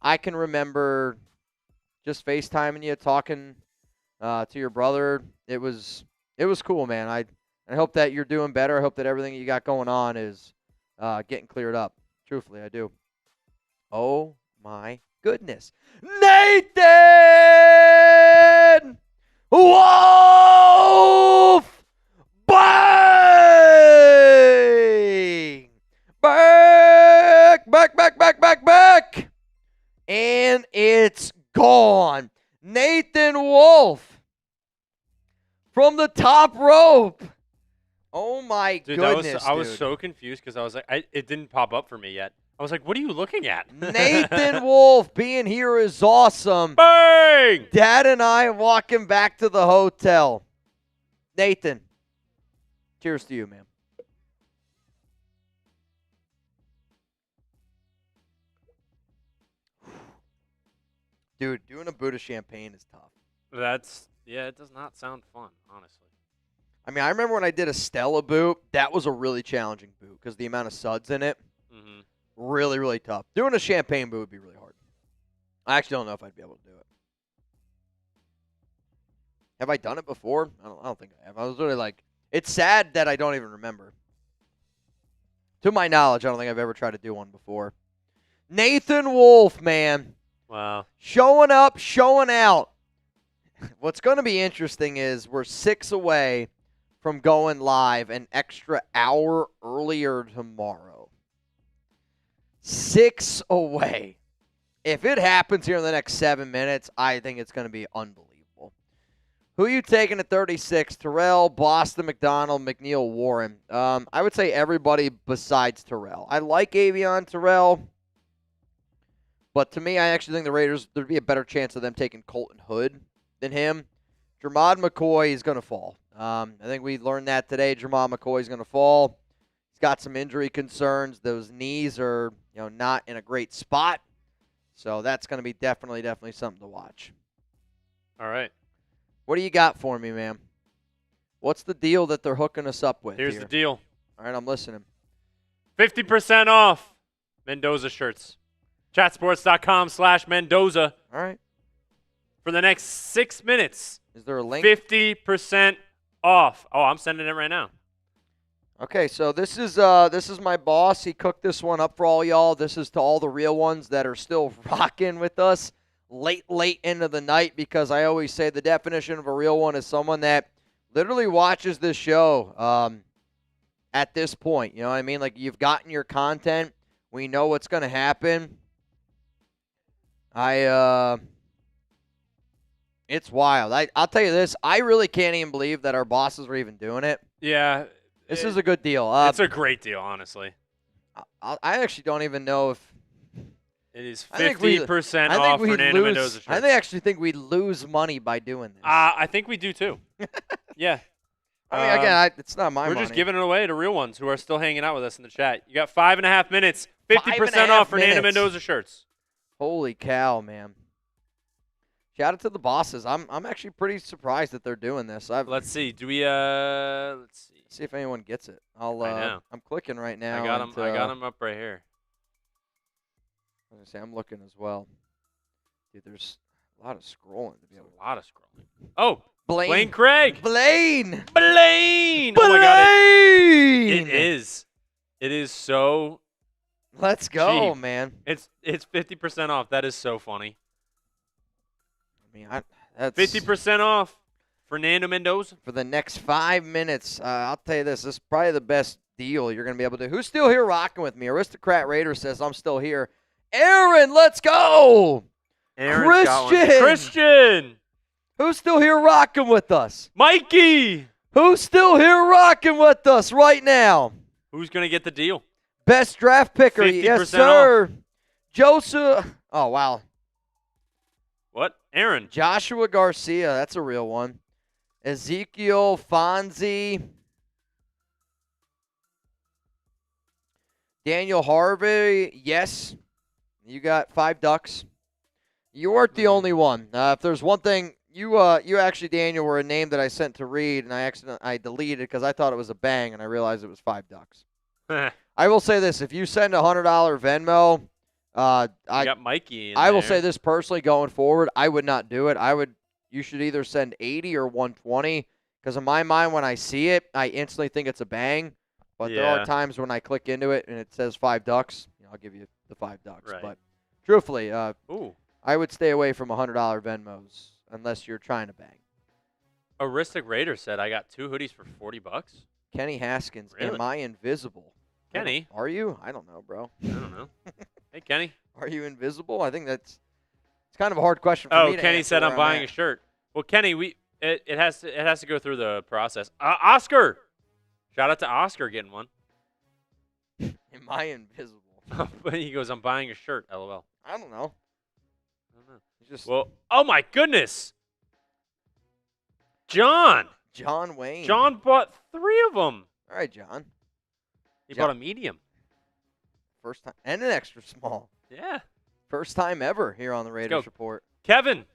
I can remember just FaceTiming you, talking to your brother. It was cool, man. I hope that you're doing better. I hope that everything you got going on is getting cleared up. Truthfully, I do. Oh, my goodness. Nathan Wolf! Bang! Back! And it's gone. Nathan Wolf from the top rope. Oh, my goodness, I was so confused because I was it didn't pop up for me yet. I was like, what are you looking at? Nathan Wolf being here is awesome. Bang! Dad and I walking back to the hotel. Nathan, cheers to you, man. Dude, doing a boot of champagne is tough. It does not sound fun, honestly. I mean, I remember when I did a Stella boot, that was a really challenging boot because the amount of suds in it, really, really tough. Doing a champagne boot would be really hard. I actually don't know if I'd be able to do it. Have I done it before? I don't think I have. I was really like, it's sad that I don't even remember. To my knowledge, I don't think I've ever tried to do one before. Nathan Wolf, man. Wow. Showing up, showing out. What's going to be interesting is we're 6 away from going live an extra hour earlier tomorrow. 6 away. If it happens here in the next 7 minutes, I think it's going to be unbelievable. Who are you taking at 36? Terrell, Boston, McDonald, McNeil, Warren. I would say everybody besides Terrell. I like Avion Terrell, but to me, I actually think the Raiders, there'd be a better chance of them taking Colton Hood than him. Jermod McCoy is going to fall. I think we learned that today. Jermod McCoy is going to fall. He's got some injury concerns. Those knees are, not in a great spot. So that's going to be definitely something to watch. All right. What do you got for me, man? What's the deal that they're hooking us up with Here's here? the deal. All right, I'm listening. 50% off Mendoza shirts. Chatsports.com/Mendoza. All right. For the next 6 minutes. Is there a link? 50% off. Oh, I'm sending it right now. Okay, so this is my boss. He cooked this one up for all y'all. This is to all the real ones that are still rocking with us late into the night, because I always say the definition of a real one is someone that literally watches this show at this point. You know what I mean? Like, you've gotten your content. We know what's going to happen. It's wild. I'll tell you this. I really can't even believe that our bosses are even doing it. Yeah. This is a good deal. It's a great deal, honestly. I actually don't even know if it is 50% off Fernando Mendoza shirts. I actually think we'd lose money by doing this. I think we do too. Yeah. I mean, again, it's not my money. We're just giving it away to real ones who are still hanging out with us in the chat. You got 5.5 minutes, 50% off Fernando Mendoza shirts. Holy cow, man. Shout out to the bosses. I'm actually pretty surprised that they're doing this. Let's see. Do we let's see. See if anyone gets it. I know. I'm clicking right now. I got them up right here. I was gonna say, I'm looking as well. Dude, there's a lot of scrolling to be able to. A lot of scrolling. Oh, Blaine Craig. Blaine. Oh my God. It is. It is so. Let's go, cheap. Man. It's 50% off. That is so funny. I mean, that's 50% off Fernando Mendoza for the next 5 minutes. I'll tell you this is probably the best deal you're going to be able to do. Who's still here rocking with me? Aristocrat Raider says, I'm still here. Aaron, let's go. Christian. Who's still here rocking with us? Mikey. Who's still here rocking with us right now? Who's going to get the deal? Best draft picker. Yes, sir. Off. Joseph. Oh, wow. What? Aaron. Joshua Garcia. That's a real one. Ezekiel Fonzie. Daniel Harvey. Yes. You got 5 ducks. You weren't the only one. If there's one thing, you actually, Daniel, were a name that I sent to read, and I deleted because I thought it was a bang, and I realized it was 5 ducks. I will say this. If you send a $100 Venmo, I got Mikey in I will there. say this personally going forward, I would not do it. You should either send 80 or 120, because in my mind, when I see it, I instantly think it's a bang. But there are times when I click into it and it says 5 ducks. I'll give you the 5 ducks. Right. But truthfully, I would stay away from $100 Venmos unless you're trying to bang. Aristic Raider said, I got 2 hoodies for $40. Kenny Haskins, Really? am I invisible? Kenny? Are you? I don't know, bro. I don't know. Hey, Kenny. Are you invisible? I think it's kind of a hard question for me to Kenny answer said I'm buying a shirt. Well, Kenny, it has to go through the process. Oscar. Shout out to Oscar getting one. Am I invisible? He goes, I'm buying a shirt, LOL. I don't know. Oh my goodness. John Wayne. John bought 3 of them. All right, John. He bought a medium. First time. And an extra small. Yeah. First time ever here on the Raiders Report. Kevin.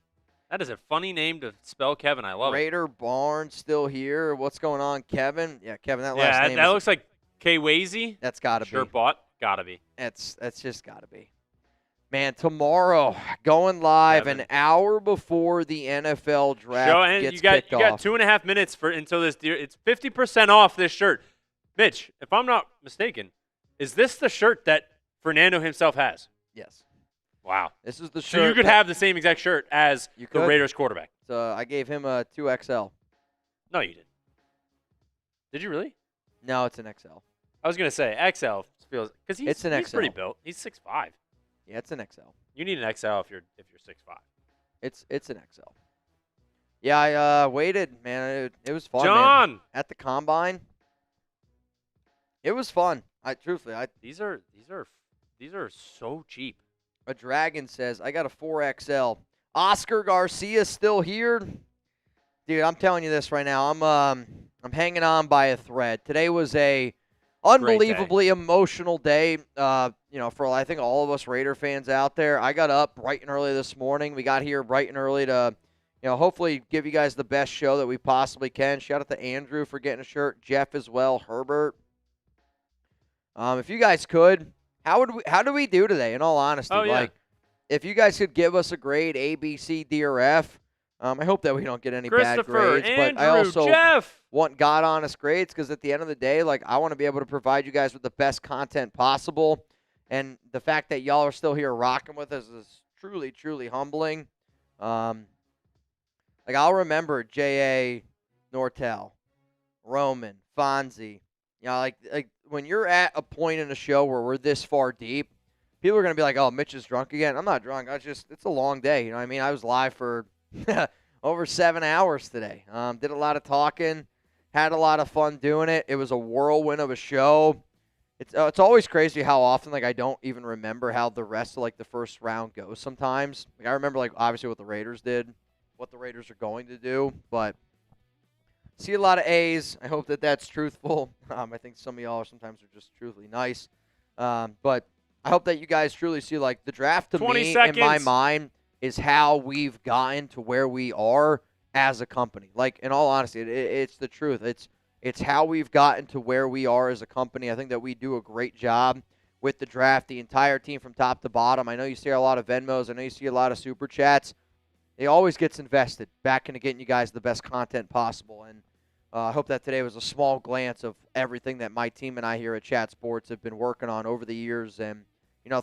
That is a funny name to spell Kevin. I love Raider Barnes still here. What's going on, Kevin? Yeah, Kevin, that last name. That looks like K-Wazy. That's got to be. Shirt bought. Got to be. That's just got to be. Man, tomorrow, going live an hour before the NFL draft gets kicked off. You got 2.5 minutes until this. It's 50% off this shirt. Mitch, if I'm not mistaken, is this the shirt that Fernando himself has? Yes. Wow. This is the shirt. So you could have the same exact shirt as the Raiders quarterback. So I gave him a 2XL. No, you didn't. Did you really? No, it's an XL. I was going to say XL feels because he's pretty built. He's 6'5". Yeah, it's an XL. You need an XL if you're 6'5". It's an XL. Yeah, I waited, man. It was fun. John, man. At the combine, it was fun. Truthfully, these are so cheap. A Dragon says, I got a 4XL. Oscar Garcia's still here. Dude, I'm telling you this right now. I'm hanging on by a thread. Today was a unbelievably emotional day, for I think all of us Raider fans out there. I got up bright and early this morning. We got here bright and early to, hopefully give you guys the best show that we possibly can. Shout out to Andrew for getting a shirt, Jeff as well, Herbert. If you guys could, how do we do today, in all honesty? Oh, yeah. Like, if you guys could give us a grade, A, B, C, D, or F. I hope that we don't get any bad grades. Andrew, but I also Jeff. want God-honest grades because at the end of the day, like, I want to be able to provide you guys with the best content possible. And the fact that y'all are still here rocking with us is truly, truly humbling. I'll remember J.A. Nortel, Roman, Fonzie. Like when you're at a point in a show where we're this far deep, people are going to be like, oh, Mitch is drunk again. I'm not drunk. It's a long day. You know what I mean? I was live for over 7 hours today. Did a lot of talking, had a lot of fun doing it. It was a whirlwind of a show. It's always crazy how often, I don't even remember how the rest of, the first round goes sometimes. I remember, obviously what the Raiders did, what the Raiders are going to do, but see a lot of A's. I hope that that's truthful. I think some of y'all sometimes are just truthfully nice. But I hope that you guys truly see, the draft to me, in my mind, is how we've gotten to where we are as a company. In all honesty, it's the truth. It's how we've gotten to where we are as a company. I think that we do a great job with the draft, the entire team from top to bottom. I know you see a lot of Venmos. I know you see a lot of Super Chats. It always gets invested back into getting you guys the best content possible. And I hope that today was a small glance of everything that my team and I here at Chat Sports have been working on over the years and,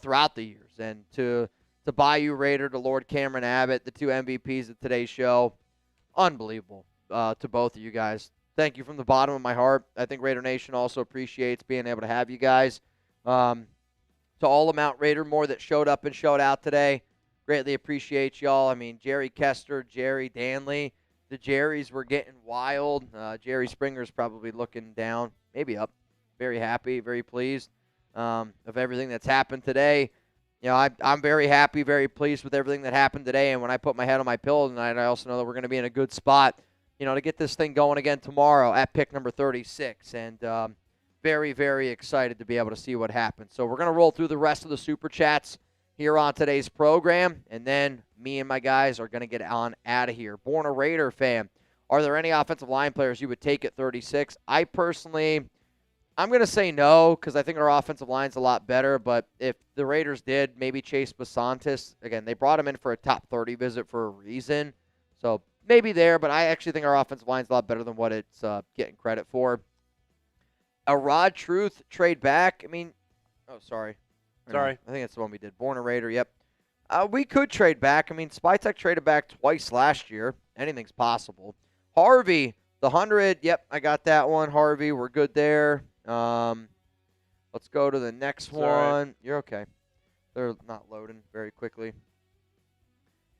throughout the years. And to Bayou Raider, to Lord Cameron Abbott, the two MVPs of today's show, unbelievable to both of you guys. Thank you from the bottom of my heart. I think Raider Nation also appreciates being able to have you guys. To all the Mount Raider more that showed up and showed out today, greatly appreciate y'all. I mean, Jerry Kester, Jerry Danley, the Jerrys were getting wild. Jerry Springer's probably looking down, maybe up. Very happy, very pleased of everything that's happened today. I'm very happy, very pleased with everything that happened today. And when I put my head on my pillow tonight, I also know that we're going to be in a good spot, to get this thing going again tomorrow at pick number 36. And very, very excited to be able to see what happens. So we're going to roll through the rest of the Super Chats here on today's program. And then me and my guys are going to get on out of here. Born a Raider fan, are there any offensive line players you would take at 36? I'm going to say no because I think our offensive line's a lot better. But if the Raiders did, maybe Chase Basantis. Again, they brought him in for a top 30 visit for a reason. So maybe there, but I actually think our offensive line's a lot better than what it's getting credit for. A Rod Truth trade back. Sorry. I think that's the one we did. Born a Raider, yep. We could trade back. Spytech traded back twice last year. Anything's possible. Harvey, the 100. Yep, I got that one. Harvey, we're good there. Let's go to the next one. You're okay. They're not loading very quickly.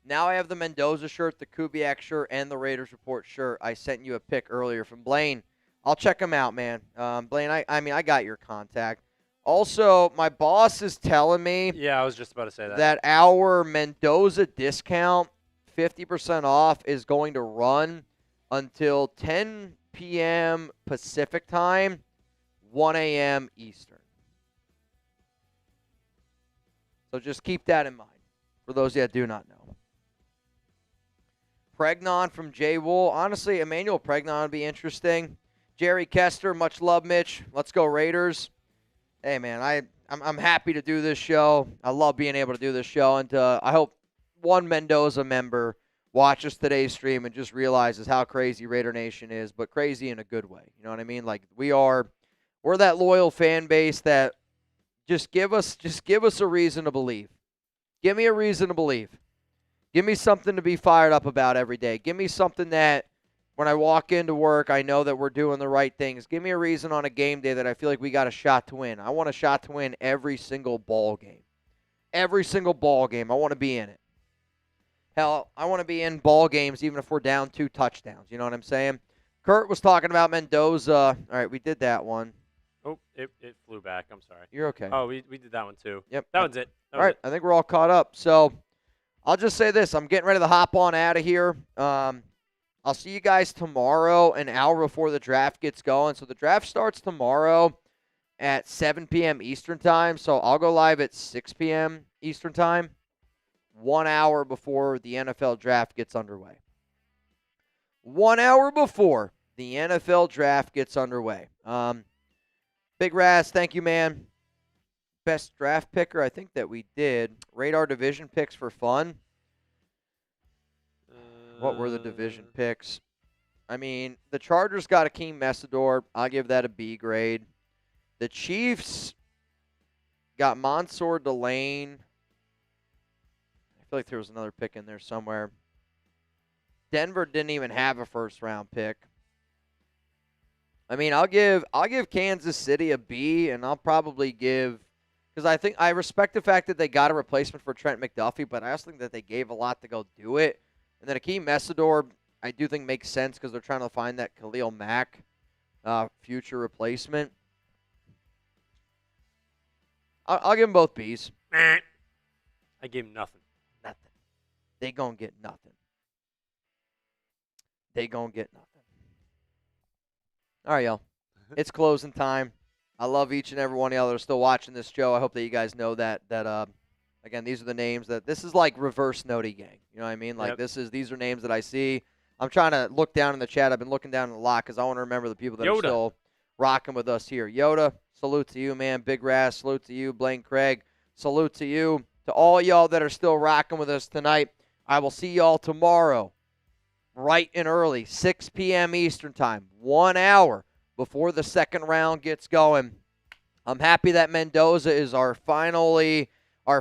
Now I have the Mendoza shirt, the Kubiak shirt, and the Raiders Report shirt. I sent you a pic earlier from Blaine. I'll check them out, man. Blaine, I got your contact. Also, my boss is telling me. Yeah, I was just about to say that. That our Mendoza discount, 50% off, is going to run until 10 p.m. Pacific time, 1 a.m. Eastern. So just keep that in mind for those that do not know. Pregnon from Jay Wool. Honestly, Emmanuel Pregnon would be interesting. Jerry Kester, much love, Mitch. Let's go Raiders. Hey, man, I'm happy to do this show. I love being able to do this show, and I hope one Mendoza member watches today's stream and just realizes how crazy Raider Nation is, but crazy in a good way. You know what I mean? Like we're that loyal fan base that just give us a reason to believe. Give me a reason to believe. Give me something to be fired up about every day. Give me something that when I walk into work, I know that we're doing the right things. Give me a reason on a game day that I feel like we got a shot to win. I want a shot to win every single ball game. Every single ball game. I want to be in it. Hell, I want to be in ball games even if we're down 2 touchdowns. You know what I'm saying? Kurt was talking about Mendoza. All right, we did that one. Oh, it flew back. I'm sorry. You're okay. Oh, we did that one too. Yep. That was it. All right, I think we're all caught up. So I'll just say this. I'm getting ready to hop on out of here. I'll see you guys tomorrow, an hour before the draft gets going. So the draft starts tomorrow at 7 p.m. Eastern time. So I'll go live at 6 p.m. Eastern time, 1 hour before the NFL draft gets underway. 1 hour before the NFL draft gets underway. Big Raz, thank you, man. Best draft picker, I think that we did. Radar division picks for fun. What were the division picks? I mean, the Chargers got Akeem Messidor. I'll give that a B grade. The Chiefs got Mansour Delane. I feel like there was another pick in there somewhere. Denver didn't even have a first-round pick. I mean, I'll give Kansas City a B, and I'll probably give because I respect the fact that they got a replacement for Trent McDuffie, but I also think that they gave a lot to go do it. And then Akeem Messidor, I do think makes sense because they're trying to find that Khalil Mack future replacement. I'll give them both Bs. I give them nothing. Nothing. They gonna get nothing. They gonna get nothing. All right, y'all. It's closing time. I love each and every one of y'all that are still watching this show. I hope that you guys know that again, these are the names that this is like reverse Noti gang. You know what I mean? Like these are names that I see. I'm trying to look down in the chat. I've been looking down a lot because I want to remember the people that are still rocking with us here. Yoda, salute to you, man. Big Raz, salute to you. Blaine Craig, salute to you. To all y'all that are still rocking with us tonight, I will see y'all tomorrow, bright and early, 6 p.m. Eastern time, 1 hour before the second round gets going. I'm happy that Mendoza is our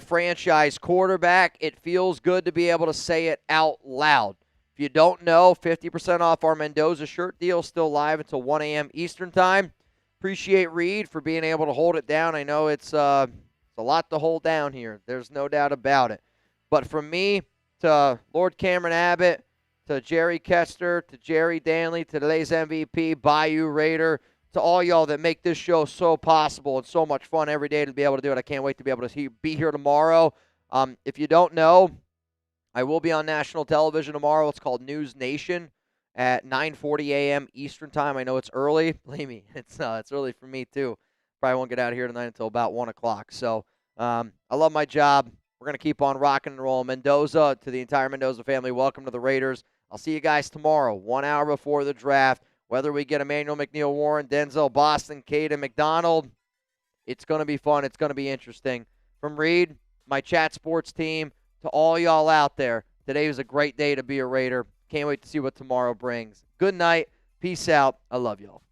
franchise quarterback. It feels good to be able to say it out loud. If you don't know, 50% off our Mendoza shirt deal still live until 1 a.m. Eastern time. Appreciate Reed for being able to hold it down. I know it's a lot to hold down here. There's no doubt about it. But from me to Lord Cameron Abbott, to Jerry Kester, to Jerry Danley, to today's MVP, Bayou Raider, to all y'all that make this show so possible and so much fun every day to be able to do it. I can't wait to be able to be here tomorrow. If you don't know, I will be on national television tomorrow. It's called News Nation at 9:40 a.m. Eastern time. I know it's early. Believe me, it's early for me too. Probably won't get out of here tonight until about 1 o'clock. So I love my job. We're going to keep on rocking and rolling. Mendoza, to the entire Mendoza family, welcome to the Raiders. I'll see you guys tomorrow, 1 hour before the draft. Whether we get Emmanuel McNeil Warren, Denzel Boston, Caden McDonald, it's going to be fun. It's going to be interesting. From Reed, my chat sports team, to all y'all out there, today was a great day to be a Raider. Can't wait to see what tomorrow brings. Good night. Peace out. I love y'all.